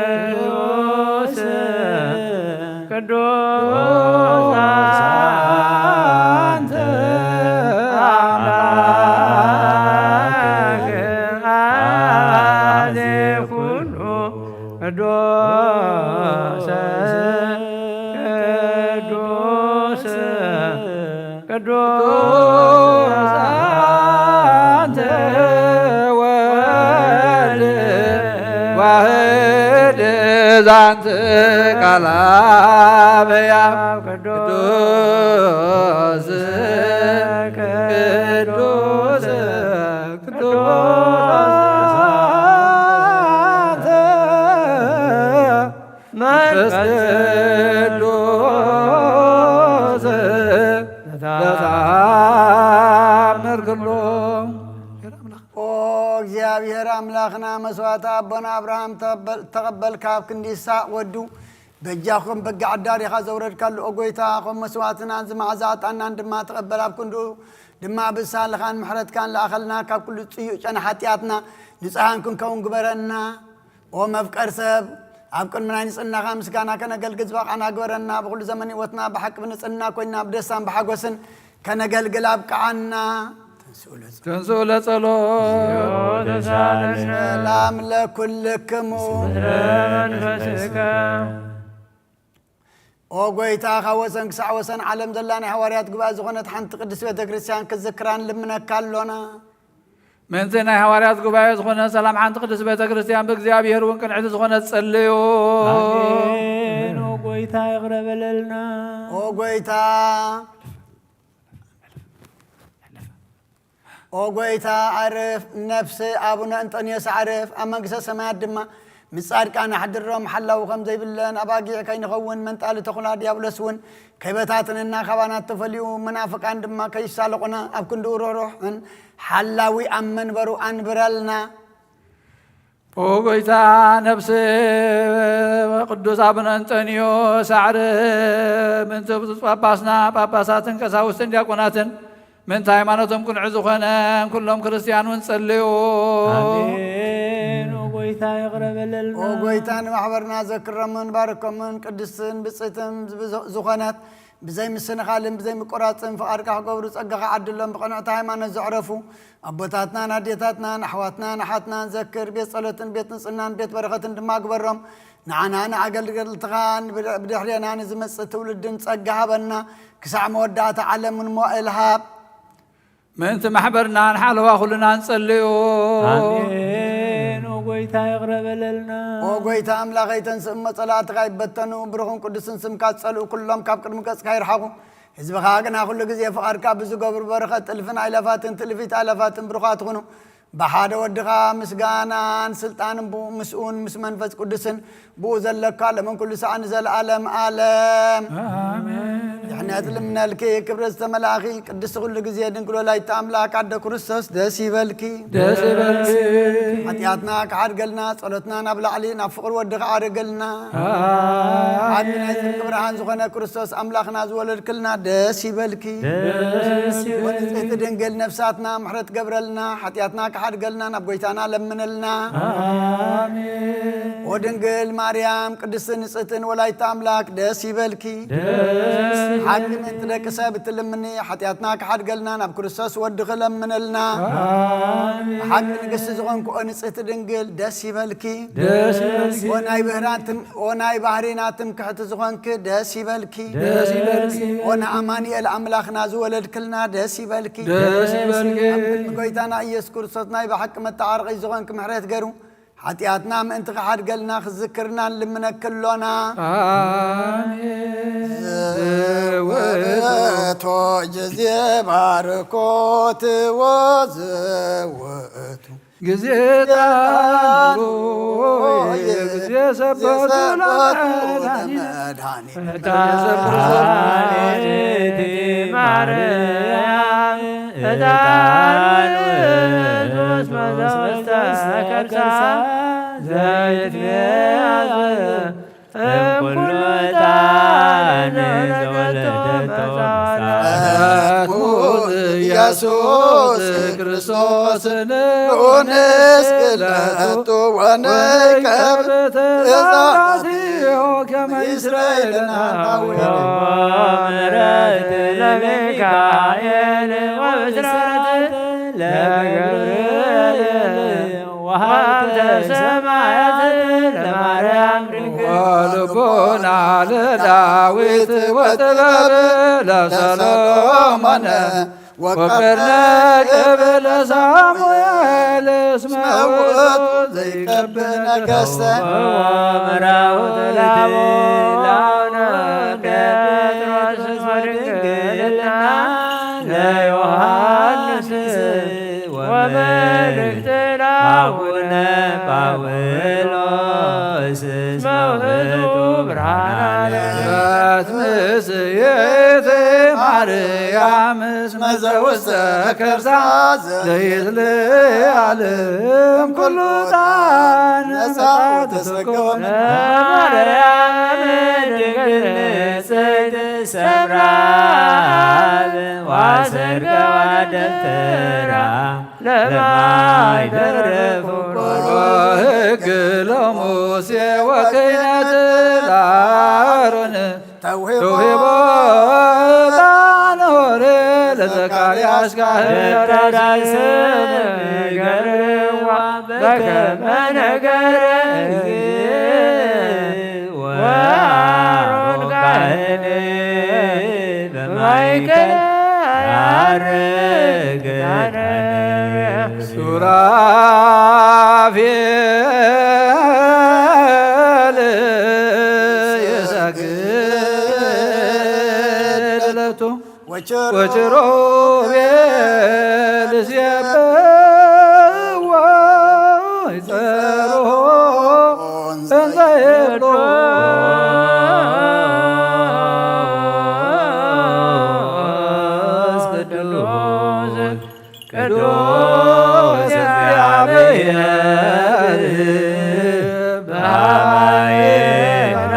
قدوس قدوس أنت أملاك هذه كله قدوس قدوس قدوس أنت واحد أنت كلام يا قدوس قدوس قدوس قدوس تتعمر كلهم እግዚአብሔር አምላኽና መስዋዕት አቦና አብርሃም ተቀበልካ ክንዲ ይስሐቅ ወዱ በጃኹም በጋዕዳሪኻ ዘውረድካሉ ኦጎይታ ኹም መስዋዕትና ዝማዕዛጣናን ድማ ተቀበል ኣብ ክንዱ ድማ ብሳልኻን ምሕረትካን ለኣኸልና ካብ ኩሉ ጽዩዕ ጨና ሓጢኣትና ንጽሃን ክንከውን ግበረና ኦ መፍቀር ሰብ ኣብ ቅድምና ንጽናኻ ምስጋና ከነገልግል ዝበቃና ግበረና ብኩሉ ዘመን ህይወትና ብሓቂ ብንጽና ኮይና ብደስታን ብሓጎስን ከነገልግል ኣብቅዓና تنسوا لصلوت سلام لكلكم او ጎይታ ካወሰን ክሳወሰን ዓለም ዘላና ሐዋርያት ጉባኤ ዝኾነት ሓንቲ ቅድስት ቤተ ክርስቲያን ክዝክራን ልምነካሎና من زين حواريات ጉባኤ ዝኾነ ሰላም ሓንቲ ቅድስት ቤተ ክርስቲያን በእግዚአብሔር ወንቅንዕቲ ዝኾነት ጸልዩ አሜን ኦ ጎይታ ይቅረበለልና ኦ ጎይታ ኦ ጎይታ عرف نفس ابونا انطونيوس عرف امنግሰ ሰማያት ድማ ምጻድቃና حድሮም حلاو ከም ዘይብለን አባጊዕ ከይንኸውን መንጣል ተኹና ዲያብሎስውን ከይበታትንና ከባናት ተፈልዩ መናፍቃን ድማ ከይሳለቁና ኣብ ክንዱ ሮሮህን حلاوي امن برو انبرلنا ኦ ጎይታ ነፍስ ቅዱስ አቡነ አንጦኒዮስ عرف من ጳጳስና ጳጳሳትን ቀሳውስትን ዲያቆናትን من ሃይማኖቶም ቅንዕ ዝኾነ ኩሎም ክርስቲያኑን ጸልዩ አሜን ኦ ጎይታ ይቅረበለልና ኦ ጎይታ ንማሕበርና ዘክረምን ባረኮምን ቅድስትን ብጽይትን ዝኾነት بزي مسنخالن بزي مقراصن فقارك غبرو صغخ عدلهم بقنعت ሃይማኖት ዘዕረፉ አቦታትና ናዴታትና ናሕዋትና ናሓትና ዘክር ቤት ጸሎትን ቤት ንጽናን ቤት በረኸትን ድማ ግበሮም ንዓናና አገልግልትኻን ብድሕሪና ንዝመጽእ ትውልድን ጸጋሃበና ክሳዕ መወዳእታ ዓለምን ሞእልሃብ ምንቲ ማሕበርና ንሓለዋ ኩልና ንጸልዩ አሜን ኦ ጎይታ ይቅረበለልና ኦ ጎይታ አምላኸይተን ስም መጸላእትኻ ይበተኑ ብሩኽን ቅዱስን ስምካ ጸልኡ ኩሎም ካብ ቅድሚ ገጽካ ይርሓቑ ህዝብኻ ግና ኩሉ ግዜ ፍቓድካ ብዝገብሩ በረኸት ጥልፍን ኣይለፋትን ትልፊት ኣይለፋትን ብሩኻት ትኹኑ بحاد ودغا مسغانان سلطان بو مسؤون مس منفس قدسن بو زلك لمن كل ساعه نزل عالم امين يعني اتلمنا الكي كبرست ملاخي قدس كل غزي دنكلو لاي تاملاك عد كريستوس دس يبلكي حتياتنا كعرقلنا صلوتنا نبل علينا فقر ودغا عرقلنا امين كبرهان زغنا كريستوس املاخنا زولد كلنا دس يبلكي ونزيت دنقل نفساتنا محرت قبرلنا حتياتنا حرقلنا نبغيتانا لمنلنا آمين ودنقل مريم قدس نصتن ولايت أملاك دس يبلكي حق من تلك سابت لمني حتياتنا حرقلنا نبكرساس ودخل لمنلنا حق نقص زغن كو نصت دنقل دس يبلكي وناي بهراتم وناي بحريناتم كحت زغنك دس يبلكي ونا اماني الاملاك نازو ولد كلنا دس يبلكي بغيتانا يسكر ناي بحق متعارق يزغنك محريت قرو حتياتنا من انت حد قلنا خذكرنا لمن كلنا زوتو جزي باركوت وزوتو جزيتا جزي سبتنا مداني تاني مريم ادان زايد كل دان يسوس كريستوس نونس كلاتو ونكبت ذاتيو كما إسرائيلنا ومرت لميكائيل وبشرت لجبريل وهبت سمايات لمريم ولبونا لداويت وطبب لسلومون وقرنا قبل صامويل اسمه زي كبنا قسا ومراوت لابونا بيتروس ورقلنا ليوحنس وملكت لابونا باولوس موهد برهان مسيت مريم ምስመ ዘውስተ ከርሳ ዘይትለዓለም ኩሉ ጣን ነፃ ተሰኮነ ማርያም ድንግል ንጽሕት ሰምራ ዋሰርገዋ ደብተራ ለማይደረ ፍቁር ሕግ ለሙሴ ወክህነት ለአሮን ተውሂቦ ጣኖር ለዘካርያስ ተዳሰነ ገርዋ በከመ ነገረ ወአሮን ካህን በማእከለ ያርግ ሱራፌል የሰግድ ለቱ ወኪሩቤል ሲቤዎ ይጸርሑ እንዘ ይብሉ ቅዱስ እግዚአብሔር በአእላፍ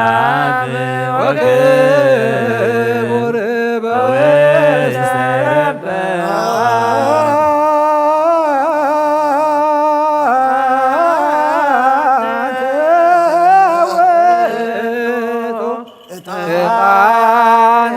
ወክቡር በውስተ ዕጣኑ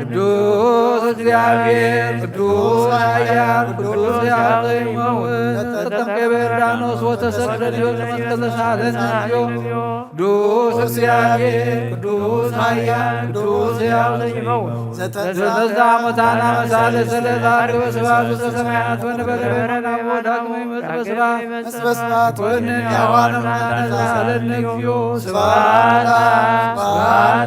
ቅዱስ እግዚአብሔር ቅዱስ ኃያል ቅዱስ ያለ ይመውት ተጠምቀ በዮርዳኖስ ወተሰቅለ ዲዮን ለመስቀል ተሳለን እግዚኦ ቅዱስ እግዚአብሔር ቅዱስ ኃያል ቅዱስ ያለ ይመውት ዘተነሳ ሙታን አመሳለ ስለዛሬ በስብሐት ውስተ ሰማያት ወነበረ ወዳግሞ ይመጽእ በስብሐት ወእንያዋን ማነሳለን እግዚኦ ስብሐት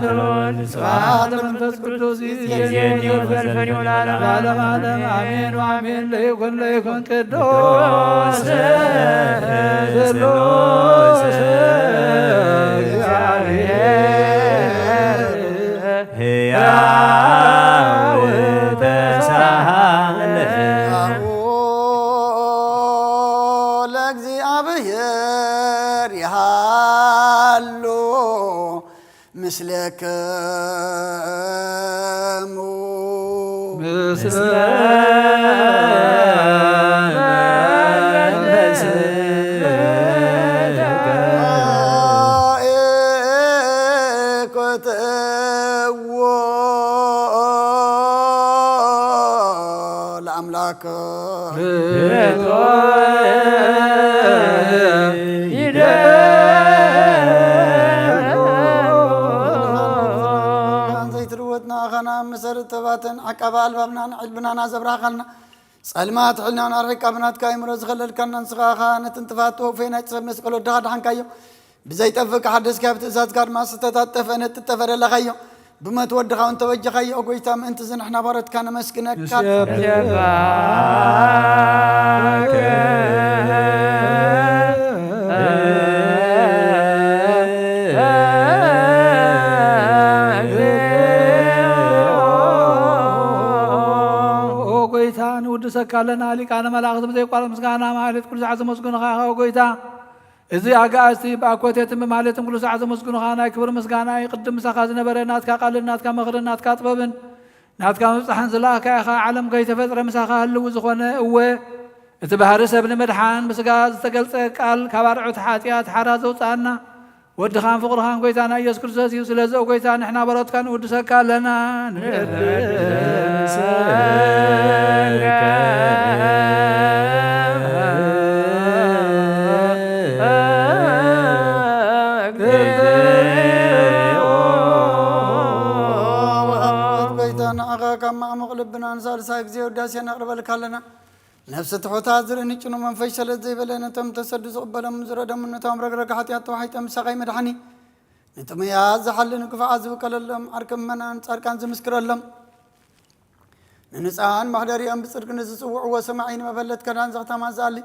ለወልድ ስብሐት ለመንፈስ ቅዱስ ይእዜኒ ወዘልፈኒ ለዓለመ ዓለም አሜን ወአሜን። ለይኩን ቅዱስ ስሉስ እግዚአብሔር ሕያው ተሳለ ለእግዚአብሔር ይሃሉ ምስለከሙ ምስለ ኮተዎ ለአምላከ መሰረት ተባተን ዓቀባ አልባብናን ዕልብናና ዘብራኻልና ጸልማት ሕልናና ርቃብናትካ ይምሮ ዝኸለልካና ንስኻኻ ነትንጥፋት ወፌና ይፅብ መስቀሎ ድኻ ድሓንካዮ ብዘይጠፍእ ሓደስካ ብትእዛዝካ ድማ ዝተታጠፈ ነጥጠፈ ደለኻዮ ብመት ወድኻ እውን ተበጀኻዮ ጎይታ ምእንቲ ዝንሕና ባረትካ ነመስግነካ ሰካለና ሊቃነ መላእክት ብዘይቋረጥ ምስጋና ማለት ኩሉ ሰዓት ዘመስግኑኻ ጎይታ እዚ ኣጋእዝቲ ብኣኮቴትን ብማለትን ኩሉ ሰዓት ዘመስግኑኻ ናይ ክብሪ ምስጋና ይቅድም ምሳኻ ዝነበረ ናትካ ቃልን ናትካ መኽርን ናትካ ጥበብን ናትካ ምብፃሕን ዝለኣካ ኢኻ ዓለም ከይተፈጥረ ምሳኻ ህልው ዝኾነ እወ እቲ ባህሪ ሰብ ንምድሓን ብስጋ ዝተገልፀ ቃል ካብ ኣርዑት ሓጢኣት ሓራ ዘውፅኣና ودخان فقرخان قويتانا يسوع كريستوس يسلزق قويتانا إحنا براتكان ودسك لنا كما مغلبنا نزار ساق زي وداسي نقرب لك لنا نفس تحوتها زرني كنو من فيشل زي بلنا تم تسدس قبل مزرد من تام رجرك حتى يطوحي تم سقي مدحني نتم يا زحل نكف عزبك للم أركم من أنت أركان زمسكر لهم ننسان محدري أم بسرق نزس وسمعين ما بلت كران زغتا ما زالي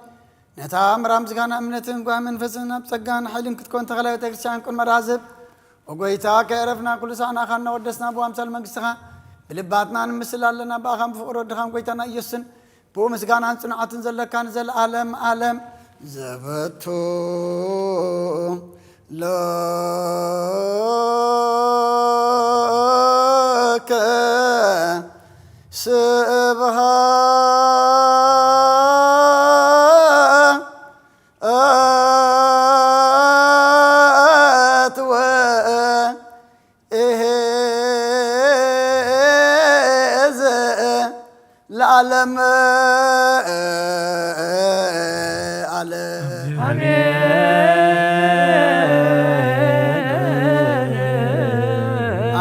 نتام رامز كان أمنتين قام فسنا بسجان حلم كتكون تغلى تكشان كل مرازب وقويتا كيرفنا كل سنة خلنا ودسنا بو أمثال مقصها بلباتنا نمثل لنا باخم فقر ودخام قويتنا يسن بو مسكان عن صنعات زل كان زل عالم زبتو لك سبحات العالم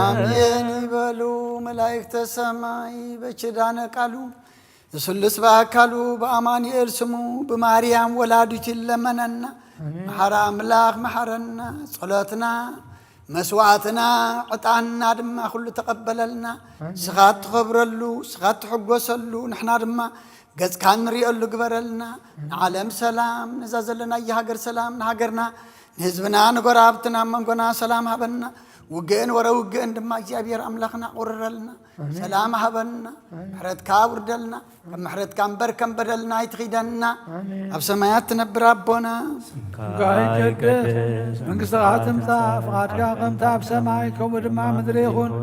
አሜን ይበሉ መላእክተ ሰማይ በኪዳነ ቃሉ የስሉስ በአካሉ በአማኑኤል ስሙ በማርያም ወላዲቱ ለመነና መሐራ አምላክ መሐረና ጸሎትና መስዋዕትና ዕጣንና ድማ ሁሉ ተቀበለልና ስኻት ተኸብረሉ ስኻት ተሐጎሰሉ ንሕና ድማ ገጽካ ንሪእሉ ግበረልና ዓለም ሰላም ነዛ ዘለና የሃገር ሰላም ንሃገርና ንህዝብና ንጎራብትና መንጎና ሰላም ሃበና ውግእን ወረውግእን ድማ እግዚአብሔር አምላኽና ቁርረልና ሰላም ሃበና ምሕረትካ ውርደልና ከም ምሕረትካ እምበር ከም በደልና ይትኺደና ኣብ ሰማያት ትነብር ኣቦና መንግሥትኻ ትምጻእ ፍቓድካ ከምቲ ኣብ ሰማይ ከምኡ ድማ ምድሪ ይኹን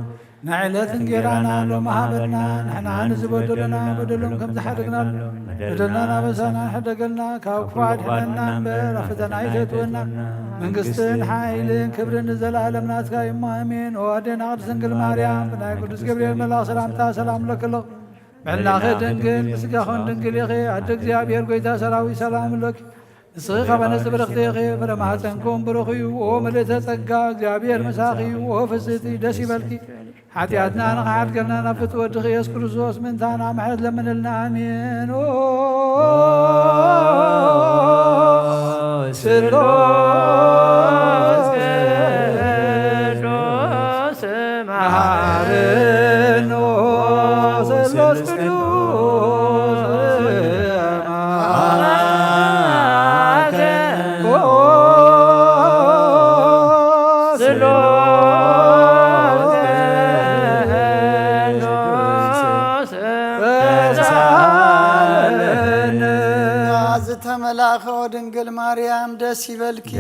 نعلت انجرانا لو محبنا نحن عن زبدلنا بدلهم كم زحدقنا بدلنا بسنا حدقنا كوفاد حنا برفتنا عيتونا من قستن حايلين كبرن الزلالم ناس كايم امين وادنا عرسن كل مريم بنا قدس جبريل ملا سلام لك الله بعنا خدنقل مسكا خندنقل يا اخي عدك زيابير قويتا سلاوي سلام لك صيغة بنس برختي اخي فرماتنكم بروخي وملت تقا زيابير مساخي وفسيتي دسي بلكي حتياتنا نقعد قلنا نفت ودخي يسكر الزوس من ثانا محد لمن لنا امين سلوس كدوس معارنو سلوس ملاخ ودنقل مريم دسي بالكي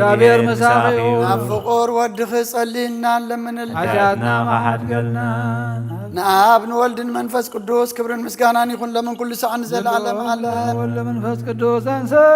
جابير مساخي نفقور ودخ صلينا لمن حاجاتنا ما حد قلنا نابن ولد منفس قدوس كبر مسكانان يكون لمن كل ساعة نزل على معلم ولا منفس قدوس انسى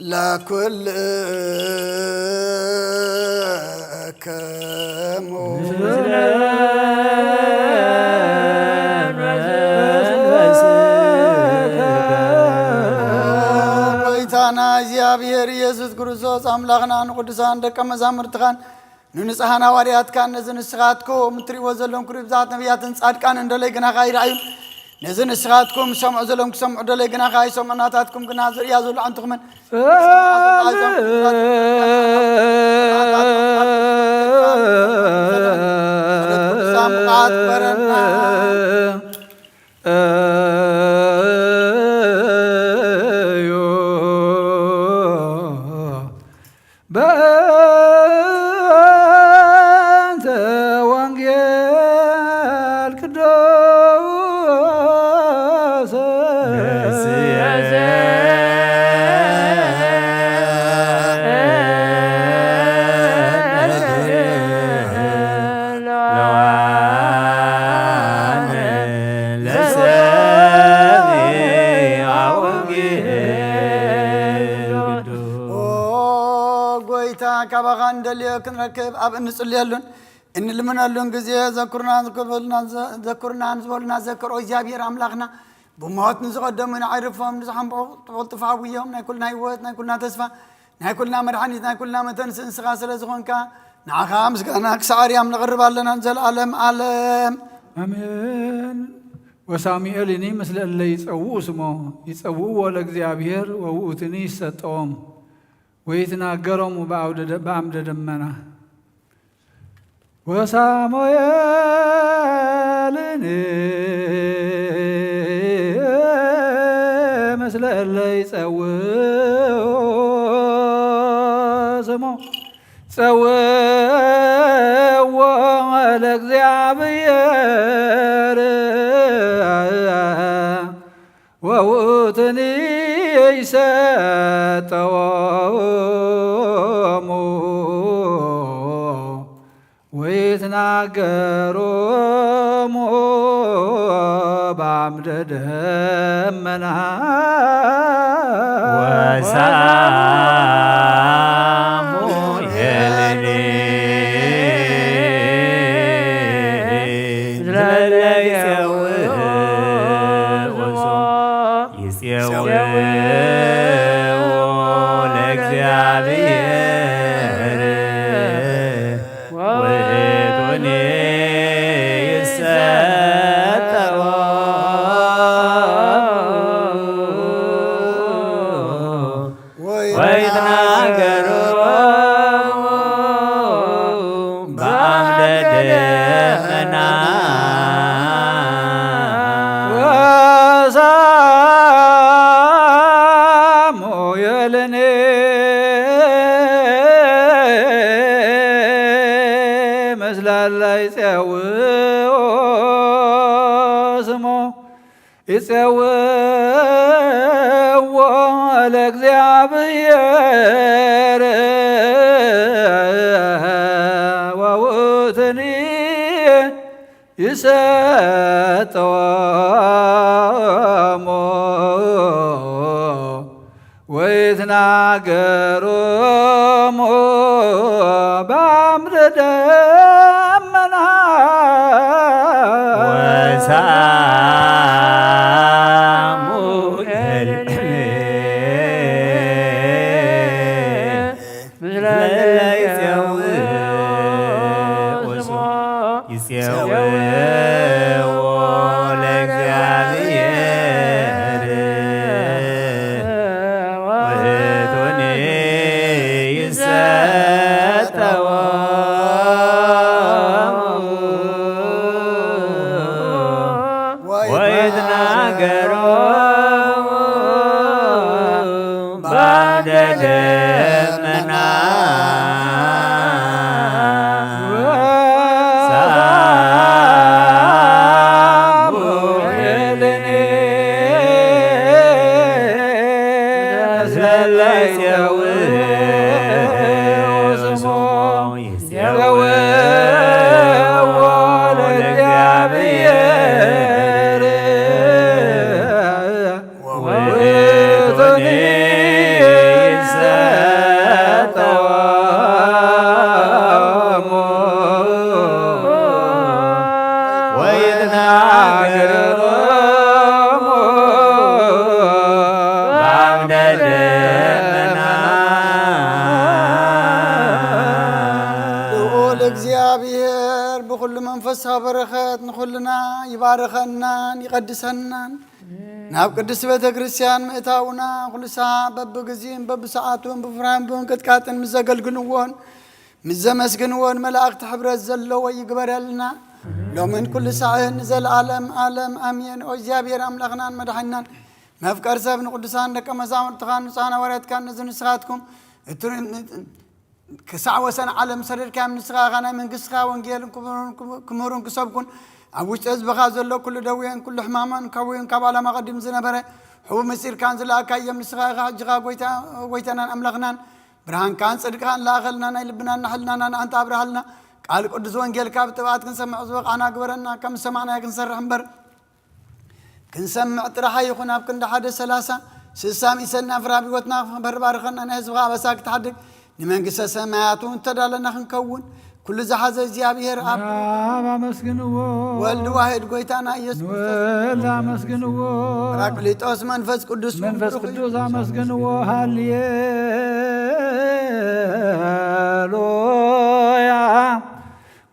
لكل كمو ويتانا እግዚአብሔር ኢየሱስ ክርስቶስ አምላኽና ንቅዱሳን ደቀ መዛሙርትኻን ንንጽሐና ዋርያት ካን ነዝን ስኻትኩም ትሪዎ ዘለኩም ክሪብዛት ነቢያትን ጻድቃን እንደለይ ግና ካይራዩ نزن الشغاتكم سمعوا زلهم سمعوا دلي جنا خاي سمعناتكم جنا يا زول عنتكم من سامقات برنا أب نصليالون إن لمنالون جزية ذكرنا نزولنا ذكر أجابير أملاقنا بموت نزقدم نعرفهم نزحم طول تفاويهم ناكلنا يوت ناكلنا تسفى ناكلنا مرحني ناكلنا متنس انسخاس لزغون كا نعخامس كنا كساري أم نغرب لنا نزل عالم عالم آمين وساميئلني مثل اللي يتسووا اسمه يتسووا لእግዚአብሔር ووؤتني يسطوم ويتناገሮም በአምደ ደመና وساميئلني مثل اللي يتسووا اسمه تسووا لእግዚአብሔር ووؤتني يسطوم ويتناገሮም በአምደ ደመና يتسووا لእግዚአብሔር ووؤتني يسطوم ويتناገሮም በአምደ ደመና እግዚአብሔር በሁሉ መንፈስ በረከት ንኹልና ይባርከና ይቀድሰና ናብ ቅዱስ ቤተ ክርስቲያን ምእታውና ኩሉ ሰዓት በብግዚእን በብሰዓቱን በፍራን በንቅጥቃጥን ምዘገልግልዎን ምዘመስግንዎን መላእክት ሕብረት ዘለዎ ይግበረልና ሎምን ኩሉ ሰዓት ዘለዓለም ዓለም አሜን። እግዚአብሔር አምላኽናን መድኃኒናን መፍቀር ሰብ ንቅዱሳን ደቀ መዛሙርትኻን ንጹሐን ሐዋርያትካን ንዝንስኻትኩም كسع وسن عالم سرير كام نسخة غنا من قصة وانجيل كمرون كسبكون أبوش أزبخ زلوا كل دوين كل حمامان كوين كبالا ما قدم زنبرة هو مسير كان زلا كايم نسخة جغا ويتنا أملغنا برهان كان صدق كان لا غلنا نلبنا نحلنا أنت أبرهلنا قال قدس وانجيل كاب تبعت كنسمع أزبخ أنا قبرنا كم سمعنا كنسر حنبر كنسمع ترحي يخونا بكن حادث ثلاثة سسام يسلنا فرابي وتنا بربارخنا أنا أزبخ بساك تحدك نمنقس سماعاتون تدالنا خنكون كل زحزة እግዚአብሔር አብ አመስግንዎ ወልድ ዋሕድ ጎይታና ኢየሱስ ወልድ አመስግንዎ ጰራቅሊጦስ መንፈስ ቅዱስ አመስግንዎ ሃሌሉያ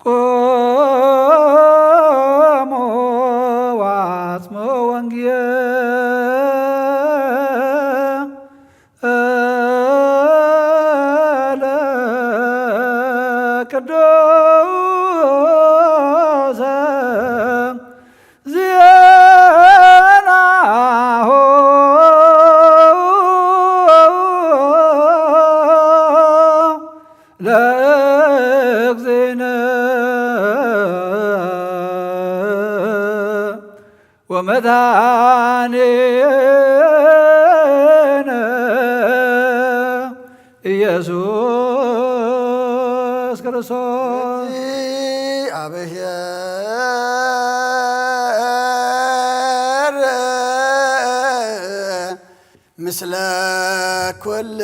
ቆሞ ዋጽሞ ቅዱስ ዜናሁ ለእግዚእነ ወመድኃኒነ ኢየሱስ ክርስቶስ እግዚአብሔር ምስለ ኩልክሙ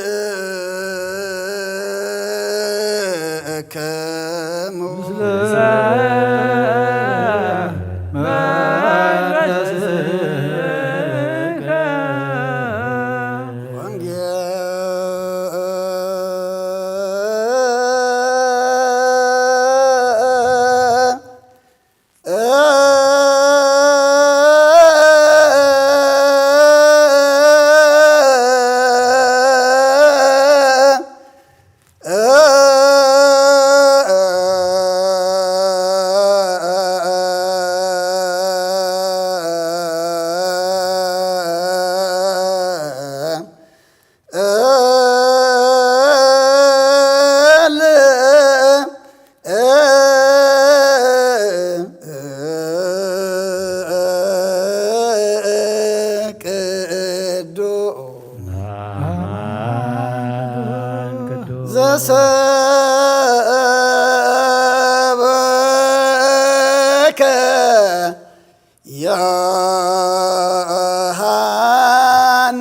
ዘሰበከ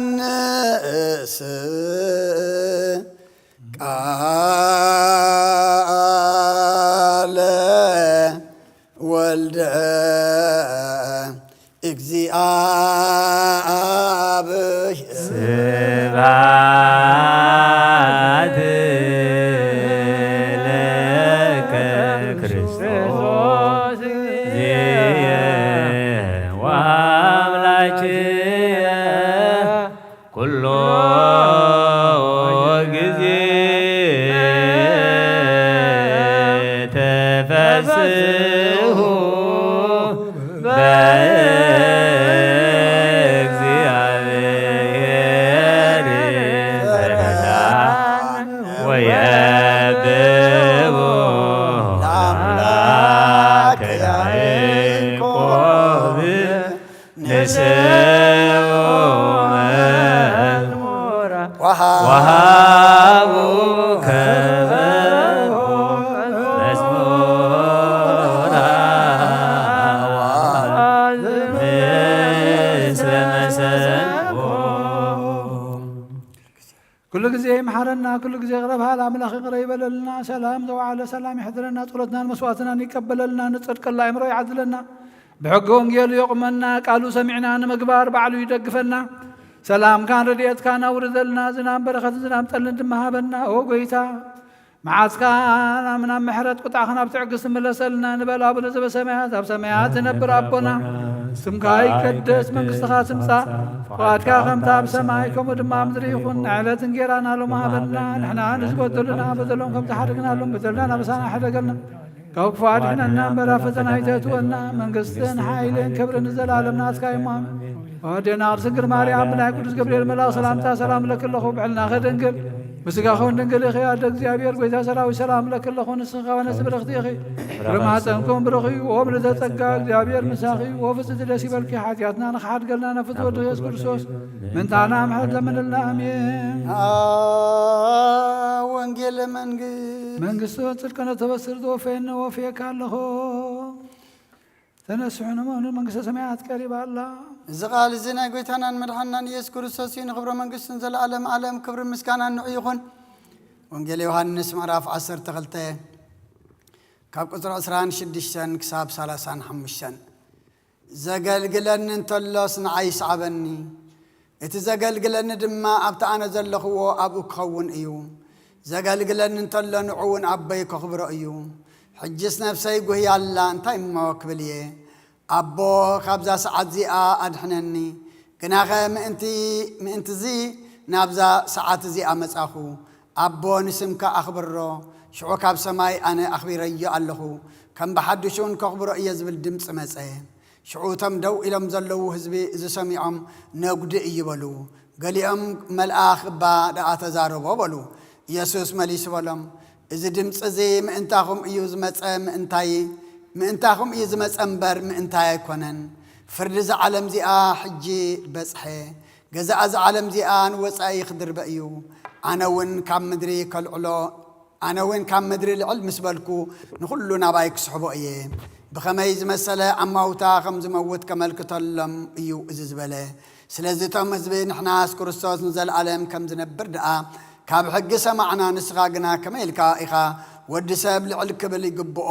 ዮሐንስ ቃለ ወልደ እግዚአብሔር ስብሐት ለከ ክርስቶስ ዚየ ወአምላክየ ኩሎ ጊዜ ተፈስሑ በእግዚአብሔር ዘረዳን ወየብቦ ለአምላከ ያዕቆብ ንስኡ መዝሙረ ወሃቡ ከበሮ መዝሙረ ምስለ መሰንቆ ኩሉ ጊዜ ይምሓረና ኩሉ ጊዜ ቅረብሃ ለአምላኽ ይቅረ ይበለልና ሰላም ዘወዓለ ሰላም ይሕድረና ጸሎትናን መስዋዕትናን ይቀበለልና ንጽድቅላ አእምሮ ይዓድለና ብሕጊ ወንጌሉ የቁመና ቃሉ ሰሚዕና ንምግባር ባዕሉ ይደግፈና ሰላምካን ረድኤትካን አውርደልና ዝናብ በረኸትን ዝናብ ጠልን ድማ ሃበና ኦ ጎይታ መዓዝካን ምናብ ምሕረት ቁጣዕኽን ኣብ ትዕግስ ትምለሰልና ንበል አቡነ ዘበሰማያት ኣብ ሰማያት ትነብር ኣቦና ስምካ ይቀደስ መንግሥትኻ ትምጻእ ፈቃድካ ከምታ ኣብ ሰማይ ከምኡ ድማ ኣብ ምድሪ ይኹን ዕለት እንጀራና ሎሚ ሃበና ንሕና ንዝበደሉና በደሎም ከም ዝሓደግናሎም በደልና ናበሳና ሓደገልና ካብ ክፉ አድሕነና እምበራ ፈተና ይተእትወና መንግሥትን ሓይልን ክብርን ዘላለም ናትካ እዩ አሜን። ወዴና ቅድስት ማርያም ብናይ ቅዱስ ገብርኤል መልአክ ሰላምታ ሰላም ለክለኹ ብዕልና ኸደንግል ምስጋኹን ድንግል ኢኺ ኣደ እግዚአብሔር ጎይታ ሰራዊት ሰላም ለክለኹ ንስኻ ወነስ ብረኽቲ ኢኺ ብማኅፀንኩም ብሩኽ እዩ ኦ ምልዕተ ጸጋ እግዚአብሔር ምሳኺ እዩ ወፍጽምቲ ደስ ይበልኪ ሓጢአትና ንኽሓድገልና ነፍሲ ወዲ ኢየሱስ ክርስቶስ ምንታና ምሕረት ለምንልና አሜን። ወንጌል መንግሥትን ጽድቅን ተበስር ዘወፈየኒ ወፍየካ ኣለኹ ተነስሑን መሆኑ መንግሥተ ሰማያት ቀሪባ ኣላ እዚ ቃል እዚ ናይ ጎይታናን መድሓንናን ኢየሱስ ክርስቶስ እዩ ንክብሮ መንግሥትን ዘለዓለም ዓለም ክብሪ ምስጋና ንዑ ይኹን። ወንጌል ዮሐንስ ምዕራፍ 12 ካብ ቁጥሪ 26 ክሳብ 35 ዘገልግለን እንተሎስ ንዓይ ይስዓበኒ እቲ ዘገልግለን ድማ ኣብቲ ኣነ ዘለኽዎ ኣብኡ ክኸውን እዩ ዘገልግለን እንተሎ ንዕውን ኣበይ ከኽብሮ እዩ ሕጅስ ነፍሰይ ጉህያላ እንታይ እሞ ክብል እየ ኣቦ ካብዛ ሰዓት እዚኣ ኣድሕነኒ ግናኸ ምእንቲ ዚ ናብዛ ሰዓት እዚኣ መጻኹ ኣቦ ንስምካ ኣኽብሮ ሽዑ ካብ ሰማይ ኣነ ኣኽቢረዮ ኣለኹ ከም ብሓድሹን ከኽብሮ እየ ዝብል ድምፂ መፀ ሽዑ እቶም ደው ኢሎም ዘለዉ ህዝቢ ዝሰሚዖም ነጉዲ እይበሉ ገሊኦም መልኣኽ እባ ደኣ ተዛረቦ በሉ ኢየሱስ መሊሱ በሎም እዚ ድምፂ እዚ ምእንታኹም እዩ ዝመፀ ምእንታኹም እዩ ዝመፀ እምበር ምእንታይ ኣይኮነን ፍርዲ እዚ ዓለም እዚኣ ሕጂ በፅሐ ገዛእ እዚ ዓለም እዚኣ ንወፃኢ ክድርበ እዩ ኣነ እውን ካብ ምድሪ ልዕል ምስ በልኩ ንኹሉ ናባይ ክስሕቦ እየ ብኸመይ ዝመሰለ ዓማውታ ከም ዝመውት ከመልክተሎም እዩ እዚ ዝበለ ስለዚ እቶም ህዝቢ ንሕናስ ክርስቶስ ንዘለዓለም ከም ዝነብር ደኣ ካብ ሕጊ ሰማዕና ንስኻ ግና ከመይ ኢልካ ኢኻ ወዲ ሰብ ልዕል ክብል ይግብኦ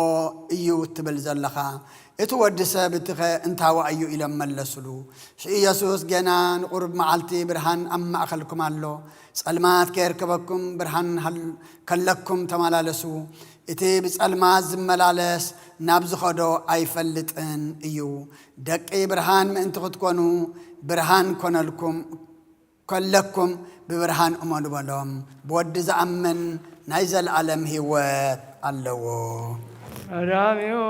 እዩ ትብል ዘለኻ እቲ ወዲ ሰብ እቲኸ እንታዋ እዩ ኢሎም መለሱሉ ኢየሱስ ገና ንቁርብ መዓልቲ ብርሃን ኣብ ማእኸልኩም ኣሎ ጸልማት ከይርከበኩም ብርሃን ከለኩም ተመላለሱ እቲ ብጸልማት ዝመላለስ ናብ ዝኸዶ ኣይፈልጥን እዩ ደቂ ብርሃን ምእንቲ ክትኮኑ ብርሃን ከለኩም ብብርሃን እመኑ በሎም ብወዲ ዝኣምን ናይ ዘለዓለም ህይወት ኣለዎ አዳሚው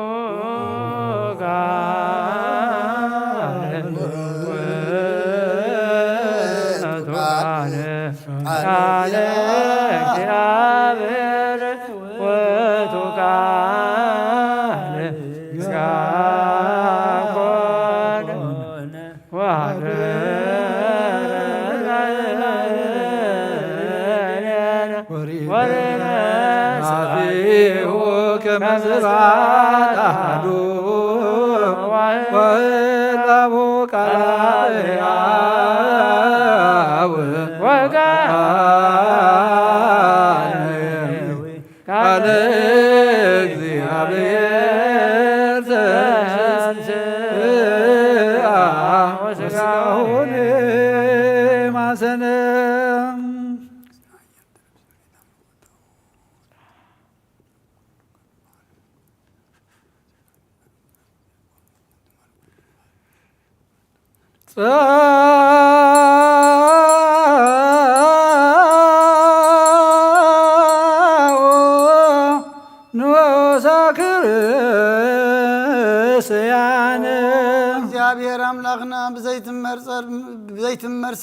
እግዚአብሔር አምላክና ብዘይትመር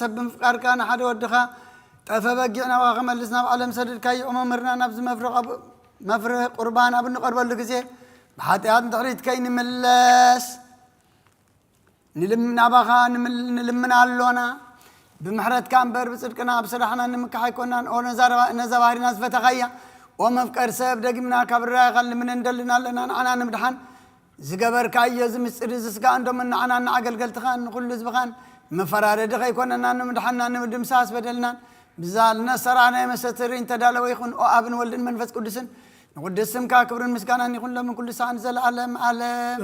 ሰብ ፍቃድካ ንሓደ ወድኻ ጠፈ በጊዕና ከመልስና ብዓለም ሰደድካዮ መምህርና ናብዚ መፍርህ ቁርባን ኣብ እንቐርበሉ ግዜ ብሓጢኣት ድሕሪት ከይንምለስ ናባኻ ንልምና ኣሎና ብምሕረትካ እምበር ብፅድቅና ኣብ ስራሕና ንምካሕ ኣይኮናን ነዛ ባህሪና ዝፈተኻያ ወመፍቀር ሰብ ደጊምና ካብ ራእይኻ ልምን እንደልና ኣለና ንዓና ንምድሓን ዝገበርካዮ ዝምስጢር ዝስጋ እንዶም ንዓና ንኣገልገልትኻ ንኩሉ ህዝብኻን መፈራረዲ ከይኮነና ንምድሓና ንምድምሳስ በደልናን ብዛልና ሰራዕናይ መሰተሪ እንተዳለወ ይኹን ኣብን ወልድን መንፈስ ቅዱስን ንቅዱስ ስምካ ክብርን ምስጋናን ይኹን ሎምን ኩሉ ሰዓት ዘለዓለም ዓለም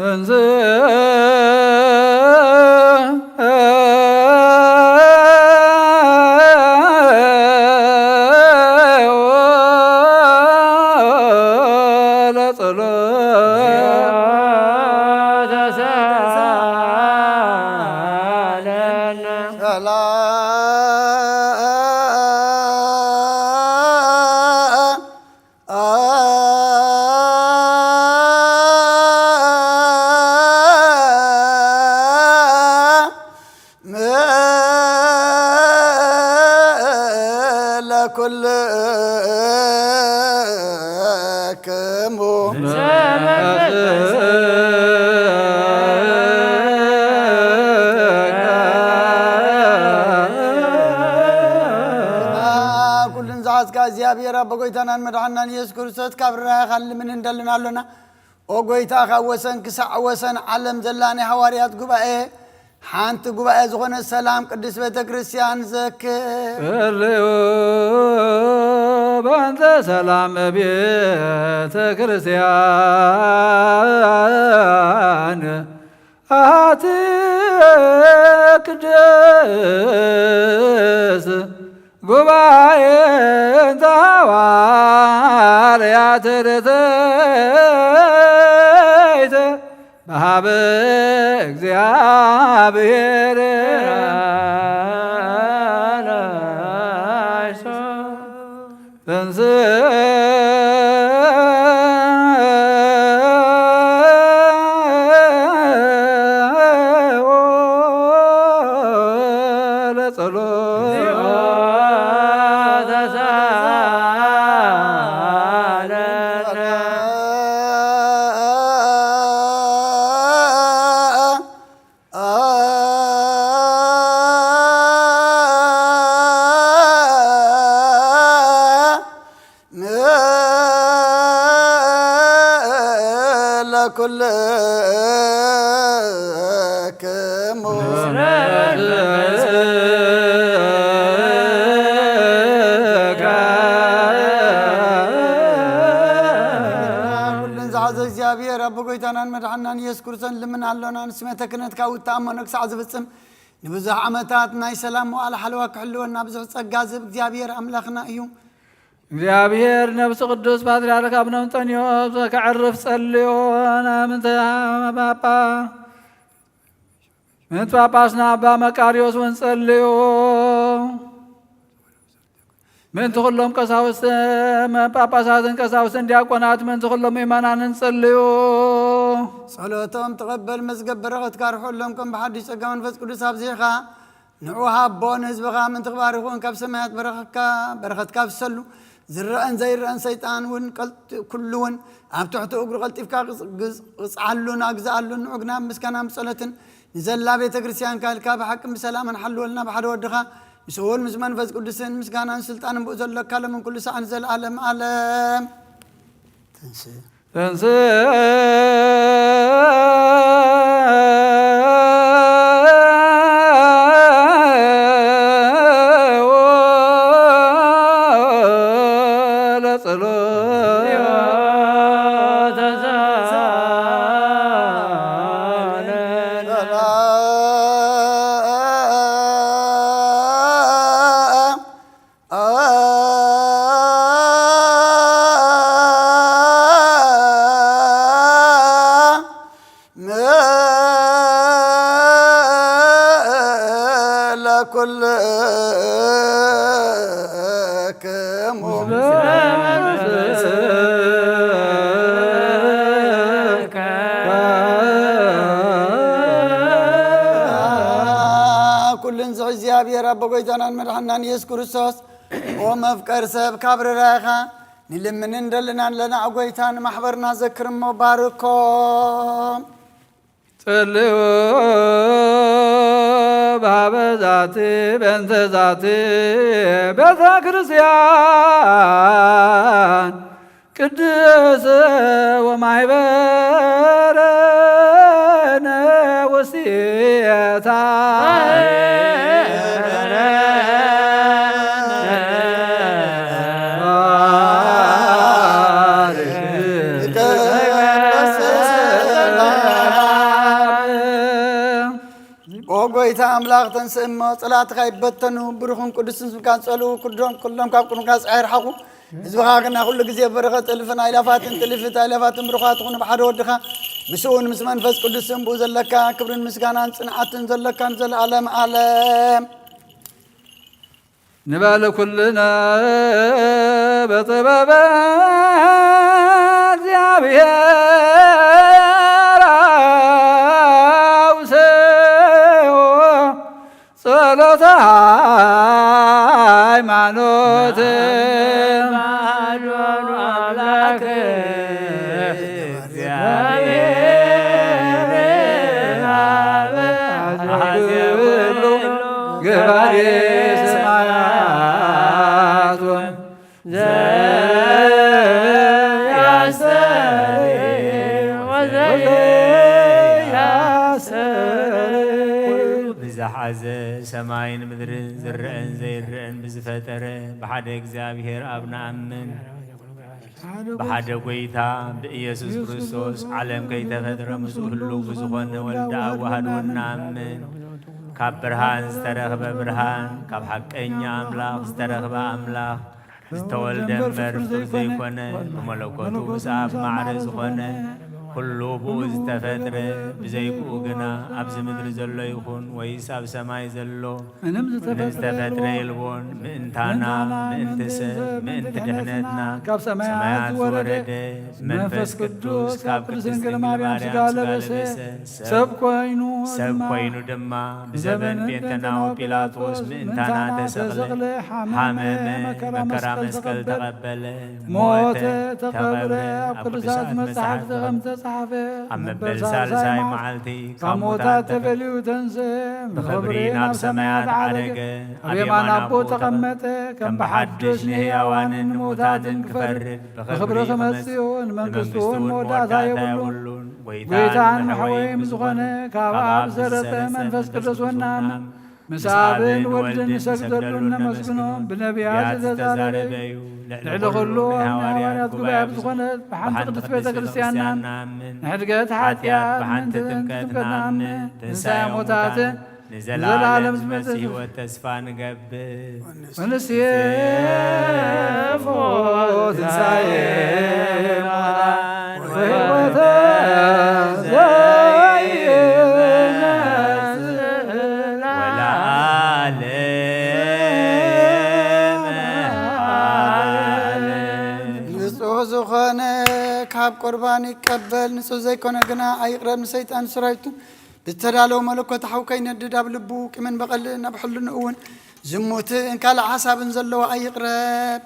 እግዚአብሔር በጎይታናን መድኃናን ኢየሱስ ክርስቶስ ካብራኻ ለምን እንደልናለና ኦጎይታ ካወሰን ክሳዕ ወሰን ዓለም ዘላኔ ሐዋርያት ጉባኤ ሓንቲ ጉባኤ ዝኾነ ሰላም ቅዱስ ቤተ ክርስቲያን ዘክር በእንተ ሰላም ቤተ ክርስቲያን አሐቲ ቅድስት ጉባኤ እንተ ሐዋርያት ርትዕት በሀበ እግዚአብሔር ኩልክሙ እግዚአብሔር አቦ ጎይታናን መድኃኒናን ኢየሱስ ክርስቶስ ልምን አለና ንስመተ ክህነት ካብ እተኣመኖ ክሳዕ ዝፍፅም ንብዙሕ ዓመታት ናይ ሰላም መዋዕለ ሓለዋ ክሕልወና ብዙሕ ጸጋ ዝህብ እግዚአብሔር ኣምላኽና እዩ። እግዚአብሔር ነብስ ቅዱስ ፓትርያርክ አቡነ እንጦንዮስ ከዕርፍ ጸልዮ ምንተ ጳጳስና አባ መቃርዮስ ወንጸልዮ ምንት ኩሎም ቀሳውስት ጳጳሳትን ቀሳውስትን ዲያቆናት ምንት ኩሎም ምእመናን እንጸልዮ ጸሎቶም ተቐበል መዝገብ በረኸት ካርሖሎም ከም ብሓድሽ ጸጋ መንፈስ ቅዱስ ኣብዚኻ ንዑ ሃቦ ንህዝብኻ ምን ትኽባር ይኹን ካብ ሰማያት በረኸትካ ፍሰሉ ዝረአን ዘይረአን ሰይጣን ውን ኩሉ ውን ኣብ ትሕቲ እግሩ ቀልጢፍካ ቅፅዓሉን ኣግዝኣሉን ንዑግና ምስጋና ጸሎትን ንዘላ ቤተ ክርስቲያን ካልካ ብሓቅን ብሰላምን ሓልወልና ብሓደ ወድኻ ምስውን ምስ መንፈስ ቅዱስን ምስጋናን ስልጣንን ብኡ ዘለካ ለምን ኩሉ ሰዓን ዘለዓለም ዓለም ተንስ እግዚአብሔር አቦ ጎይታናን መድኃኒናን ኢየሱስ ክርስቶስ ወመፍቀር ሰብ ካብረራኻ ንልምን እንደልናን ለና ጎይታን ማሕበርና ዘክርሞ ባርኮም ጸልዩ በሀበ ዛቲ በእንተ ዛቲ ቤተ ክርስቲያን ቅድስ ወማይበረነ ወሲታ ጎይታ አምላኽ ተንስእሞ ጸላትኻ ይበተኑ ብሩኽን ቅዱስን ስምካን ጸልኡ ኩሎም ካብ ቁኑካ ፀይርሓኹ ህዝብኻ ግና ኩሉ ግዜ በረኸት እልፍን ኣይላፋትን ጥልፍት ኣይላፋትን ብሩኻት ኹኑ ብሓደ ወድኻ ምስኡን ምስ መንፈስ ቅዱስን ብኡ ዘለካ ክብርን ምስጋናን ጽንዓትን ዘለካን ዘለዓለም ዓለም ንባለ ኩልነ በጥበበ እግዚአብሔር አውስኦ ጸሎተ ሃይማኖት አምላክ እግዚአብሔር አብ ገባሬ ሰማያት ዝሓዘ ሰማይን ምድርን ዝርአን ዘይርአን ብዝፈጠረ ብሓደ እግዚአብሔር ኣብ ንኣምን ብሓደ ጎይታ ብኢየሱስ ክርስቶስ ዓለም ከይተፈጥረ ምስኡ ህልው ብዝኾነ ወልደ ኣብ ዋህድዎ ንኣምን ካብ ብርሃን ዝተረኽበ ብርሃን ካብ ሓቀኛ ኣምላኽ ዝተረኽበ ኣምላኽ ዝተወልደ እምበር ፍጡር ዘይኮነ ብመለኮቱ ምስ ኣብ ማዕረ ዝኾነ ኩሉ ብኡ ዝተፈጥረ ብዘይብኡ ግና ኣብዚ ምድሪ ዘሎ ይኹን ወይስ ኣብ ሰማይ ዘሎ ምንም ዝተፈጥረ የልቦን ምእንታና ምእንቲ ሰብ ምእንቲ ድሕነትና ካብ ሰማያት ዝወረደ መንፈስ ቅዱስ ካብ ቅድስት ድንግል ማርያም ሥጋ ለበሰ ሰብ ኮይኑ ድማ ብዘበን ጴንጤናዊ ጲላጦስ ምእንታና ተሰቕለ ሓመመ መከራ መስቀል ተቐበለ ሞተ ተቐብረ ኣብ ቅዱሳት መጻሕፍቲ ተቐምጠ ኣብ መበል ሳልሳይ መዓልቲ ካብ ሞታት ተፈልዩ ተንሥአ ብኽብሪ ናብ ሰማያት ዓረገ ኣብ የማን ኣቦ ተቐመጠ ከም ብሓድሽ ንሕያዋንን ንሙታንን ክፈርድ ብኽብሪ ክመጽኡ ንመንግሥቱን መወዳእታ የብሉን ጐይታን መሕወይም ዝኾነ ካብ ኣብ ዘረፈ መንፈስ ቅዱስ ወናምን ምስ ኣብን ወልድን ንሰግደሉን ነመስግኖም ብነቢያት ዝተዛረበ እዩ ልዕሊ ኩሉ ንሐዋርያት ጉባኤ ብዝኾነት ብሓንቲ ቅድስት ቤተ ክርስቲያንና ንሕድገት ሓጢኣት ብሓንቲ ጥምቀት ንኣምን ትንሣኤ ሙታትን ንዘላለም ዝመጽእ ሕይወት ተስፋ ንገብር ወንሴፎ ትንሣኤ ሙታን ወሕይወተ ዝኾነ ካብ ቁርባን ይቀበል ንጹህ ዘይኮነ ግና ኣይቕረብ ንሰይጣን ሰራዊቱን ብዝተዳለወ መለኮት ሓው ከይነድድ ኣብ ልቡ ቂምን በቐልን ኣብ ሕልኑ እውን ዝሙትን ካልእ ሓሳብን ዘለዎ ኣይቕረብ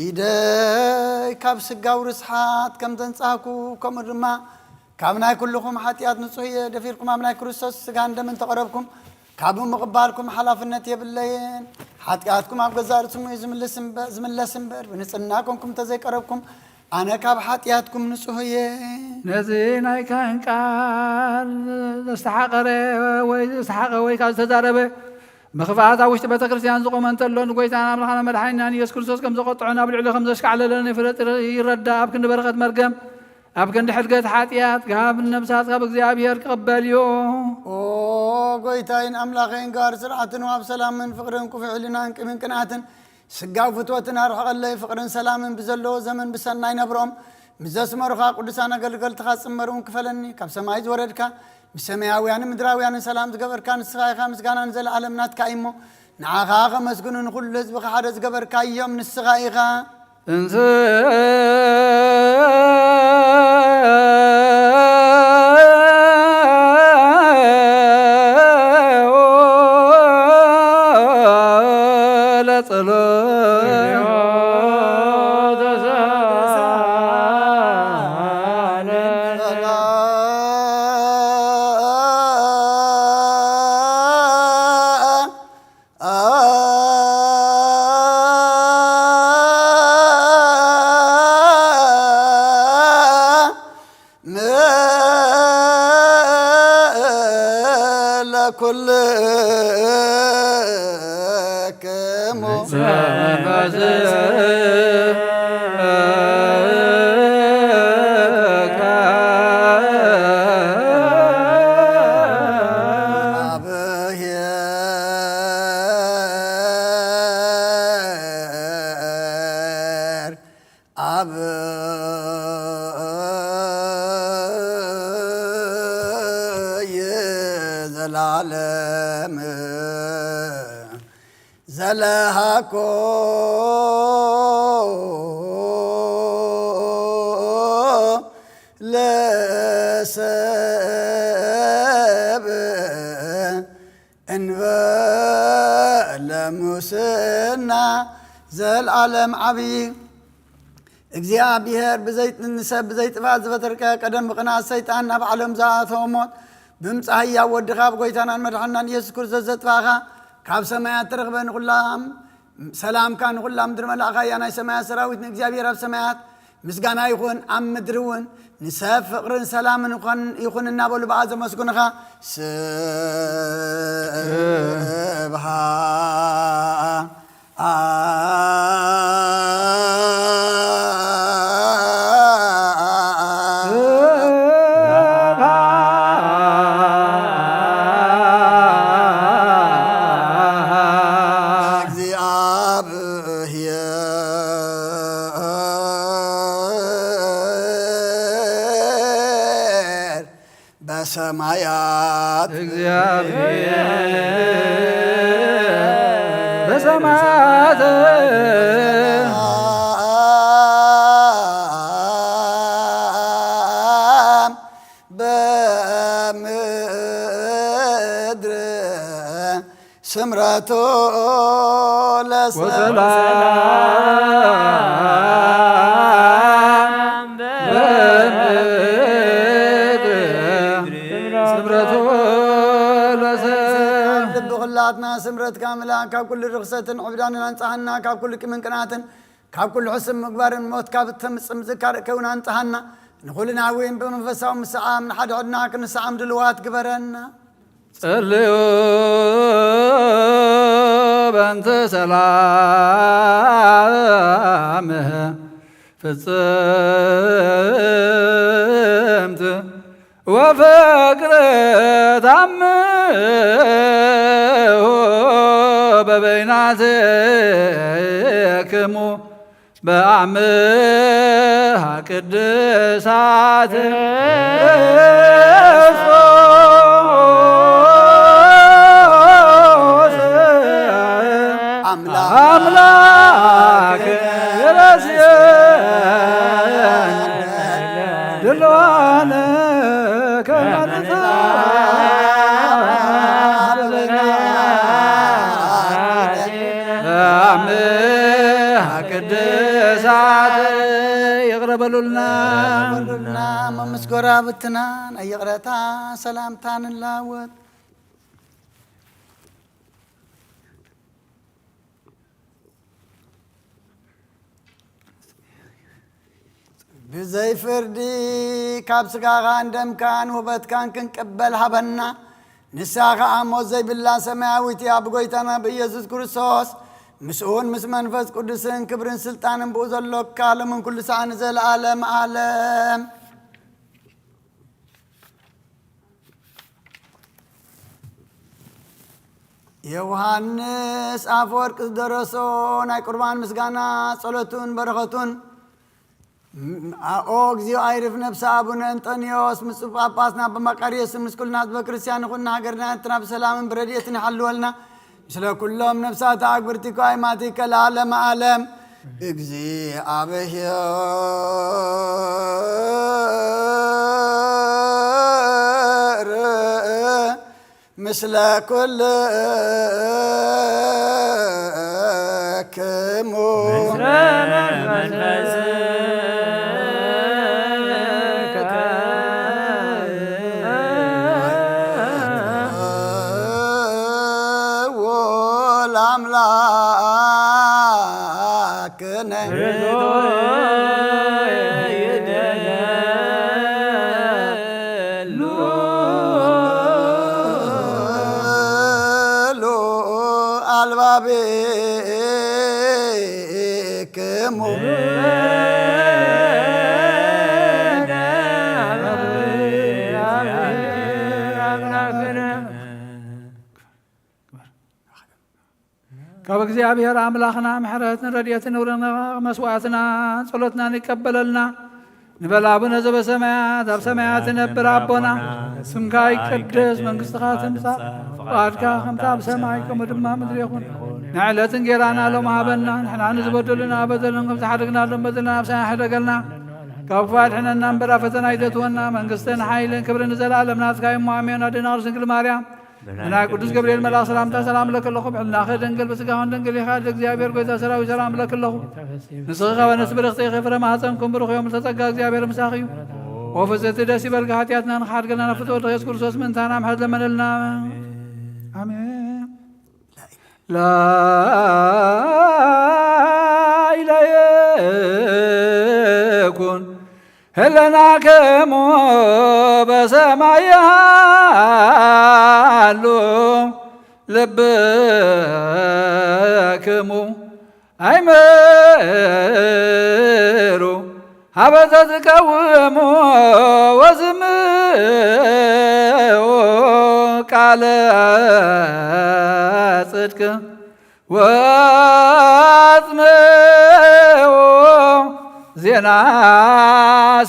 ኢደይ ካብ ስጋው ርስሓት ከም ዘንጻህኩ ከምኡ ድማ ካብ ናይ ኩልኹም ሓጢኣት ንጹህ እየ ደፊርኩም ኣብ ናይ ክርስቶስ ስጋን ደምን ተቐረብኩም ካብ ምቕባልኩም ሓላፍነት የብለየን ሓጢኣትኩም ኣብ ገዛ ርስሙ ዝምለስ እምበር ብንጽህና ኮንኩም ተዘይቀረብኩም ኣነ ካብ ሓጢኣትኩም ንጹህ እየ ነዚ ናይ ካህን ቃል ዝተሓቐረ ወይ ካብ ዝተዛረበ ምኽፋት ኣብ ውሽጢ ቤተ ክርስቲያን ዝቆመ እንተሎ ንጎይታን ኣምላኽና መድሓኒናን ኢየሱስ ክርስቶስ ከም ዘቆጥዖ ናብ ልዕሊ ከም ዘሽካዕለለና ይፍለጥ ይረዳእ ኣብ ክንዲ በረኸት መርገም ኣብ ክንዲ ሕድገት ሓጢኣት ካብ ነብሳት ካብ እግዚኣብሔር ክቕበል እዩ ጎይታይን ኣምላኸይን ጋር ስርዓትን ኣብ ሰላምን ፍቕርን ኩፍዕ ኢልናን ቅምን ቅንኣትን ስጋው ፍትወትን ኣርሕቐለይ ፍቕርን ሰላምን ብዘለዎ ዘመን ብሰናይ ነብሮም ምዘስመሩኻ ቅዱሳን ኣገልገልትኻ ጽመሩን ክፈለኒ ካብ ሰማይ ዝወረድካ ብሰማያውያንን ምድራውያንን ሰላም ዝገበርካ ንስኻ ኢኻ ምስጋናን ዘለዓለም ናትካ እሞ ንዓኻ ኸመስግኑ ንኹሉ ህዝቢ ሓደ ዝገበርካ እዮም ንስኻ ኢኻ እንስ ዘላለም ዘለሃኮ ለሰብ እንበለ ሙስና ዘላለም ዓብይ እግዚአብሔር ብዘይትንሰብ ብዘይጥፋት ዝበተርከ ቀደም ብቕናት ሰይጣን ናብ ዓለም ዝኣተወ ሞት ብምጽሕያ ወድኻ ብጎይታናን መድሓኒናን ኢየሱስ ክርስቶስ ዘጥፋኻ ካብ ሰማያት ተረኽበ ንኹላም ሰላምካ ንኹላም ምድሪ መላእኻ እያ ናይ ሰማያት ሰራዊት ንእግዚአብሔር ኣብ ሰማያት مسجانا يكون أم مدرون نساف فقر سلام يكون النابل بعض مسكونها سبها بسمايات بسمايات بمدر سمرته وسلام سمرت كاملة كاب كل رخصة عبدان أنصحنا كاب كل كمن قناتن كاب كل حسن مقبار موت كاب تمس ذكر كون أنصحنا نقولنا وين بمنفسهم ساعة من حد عدنا كن ساعة دلوات قبرنا صلوا بنت سلامه فصمت وفقر تمه ببيناتكم بأعمها قدسات أملاك رسيان دلوانك قدسات يغربلوا لنا مسكورا بتنان يغرتا سلامتان اللاوت بزي فردي كابسكا غاندم كان وبت كان كنقبل حبنا نساخ امو زي بالله سماويت يا بغيتنا بيسوع كريستوس مسؤول مس منفس قدسن كبرن سلطانن بوزلوك كالمن كل سان زل عالم عالم يوحنس افورق درسون اي قربان مسغانا صلوتون بركتون اوغزي ايرف نفس ابونا انطونيوس مسوف اباسنا بمقاريس مسكلنا بكريستيان كنا هاجرنا تنا بسلام برديتنا حلولنا سلا كلهم نفسات اكبرتك ايماتك العالم عالم اغزي ابهير مثل كل كمو كاب እግዚአብሔር አምላክና ምሕረትን ረድኤትን ውረና መስዋዕትና ጸሎትና ንቀበለልና ንበል አቡነ ዘበሰማያት አብ ሰማያት ነብር አቦና ስምካ ይቀደስ መንግሥትኻ ትምጻእ ፈቃድካ ከምታ በሰማይ ከምኡ ድማ ምድሪ ይኹን ንዕለትን ጌራና ሎም ሃበና ንሕና ንዝበደሉና በደልን ከም ዝሓደግናሎም በደልና ኣብሳና ሕደገልና ካብ ክፋድሕነና እምበራ ፈተና ይተትወና መንግሥትን ሓይልን ክብርን ዘለዓለም ናትካ እሞ ኣሜን። ኣዴና ቅድስት ድንግል ማርያም እና ቅዱስ ገብርኤል መልአክ ሰላምታ ሰላም ለከለኹ ብዕልናኸ ደንግል በሥጋኹን ደንግል ኢኻ እግዚአብሔር ጐይታ ሰራዊት ሰላም ለከለኹ ንስኺ ወነስ ብርኽቲ ፍረ ማኅፀንኩም ብሩኽ እዮም ዝተጸጋ እግዚአብሔር ምሳኺ እዩ ወፍጽእቲ ደስ ይበልካ ኃጢአትና ንኽሓድገልና ፍትወት ኢየሱስ ክርስቶስ ምንታና ምሕረት ለመነልና አሜን። ላኢላየ ይኩን ህለናክሙ በሰማይ ያሉ ልብክሙ አይምሩ ሀበ ዘትቀውሙ ወዝምዑ ቃለ ጽድቅ ወአጽምዑ ዜና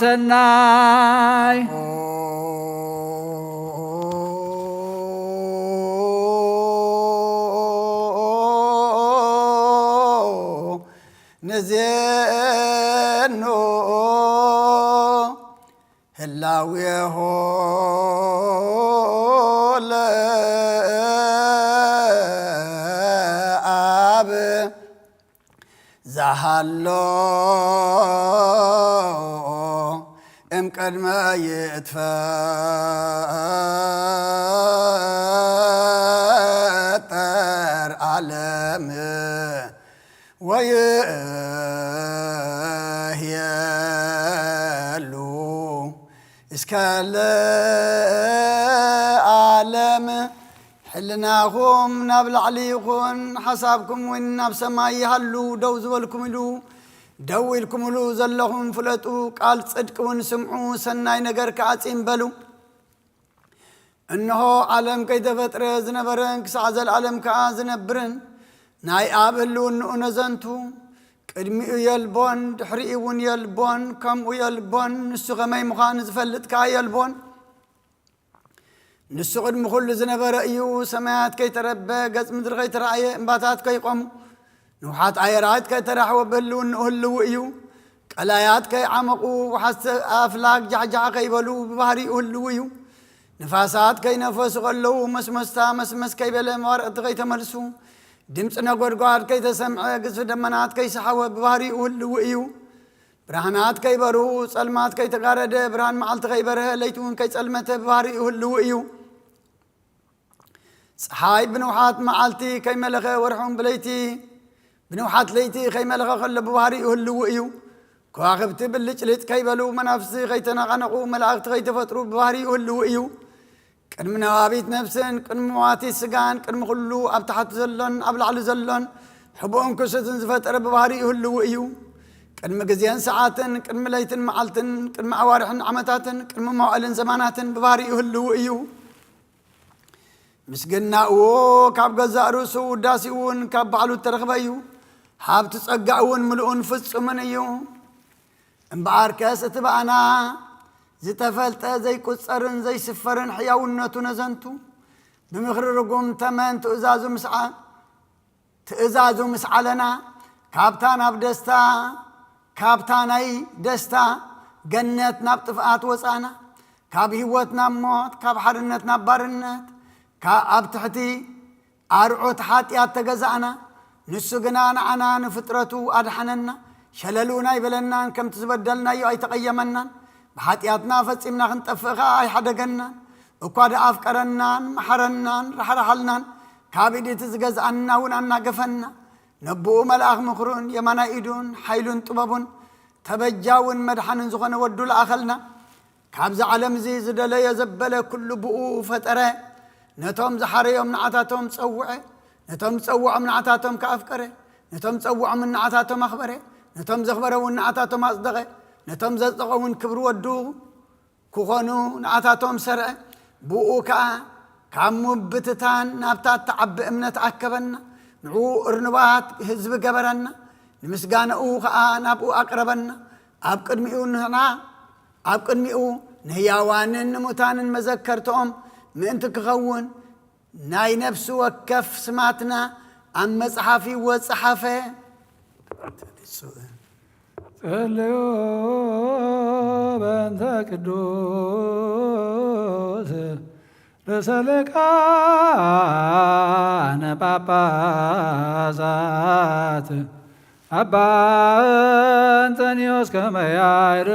ሰናይ ነዜኖ ህላዌሆ ለአብ ዛሃሎ እምቅድመ ይትፈጠር ዓለም ወይህየሉ እስከ ለዓለም ሕልናኹም ናብ ላዕሊ ይኹን ሓሳብኩም እውን ናብ ሰማይ ይሃሉ ደው ዝበልኩም ኢሉ ደው ኢልኩም ኢሉ ዘለኹም ፍለጡ ቃል ጽድቅ እውን ስምዑ ሰናይ ነገር ከዓጺም በሉ እነሆ ዓለም ከይተፈጥረ ዝነበረን ክሳዕ ዘለዓለም ከዓ ዝነብርን ናይ ኣብ ህልውንኡ ነዘንቱ ቅድሚኡ የልቦን ድሕሪኡ እውን የልቦን ከምኡ የልቦን ንሱ ኸመይ ምዃኑ ዝፈልጥካ የልቦን ንሱ ቅድሚ ኩሉ ዝነበረ እዩ ሰማያት ከይተረበ ገጽ ምድሪ ከይተረኣየ እምባታት ከይቆሙ ንውሓት ኣየራት ከይተራሕወ ብህልውንኡ ህልው እዩ ቀላያት ከይዓመቑ ወሓዝተ ኣፍላግ ጃዕጃዕ ከይበሉ ብባህሪኡ ህልው እዩ ንፋሳት ከይነፈሱ ከለዉ መስመስታ መስመስ ከይበለ መዋርቕቲ ከይተመልሱ ድምፂ ነጐድጓድ ከይተሰምዐ ግዝፊ ደመናት ከይሰሓወ ብባህሪኡ ህልው እዩ ብርሃናት ከይበርሁ ጸልማት ከይተጋረደ ብርሃን መዓልቲ ከይበርሀ ለይቲ እውን ከይጸልመተ ብባህሪኡ ህልው እዩ ፀሓይ ብንውሓት መዓልቲ ከይመለኸ ወርሑን ብለይቲ ብንውሓት ለይቲ ከይመለኸ ከሎ ብባህሪኡ ህልው እዩ ከዋኽብቲ ብልጭልጭ ከይበሉ መናፍስቲ ከይተነቐነቑ መላእኽቲ ከይተፈጥሩ ብባህሪኡ ህልው እዩ ቅድሚ ነዋቢት ነፍስን ቅድሚ መዋቲት ስጋን ቅድሚ ኩሉ ኣብ ታሕቲ ዘሎን ኣብ ላዕሊ ዘሎን ሕቡእን ክሱትን ዝፈጠረ ብባህሪኡ ህልው እዩ ቅድሚ ግዜን ሰዓትን ቅድሚ ለይትን መዓልትን ቅድሚ ኣዋርሕን ዓመታትን ቅድሚ መዋእልን ዘማናትን ብባህሪኡ ህልው እዩ ምስግናኡ ካብ ገዛእ ርእሱ ውዳሲኡ እውን ካብ ባዕሉ ተረኽበ እዩ ሃብቲ ጸጋእ እውን ምሉኡን ፍጹምን እዩ እምበኣር ከስ እቲ በኣና ዝተፈልጠ ዘይቁፀርን ዘይስፈርን ሕያውነቱ ነዘንቱ ብምኽሪ ርጉም ተመን ትእዛዙ ምስዓለና ካብታ ናብ ደስታ ካብታ ናይ ደስታ ገነት ናብ ጥፍኣት ወፃና ካብ ህይወት ናብ ሞት ካብ ሓርነት ናብ ባርነት ኣብ ትሕቲ ኣርዑት ሓጢኣት ተገዛእና ንሱ ግና ንዓና ንፍጥረቱ ኣድሓነና ሸለሉና ይበለናን ከምቲ ዝበደልናዮ ኣይተቐየመናን ብሓጢኣትና ፈጺምና ክንጠፍእኻ ኣይሓደገናን እኳ ደኣፍቀረናን መሓረናን ራሕራሓልናን ካብ ኢድ ዝገዝኣና እውን ኣናገፈና ነብኡ መልኣኽ ምኽሩን የማናይ ኢዱን ሓይሉን ጥበቡን ተበጃውን መድሓንን ዝኾነ ወዱ ለኣኸልና ካብዚ ዓለም እዚ ዝደለየ ዘበለ ኩሉ ብኡ ፈጠረ ነቶም ዝሓረዮም ንዓታቶም ጸውዐ ነቶም ዝጸውዖም ንዓታቶም ከኣፍቀረ ነቶም ዝጸውዖም ንዓታቶም ኣኽበረ ነቶም ዘኽበረውን ንዓታቶም ኣጽደቐ ነቶም ዘጽደቐውን ክብሪ ወዱ ክኾኑ ንዓታቶም ሰርዐ ብኡ ከዓ ካብ ሙብትታን ናብታት ተዓቢ እምነት ኣከበና ንዑ እርንባት ህዝቢ ገበረና ንምስጋንኡ ከዓ ናብኡ ኣቅረበና ኣብ ቅድሚኡ ንህያዋንን ንሙታንን መዘከርቶኦም ምእንቲ ክኸውን ናይ ነፍሲ ወከፍ ስማትና ኣብ መጽሓፊ ወጽሓፈ ጸልዩ በእንተ ቅዱስ ርእሰ ሊቃነ ጳጳሳት አባ እንጦንዮስ ከመ ያዕርፍ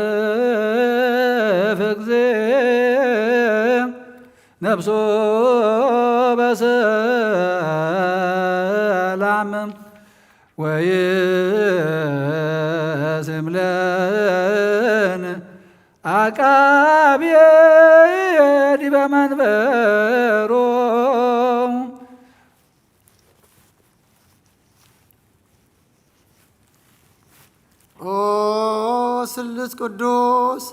እግዚእ ነፍሶ በሰላም ወይስም አቃቤ ዲበ መንበሮ ኦ ስሉስ ቅዱስ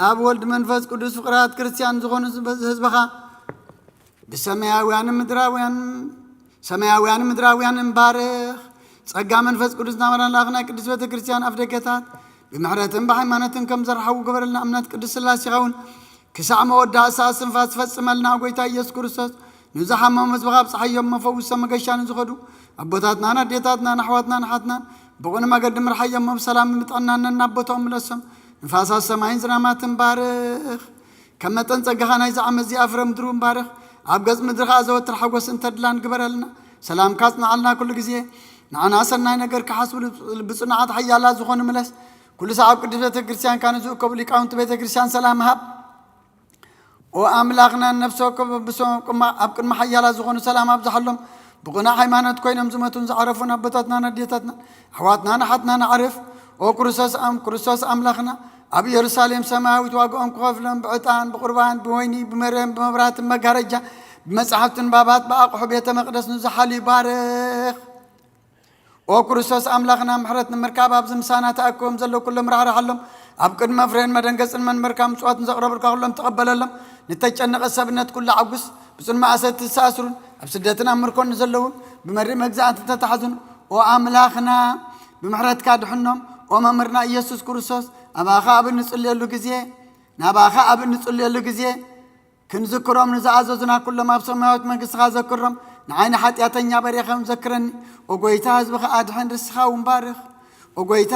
ኣብ ወልድ መንፈስ ቅዱስ ፍቅራት ክርስቲያን ዝኾኑ ህዝበኻ ብሰማያውያን ምድራውያን ባርኽ ጸጋ መንፈስ ቅዱስ ናበራን ላኽና ቅዱስ ቤተ ክርስቲያን ኣፍ ደገታት ብምሕረትን ብሃይማኖትን ከም ዘርሓቡ ገበረልና እምነት ቅዱስ ስላሴ ይኸውን ክሳዕ መወዳእ ሰዓት ስንፋስ ዝፈጽመልና ጎይታ ኢየሱስ ክርስቶስ ንዝሓመሙ ህዝብኻ ብፀሓዮም መፈውሶ መገሻን ዝኸዱ ኣቦታትናን ኣዴታትናን ኣሕዋትናን ሓትናን ብቑኑ መገዲ ምርሓዮም ብሰላም ምጥዕናን እናቦቶም ምለሶም ንፋሳት ሰማይን ዝናማትን ባርኽ ከም መጠን ጸጋኻ ናይዚ ዓመት እዚኣ ፍረ ምድሩ ባርኽ ኣብ ገጽ ምድርኻ ዘወትር ሓጐስን ተድላን ግበረልና ሰላምካ ጽንዓልና ኩሉ ግዜ ንዓና ሰናይ ነገር ክሓስቡ ብጽኑዓት ሓያላት ዝኾኑ ምለስ ኩሉ ሰዓብ ቅዱስ ቤተ ክርስቲያን ካነ ዝእከቡ ሊቃውንቲ ቤተ ክርስቲያን ሰላም ሃብ ኦ ኣምላኽና ነፍሶ ኣብ ቅድሚ ሓያላት ዝኾኑ ሰላም ኣብዝሓሎም ብቕናዕ ሃይማኖት ኮይኖም ዝመቱን ዝዓረፉን ኣቦታትናን ኣዴታትናን ኣሕዋትናን ኣሓትናን ዓርፍ ኦ ክርስቶስ ኣምላኽና ኣብ ኢየሩሳሌም ሰማያዊት ዋግኦም ክኸፍሎም ብዕጣን ብቁርባን ብወይኒ ብመርየም ብመብራህትን መጋረጃ ብመጻሕፍትን ባባት ብኣቑሑ ቤተ መቕደስ ንዝሓሉ ይባርኽ ኦ ክርስቶስ ኣምላኽና ምሕረት ንምርካብ ኣብዚ ምሳና ተኣኪቦም ዘለዉ ኩሎም ራሕራሓሎም ኣብ ቅድመ ፍሬን መደንገፅን መንበርካ ምጽዋትን ዘቕረብልካ ኩሎም ተቐበለሎም ንተጨነቐ ሰብነት ኩሉ ዓጉስ ብጽኑዕ ማእሰርቲ ዝተኣስሩን ኣብ ስደትን ኣብ ምርኮን ዘለውን ብመሪእ መግዛእትን ተታሓዙን ኦ ኣምላኽና ብምሕረትካ ድሕኖም ኦ መምህርና ኢየሱስ ክርስቶስ ናባኻ ኣብ እንጽልየሉ ግዜ ክንዝክሮም ንዝኣዘዙና ኩሎም ኣብ ሰማያዊት መንግሥትኻ ዘክሮም ንዓይኒ ሓጢኣተኛ በሪኸም ዘክረኒ ኦ ጐይታ ህዝብኻ ኣድሕን ርስኻውን ባርኽ ኦ ጐይታ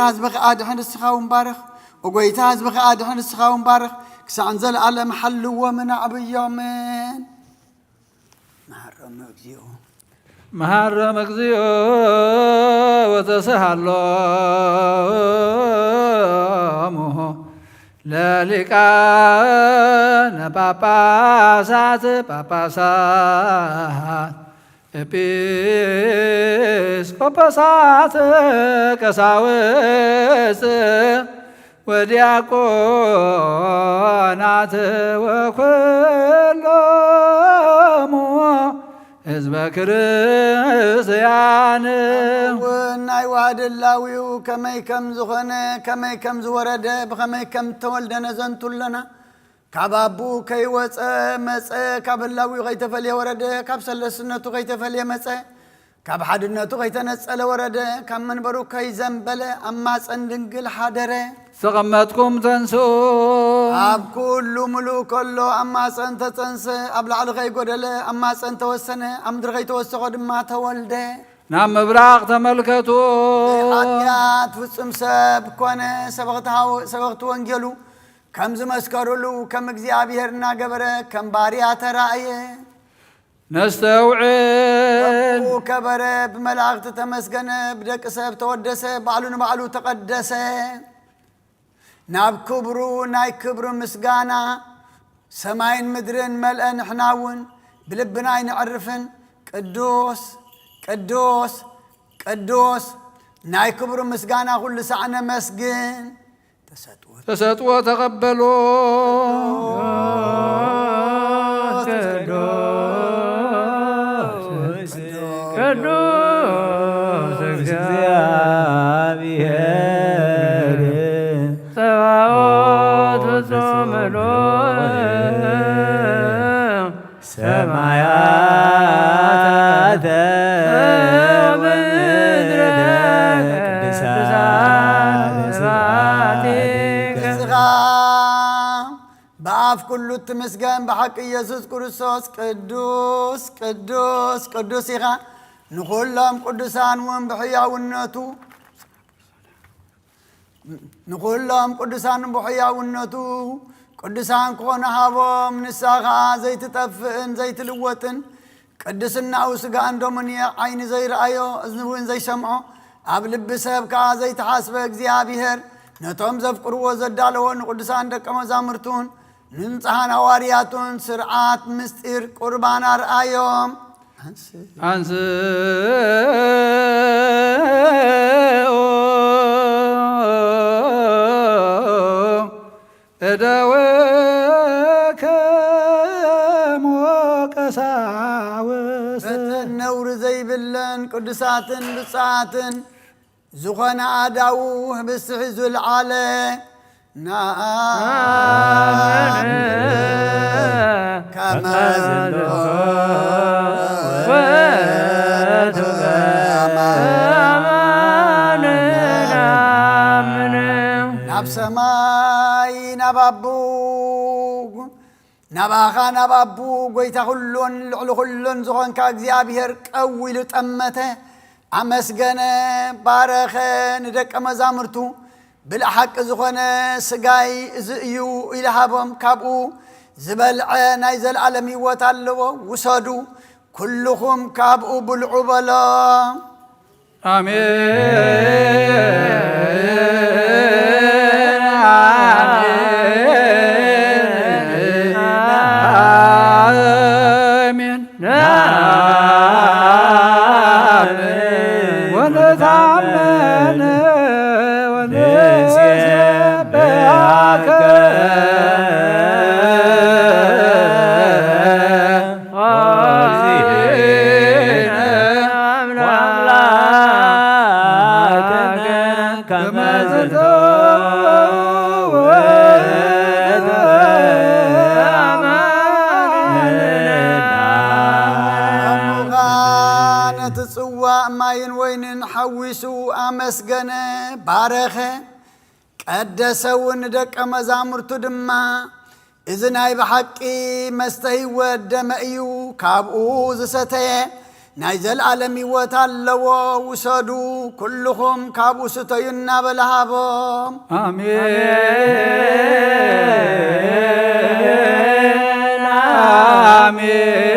ህዝብኻ ኣድሕን ርስኻውን ባርኽ ክሳዕን ዘለኣለም ሓልዎምን ኣዕብዮምን መሃረመ እግዚኦ ወተሰሃሎሙ ለሊቃነ ጳጳሳት ኤጲስቆጶሳት ቀሳውስት ወዲያቆናት ወኩሎሙ ህዝበ ክርስቲያን ናይ ዋህድላዊው ከመይ ከም ዝኾነ ከመይ ከም ዝወረደ ብኸመይ ከም ተወልደነ ዘንቱለና ካብ ኣቡ ከይወፀ መፀ ካብ ህላዊው ከይተፈልየ ወረደ ካብ ሰለስነቱ ከይተፈልየ መፀ ካብ ሓድነቱ ከይተነጸለ ወረደ ካብ መንበሩ ከይዘንበለ ኣብ ማፀን ድንግል ሓደረ ተቐመጥኩም ተንስኡ ኣብ ኩሉ ሙሉእ ከሎ ኣብ ማፀን ተፀንሰ ኣብ ላዕሊ ከይጎደለ ኣብ ማፀን ተወሰነ ኣብ ምድሪ ከይተወሰኾ ድማ ተወልደ ናብ ምብራቕ ተመልከቱ ሓጢኣት ፍጹም ሰብ ኮነ ሰበኽቲ ወንጌሉ ከም ዝመስከሩሉ ከም እግዚኣብሔር እናገበረ ከም ባርያ ተራእየ ነስተውዕል ከበረ ብመላእኽቲ ተመስገነ ብደቂ ሰብ ተወደሰ ባዕሉ ንባዕሉ ተቐደሰ ናብ ክብሩ ናይ ክብሪ ምስጋና ሰማይን ምድርን መልአ ንሕናውን ብልብና ይንዕርፍን ቅዱስ ቅዱስ ቅዱስ ናይ ክብሪ ምስጋና ኩሉ ሰዓነ መስግን ተሰጥዎ ተቐበሎ ቅዱስ እግዚአብሔር ጸባኦት ፍጹም ሰማያተ ምድረ ቅድሳት በአፍ ኩሉ ትመስገን በሐቅ ኢየሱስ ክርስቶስ ቅዱስ ቅዱስ ቅዱስ ኢኻ ንኹሎም ቅዱሳን ውን ብሕያውነቱ ቅዱሳን ክኾኑ ሃቦም ንሳኻ ዘይትጠፍእን ዘይትልወጥን ቅድስናኡ ስጋን ደሙን ዓይኒ ዘይረአዮ እዝኒ እውን ዘይሰምዖ ኣብ ልቢ ሰብ ከዓ ዘይተሓስበ እግዚኣብሔር ነቶም ዘፍቅርዎ ዘዳለዎ ንቅዱሳን ደቀ መዛሙርቱን ንንጽሓን ሐዋርያቱን ስርዓት ምስጢር ቁርባን ኣርአዮም አንስኡ እደወከም ወቀሳውስት ነውር ዘይብለን ቅዱሳትን ብፅዓትን ዝኾነ ኣዳው ህብስቲ ሒዙ ዝለዓለ ንኣምን ከመ ናብ ሰማይ ናብ ኣቡ ናባኻ ናብ ኣቡ ጐይታ ኩሎን ልዕሊ ኩሎን ዝኾንካ እግዚኣብሔር ቀዊሉ ጠመተ ኣመስገነ ባረኸ ንደቀ መዛሙርቱ ብልሓቂ ዝኾነ ስጋይ እዚ እዩ ኢልሃቦም ካብኡ ዝበልዐ ናይ ዘለዓለም ህይወት ኣለዎ ውሰዱ ኩልኹም ካብኡ ብልዑ በሎ አሜን ወነታመነ ወነሰበከ ማይን ወይንን ሓዊሱ ኣመስገነ ባረኸ ቀደሰውን ደቀ መዛሙርቱ ድማ እዚ ናይ ብሓቂ መስተ ህይወት ደመ እዩ ካብኡ ዝሰተየ ናይ ዘለዓለም ህይወት ኣለዎ ውሰዱ ኩልኹም ካብኡ ስተዩ እናበልሃቦም አሜን አሜን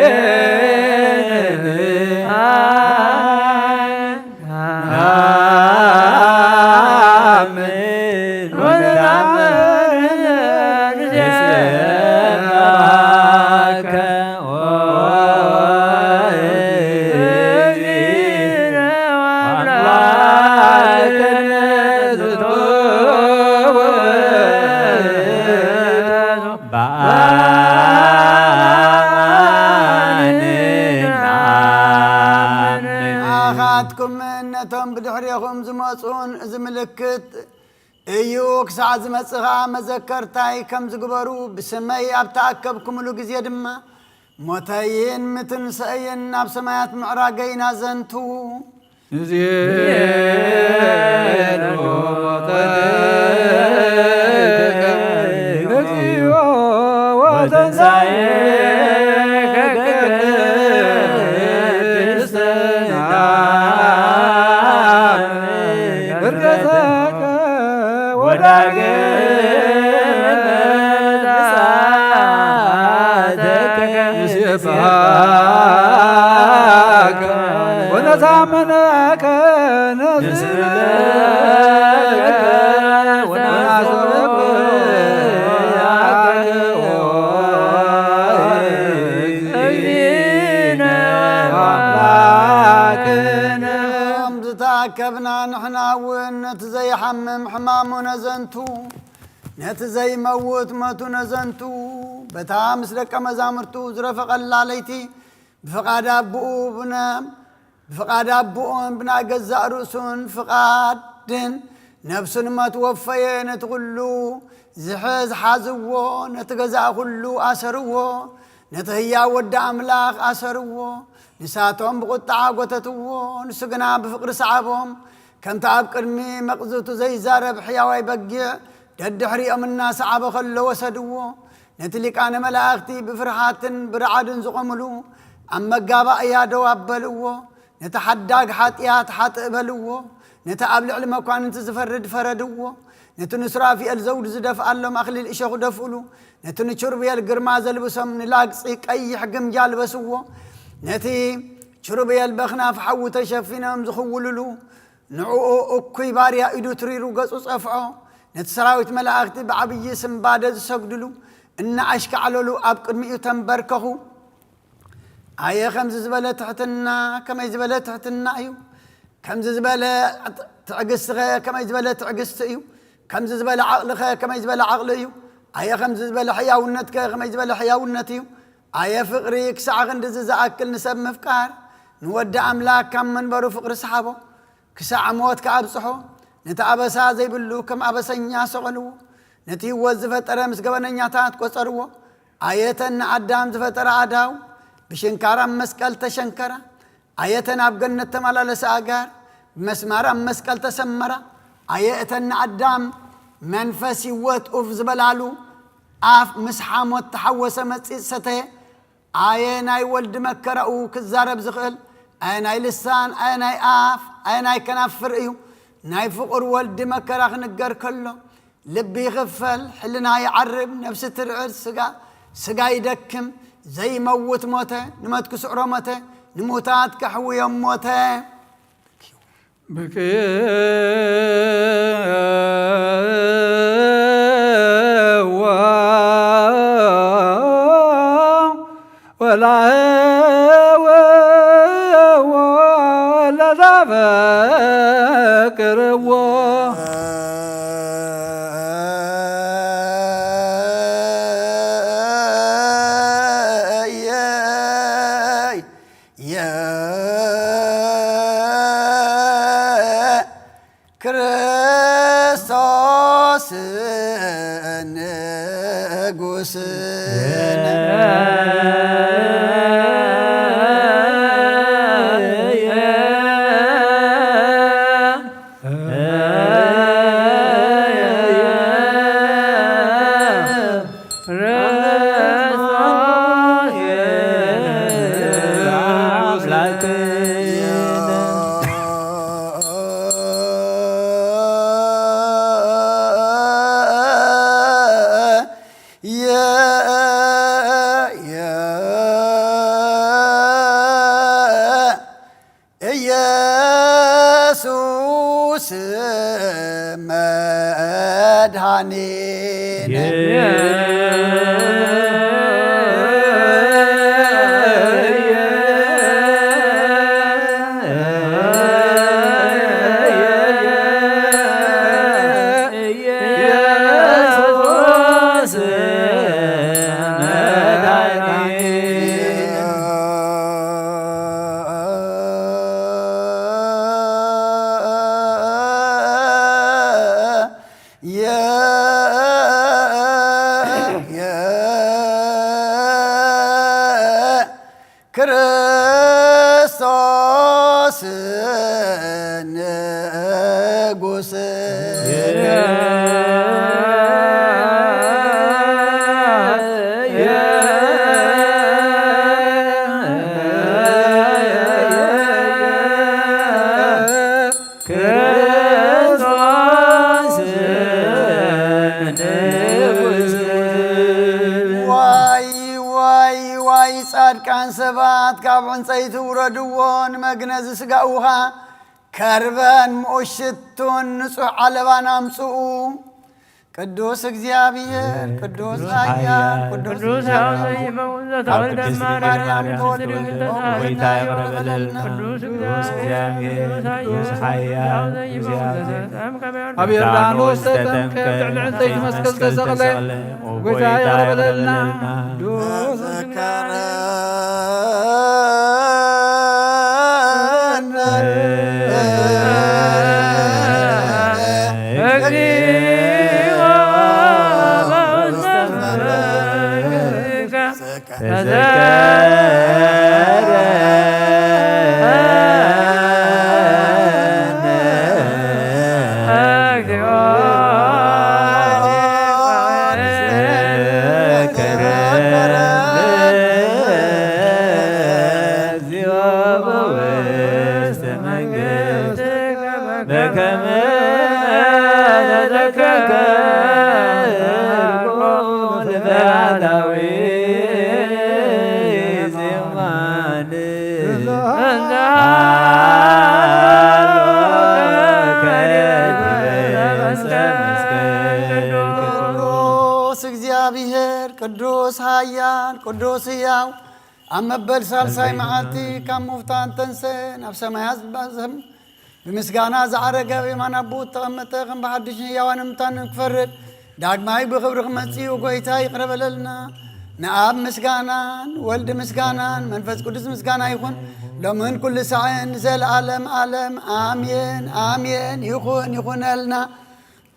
ነቶም ብድሕሪኹም ዝመፁን እዚ ምልክት እዩ ክሳዕ ዝመፅኻ መዘከርታይ ከም ዝግበሩ ብስመይ ኣብ ተኣከብኩምሉ ግዜ ድማ ሞተይን ምትንስአይን ናብ ሰማያት ምዕራገይና ዘንቱ ونتامنك نسلك ونعزك تاكبنا نحنا ونتزي حمم حمامنا زنتو نتزي موت ماتنا زنتو بتامس لك مزامرتو زرفق اللاليتي بفقاد أبوه بنام بفقاد أبوه بنا جزاء رؤسون فقاد نفسن ما توفي نتغلو زحز حازوه نتجزاء كلو أسروه نتهيا ود أملاخ أسروه نساتهم بقطع قتتوه نسقنا بفقر صعبهم كم تعب كرمي مقزوت زي زارب حياوي بقيع دد حريق من الناس عاب خلو وسدوه نتلك أنا ملاختي بفرحات برعاد زقملو أما جابا يا دواب بلوه نتحداق حاتيات حات بلوه نتقابل على مكان انت زفرد فردوه نتنسرا في الزوج زدف علم أخلي الإشاق دفولو نتنشرب يالقرماز البسم نلاقصيك أي حقم جالبسوه نتي شرب يالبخنا فحو تشفينا مزخوللو نعو أكوي باريا إدو تريرو قصص أفعو نتسراويت ملاختي بعبي سنبادة سقدلو إن عشك علولو أبقر مئو تنبركهو آية خمس زبالة تحتنا كما يزبالة تحتنا أيو كم زبالة تعقس غير كما يزبالة تعقس أيو كم زبالة عقل غير كما يزبالة عقل أيو أي خمس زبل حياونتك خمس زبل حياونتي أي فقري كسع غند زأكل نسب مفكار نودع أملاك كم من برو فقر صحابه كسع موت كعب صحو نتعبسا زي بلو كم عبسنيا سغلو نتي وزفت رمس قبنا نياتات قصروا آيتن عدام زفت عداو بشنكارا مسكال تشنكرا آيتن أبقن التمالا لساقار مسمارا مسكال تسمرا آيتن عدام منفسي واتقف زبلالو آف مسحاموت تحوس مسيسته آيناي ولد مكرأو كزارب زغل آيناي لسان آيناي آف آيناي كنافر إيو ناي فقر ولد مكرأ نقر كله لبي غفل حلنا يعرب نفس ترعر سقا يدكم زي موت موته نمتك سعره موته نموتات كحوي موته بكي ولا ذاك ክርስቶስ ንጉሥ ኢየሱስ መድኃኒነ ክርስቶስ ንጉሥ ጻድቃን ሰባት ካብ ዕንፀይቲ ውረድዎን መግነዚ ስጋኡኻ ከርበን ሙሽቱን ንጹሕ ዓለባን ኣምጽኡ ቅዱስ እግዚአብሔር ቅዱስ ኃያል ቅዱስ ዘይመውዘት ወልደ ማርያም ወይታ ይቅረበለን ቅዱስ እግዚአብሔር ቅዱስ ኃያል እግዚአብሔር ኣብ ዮርዳኖስ ተጠምቀ ልዕሊ ዕንፀይቲ መስቀል ተሰቕለ ወይታ ይቅረበለልና ቅዱስ ኃያል ቅዱስ ሕያው አመበል ሳልሳይ መዓልቲ ካብ ሙፍታን ተንሰን ኣብ ሰማያት ዝባዝም ብምስጋና ዝዓረገ ብየማን ኣቦት ተቐመጠ ከም ብሓድሽ ሕያዋን እምታን ክፈርድ ዳግማይ ብክብሪ ክመጽኡ ጎይታ ይቅረበለልና ንአብ ምስጋናን ወልድ ምስጋናን መንፈስ ቅዱስ ምስጋና ይኹን ሎምን ኩሉ ሰዓን ዘለዓለም ዓለም አሜን አሜን ይኹነልና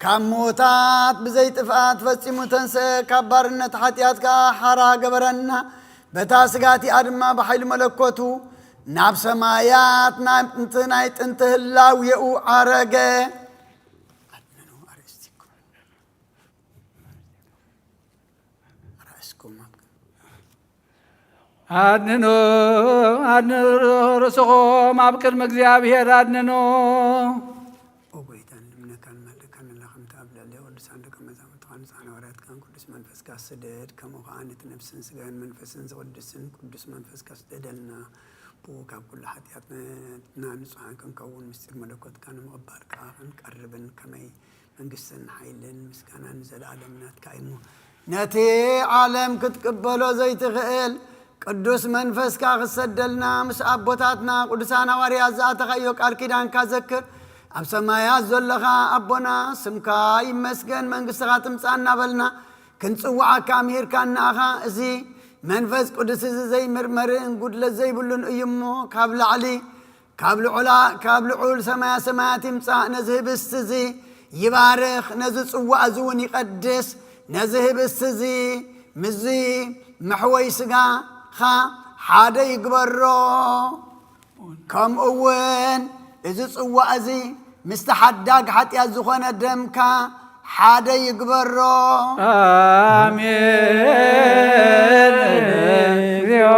ካብ ሞታት ብዘይ ጥፍኣት ፈጺሙ ተንሥአ ካብ ባርነት ኃጢአትካ ሓራ ገበረና በታ ስጋቲኣ ድማ ብሓይሊ መለኮቱ ናብ ሰማያት ናይ ጥንቲ ህላዌኡ ዓረገ አድንኖ ርእስኹም ኣብ ቅድሚ እግዚአብሔር አድንኖ ወጎይታን ልምነካን መልካን ለኸምታ አብላለ ወድሳን ደቀ መዛሙርት ቃንጻና ወራትካን ቅዱስ መንፈስ ካስደድ ከመዃነት ነፍስን ስጋን መንፈስን ዝቅድስን ቅዱስ መንፈስ ካስደደልና ካብ ኩሉ ኃጢአትና ንጹሐን ክንከውን ምስጢር መለኮትካ ንምቕባልካ ክንቀርብን ከመይ መንግስትን ሓይልን ምስጋናን ዘለዓለም ናትካ ኢሙ ነቲ ዓለም ክትቅበሎ ዘይትኽእል ቅዱስ መንፈስካ ክሰደልና ምስ አቦታትና ቅዱሳን ሐዋርያት ዝኣተኸዮ ቃል ኪዳንካ ዘክር ኣብ ሰማያት ዘለኻ አቦና ስምካ ይመስገን መንግስትኻ ትምጻእ እናበልና ክንጽዋዓካ ምሂርካ እናኻ እዚ መንፈስ ቅዱስ እዚ ዘይምርመርን ጉድለት ዘይብሉን እዩ እሞ ካብ ላዕሊ ካብ ልዑል ሰማያት ይምጻእ ነዚ ህብስት እዚ ይባርኽ ነዚ ጽዋዕ እዚ እውን ይቐድስ ነዚ ህብስት እዚ ምዚ መሕወይ ስጋኻ ሓደ ይግበሮ ከምኡውን እዚ ጽዋዕ እዚ ምስቲ ሓዳግ ኃጢአት ዝኾነ ደምካ ሓደ ይግበሮ አሜን እግዚኦ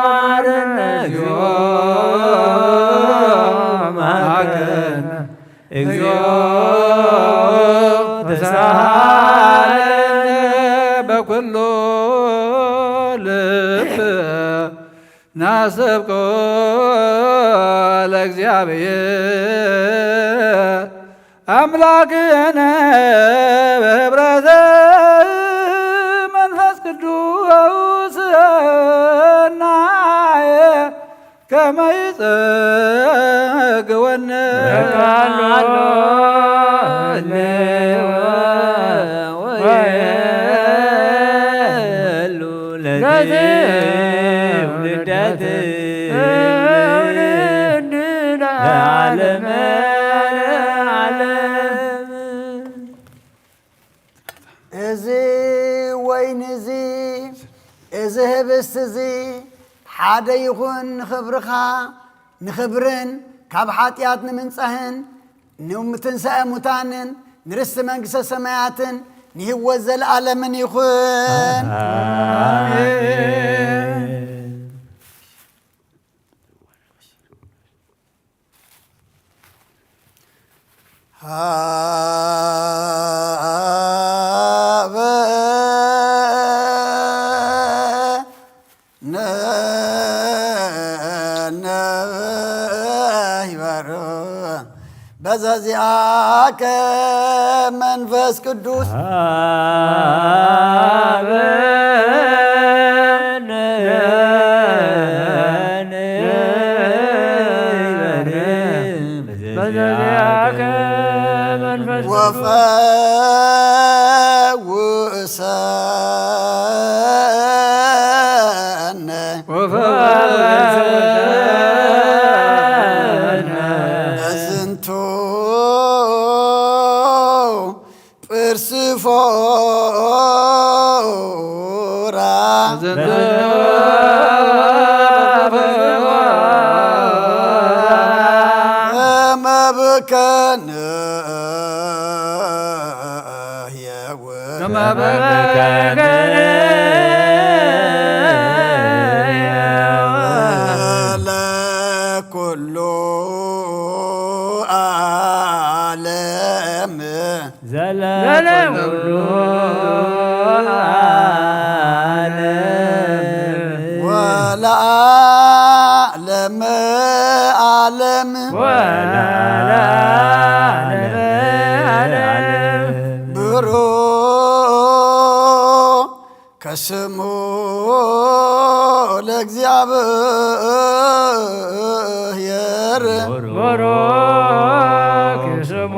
ማረነ እግዚኦ ማረነ እግዚኦ ተሳሃለነ በኩሉ ልብ ናስብኮ ለእግዚአብሔር አምላክነ በህብረተ መንፈስ ቅዱስ ናየ ከመ ይጸግወነ እዚ ወይን እዚ ህብስት እዚ ሓደ ይኹን ንኽብርኻ ንኽብርን ካብ ኃጢአት ንምንጻህን ንትንሣኤ ሙታንን ንርስቲ መንግሥተ ሰማያትን ንህይወት ዘለዓለምን ይኹን በዘዚአከ መንፈስ ቅዱስ ወፈውሰነ በዝንቱ ጵርስፎራ መብከነ ለኩሉ ዓለም ዘለኩሉ ዓለም ወለዓለመ ዓለም ከስሙ ለእግዚአብሔር ከስሙ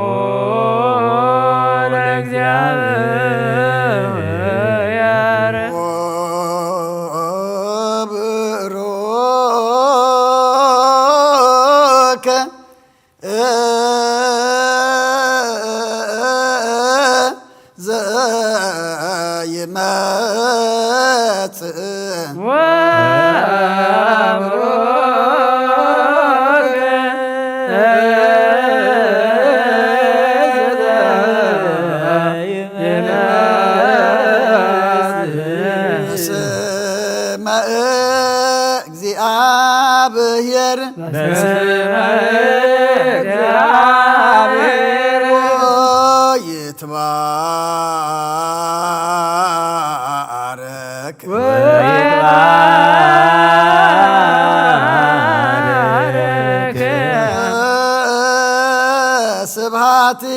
ለእግዚአብሔር በስመ እግዚአብሔር ይትባረክ ስብሐቲሁ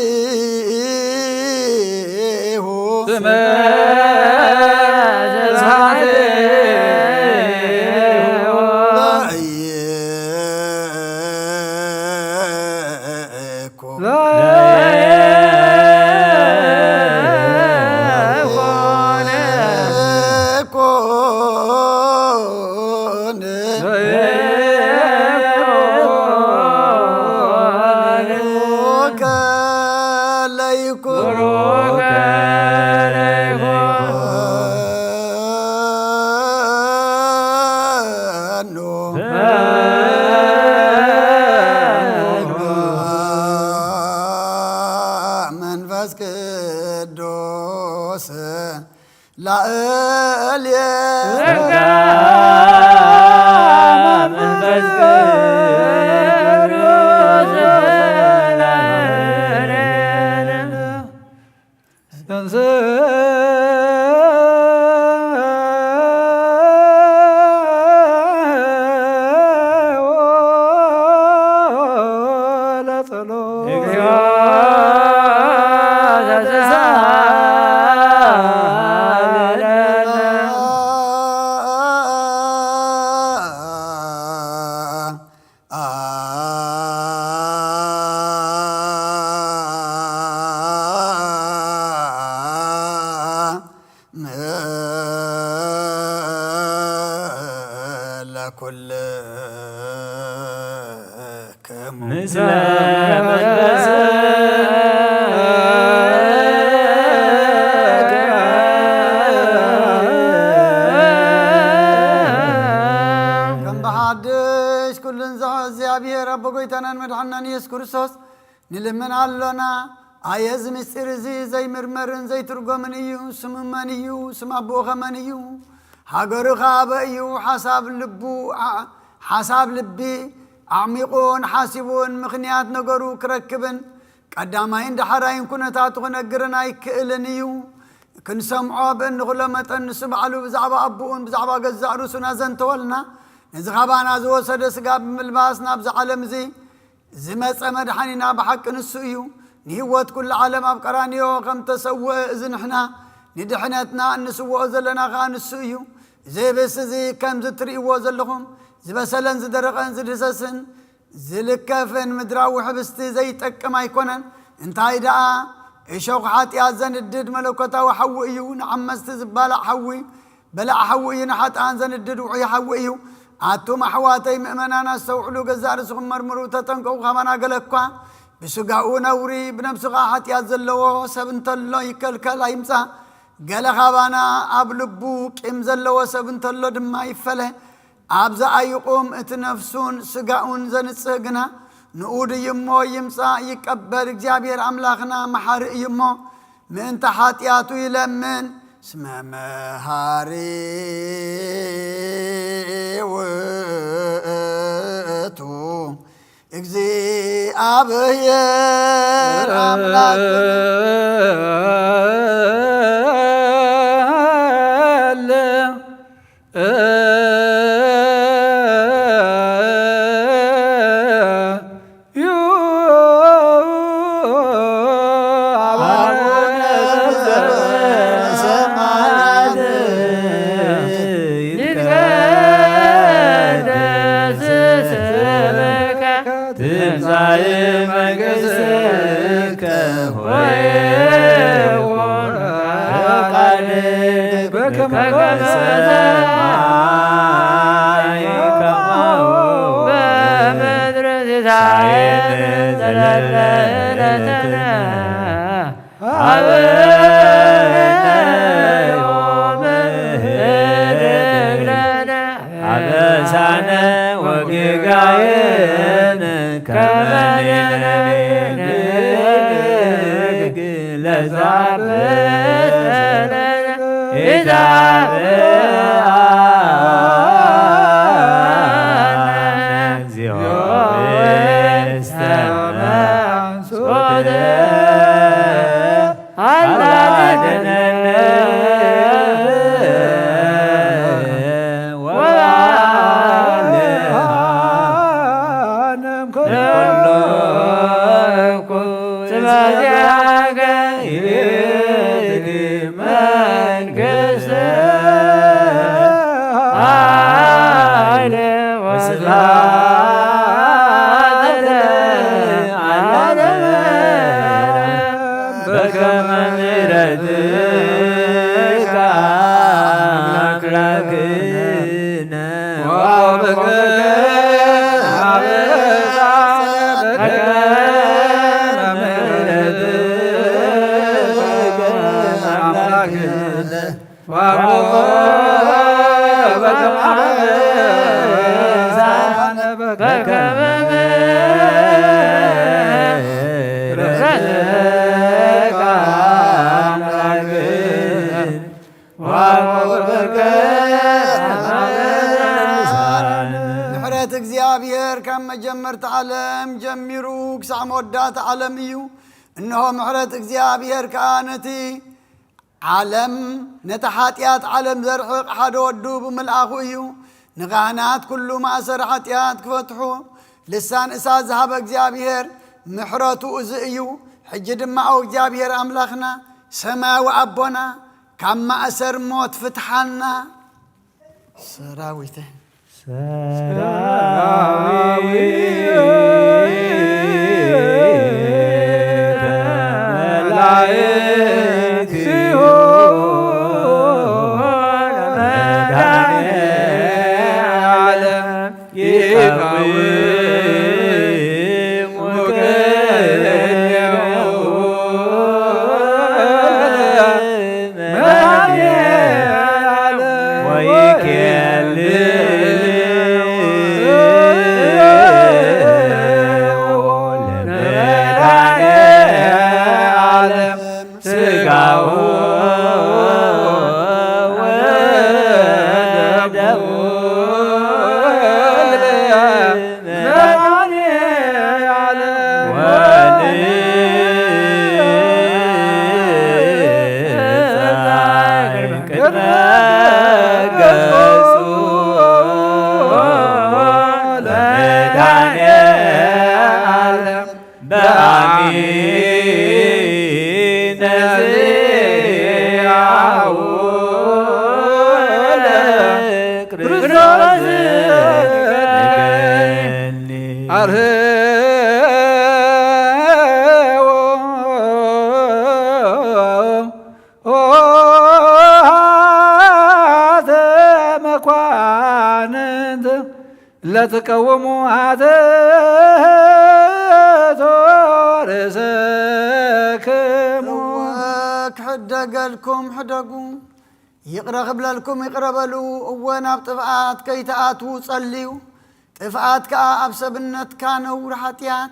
መንፈስ ቅዱስ ላዕልየ መንፈስ ቅዱስ ለኩልክሙ ምስለ ከም ብሓድሽ ኩልን ዝሓ እግዚኣብሔር ኣቦ ጎይታናን መድሓናን ኢየሱስ ክርስቶስ ንልምን ኣሎና ኣየ እዚ ምስጢር እዚ ዘይምርመርን ዘይትርጎምን እዩ። ስሙ መን እዩ? ስም ኣቦኡ ኸመን እዩ? ሃገሩ ኸ እዩ? ሓሳብ ልቢ ኣዕሚቑን ሓሲቡን ምኽንያት ነገሩ ክረክብን ቀዳማይን ዳሕራይን ኩነታቱ ክነግርን ኣይክእልን እዩ። ክንሰምዖ ብእንኽሎ መጠን ንሱ በዕሉ ብዛዕባ ኣቦኡን ብዛዕባ ገዛእ ርእሱና ዘንተወልና ነዚ ኻባና ዝወሰደ ስጋ ብምልባስ ናብዚ ዓለም እዚ ዝመፀ መድሓኒና ብሓቂ ንሱ እዩ። ንህይወት ኩሉ ዓለም ኣብ ቀራንዮ ከም ተሰውአ እዚ ንሕና ንድሕነትና እንስውኦ ዘለና ኸዓ ንሱ እዩ። ዘይብስ እዚ ከም ዝትርእይዎ ዘለኹም ዝበሰለን ዝደረቐን ዝድሰስን ዝልከፍን ምድራዊ ሕብስቲ ዘይጠቅም ኣይኮነን። እንታይ ደኣ እሾኽ ሓጢኣት ዘንድድ መለኮታዊ ሓዊ እዩ። ንዓመስቲ ዝባላዕ ሓዊ በላዕ ሓዊ እዩ። ንሓጥኣን ዘንድድ ውዑይ ሓዊ እዩ። ኣቱም ኣሕዋተይ ምእመናን ኣስተውዕሉ ገዛእ ርእስኹም መርምሩ ተጠንቀቑ። ኸመና ገለ እኳ ብስጋኡ ነውሪ ብነፍስኻ ሓጢኣት ዘለዎ ሰብ እንተሎ ይከልከል ኣይምፃእ። ገለ ኻባና ኣብ ልቡ ቂም ዘለዎ ሰብ እንተሎ ድማ ይፈለ። ኣብዛ ኣይቁም እቲ ነፍሱን ስጋኡን ዘንጽህ ግና ንኡድ እዩ እሞ ይምፃእ ይቀበል። እግዚኣብሔር ኣምላኽና መሓሪ እዩ እሞ ምእንተ ሓጢኣቱ ይለምን። ስመ መሃሪ ውእቱ እግዚአብሔር እግዚአብሔር ከመጀመርት ዓለም ጀሚሩ ክሳዕ መወዳእታ ዓለም እዩ እነሆ ምሕረት እግዚአብሔር ከአነቲ ዓለም ነቲ ሓጢአት ዓለም ዘርሕቕ ሓደ ወዱ ብምልኣኹ እዩ ንካህናት ኩሉ ማእሰር ሓጢአት ክፈትሑ ልሳን እሳት ዝሃበ እግዚአብሔር ምሕረቱ እዚ እዩ ሕጂ ድማ እግዚአብሔር ኣምላኽና ሰማያዊ ኣቦና ካብ ማእሰር ሞት ፍትሓና ሰራዊት لتقوموا رسكم حدقلكم حدقوا يقرأ قبلكم يقربلوا وانا بطفعات كي تآتوا تصليوا طفعات كأب سبنت كانوا رحاتيات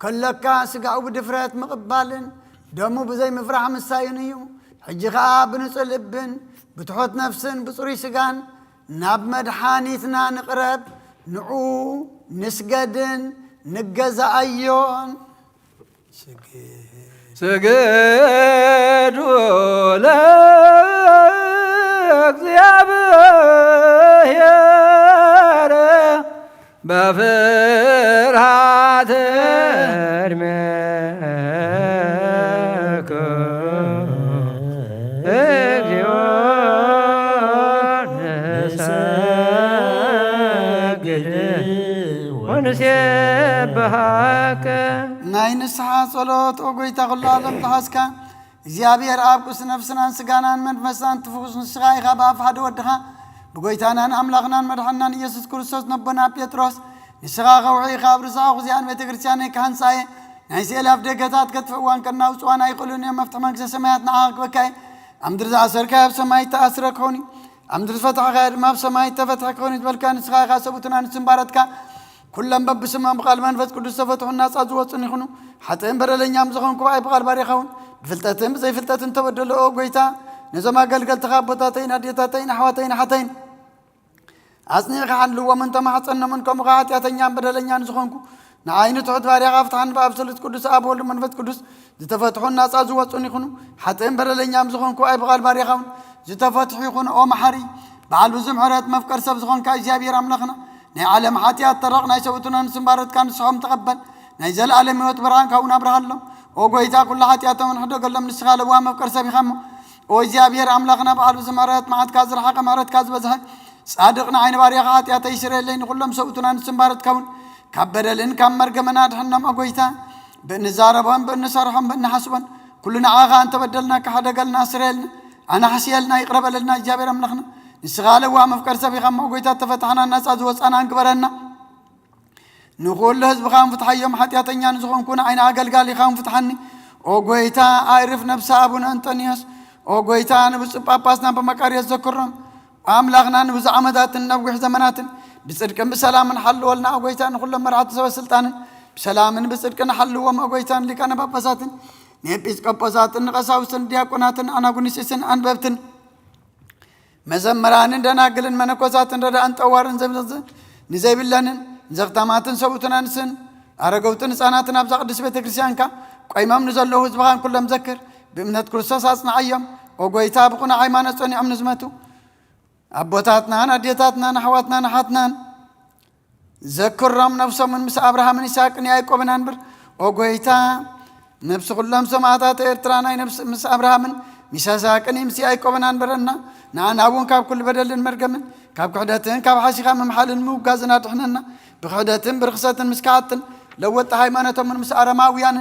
كلك سقعوا بدفرات مقبالن دمو بزي مفرح مساينيو حجي خاب نصلبن بتحط نفسن بصري سقان ناب مدحانيتنا نقرب نعو نسجدن نجزا أيون سجدوا لك زيابير بفرحات ونسيبهاك ناين السحا صلوت وقويتا غلالم تحسكا እግዚአብሔር አብ ቅዱስ ነፍስናን ስጋናን መንፈሳን ትፉስ ንስጋይ ኻባፍ ሓደ ወድኻ ብጎይታናን አምላኽናን መድኃናን ኢየሱስ ክርስቶስ ነቦና ጴጥሮስ ንስኻ ኸውዒ ካብ ርሳኹ ዚያን ቤተ ክርስቲያን ካንሳየ ናይ ሰላፍ ደገታት ከትፈዋን ከና ውጽዋን አይቁሉን የመፍትሕ መንግሥተ ሰማያት ንዓክበካይ አምድር ዝኣሰርካ ኣብ ሰማይ ተኣስረ ክኾኒ አምድር ዝፈትሐካ ድማ ኣብ ሰማይ ተፈትሐ ክኾኒ ዝበልካ ንስኻ ኢኻ ሰቡትና ንስምባረትካ ኩሎም በብስሞም ብቓል መንፈስ ቅዱስ ተፈትሑና ናጻ ዝወፁን ይኹኑ ሓጥእን በደለኛም ዝኾንኩ ባይ ብቓል ባሪኻውን ብፍልጠትን ብዘይፍልጠትን ተበደለኦ ጎይታ نزما قلقل تخابطاتين أديتاتين حواتين حتين أصني خحلوا ومن تمحصنا منكم غاتياتين يام بدلنيان زخونكو نعين تعود باري غافتحن بأبسلت قدس أبو لمنفت قدس زتفتحوا الناس أزواتون يخونوا حتى إن بدلنيان زخونكو أي بغال باري خون زتفتحوا يخونوا أو محري بعلو زمحرات مفكر سب زخونكا إجابير أملخنا نعلم حاتيات طرقنا يسوتنا نسمبارت كان سحوم تقبل نيزل عالم يوت بران كونا برهالله وقويتا كل حاتياتهم من حدو قلم نسخال وام مفكر سبي خمو وإجابير أملخنا بعلو زمحرات معات كازر حقا مهرات كاز بزهن صادقنا عين باري حاتيات يشري اللين كلهم سوتنا نسمبارت كون كبدلن كم مرقمنا دحنم أقويتا بنزاربهم بنسرحهم بنحسبن كلنا عاغا أنت بدلنا كحدا قلنا سريلنا أنا حسيلنا يقرب لنا إجابير أملخنا نسخال وام مفكر سبي خمو وقويتا تفتحنا الناس أزوز أنا أنكبرنا نقول له حزب خان فتح يوم حتياتنا نزخون كنا عين عقل قال لي خان فتحني وقويتا عارف نفس أبونا أنطونيوس وقويتا نبص باباسنا بمكاري الذكرهم وأملاغنا نبص عمدات نبوح زمنات بصدق بسلام حل ولنا وقويتا نقول لهم مرعات سوى السلطان بسلام بصدق نحل وما وقويتا اللي كان باباسات نبيس كباسات نقصاوسن دياقونات أنا قنيسسن أنببتن مزمران دنا قلن منكوسات ردا أنت أوارن زمزم نزيب اللانن زغتاماتن سوتنا نسن أرجوتن ساناتنا بزق قدس بيت كريستيان كا قيمام نزل له زبان كل مذكر بإمنة كريستوس أصنع أيام وقويتا بقنا عيمان أصنع أمن زمتو أبوتاتنا أديتاتنا نحواتنا نحاتنا ذكر رام نفسه من مس أبراهام من إسحاق يعقوب بن أنبر وقويتا نفس كلهم سمعتات إرترانا نفس مس أبراهام مساساك نمس يعقوب بن أنبرنا نعن أبون كاب كل بدل المرجم كاب قعدتين كاب حاشيخا من محل الموجازنا تحننا بقعدتين برخصة مسكاتن لو التهيمانة من مسأرة ماويان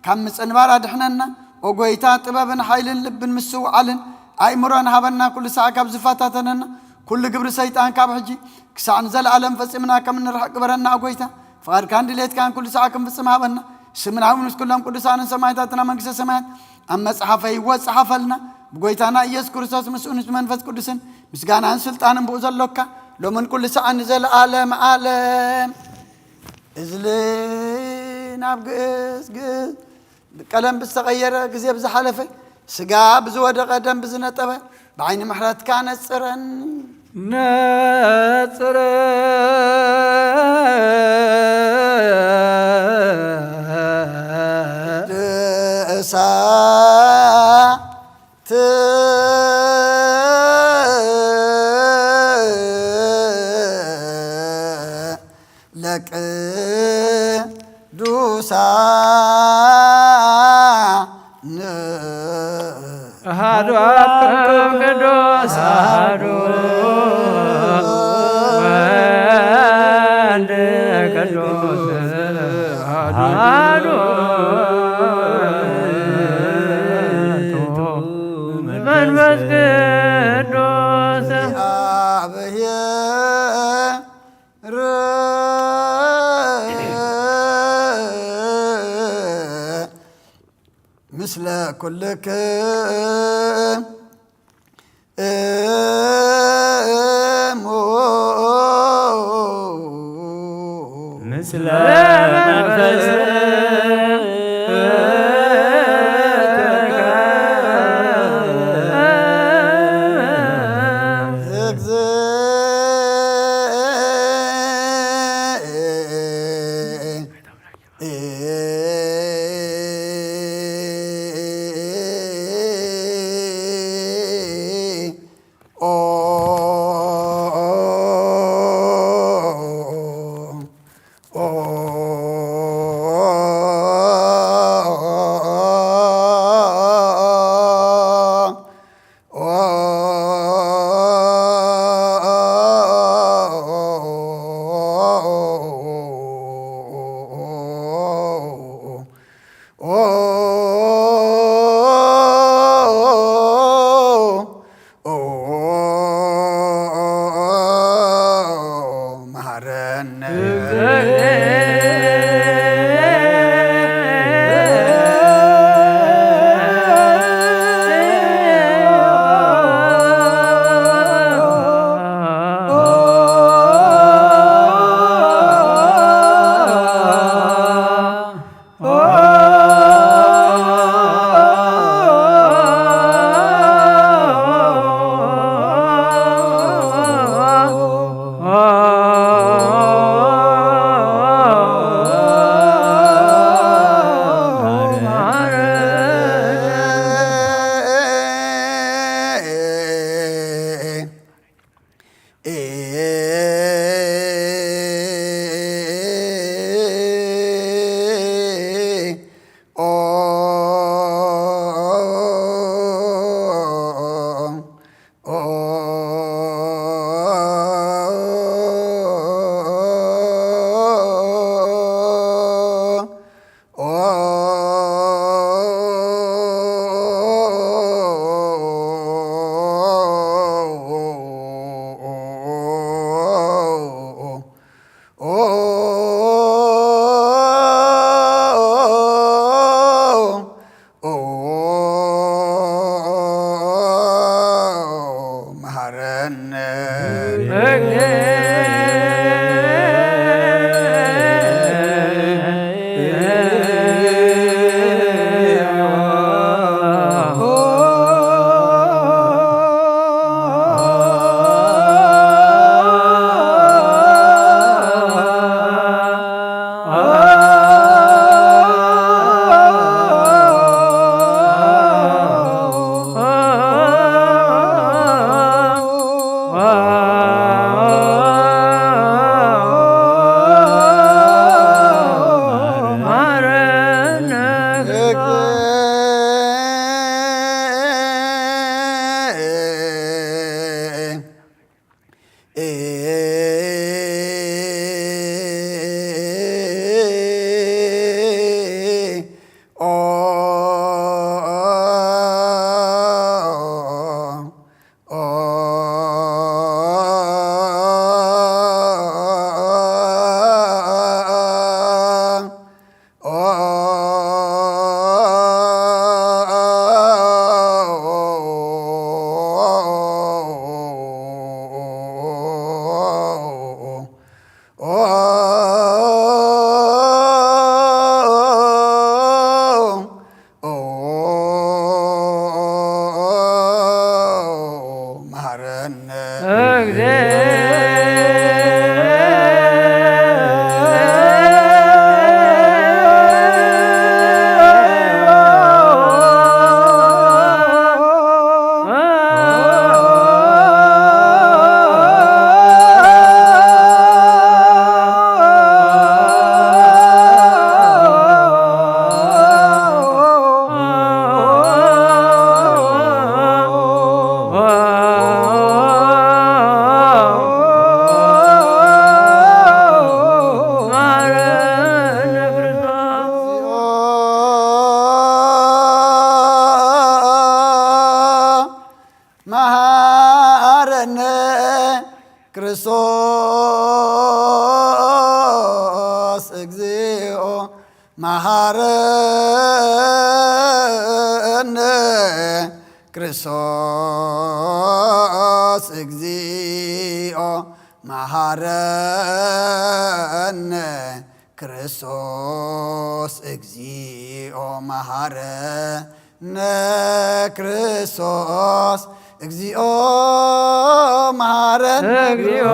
كم مسنبار دحننا وقويتا طبابن حيل لب مسو علن أي مران هبنا كل ساعة كاب زفاتاتنا كل قبر سيطان كاب حجي كسان زل علم فسمنا كم نرح قبرنا وقويتا فقال كان دليت كان كل ساعة كم فسم هبنا سمنا ونس كلهم كل ساعة سمايتاتنا منكس سمايت أما صحفي وصحفلنا بقويتانا يذكر ساس مسؤول منفس قدسن مسجانا عن سلطان بوزل لوكا لو من كل ساعة نزل عالم عالم إزلين أبقس قس كلام بستغير جزيب بزحلفه سجاب بزود قدم بزنتبه بعين محرات كانت سرن نصر لك دوسا هادو قدوس هادو وند قدوس هادو منفس قدوس مثل كلك مثل منفس ክርስቶስ እግዚኦ መሐረነ ክርስቶስ እግዚኦ መሐረነ ክርስቶስ እግዚኦ መሐረነ ክርስቶስ እግዚኦ መሐረነ እግዚኦ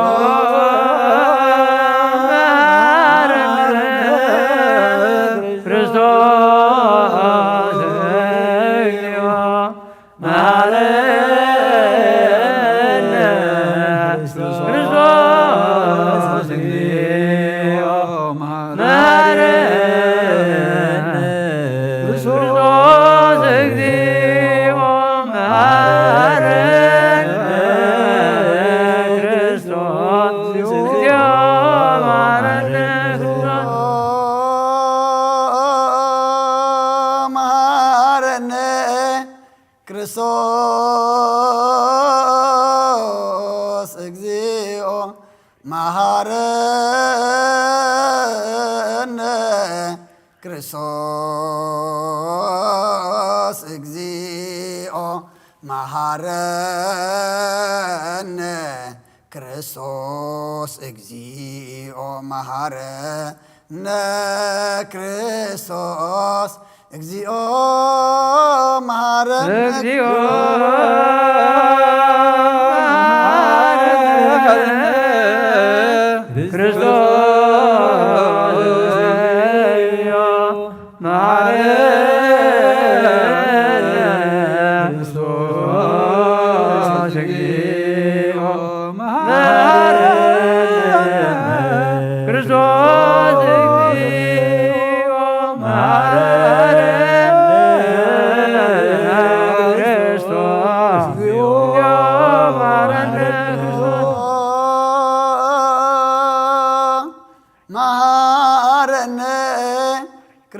ክርስቶስ እግዚኦ መሐረነ ክርስቶስ እግዚኦ መሐረነ ክርስቶስ እግዚኦ መሐረነ ክርስቶስ እግዚኦ መሐረነ እግዚኦ ክርስቶስ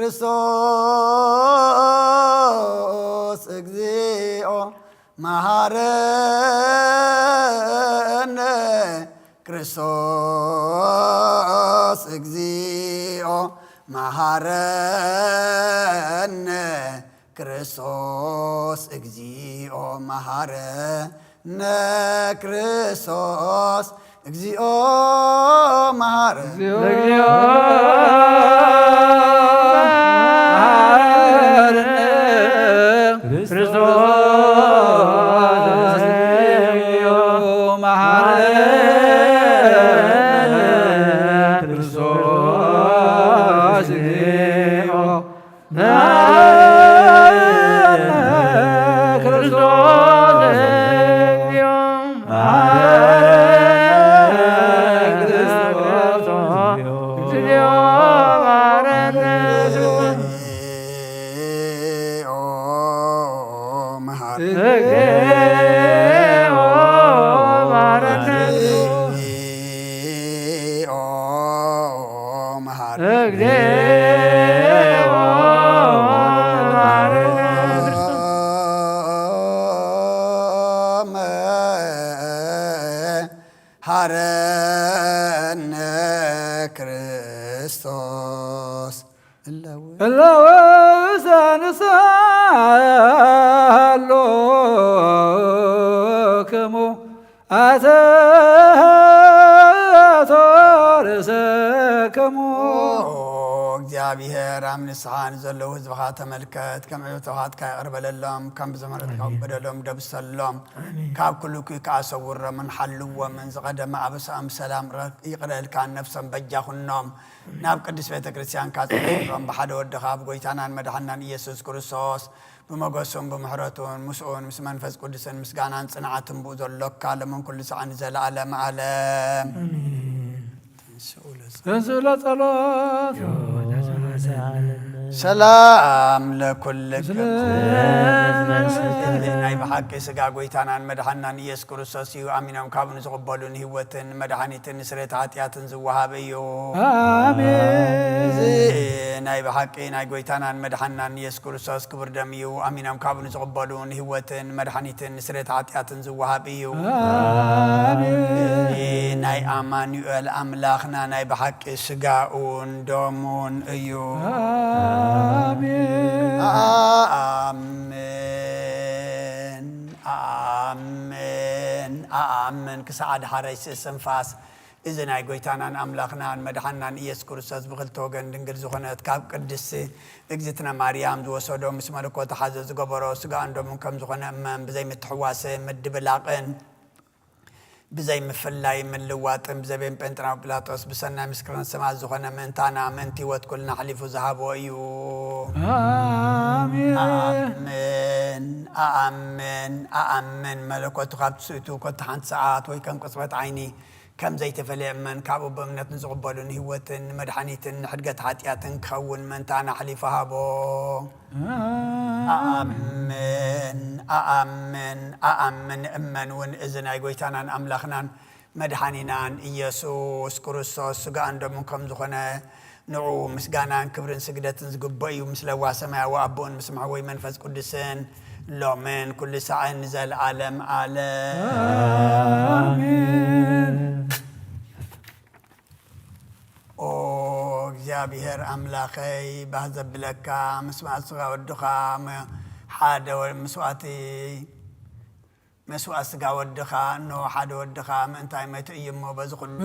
ክርስቶስ እግዚኦ መሐረነ ክርስቶስ እግዚኦ መሐረነ ክርስቶስ እግዚኦ መሐረነ ክርስቶስ እግዚኦ መሐረነ ሐረነ ክርስቶስ እለወሳንሳሎክሙ አተቶርእሰክሙ እግዚአብሔር ኣብ ንስሓን ዘለዉ ህዝብኻ ተመልከት ከም ዕብተኻትካ ይቕርበለሎም ከም ብዘመረትካ በደሎም ደብሰሎም ካብ ኩሉ ከዓ ሰውሮምን ሓልዎምን ዝቐደመ ኣበሳኦም ሰላም ይቕረልካ ነፍሶም በጃኹኖም ናብ ቅዱስ ቤተ ክርስቲያን ካጽሎም ብሓደ ወድኻ ብጎይታናን መድሓናን ኢየሱስ ክርስቶስ ብመጎሱን ብምሕረቱን ምስኡን ምስ መንፈስ ቅዱስን ምስጋናን ጽንዓትን ብኡ ዘሎካ ለመን ኩሉ ሰዓን ዘለዓለም ዓለም እንስኡ ለጸሎት ሰላም ለኩልክም ናይ ብሓቂ ስጋ ጎይታናን መድሓናን ኢየሱስ ክርስቶስ እዩ ኣሚኖም ካብ ንዝቕበሉን ህይወትን መድሓኒትን ስርየት ኃጢአትን ዝወሃብ እዩ አሜን ናይ ብሓቂ ናይ ጎይታናን መድሓናን ኢየሱስ ክርስቶስ ክቡር ደም እዩ ኣሚኖም ካብ ንዝቕበሉን ህይወትን መድሓኒትን ስርየት ኃጢአትን ዝወሃብ እዩ አሜን ናይ ኣማኑኤል ኣምላኽና ናይ ብሓቂ ስጋኡን ደሙን እዩ አሜን አሜን አሜን አሜን ክሳዓድ ሓረይስ ስንፋስ እዚ ናይ ጎይታናን ኣምላኽናን መድሓናን ኢየሱስ ክርስቶስ ብክልተ ወገን ድንግል ዝኾነት ካብ ቅድስቲ እግዝእትና ማርያም ዝወሰዶ ምስ መለኮት ሓዘ ዝገበሮ ስጋኡን ደሙን ከም ዝኾነ እመን ብዘይ ምትሕዋስን ምድብላቕን ብዘይ ምፍላይ ምልዋጥን ብዘቤን ጴንጤናዊ ጲላጦስ ብሰናይ ምስክርነት ሰማዕት ዝኾነ ምእንታና ምእንቲ ህይወት ኩልና ሓሊፉ ዝሃቦ እዩ አሜን አሜን አሜን መለኮቱ ካብ ትስእቱ ኮታ ሓንቲ ሰዓት ወይ ከም ቅፅበት ዓይኒ ከም ዘይተፈለየ እመን ካብኡ በእምነት ንዝቕበሉን ህይወትን መድሓኒትን ንሕድገት ኃጢአትን ክኸውን ምእንታና ሓሊፉ ሃቦ አሜን አሜን አሜን እመን እውን እዚ ናይ ጎይታናን ኣምላኽናን መድሓኒናን ኢየሱስ ክርስቶስ ስጋኡን ደሙን ከም ዝኾነ ንዑ ምስጋናን ክብርን ስግደትን ዝግበእ እዩ ምስ ለዋ ሰማያዊ ኣቦን ምስ ማሕወይ መንፈስ ቅዱስን ሎምን ኩሉ ሰዓን ዘለዓለም ዓለም ኦ እግዚአብሔር ኣምላኸይ ባህ ዘብለካ መስዋዕት ስጋ ወድኻ ሓደ መስዋዕት ስጋ ወድኻ እኖ ሓደ ወድኻ ምእንታይ መቱ እዩ እሞ በዚ ኩሉ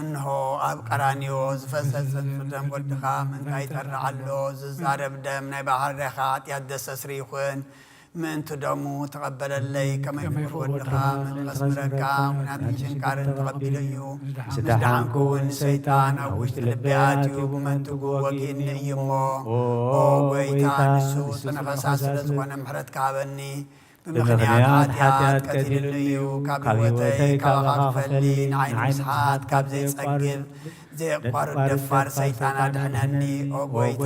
እንሆ ኣብ ቀራንዮ ዝፈሰሰ ደም ወድኻ ምእንታይ ይጠርዓሎ ዝዛረብ ደም ናይ ባህርኻ ኃጢአት ደሰስሪ ይኹን ምእንቲ ደሙ ተቐበለለይ ከመይ ምክር ወድኻ መንፈስ ምረካ ውናትን ሽንካርን ተቐቢሉ እዩ ምስዳሓንኩ እውን ሰይጣን ኣብ ውሽጢ ልበይ ኣትዩ ብመንትጉ ወጊእኒ እዩ እሞ ኦ ጎይታ ንሱ ፅንፈሳ ስለ ዝኾነ ምሕረት ካሃበኒ ብምኽንያት ኃጢአት ቀቲልኒ እዩ ካብ ህይወተይ ካባኻ ክፈሊ ንዓይኒ ምስሓት ካብ ዘይጸግብ ዘየቋርጥ ደፋር ሰይጣን ኣድሕነኒ ኦ ጎይታ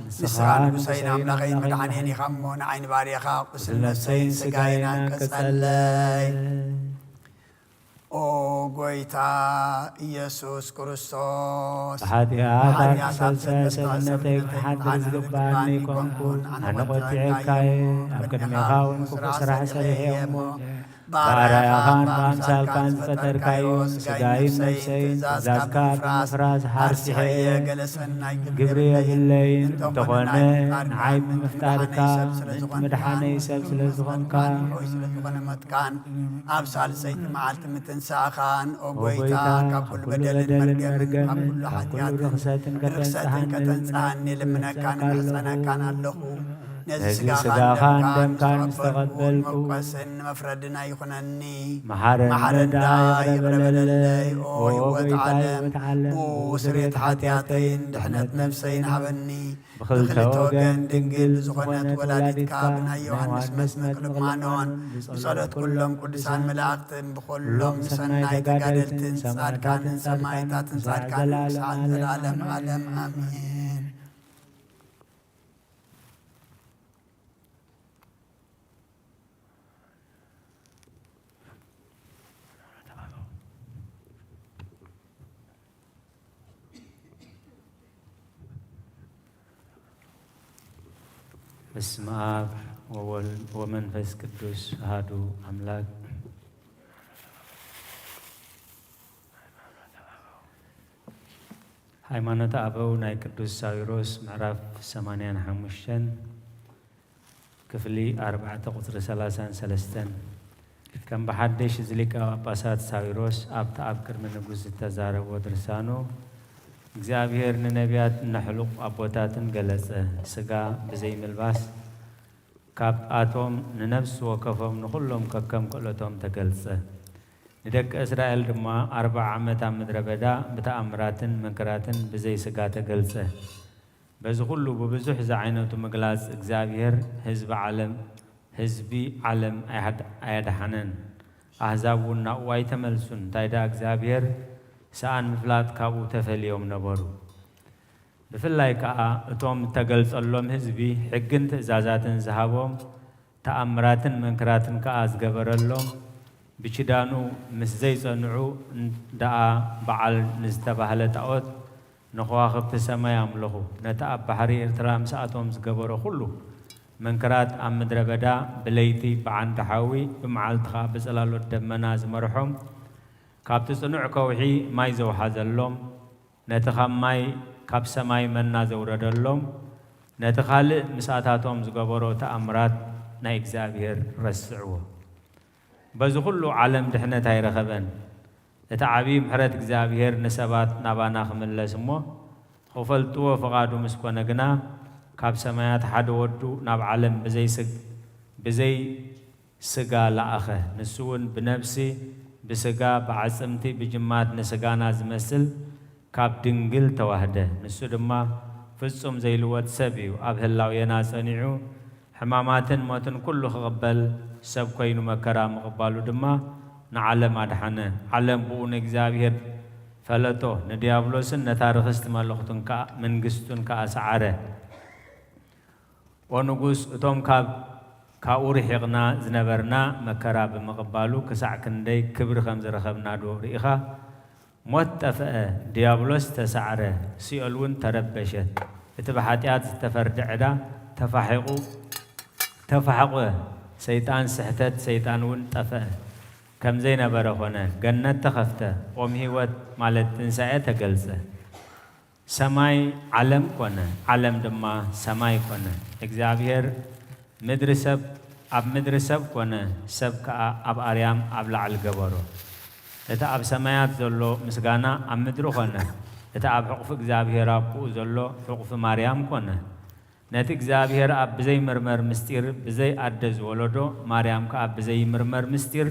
ንስኻ ንጉሰይን ኣምላኸይን መድሓንየን ኢኻ እሞ ንዓይኒ ባርያኻ ቁስል ነፍሰይን ስጋይን ኣንቀጸለይ ኦ ጎይታ ኢየሱስ ክርስቶስ ኃጢአት ሰብነተይ ክሓድር ዝግባአኒ ኮንኩን ኣነ ቆጢዕካየ ኣብ ቅድሜኻ እውን ክፉእ ስራሕ ሰሪሐ እሞ በኣርአያኻን በኣምሳልካን ዝፈጠርካዮ ስጋይን ነፍሰይን ትእዛዝካ ብምፍራስ ሓርሲሐ እየ ግብሪ የብለይን እንተኾነ ንዓይ ብምፍጣርካ ምእንቲ መድሓነይ ሰብ ስለ ዝኾንካ ኣብ ሳልሰይቲ መዓልቲ ምትንሳእኻን ኦ ጎይታ ካብ ኩሉ በደልን መርገምን ካብ ኩሉ ርኽሰትን ከተንጽአኒ ልምነካን ንሕፀነካን ኣለኹ ነዚ ስጋኻን ደምካን ምስተቐበልኩ መቆስን መፍረድና ይኹነኒ መሓረዳ ይቕረበለለይ ኦ ህይወት ዓለም ስሬት ሓጢኣተይን ድሕነት ነፍሰይን ሃበኒ ብኽልተ ወገን ድንግል ዝኾነት ወላዲትካ ብናይ ዮሃንስ መስመጥ ልማኖን ብጸሎት ኩሎም ቅዱሳን መላእኽትን ብኩሎም ሰናይ ተጋደልትን ጻድቃንን ሰማዕታትን ጻድቃንን ክሳብ ዘለዓለም ዓለም ኣሜን። በስመ አብ ወወልድ ወመንፈስ ቅዱስ አሐዱ አምላክ። ሃይማኖተ አበው ናይ ቅዱስ ሳዊሮስ ምዕራፍ 85 ክፍሊ 4 ቁፅሪ 33 ከም ብሓደሽ ዝሊቀ ጳጳሳት ሳዊሮስ ኣብቲ ኣብ ቅድሚ ንጉስ ዝተዛረቦ ድርሳኑ እግዚአብሔር ንነቢያት ንሕሉቕ ኣቦታትን ገለጸ። ስጋ ብዘይ ምልባስ ካብ ኣቶም ንነፍሲ ወከፎም ንኹሎም ከከም ክእለቶም ተገልጸ። ንደቂ እስራኤል ድማ 40 ዓመት ኣብ ምድረ በዳ ብተኣምራትን መንከራትን ብዘይ ስጋ ተገልጸ። በዚ ኩሉ ብብዙሕ ዝዓይነቱ ምግላጽ እግዚአብሔር ህዝቢ ዓለም ኣያድሓነን። ኣሕዛብ እውን ናብኡ ኣይተመልሱን። እንታይ ዳ እግዚአብሔር ሰኣን ምፍላጥ ካብኡ ተፈልዮም ነበሩ። ብፍላይ ከዓ እቶም ተገልጸሎም ህዝቢ ሕግን ትእዛዛትን ዝሃቦም ተኣምራትን መንከራትን ከዓ ዝገበረሎም ብችዳኑ ምስ ዘይጸንዑ ደኣ በዓል ንዝተባህለ ጣዖት ንኸዋኽብቲ ሰማይ ኣምለኹ። ነቲ ኣብ ባሕሪ ኤርትራ ምስኣቶም ዝገበሮ ኩሉ መንከራት ኣብ ምድረ በዳ ብለይቲ ብዓንዲ ሓዊ ብመዓልቲ ከዓ ብጽላሎት ደመና ዝመርሖም ካብቲ ጽኑዕ ከውሒ ማይ ዘውሓዘሎም ነቲ ካብ ማይ ካብ ሰማይ መና ዘውረደሎም ነቲ ካልእ ምስኣታቶም ዝገበሮ ተኣምራት ናይ እግዚኣብሔር ረስዕዎ። በዚ ኩሉ ዓለም ድሕነት ኣይረኸበን። እቲ ዓብዪ ምሕረት እግዚኣብሔር ንሰባት ናባና ክምለስ እሞ ክፈልጥዎ ፈቓዱ ምስ ኮነ ግና ካብ ሰማያት ሓደ ወዱ ናብ ዓለም ብዘይ ስጋ ለኣኸ። ንሱ እውን ብነፍሲ ብስጋ ብዓጽምቲ ብጅማት ንስጋና ዝመስል ካብ ድንግል ተዋህደ። ንሱ ድማ ፍጹም ዘይልወጥ ሰብ እዩ። ኣብ ህላውየና ጸኒዑ ሕማማትን ሞትን ኩሉ ክቕበል ሰብ ኮይኑ መከራ ምቕባሉ ድማ ንዓለም ኣድሓነ። ዓለም ብኡ ንእግዚአብሔር ፈለጦ። ንዲያብሎስን ነታ ርኽስቲ መልእኽቱን መንግስቱን ከዓ ሰዓረ። ኦ ንጉስ እቶም ካብኡ ርሒቕና ዝነበርና መከራ ብምቕባሉ ክሳዕ ክንደይ ክብሪ ከም ዝረኸብና ዶ ርኢኻ? ሞት ጠፍአ፣ ዲያብሎስ ተሰዓረ፣ ሲኦል እውን ተረበሸት። እቲ ብሓጢኣት ዝተፈርደ ዕዳ ተፋሕቑ፣ ሰይጣን ስሕተት ሰይጣን እውን ጠፍአ። ከም ዘይነበረ ኾነ፣ ገነት ተኸፍተ፣ ኦም ህይወት ማለት ትንሣኤ ተገልጸ። ሰማይ ዓለም ኮነ፣ ዓለም ድማ ሰማይ ኮነ። እግዚአብሔር ኣብ ምድሪ ሰብ ኮነ፣ ሰብ ከዓ ኣብ ኣርያም ኣብ ላዕሊ ገበሮ። እቲ ኣብ ሰማያት ዘሎ ምስጋና ኣብ ምድሪ ኾነ። እቲ ኣብ ሕቑፊ እግዚአብሔር ኣብኡ ዘሎ ሕቑፊ ማርያም ኮነ። ነቲ እግዚአብሔር ኣብ ብዘይ ምርመር ምስጢር ብዘይ ኣደ ዝወለዶ ማርያም ከዓ ብዘይ ምርመር ምስጢር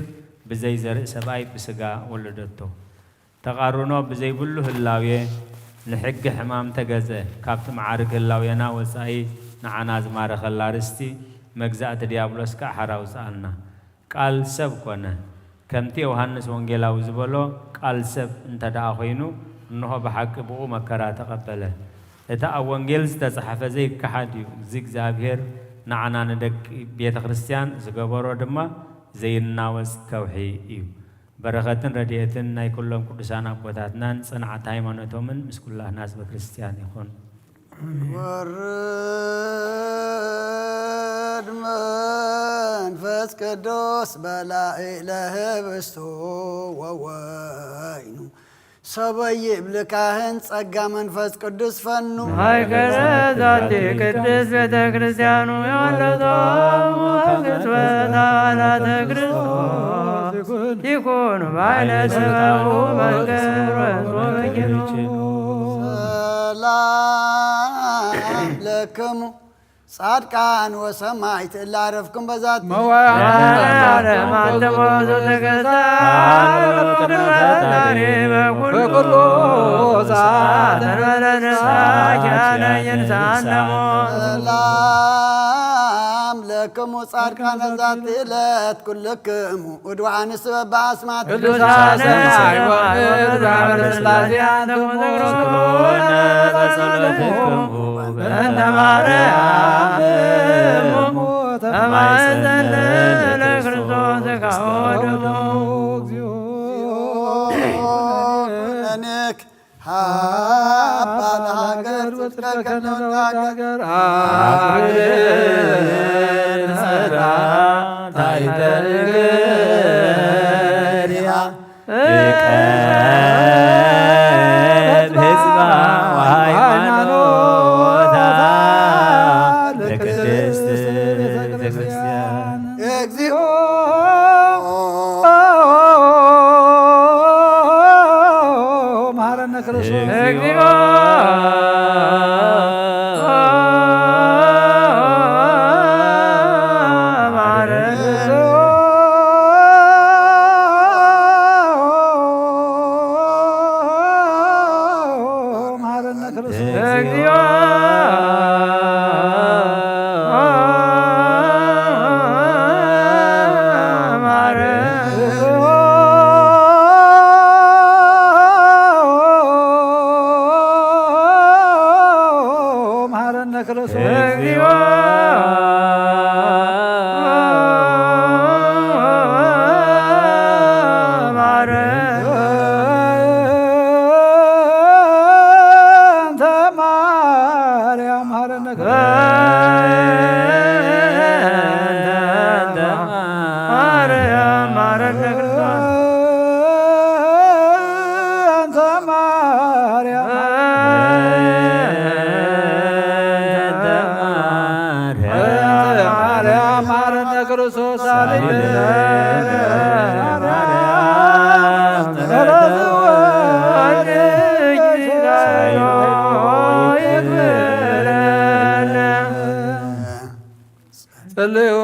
ብዘይ ዘርኢ ሰብኣይ ብስጋ ወለደቶ። ተቓርኖ ብዘይብሉ ህላውየ ንሕጊ ሕማም ተገዘ። ካብቲ መዓርግ ህላውየና ወፃኢ ንዓና ዝማረኸላ ርስቲ መግዛእቲ ዲያብሎስ ከዓ ሓራ ውፅኣልና። ቃል ሰብ ኮነ። ከምቲ ዮሃንስ ወንጌላዊ ዝበሎ ቃል ሰብ እንተደኣ ኮይኑ እንሆ ብሓቂ ብኡ መከራ ተቐበለ። እቲ ኣብ ወንጌል ዝተጻሕፈ ዘይከሓድ እዩ። እዚ እግዚአብሔር ንዓና ንደቂ ቤተ ክርስቲያን ዝገበሮ ድማ ዘይናወፅ ከውሒ እዩ። በረከትን ረድኤትን ናይ ኩሎም ቅዱሳን አቦታትናን ጽንዓት ሃይማኖቶምን ምስ ኩላህና ህዝበ ክርስቲያን ይኹን። ወርድ መንፈስ ቅዱስ በላዒ ለህብስቱ ወወይኑ ሰበይ ብልካህን ጸጋ መንፈስ ቅዱስ ፈኑ ማይከለ ዛቲ ቅድስ ቤተ ክርስቲያኑ የወለቶ ክስበታ አላተ ክርስቶስ ይኩን ባይለ ስጋሁ መንገር ወይኑ ሰላም ለክሙ ጻድቃን ወሰማዕት ላረፍኩም በዛት መዋዕለ ማተሞቱ ተገዛ በኩሉ ሰዓት ተንበለንሳቻነኝን ሳነሞ ሰላም ለክሙ ጻድቃን በዛት ዕለት ኩልክሙ ውድዋንስ በበአስማት ቅዱሳነ ሰማይ ወምድር ዛምር ስላሴያን ተቆጠቅሮነ በጸሎትክሙ በእንተ ማርያም ተማፀን ለክርስቶስ ካወደሞ ነክ ሃባን ሀገር ወጥቀከነው ሀገር አግር ሰራ ታይተርግሪያ እቀብ ህዝባ ሃይማኖታ ለቅድስት ቤተክርስቲያን እግዚኦ መሐረነ ክርስቶስ እግዚኦ ጸልዩ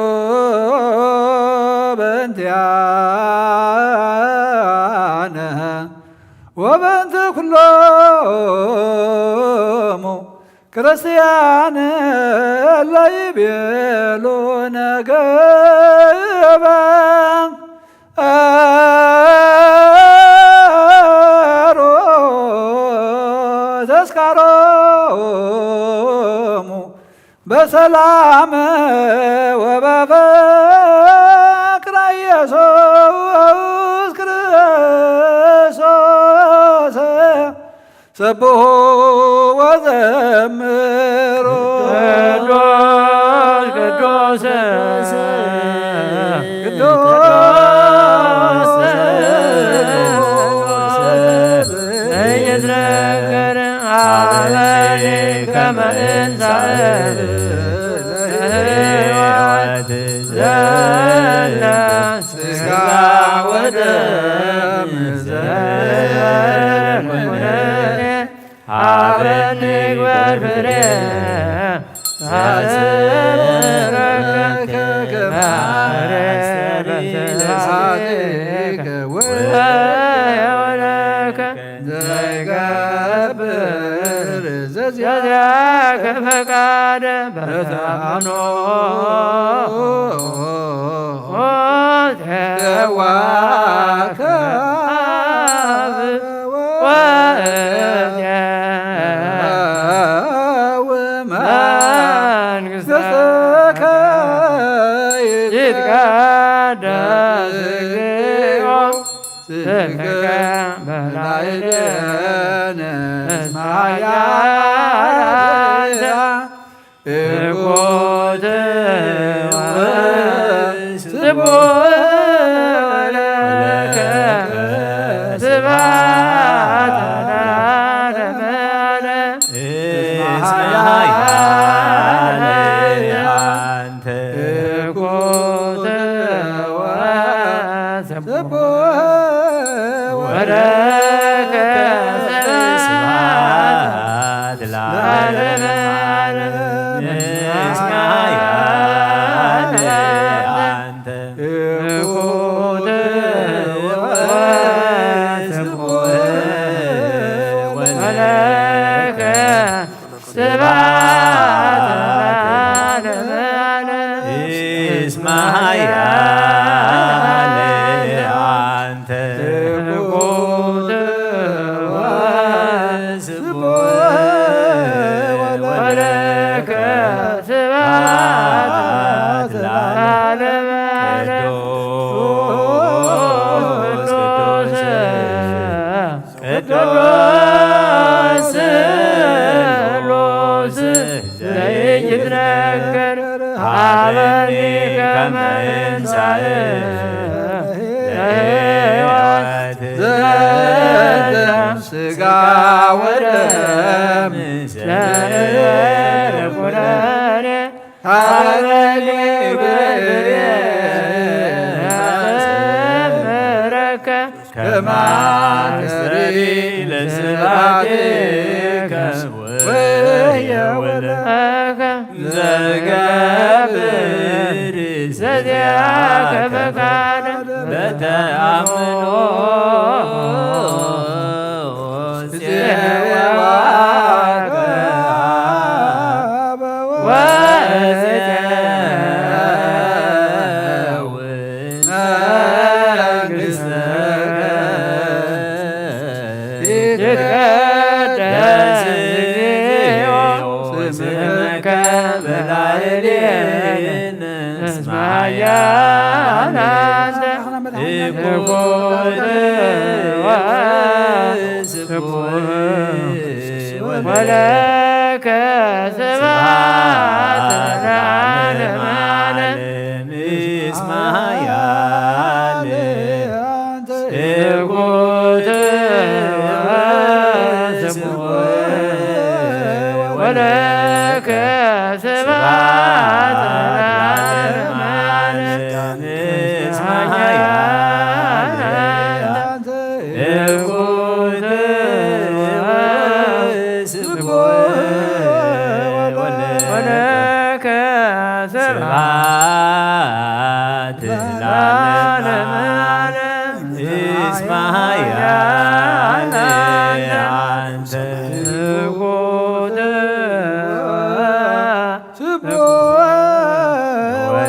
በእንቲአነ ወበእንተ ኩሎሙ ክርስቲያን ለይቤሉ ነገበ ተስካሮሙ በሰላም ወበፍቅረ ኢየሱስ ክርስቶስ ሰብሖ ወዘምሮ ቅዱስ እየዝረገረ አበኔ ከመ እንሳእ ለሕይወት ዘለ ሥጋ ወደም ዘኩነኔ ሀበ ንግበር ፍሬ ታስረከ ከማረበተሳቴከ ወየወለከ ዘይገብር ዘዚያከ ፈቃደ በተአምኖ ተዋከብ መንግሥተከ ይትቀደስ እግዚኦ ስምከ በላዕሌነ እስማያ እኮተ ስቡሕ ለከ ስብሐት ለዓለመ ዓለም አንተ እኮተ ወለከ ስብሐት ለዓለመ ዓለም አንተ እኮተ ወለከ ስብሐት ለዓለመ ዓለም እስማያ አንተ እኮተ ወለከ ስብሐት ለዓለመ ዓለም ቅዱስ ስሉስ ዘይትነገር ሀበኒ ከመ እንሣእ ለሕይወት ዘለም ሥጋ ወደም ለኩነኔ ሀበኒ ዘምረከ ከማስተሪ ለስብሐቲከ ወየውለከ ዘገብር ዘዚአከ ፈቃደ በተአምኖ ጽዋከ ወጽውን መንግሥተከ ይትቀደስ ስምከ በላዕሌነ እስማያ አንተ እኮተ ወለከ ስብሐት ለዓለመ ዓለም እስማያ እኮተ ወለከ ስብሐት ለዓለመ ዓለም እስማያ እኮተ ወለከ ስብሐት ለዓለመ ዓለም እስማያ አንተ እኮተ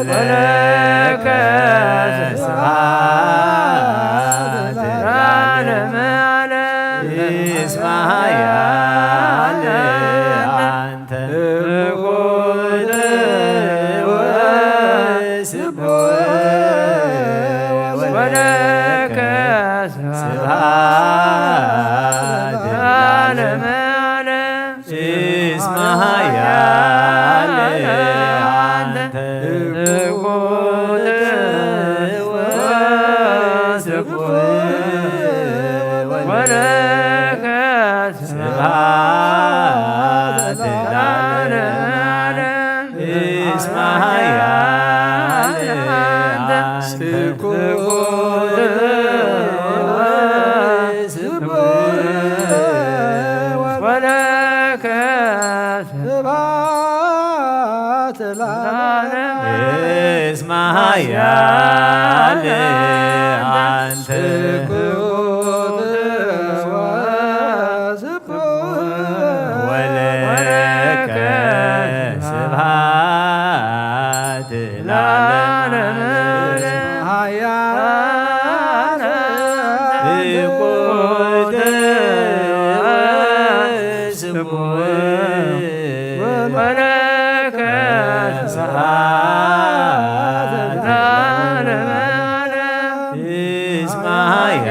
ወለከ ስብሐት ለዓለመ ዓለም እስማያ አንተ እኮተ ወለከ ስብሐት ለዓለመ ዓለም እስማያ አንተ እኮተ ወለከ ስብሐት ለዓለመ ዓለም እስማያ አንተ እኮተ ወለከ ስብሐት ለዓለመ እስማያ አንተ ወለከ ስብሐት ለዓለመ እኮተ ወለከ ስብሐት ለዓለመ ዓለም እስማያ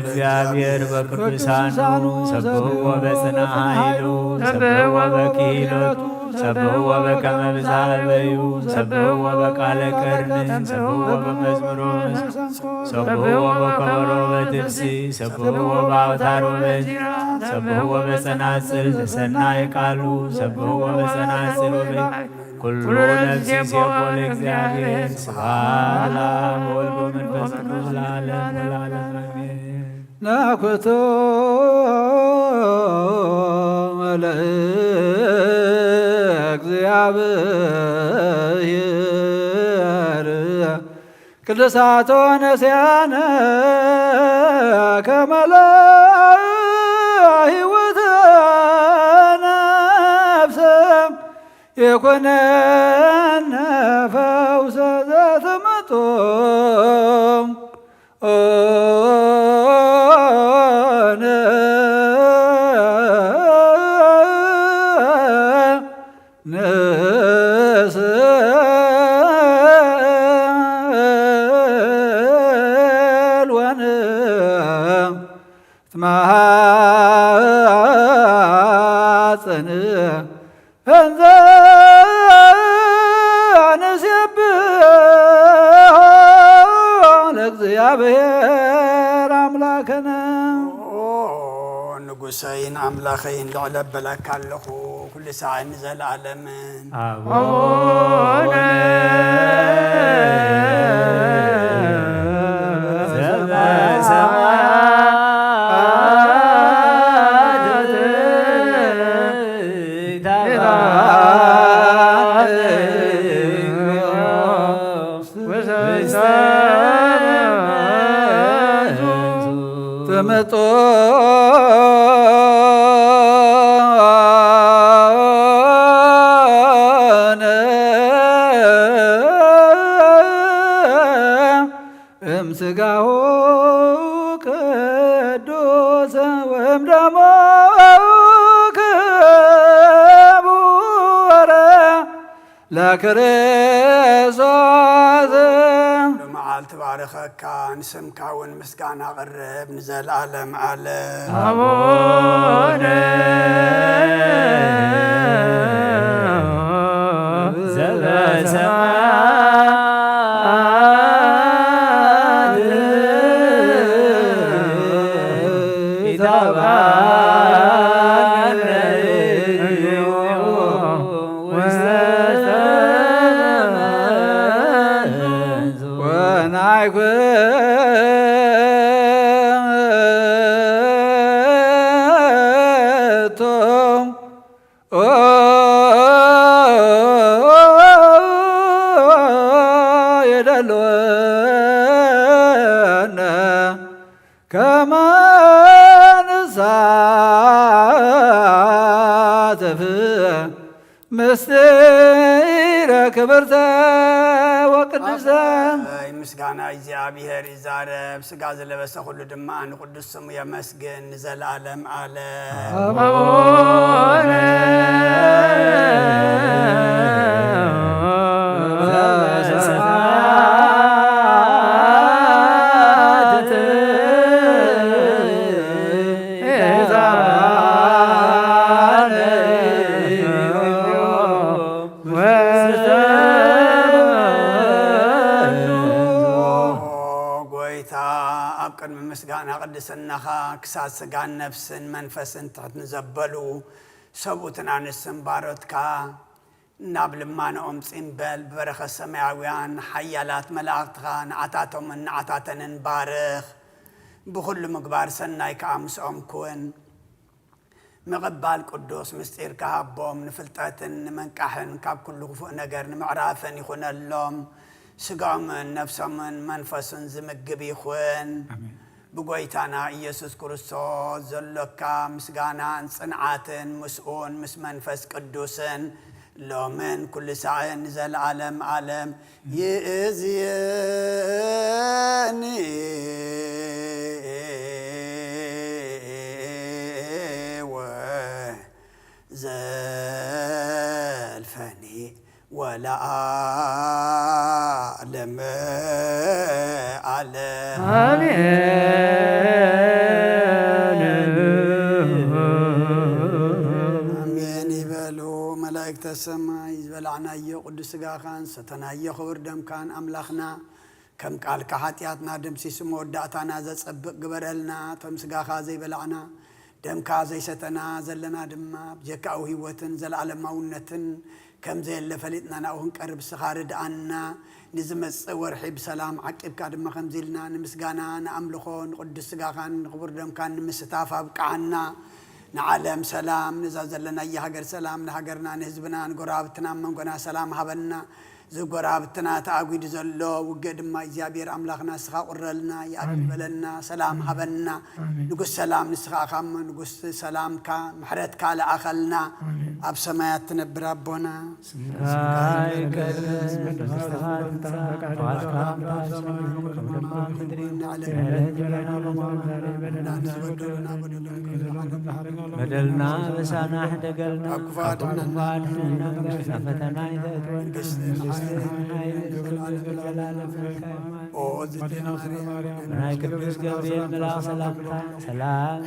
እግዚአብሔር በቅዱሳኑ ሰብሕዎ በጽንዓ ኃይሉ ሰብሕዎ በክህሎቱ ሰብሕዎ በከመ ብዝኃ በዩ ሰብሕዎ በቃለ ቀርን ሰብሕዎ በመዝሙሮ ሰብሕዎ በከበሮ በትፍሥሕት ሰብሕዎ በአውታሮ በዚራ ሰብሕዎ በጸናጽል ዘሰናይ ቃሉ ሰብሕዎ በጸናጽል ኩሉ ነፍስ ይሴብሖ ለእግዚአብሔር ስብሐት ለአብ ወወልድ ወመንፈስ ቅዱስ ለዓለሙ ለዓለም አሜን። ናኩቶ ለእግዚአብሔር ቅዱሳቶ ነስያነ ከመ ለሕይወተ ነፍስ የኮነነ ፈውሰ ዘተመጦ ማፀን እንዘ ንሴብሖ ለእግዚአብሔር አምላክነ ንጉሰይን አምላኸይን ልዕለ በለካ ኣለኹ ኩሉ ሰዓት ንዘለዓለምን አቡነ ተመጦ እምሥጋሁ ቅዱስ ወእምደሙ ክቡር ለክርስቶስ መዓልቲ ባረኸካ ንስምካ እውን ምስጋና ቐርብ ንዘለዓለም ዓለም አቡነ ዘበሰማያት ይትባረክ ውስተ ወናይኩቶም የደልወነ ከመ ንሳተፍ ምስጢረ ክብርተ ወቅድሰ ምስጋና እግዚአብሔር ይዛረብ ሥጋ ዘለበሰ ሁሉ ድማ ንቅዱስ ስሙ የመስግን ንዘለዓለም ዓለም አቡነ ምስጋና ቅድስናኻ ክሳብ ሥጋን ነፍስን መንፈስን ትሕት ንዘበሉ ሰብኡትን አንስትን ባሮትካ ናብ ልማኖኦም ጽምበል ብበረኸት ሰማያውያን ሓያላት መላእኽትኻ ንዓታቶምን ንዓታተንን ባርኽ ብኹሉ ምግባር ሰናይ ከዓ ምስኦም ኩን ምቕባል ቅዱስ ምስጢርካ ሃቦም ንፍልጠትን ንመንቃሕን ካብ ኩሉ ክፉእ ነገር ንምዕራፍን ይኹነሎም ሥጋኦምን ነፍሶምን መንፈስን ዝምግብ ይኹን ብጎይታና ኢየሱስ ክርስቶስ ዘሎካ ምስጋናን ጽንዓትን ምስኡን ምስ መንፈስ ቅዱስን ሎምን ኩሉ ሰዓት ንዘለዓለም ዓለም ይእዝየኒ ዘለዓለም ዓለም አሜን ይበሉ መላእክተ ሰማይ ዝበላዕናዮ ቅዱስ ሥጋኻን ሰተናዮ ክብር ደምካን ኣምላኽና ከም ቃልካ ኃጢአትና ደምሲሱ መወዳእታና ዘጸብቕ ግበረልና ቶም ሥጋኻ ዘይበላዕና ደምካ ዘይሰተና ዘለና ድማ ብጀካኡ ህይወትን ዘለዓለማውነትን ከም ዘየለ ፈሊጥና ናብኡ ክንቀርብ ስኻ ርድኣና ንዝመጽእ ወርሒ ብሰላም ዓቂብካ ድማ ከምዚልና ንምስጋና ንኣምልኾ ንቅዱስ ሥጋኻን ንክቡር ደምካን ንምስታፍ ኣብቅዓና ንዓለም ሰላም ንዛ ዘለናዮ ሃገር ሰላም ንሃገርና ንህዝብና ንጎራብትና መንጎና ሰላም ሃበና ዝጎራብትና ተኣጉድ ዘሎ ውግእ ድማ እግዚአብሔር ኣምላኽና ስኻ ቁረልና ይኣቅበለና ሰላም ሃበና ንጉስ ሰላም ንስኻ ካም ንጉስ ሰላምካ ምሕረትካ ለኣኸልና ኣብ ሰማያት ትነብር ኣቦና በደልና በሳና ሕደገልና ክፋድና ፈተና ናይ ቅዱስ ገብርኤል መልአክ ሰላምታ ሰላም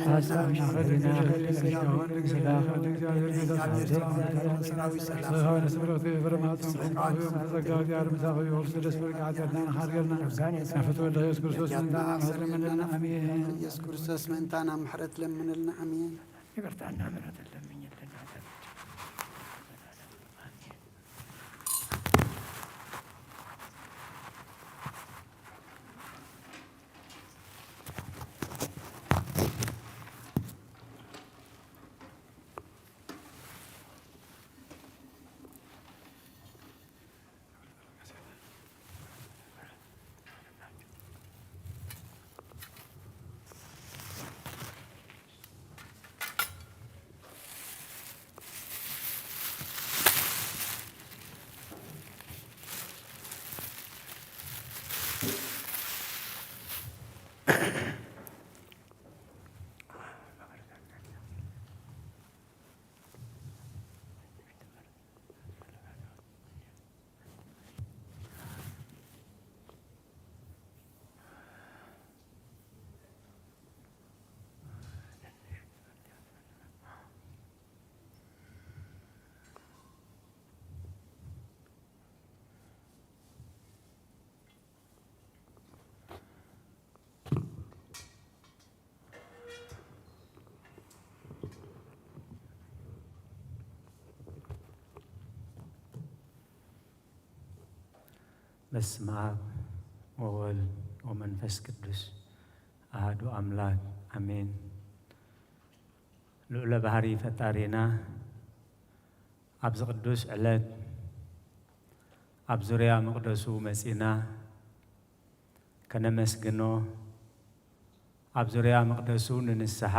ኢየሱስ ክርስቶስ መንታና ምሕረት ለምንልና አሜን ይቅርታና ምሕረት ለምንልን በስመ አብ ወወልድ ወመንፈስ ቅዱስ አሐዱ አምላክ አሜን። ልዑለ ባህሪ ፈጣሪና ኣብዚ ቅዱስ ዕለት ኣብ ዙርያ መቕደሱ መጺና ከነመስግኖ ኣብ ዙርያ መቕደሱ ንንስሓ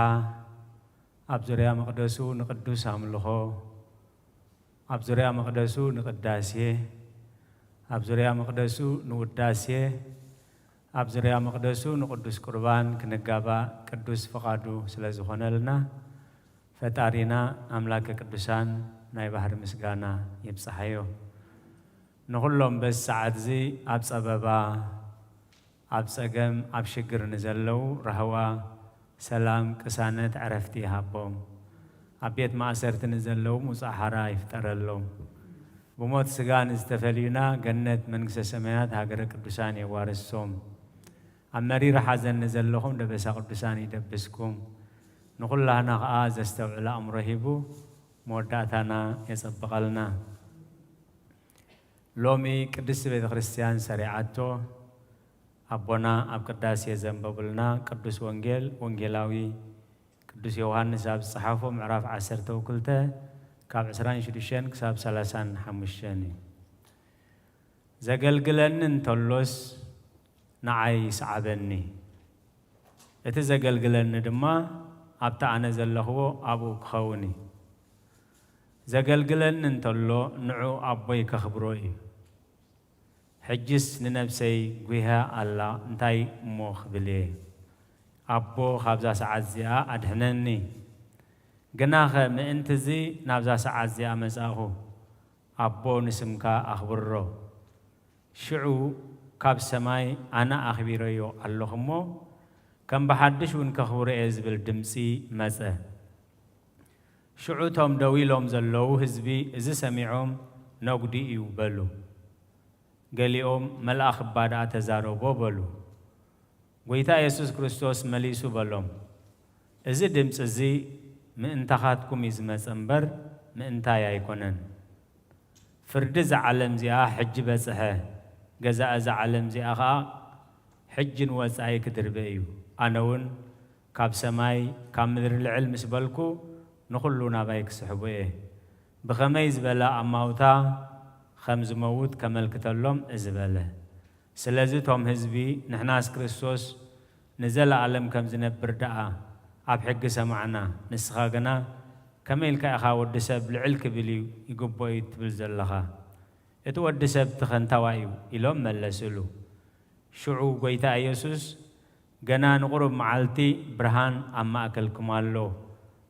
ኣብ ዙርያ መቕደሱ ንቅዱስ ኣምልኾ ኣብ ዙርያ መቕደሱ ንቅዳሴ ኣብ ዙርያ መቕደሱ ንውዳሴ ኣብ ዙርያ መቕደሱ ንቅዱስ ቁርባን ክንጋባእ ቅዱስ ፈቃዱ ስለ ዝኾነልና ፈጣሪና ኣምላከ ቅዱሳን ናይ ባህሪ ምስጋና ይብፅሓዮ። ንኹሎም በዚ ሰዓት እዚ ኣብ ፀበባ ኣብ ፀገም ኣብ ሽግር ንዘለዉ ረህዋ ሰላም ቅሳነት ዕረፍቲ ይሃቦም። ኣብ ቤት ማእሰርቲ ንዘለዉ ሙፃእ ሓራ ይፍጠረሎም። ብሞት ስጋ ንዝተፈልዩና ገነት መንግስተ ሰማያት ሃገረ ቅዱሳን የዋርሶም። ኣብ መሪር ሓዘን ንዘለኹም ደበሳ ቅዱሳን ይደብስኩም። ንኹላህና ከዓ ዘስተውዕለ ኣእምሮ ሂቡ መወዳእታና የፀብቐልና። ሎሚ ቅድስቲ ቤተ ክርስቲያን ሰሪዓቶ ኣቦና ኣብ ቅዳሴ ዘንበቡልና ቅዱስ ወንጌል ወንጌላዊ ቅዱስ ዮሐንስ ኣብ ዝፀሓፎ ምዕራፍ 12 ካብ 26 ክሳብ 35 እዩ። ዘገልግለኒ እንተሎስ ንዓይ ይስዓበኒ፣ እቲ ዘገልግለኒ ድማ ኣብታ ኣነ ዘለኽዎ ኣብኡ ክኸውን እዩ። ዘገልግለኒ እንተሎ ንዑ ኣቦይ ከኽብሮ እዩ። ሕጅስ ንነብሰይ ጉያ ኣላ እንታይ እሞ ክብል እየ። ኣቦ ካብዛ ሰዓት እዚኣ ኣድሕነኒ፣ ግናኸ ምእንቲ እዚ ናብዛ ሰዓት እዚኣ መጻኹ أبو نسمك أخبره شعو كاب سماي أنا أخبره اللهمو كم بحدش ونكخبر إزبل دمسي مسأ شعو توم دويلهم زلو هزبي إذا سمعهم نقدي يوبلو قاليهم ملأخ بعد أتزارو بوبلو ويتا يسوع كريستوس مليسو بلوم إذا دمس إزي من انتخاتكم يزمس أمبر من انتايا يكونن فرد زعلم زيها حج بسها جزاء زعلم زيها حج وزعي كدر بيو أناون كاب سماي كامدر العلم سبالكو نخلونا بايك سحبوه بخميز بلا أماوتا خمز موت كمل كتلهم إزباله سلازي توم هزبي نحناس كريستوس نزل عالم كم زنبر دعا أب حق سمعنا نسخاقنا كميل كأخا ودسب العلك بلي يقبو يتبلزل لها يتو ودسب تخن توايو إلهم ملسلو شعو قويتا يسوس قنا نقرب معالتي برهان أما أكلكم الله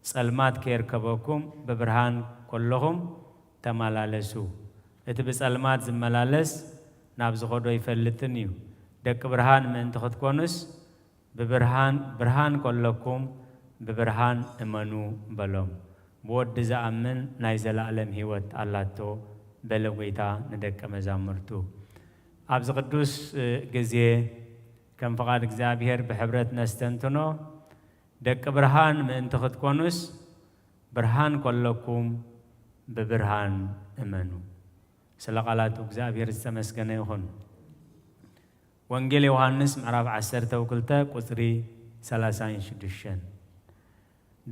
سلمات كير كبوكم ببرهان كلهم تمالالسو يتبس سلمات زمالالس نابز خدو يفلتنيو دك برهان من تخدكونس برهان كلكم ببرهان امنو بلوم بود زامن نايزل عالم هيوت اللاتو بلويتا ندك مزامرتو ابز قدوس غزي كم فقاد እግዚአብሔር بحبرت نستنتنو دك برهان من تخدكونس برهان كلكم ببرهان امنو سلقالاتو እግዚአብሔር ተመስገነ ይሁን ወንጌል ዮሐንስ ምዕራፍ 10 ተውክልተ ቁጥሪ 36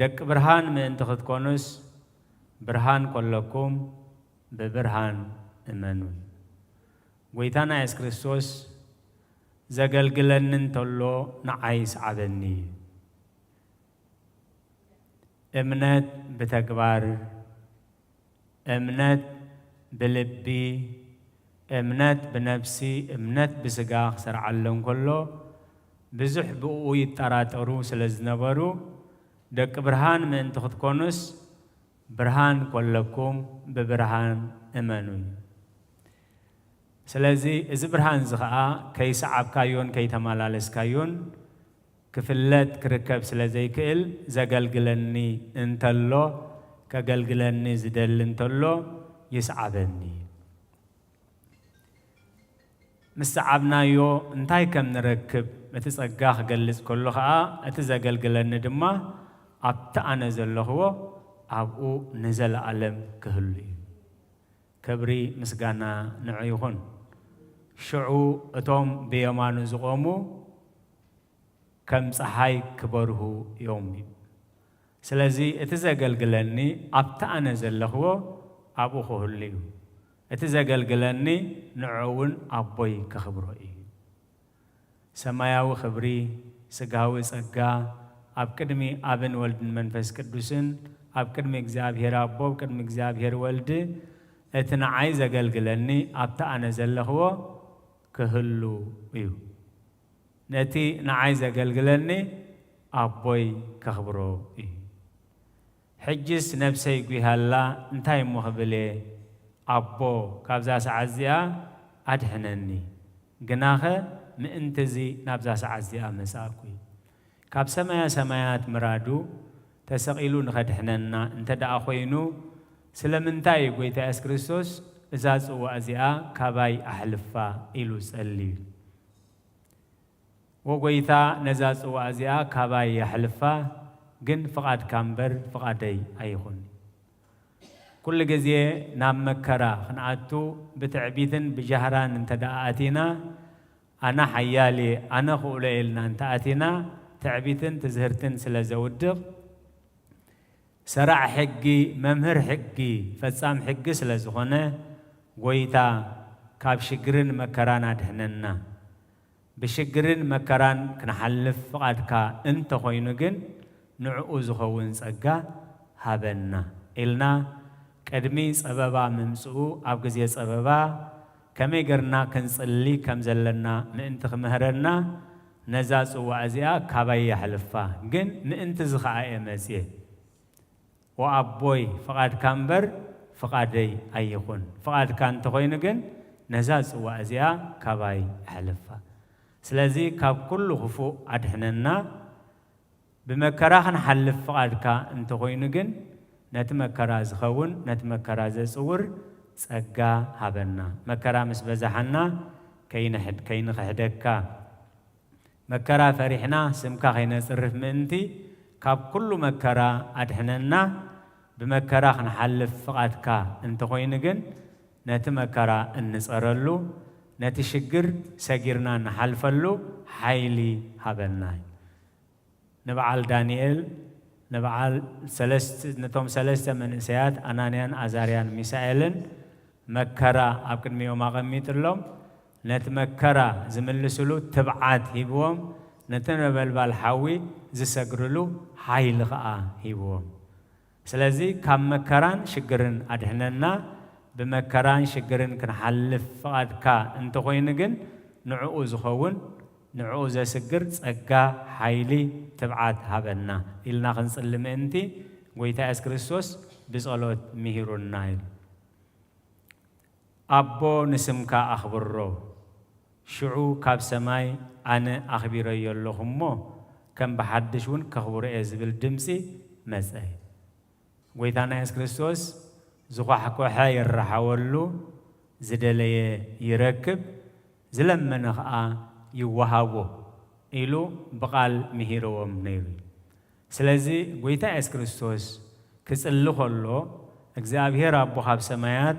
ደቅ ብርሃን ምን ተኽትኮኑስ ብርሃን ኮለኩም በብርሃን እመኑ ጎይታና ኢየሱስ ክርስቶስ ዘገልግለንን ተሎ ንዓይስ ዓበኒ እምነት በተግባር እምነት በልቢ እምነት በነፍሲ እምነት በስጋ ሰርዓለን ኮሎ ብዙሕ ብኡ ይጠራጠሩ ስለዝነበሩ ደቅ ብርሃን ምን ተኽትኮኑስ ብርሃን ኮለኩም በብርሃን እመኑ ስለዚህ እዚ ብርሃን ዝኸኣ ከይሰዓብካዮን ከይተመላለስካዮን ክፍለት ክርከብ ስለዘይክእል ዘገልግለኒ እንተሎ ከገልግለኒ ዝደል እንተሎ ይስዓበኒ مسعبنايو انتاي كم نركب متسقاخ قلص كله خا اتزغلغلن دما ابتا نزل هو ابو نزل عالم كهلي كبري مسغانا نعيهون شعو اتوم بيمانو زقومو كم صحاي كبره يومي سلازي اتزغلغلني ابتا نزل هو ابو كهلي اتزغلغلني نعون ابوي كخبري سماياو خبري سغاوي صغا اب قدمي ابن ولد منفس قدوسن اب قدمي እግዚአብሔር አቦ قدمي እግዚአብሔር ወልድ اتنعاي زغلغلني ابتا انا زلهو كهلو እዩ نتي نعاي زغلغلني ابوي كخبرو እዩ حجس نفسي غيهلا انتاي مخبله أبو كابزاس عزيا أدهنني جناخه مئنتزي نابزاس عزيا مساكوي كاب سمايات مرادو تسقيلون خدهننا انت دا أخوينو سلمنتاي قويتا إيسوس كريستوس إزاز وأزيا كاباي أحلفا إلو سألي وقويتا نزاز وأزيا كاباي أحلفا جن فقاد كامبر فقادي أيخون كل جزية نام مكرا خنعتو بتعبيثن بجهران انت داعتنا أنا حيالي أنا خوليلنا انت آتنا تعبيثن تزهرتن سلازودق سرع حقي ممهر حقي فسام حقي سلازخونه قويتا كاب شقرن مكران أدهننا بشقرن مكران كنحلف فقاد كا انت خوينوغن نعو زخوين سقا هابنا إلنا قدمي صبابا ممصو ابغزي صبابا كمي غرنا كنصلي كم زلنا ننت خمهرنا نزاص وازيا كاباي حلفا جن ننت زخا امسي وابوي فقاد كامبر فقادي أيقون فقاد كان تخوينجن نزاز وأزياء كباي حلفا سلازي كاب كل خفو أدهننا بمكراهن حلف فقاد كا أنت خوينجن نتمكراز خون نتمكراز صور سأجا هبنا مكرا مسبزحنا كين خدكا مكرا فرحنا سمكا خينا صرف منتي كاب كل مكرا أدهننا بمكرا نحلف فقط كا أنت خوينجن نتمكرا النصرلو نتشجر سجرنا نحلفلو حيلي هبنا نبعل دانيال نبعل نتوم سلست من سيات أنانيان أزاريان ميسائلن مكرا أبكر ميوم أغميت اللهم نتمكرا زملسلو تبعات هيبوهم نتنبل بالحوي زسجرلو حيل غا هيبوهم سلازي كم مكران شجرن أدهننا بمكران شجرن كنحلف فقد كا أنت خوينجن نعوز خون نعوز سجر سجا حيلي تبعات هبنا إلنا خنسلم أنتي ويتا إسكريستوس بسألوت مهيرون نايل أبو نسمكا أخبرو شعو كاب سماي أنا أخبر ياللهمو كم بحدشون كخبر إزبل دمسي مسأي ويتانا إسكريستوس زخوا حكو حاير رحاولو زدلي يركب زلمن خا يوهابو إلو بقال مهيروم نيري سلازي ويتا إسكريستوس كسألو خلو أجزابير أبو خاب سمايات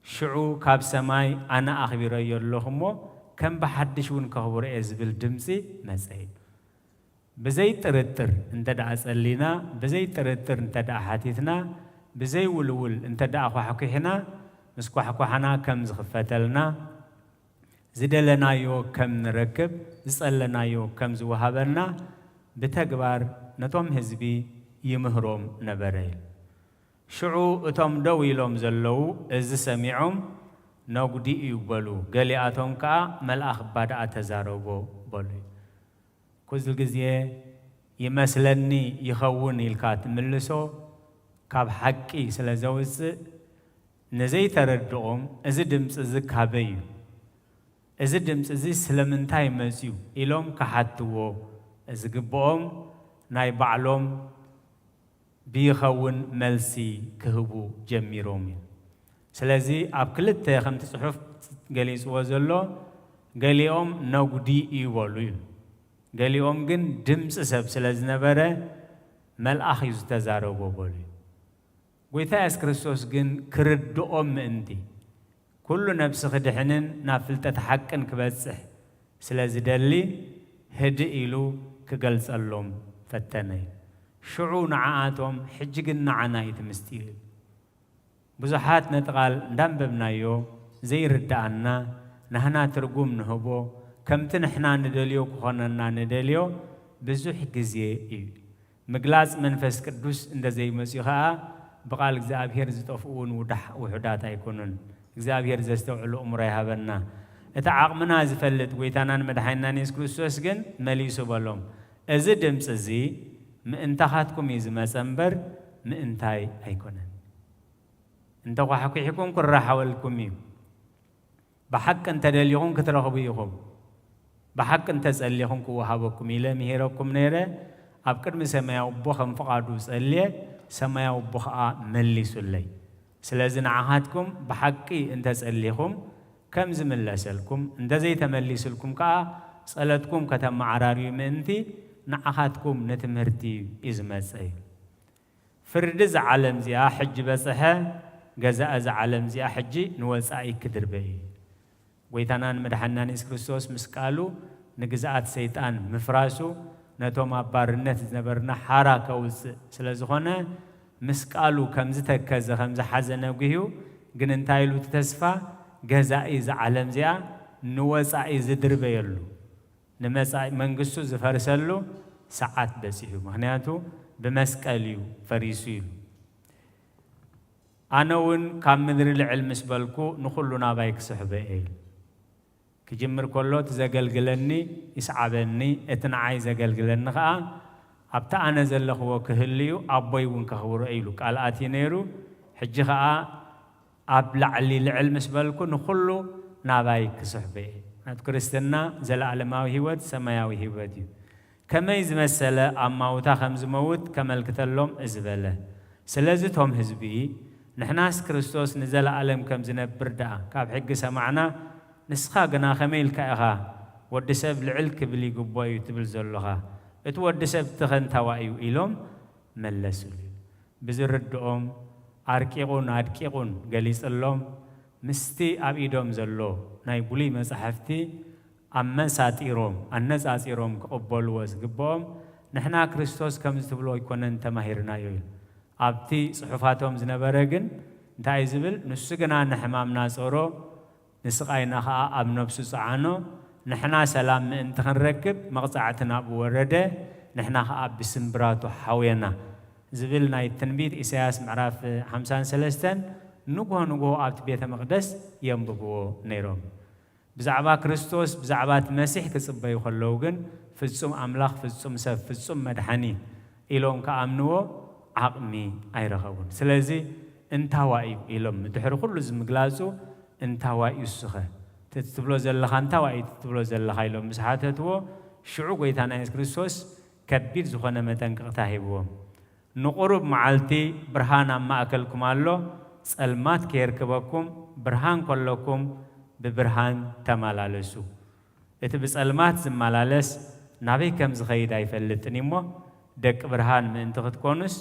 شعو كاب سماي أنا أخبر ياللهمو كم بحدشون كخبر إزبل دمسي مسأي بزي ترتر انت دا أسألينا بزي ترتر انت دا حاتيثنا بزي ولول انت دا أخو حكيحنا مسكو حكو حنا كم زخفتلنا زدلنا يو كم نركب زسألنا يو كم زوهابنا بتكبر نتوم هزبي يمهروم نبريل شعو اتوم دويلوم زلو از سميعهم نوغدي يقبلو قلياتهم كا ملأخ بادع تزاروبو بولي كوزل جزية يمثلني يخون الكات ملسو كاب حقي سلازوز نزي تردهم ازدمس ازكابيو ازدمس ازي سلمنتاي مزيو إلهم كحتوو ازقبهم ناي بعلهم بيخون ملسي كهبو جميرومي سلازي أبكلت خمت صحف قليس وزلو قليهم نوغدي يولو قاليهم جن دمس سب سلازنا برا ملأخ يزتزاروا بولي ويتا إسكريستوس جن كرد أنتي كل نفس خدحنن نافل تتحقن كبسح سلاز دلي هدي إلو كجلس اللهم فتني شعو نعاتهم حجقنا عنايت مستيل بزحات نتقال دم ببنايو زي ردعنا نهنا ترقوم نهبو كم تنحنا ندليو كخوننا ندليو بزوح جزيء مجلاس منفس كدوس إن زي مسيحا بقال إخزابير زتوفون ودح وحدات يكونون إخزابير زستوعلو أمرها بنا اتعاقمنا زفلت ويتانا مدحينا نيسكروسوس جن مليسو بالهم أزدم سزي مأنتخاتكم يزما سنبر مأنتاي أيكونن انتو حكي حكم كل راح والكم بحق أنت دليهم كترغبيهم بحق أنت تسأليهم كوهابكم إلى مهيركم نيرة أبكر مسمى أبوخم فقادو سأليه سمى أبوخ ملي سلي سلازن عهدكم بحقي أنت تسأليهم كم زمن لسلكم أنت زي تملي سلكم كا سألتكم كتم عراري منتي نعهدكم نتمرتي إزمة سي فردز علم زي حج بسها جزاء علم زي حجي نوزعي كدربي ويتنان مدحنان إسكريستوس مسكالو نجزات سيطان مفراسو نتوما بارنت نبرنا حركة وسلازخونه مسكالو كمزتك كذا خمزة حزنة وجهيو جننتايلو تتسفى جزائي عالم زيا نوزعي زدربي يلو نمزعي منقصو زفرسلو ساعات بسيو مهنياتو بمسكاليو فريسيو أنا ون كم مدري العلم سبالكو نخلونا بايك صحبة إيل كجمر كله تزجل جلني يسعبني اتنعي زجل جلني خا أبتا أنا زل هو كهليو أبوي ون كهور إيلو قال آتينيرو ሕጂ ኸዓ ኣብ ላዕሊ ልዕል ምስ በልኩ ንኹሉ ናባይ ክስሕበ ናት ክርስትና ዘለዓለማዊ ህይወት ሰማያዊ ህይወት እዩ ከመይ ዝመሰለ ኣብ ማውታ ከም ዝመውት ከመልክተሎም እዝበለ ስለዚ ቶም ህዝቢ ንሕናስ ክርስቶስ ንዘለዓለም ከም ዝነብር ደኣ ካብ ሕጊ ሰማዕና ንስኻ ግና ከመይ ኢልካ ኢኻ ወዲ ሰብ ልዕል ክብል ይግቦ እዩ ትብል ዘለኻ እቲ ወዲ ሰብ ትኸንታዋ እዩ ኢሎም መለሱሉ ብዝርድኦም ኣርቂቑን ኣድቂቑን ገሊፅሎም ምስቲ ኣብ ኢዶም ዘሎ ናይ ብሉይ መጻሕፍቲ ኣመሳጢሮም ኣነጻጺሮም ክቕበልዎ ዝግብኦም ንሕና ክርስቶስ ከም ዝትብሎ ይኮነን ተማሂርናዮ እዩ ኣብቲ ጽሑፋቶም ዝነበረ ግን እንታይ ዝብል ንሱ ግና ንሕማምና ጾሮ ንስቃይና ኸዓ ኣብ ነፍሱ ጸዓኖ ንሕና ሰላም ምእንቲ ክንረክብ መቕጻዕትና ብወረደ ንሕና ኸዓ ብስምብራቱ ሓውየና ዝብል ናይ ትንቢት ኢሳያስ ምዕራፍ 53 ንጉሆ ኣብቲ ቤተ መቕደስ የንብብዎ ነይሮም ብዛዕባ ክርስቶስ ብዛዕባ እቲ መሲሕ ክጽበዩ ከለዉ ግን ፍጹም ኣምላኽ ፍጹም ሰብ ፍጹም መድሓኒ ኢሎም ከኣምንዎ ዓቕሚ ኣይረኸቡን ስለዚ እንታዋ እዩ ኢሎም ድሕሪ ኩሉ ዝምግላጹ እንታዋ እዩ ስኸ ትትብሎ ዘለኻ እንታዋ እዩ ትትብሎ ዘለኻ ኢሎም ምስ ሓተትዎ ሽዑ ጎይታና ኢየሱስ ክርስቶስ ከቢድ ዝኾነ መጠንቅቕታ ሂብዎም ንቑሩብ መዓልቲ ብርሃን ኣብ ማእከልኩም ኣሎ ጸልማት ከይርክበኩም ብርሃን ከለኩም ብብርሃን ተመላለሱ እቲ ብጸልማት ዝመላለስ ናበይ ከም ዝኸይድ ኣይፈልጥን እሞ ደቂ ብርሃን ምእንቲ ክትኮኑስ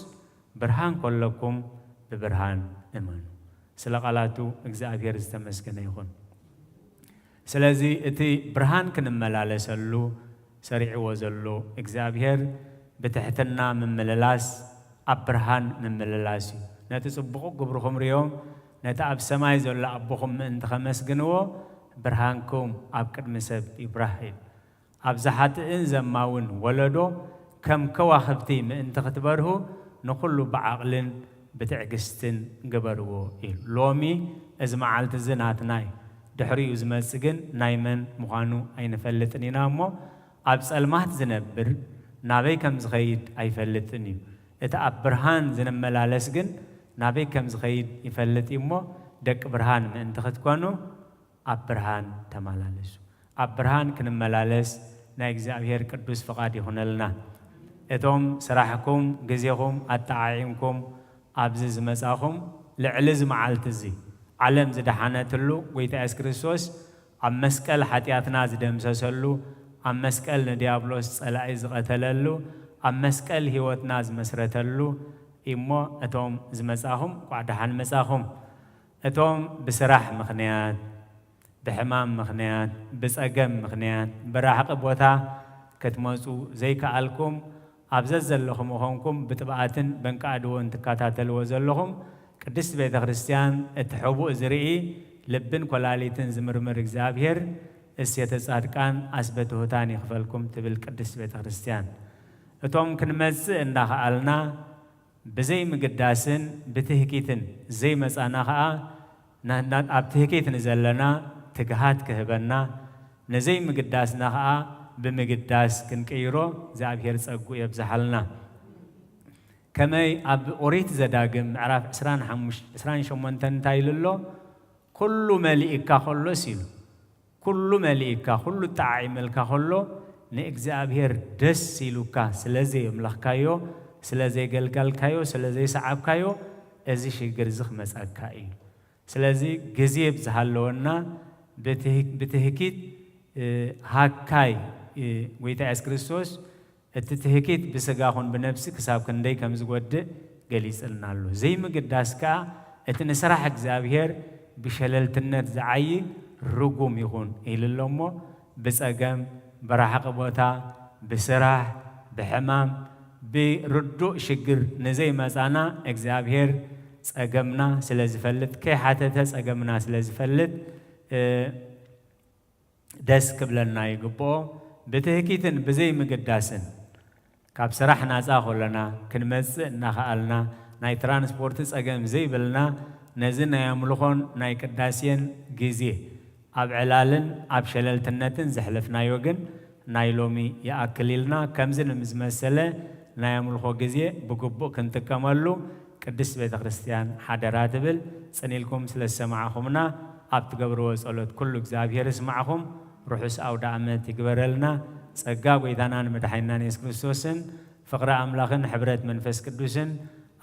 ብርሃን ከለኩም ብብርሃን እመኑ ስለ ቃላቱ እግዚአብሔር ዝተመስገነ ይኹን ስለዚ እቲ ብርሃን ክንመላለሰሉ ሰሪዕዎ ዘሎ እግዚአብሔር ብትሕትና ምምልላስ ኣብ ብርሃን ምምልላስ እዩ ነቲ ጽቡቕ ግብርኹም ርዮም ነቲ ኣብ ሰማይ ዘሎ ኣቦኹም ምእንቲ ኸመስግንዎ ብርሃንኩም ኣብ ቅድሚ ሰብ ይብራህ ኣብ ዝሓጥእን ዘማውን ወለዶ ከም ከዋኽብቲ ምእንቲ ክትበርሁ ንኹሉ ብዓቕልን ብትዕግስትን ግበርዎ ኢሉ ሎሚ እዚ መዓልቲ እዚ ናትና እዩ ድሕሪኡ ዝመጽእ ግን ናይ መን ምዃኑ ኣይንፈልጥን ኢና እሞ ኣብ ጸልማት ዝነብር ናበይ ከም ዝኸይድ ኣይፈልጥን እዩ እቲ ኣብ ብርሃን ዝንመላለስ ግን ናበይ ከም ዝኸይድ ይፈልጥ እሞ ደቂ ብርሃን ምእንቲ ክትኮኑ ኣብ ብርሃን ተመላለሱ ኣብ ብርሃን ክንመላለስ ናይ እግዚአብሔር ቅዱስ ፍቓድ ይኹነልና እቶም ስራሕኩም ግዜኹም ኣጠዓዒምኩም ኣብዚ ዝመጻኹም ልዕሊ ዝመዓልቲ እዚ ዓለም ዝደሓነትሉ ጎይታ ኢየሱስ ክርስቶስ ኣብ መስቀል ሓጢኣትና ዝደምሰሰሉ ኣብ መስቀል ንዲያብሎስ ጸላኢ ዝቐተለሉ ኣብ መስቀል ህይወትና ዝመስረተሉ እሞ እቶም ዝመጻኹም ቋዕዳሓን መጻኹም እቶም ብስራሕ ምኽንያት ብሕማም ምኽንያት ብጸገም ምኽንያት ብራሕቂ ቦታ ክትመጹ ዘይከኣልኩም ኣብዘ ዘለኹም ኾንኩም ብጥብኣትን በንቃዕድዎን ትከታተልዎ ዘለኹም ቅድስት ቤተ ክርስቲያን እቲ ሕቡእ ዝርኢ ልብን ኮላሊትን ዝምርምር እግዚአብሔር እሴተ ጻድቃን ኣስበትሁታን ይኽፈልኩም ትብል ቅድስት ቤተ ክርስቲያን እቶም ክንመጽእ እንዳኸኣልና ብዘይ ምግዳስን ብትህኪትን ዘይመጻና ኸዓ ኣብ ትህኪት ንዘለና ትግሃት ክህበና ነዘይ ምግዳስና ኸዓ ብምግዳስ ክንቀይሮ እግዚአብሔር ጸጉ የብዝሓልና ከመይ ኣብ ኦሪት ዘዳግም ምዕራፍ 28 እንታይ ኢሉሎ ኩሉ መሊእካ ኸሎ ሲሉ ኩሉ መሊእካ ኩሉ ተዓዒመልካ ኸሎ ንእግዚአብሔር ደስ ኢሉካ ስለዘየምለኽካዮ ስለዘይገልገልካዮ ስለዘይሰዓብካዮ እዚ ሽግር እዚ ክመጸካ እዩ ስለዚ ግዜ ብዝሃለወና ብትህኪት ሃካይ ጎይታ ኢየሱስ ክርስቶስ እቲ ትህኪት ብስጋኹን ብነፍሲ ክሳብ ክንደይ ከም ዝጎድእ ገሊጽልና ኣሎ ዘይምግዳስ ከዓ እቲ ንስራሕ እግዚአብሔር ብሸለልትነት ዝዓይ ርጉም ይኹን ኢሉሎ እሞ ብጸገም ብራሕቂ ቦታ ብስራሕ ብሕማም ብርዱእ ሽግር ንዘይመጻና እግዚአብሔር ጸገምና ስለ ዝፈልጥ ከይሓተተ ጸገምና ስለ ዝፈልጥ ደስ ክብለና ይግብኦ ብትህኪትን ብዘይ ምግዳስን ካብ ስራሕ ናጻ ኾለና ክንመጽእ እናኸኣልና ናይ ትራንስፖርት ጸገም ዘይብልና ነዚ ናይ ኣምልኾን ናይ ቅዳሴን ግዜ ኣብ ዕላልን ኣብ ሸለልትነትን ዘሕለፍናዮ ግን ናይ ሎሚ ይኣክል ኢልና ከምዚ ንምዝመሰለ ናይ ኣምልኾ ግዜ ብግቡእ ክንጥቀመሉ ቅድስት ቤተ ክርስቲያን ሓደራ ትብል ጽኒልኩም ስለ ሰማዓኹምና ኣብ ትገብርዎ ጸሎት ኩሉ እግዚአብሔር ይስማዓኹም ሩሑስ ኣውደ ዓመት ይግበረልና ጸጋ ጎይታናን መድኃኒናን ኢየሱስ ክርስቶስን ፍቕሪ ኣምላኽን ሕብረት መንፈስ ቅዱስን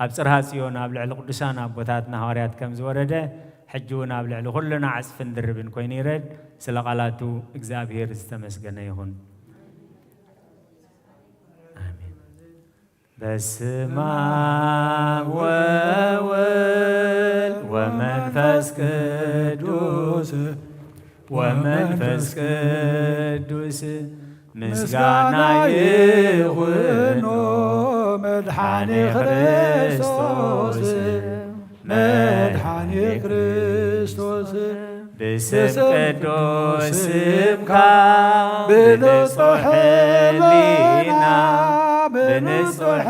ኣብ ጽርሐ ጽዮን ኣብ ልዕሊ ቅዱሳን ኣቦታትና ሐዋርያት ከም ዝወረደ ሕጂ እውን ኣብ ልዕሊ ኩሉና ዓጽፍን ድርብን ኮይኑ ይረድ ስለ ቃላቱ እግዚአብሔር ዝተመስገነ ይሁን አሜን በስመ አብ ወወልድ ወመንፈስ ቅዱስ ምስጋና ይሁን መድኃኔ ክርስቶስ بسم قدوس سمك بنصح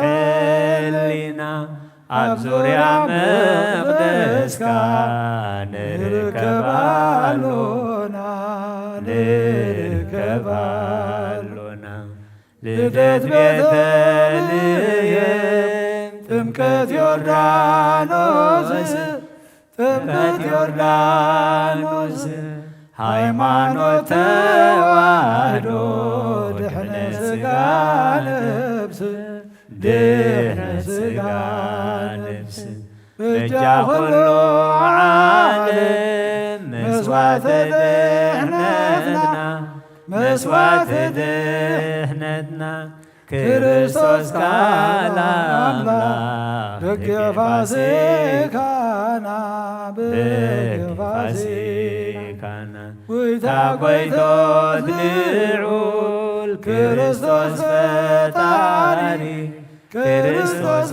لنا أبزر يا مقدسك نركب لنا لدت بيتلين تمكت يوردانوس ሃይማኖት ተዋህዶ ድሕነ ስጋ ነብስ በጃ ኩሉ ዓለም መስዋዕተ ድሕነትና ክርስቶስ ካል አምላክ ደገ ፋሲካና ጎይታ ጎይቶት ልዑል ክርስቶስ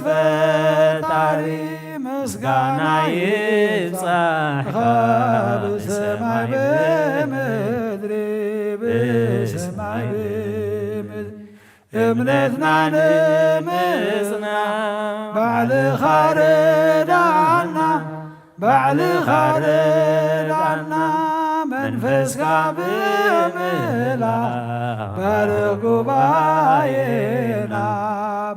ፈጣሪ ምስጋና ይብጻሕካ በሰማይ በምድር እምነትና ንምጽና ባዕልኻ ረዳእና መንፈስካ ብምልኣኽ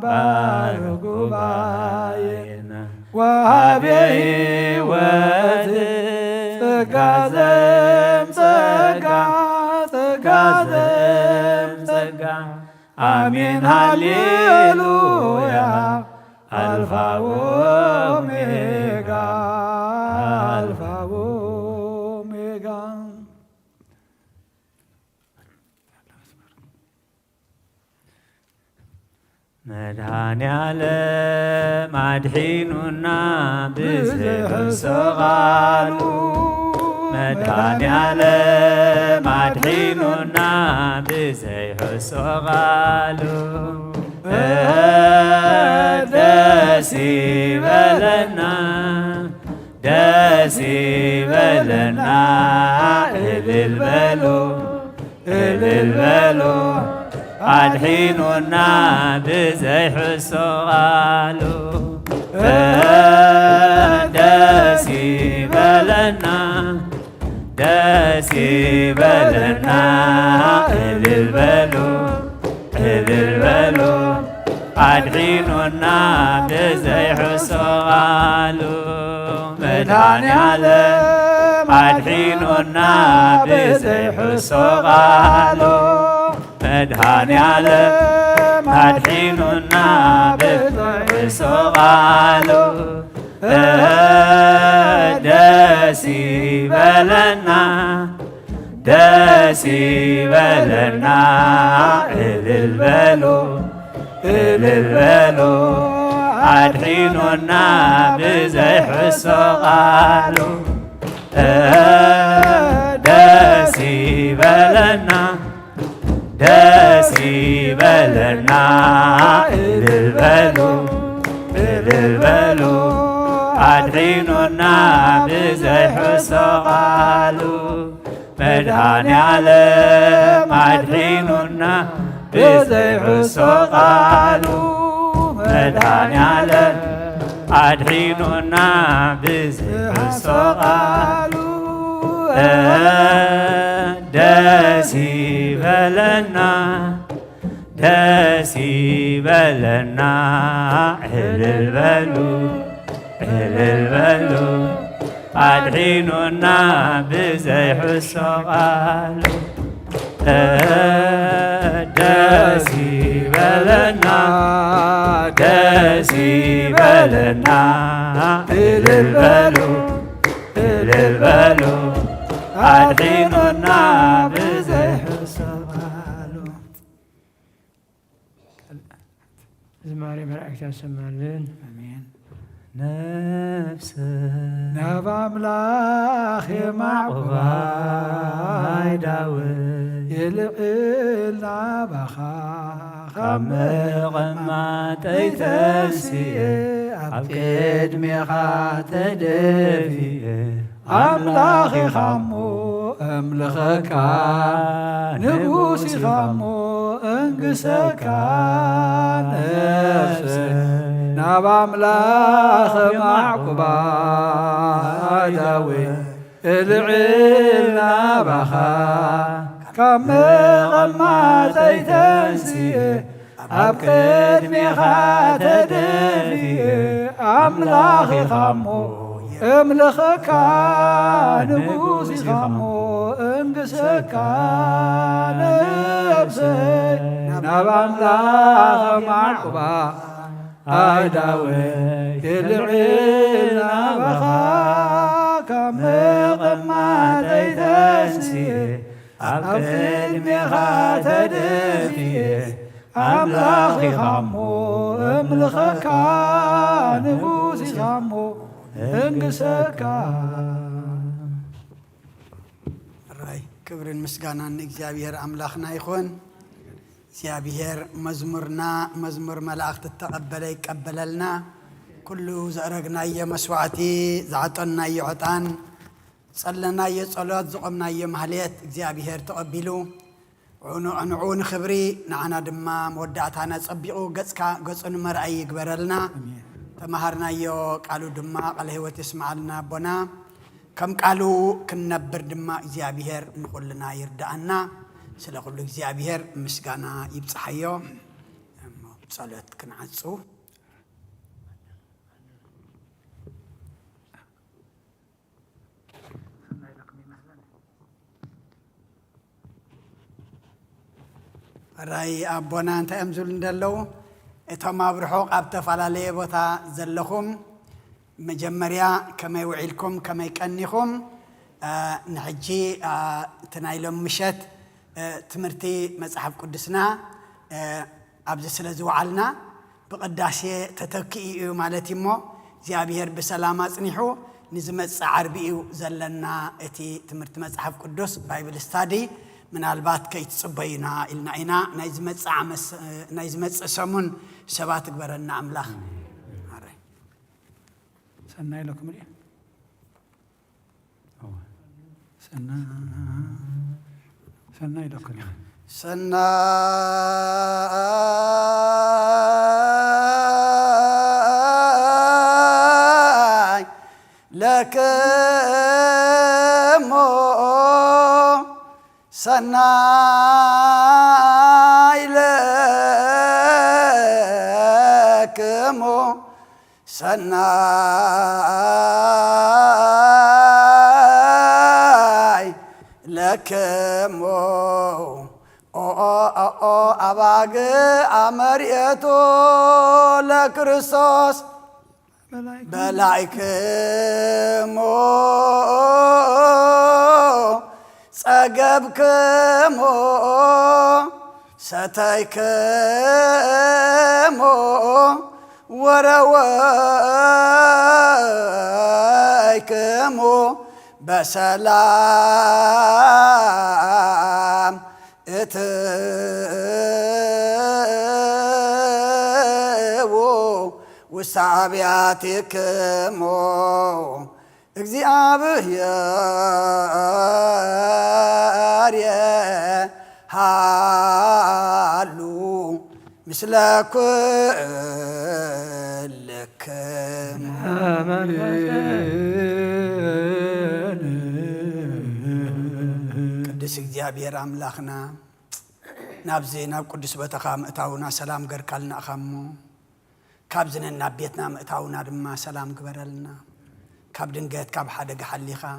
ባርክ ጉባኤና ወሃቤ ሕይወት ጸጋ ዘምጸጋ አሜን ሃሌሉያ አልፋ ወኦሜጋ መድኃኔዓለም አድሒኑና ብዘይሕሶ ቃሉ መድኃኔዓለም አድሒኑና ብዘይሕሶ ቃሉ ደስ ይበለና እልል በሉ አድሒኑና ብዘይሕሶ ቃሉ ደስ ይበለና እልል በሉ አድሒኑና ብዘይሕሶ ቃሉ መድኃኔዓለም አድሒኑና ብዘይሕሶ ቃሉ መድኃኔዓለም አድሒኑና ብዘይሕሶ ቃሉ ደስ ይበለና እልል በሉ አድሒኑና ብዘይሕሶ ቃሉ ደስ ይበለና እልል በሉ አድሒኑና ብዘይሕሶ ቃሉ መድኃኔዓለም አድሒኑና ብዘይሕሶ ቃሉ መድኃኔዓለም አድሒኑና ብዘይሕሶ ቃሉ ደስ ይበለና እልል البلو أدعينونا بزي حسوغالو داسي بلنا داسي بلنا البلو أدعينونا بزي حسوغالو زماري ملائكة سمالين آمين نفس ناب أملاخ معقباي داوي يلعلنا بخا خمغما تيتسي أبكد ميخا تدفي أملاخي خمو أملخكا نبوسي خمو انقسكا نفسي ناب أملاخ معقباي داوي العلنا بخا كمغما تيتنسي أبكد ميخا تدفي أملاخي خمو املخكا نبوسي خمو انقسكا نفسي ناب أملاخ معقباي أيداوي يلعينا بخاك مغما تيتسي أبكد ميخا تدفي أملاخي خمو املخكا نبوسي خمو انقسكا الرأي كبر المسقانا እግዚአብሔር أملاخنا يخون እግዚአብሔር መዝሙር መላእክት ተቀበለ ይቀበለልና ኩሉ ዘረግናየ መስዋዕቲ ዘዓጠናየ ዕጣን ጸለናየ ጸሎት ዝቆምናየ ማህሌት እግዚአብሔር ተቀቢሉ ንዑ ንኽብሪ ንዓና ድማ መወዳእታና ጸቢቑ ገጹን መርአይ ይግበረልና ተማሃርናዮ ቃሉ ድማ ቃለ ሕይወት ይስማዓልና ቦና ከም ቃሉ ክንነብር ድማ እግዚአብሔር ንኹልና ይርዳአና ስለ ኩሉ እግዚአብሔር ምስጋና ይብጽሐዮ ጸሎት ክንዓጹ ራይ አቦና እንታይ እዮም ዝብሉ እንደለው እቶም ኣብ ርሑቕ ኣብ ተፈላለየ ቦታ ዘለኹም መጀመርያ ከመይ ውዒልኩም ከመይ ቀኒኹም ንሕጂ እቲ ናይ ሎም ምሸት ትምህርቲ መጽሐፍ ቅዱስና ኣብዚ ስለ ዝወዓልና ብቅዳሴ ተተኪኡ እዩ ማለት እሞ እግዚአብሔር ብሰላም አጽኒሑ ንዝመጽእ ዓርቢ እዩ ዘለና እቲ ትምህርቲ መጽሐፍ ቅዱስ ባይብል ስታዲ ምናልባት ከይትጽበዩና ኢልና ኢና ናይ ዝመጽእ ሰሙን ሰባት ግበረና ኣምላኽ ሰናይ ለኩም ሪ ሰናይ ለኩም ሰናይ ለክሞ ሰናይ ለክሞ ሰናይ ለክሞ አባግ አመርኤቶ ለክርስቶስ በላይክሞ ጸገብክሞ ሰተይክሞ ወረወይክሞ በሰላም እትዎ ውስተ አብያቲክሞ እግዚአብሔር የሃሉ ምስለ ኩልክሙ ቅዱስ እግዚአብሔር አምላኽና ናብዚ ናብ ቅዱስ ቦታኻ ምእታውና ሰላም ገርካልና እኻ እሞ كابزنا بيتنا مأتاونا دما سلام قبرلنا كاب دنجت كاب حدا حليخا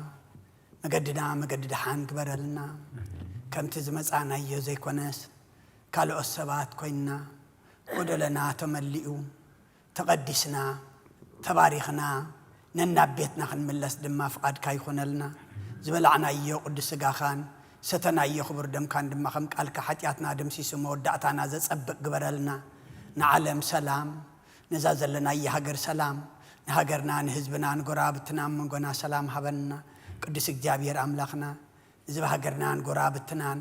مقدد حان قبرلنا كم تزمز أنا يزي كونس كالو السبات كوينا ودلنا تملئو تقدسنا تباريخنا ننا بيتنا خن ملس دما فقاد كاي خونلنا زبلعنا يو قدس غاخان ستنا يخبر دم كان دم خم قال كحتياتنا دم سيسو مودعتنا زصبق قبرلنا نعلم سلام نزازلنا يهاجر سلام نهاجرنا نحزبنا نقرابتنا من قنا سلام هبنا قدس እግዚአብሔር አምላኽና ዝብ ሃገርናን ጎራብትናን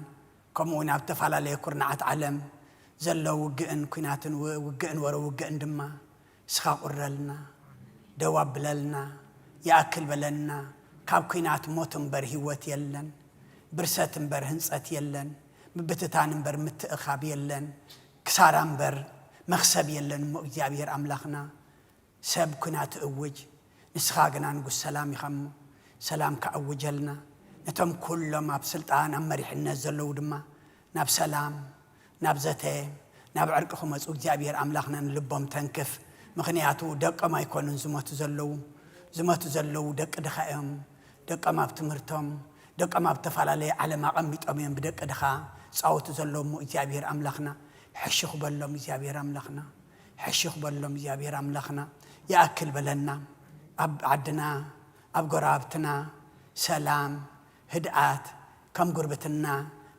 ከምኡና በተፋላለየ ኩርናዓት ዓለም ዘለው ውግእን ኩናትን ውግእን ወረ ውግእን ድማ ስኻ ቁረልና ደዋ ብለልና ያክል በለና ካብ ኩናት ሞትን በር ህይወት የለን ብርሰትን በር ህንጸት የለን ምብትታንን በር ምትእኻብ የለን ክሳራን በር መኽሰብ የለን ሞ እግዚአብሔር አምላኽና ሰብ ኩናት እውጅ ንስኻ ግና ንጉስ ሰላም ይኸሙ سلام كأوجلنا نتم كل ما بسلطان أمري حنا زلوا دما ناب سلام ناب زته ناب عرقهم مسؤول جابير أملاخنا نلبهم تنكف مخنياتو دق ما يكونون زمات زلوا دق دخائهم دق ما بتمرتهم دق ما بتفعل على ما قمت أمين بدق دخا صوت زلوا مو جابير أملاخنا حشخ بلهم جابير أملاخنا حشخ بلهم جابير أملاخنا يأكل بلنا عدنا أب قرابتنا سلام هدأت كم قربتنا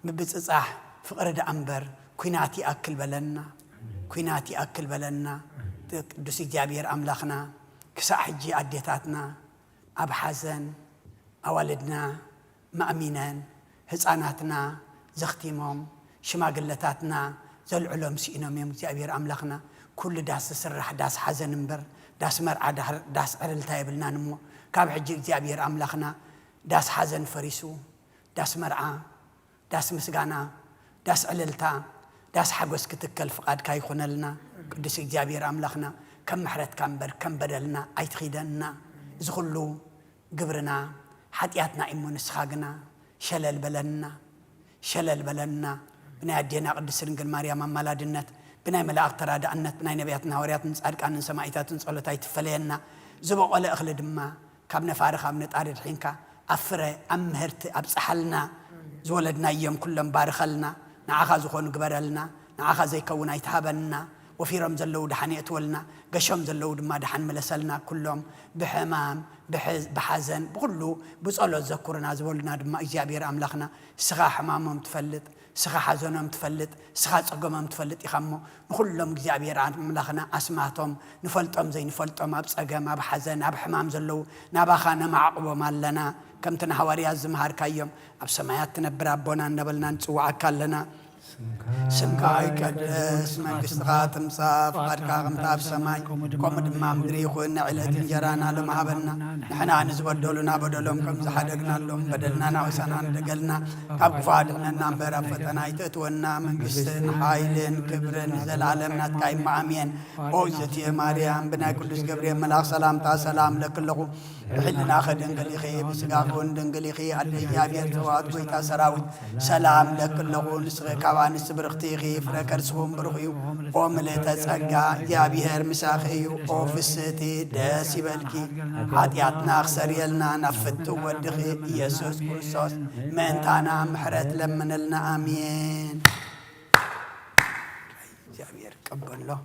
مبتصح فقرد أنبر كيناتي أكل بلنا دوسي جابير أملاخنا كساحجي أديتاتنا أب حزن أولدنا مأمينين هزاناتنا زختيمهم شماقلتاتنا زل علوم سئنهم يوم جابير أملاخنا كل داس سرح داس حزن انبر داس مرعى داس عرلتا يبلنا نمو كاب حجي እግዚአብሔር አምላኽና ዳስ حزن فريسو داس مرعى داس مسغانا داس عللتا داس حغوس كتكل فقاد كاي خونلنا قدس እግዚአብሔር አምላኽنا كم محرت كم بدلنا ايتخيدنا زخلو قبرنا حطياتنا ايمون سخاغنا شلل بلنا بنا يدينا قدس رنجل مريم ملادنت بنا ملاك ترادعنت بنا نبياتنا ورياتنا صادقان سمايتاتن صلوتاي تفلينا زبقله اخل دما كابنا فارخ ابن طارد حينكا افره امهرت ابصحلنا زولدنا يوم كلهم بارخلنا نعخا زخون قبرلنا نعخا زي كونا يتهابنا وفي رمز اللو دحن يتولنا قشم زلو دما دحن ملسلنا كلهم بحمام بحزن بقولو بصلو ذكرنا زولنا دما اجابير املاخنا سخا حمامهم تفلت سخا حزنهم تفلت سخا صقمهم تفلت يخمو كلهم اجابير املاخنا اسماتهم نفلطهم زي نفلطهم ابصقم ابحزن ابحمام زلو ناباخانا معقبه مالنا كم تنحوري الزمهار كايوم اب سمايات تنبر ابونا نبلنا نصوع كلنا سمكاي قدس منقستها تمصاف قدكا غمتاب سماي كوم دما مدري يخون علت انجرانا لمهبلنا نحنا نزبدلنا بدلهم كم زحدقنا لهم بدلنا ناوسنا ندقلنا كاب فادنا نمبر فتنا يتتونا منقستن حايلن كبرن زلعالمنا تكاي معامين اوزتي مريم بنا قدس جبريل ملاك سلام لكلكم بحلنا خدن قليخي بسقاقون دنقليخي على يابير توات ويتا سراوي سلام لكلكم نسغي وانس برختيغي فركرسهم برخيو وملتا صقا يابير مساخيو اوفستي داسي بلكي حاتياتنا خسر يلنا نفت ودخي يسوس كريستوس منتانا محرت لمن لنا امين يابير قبل له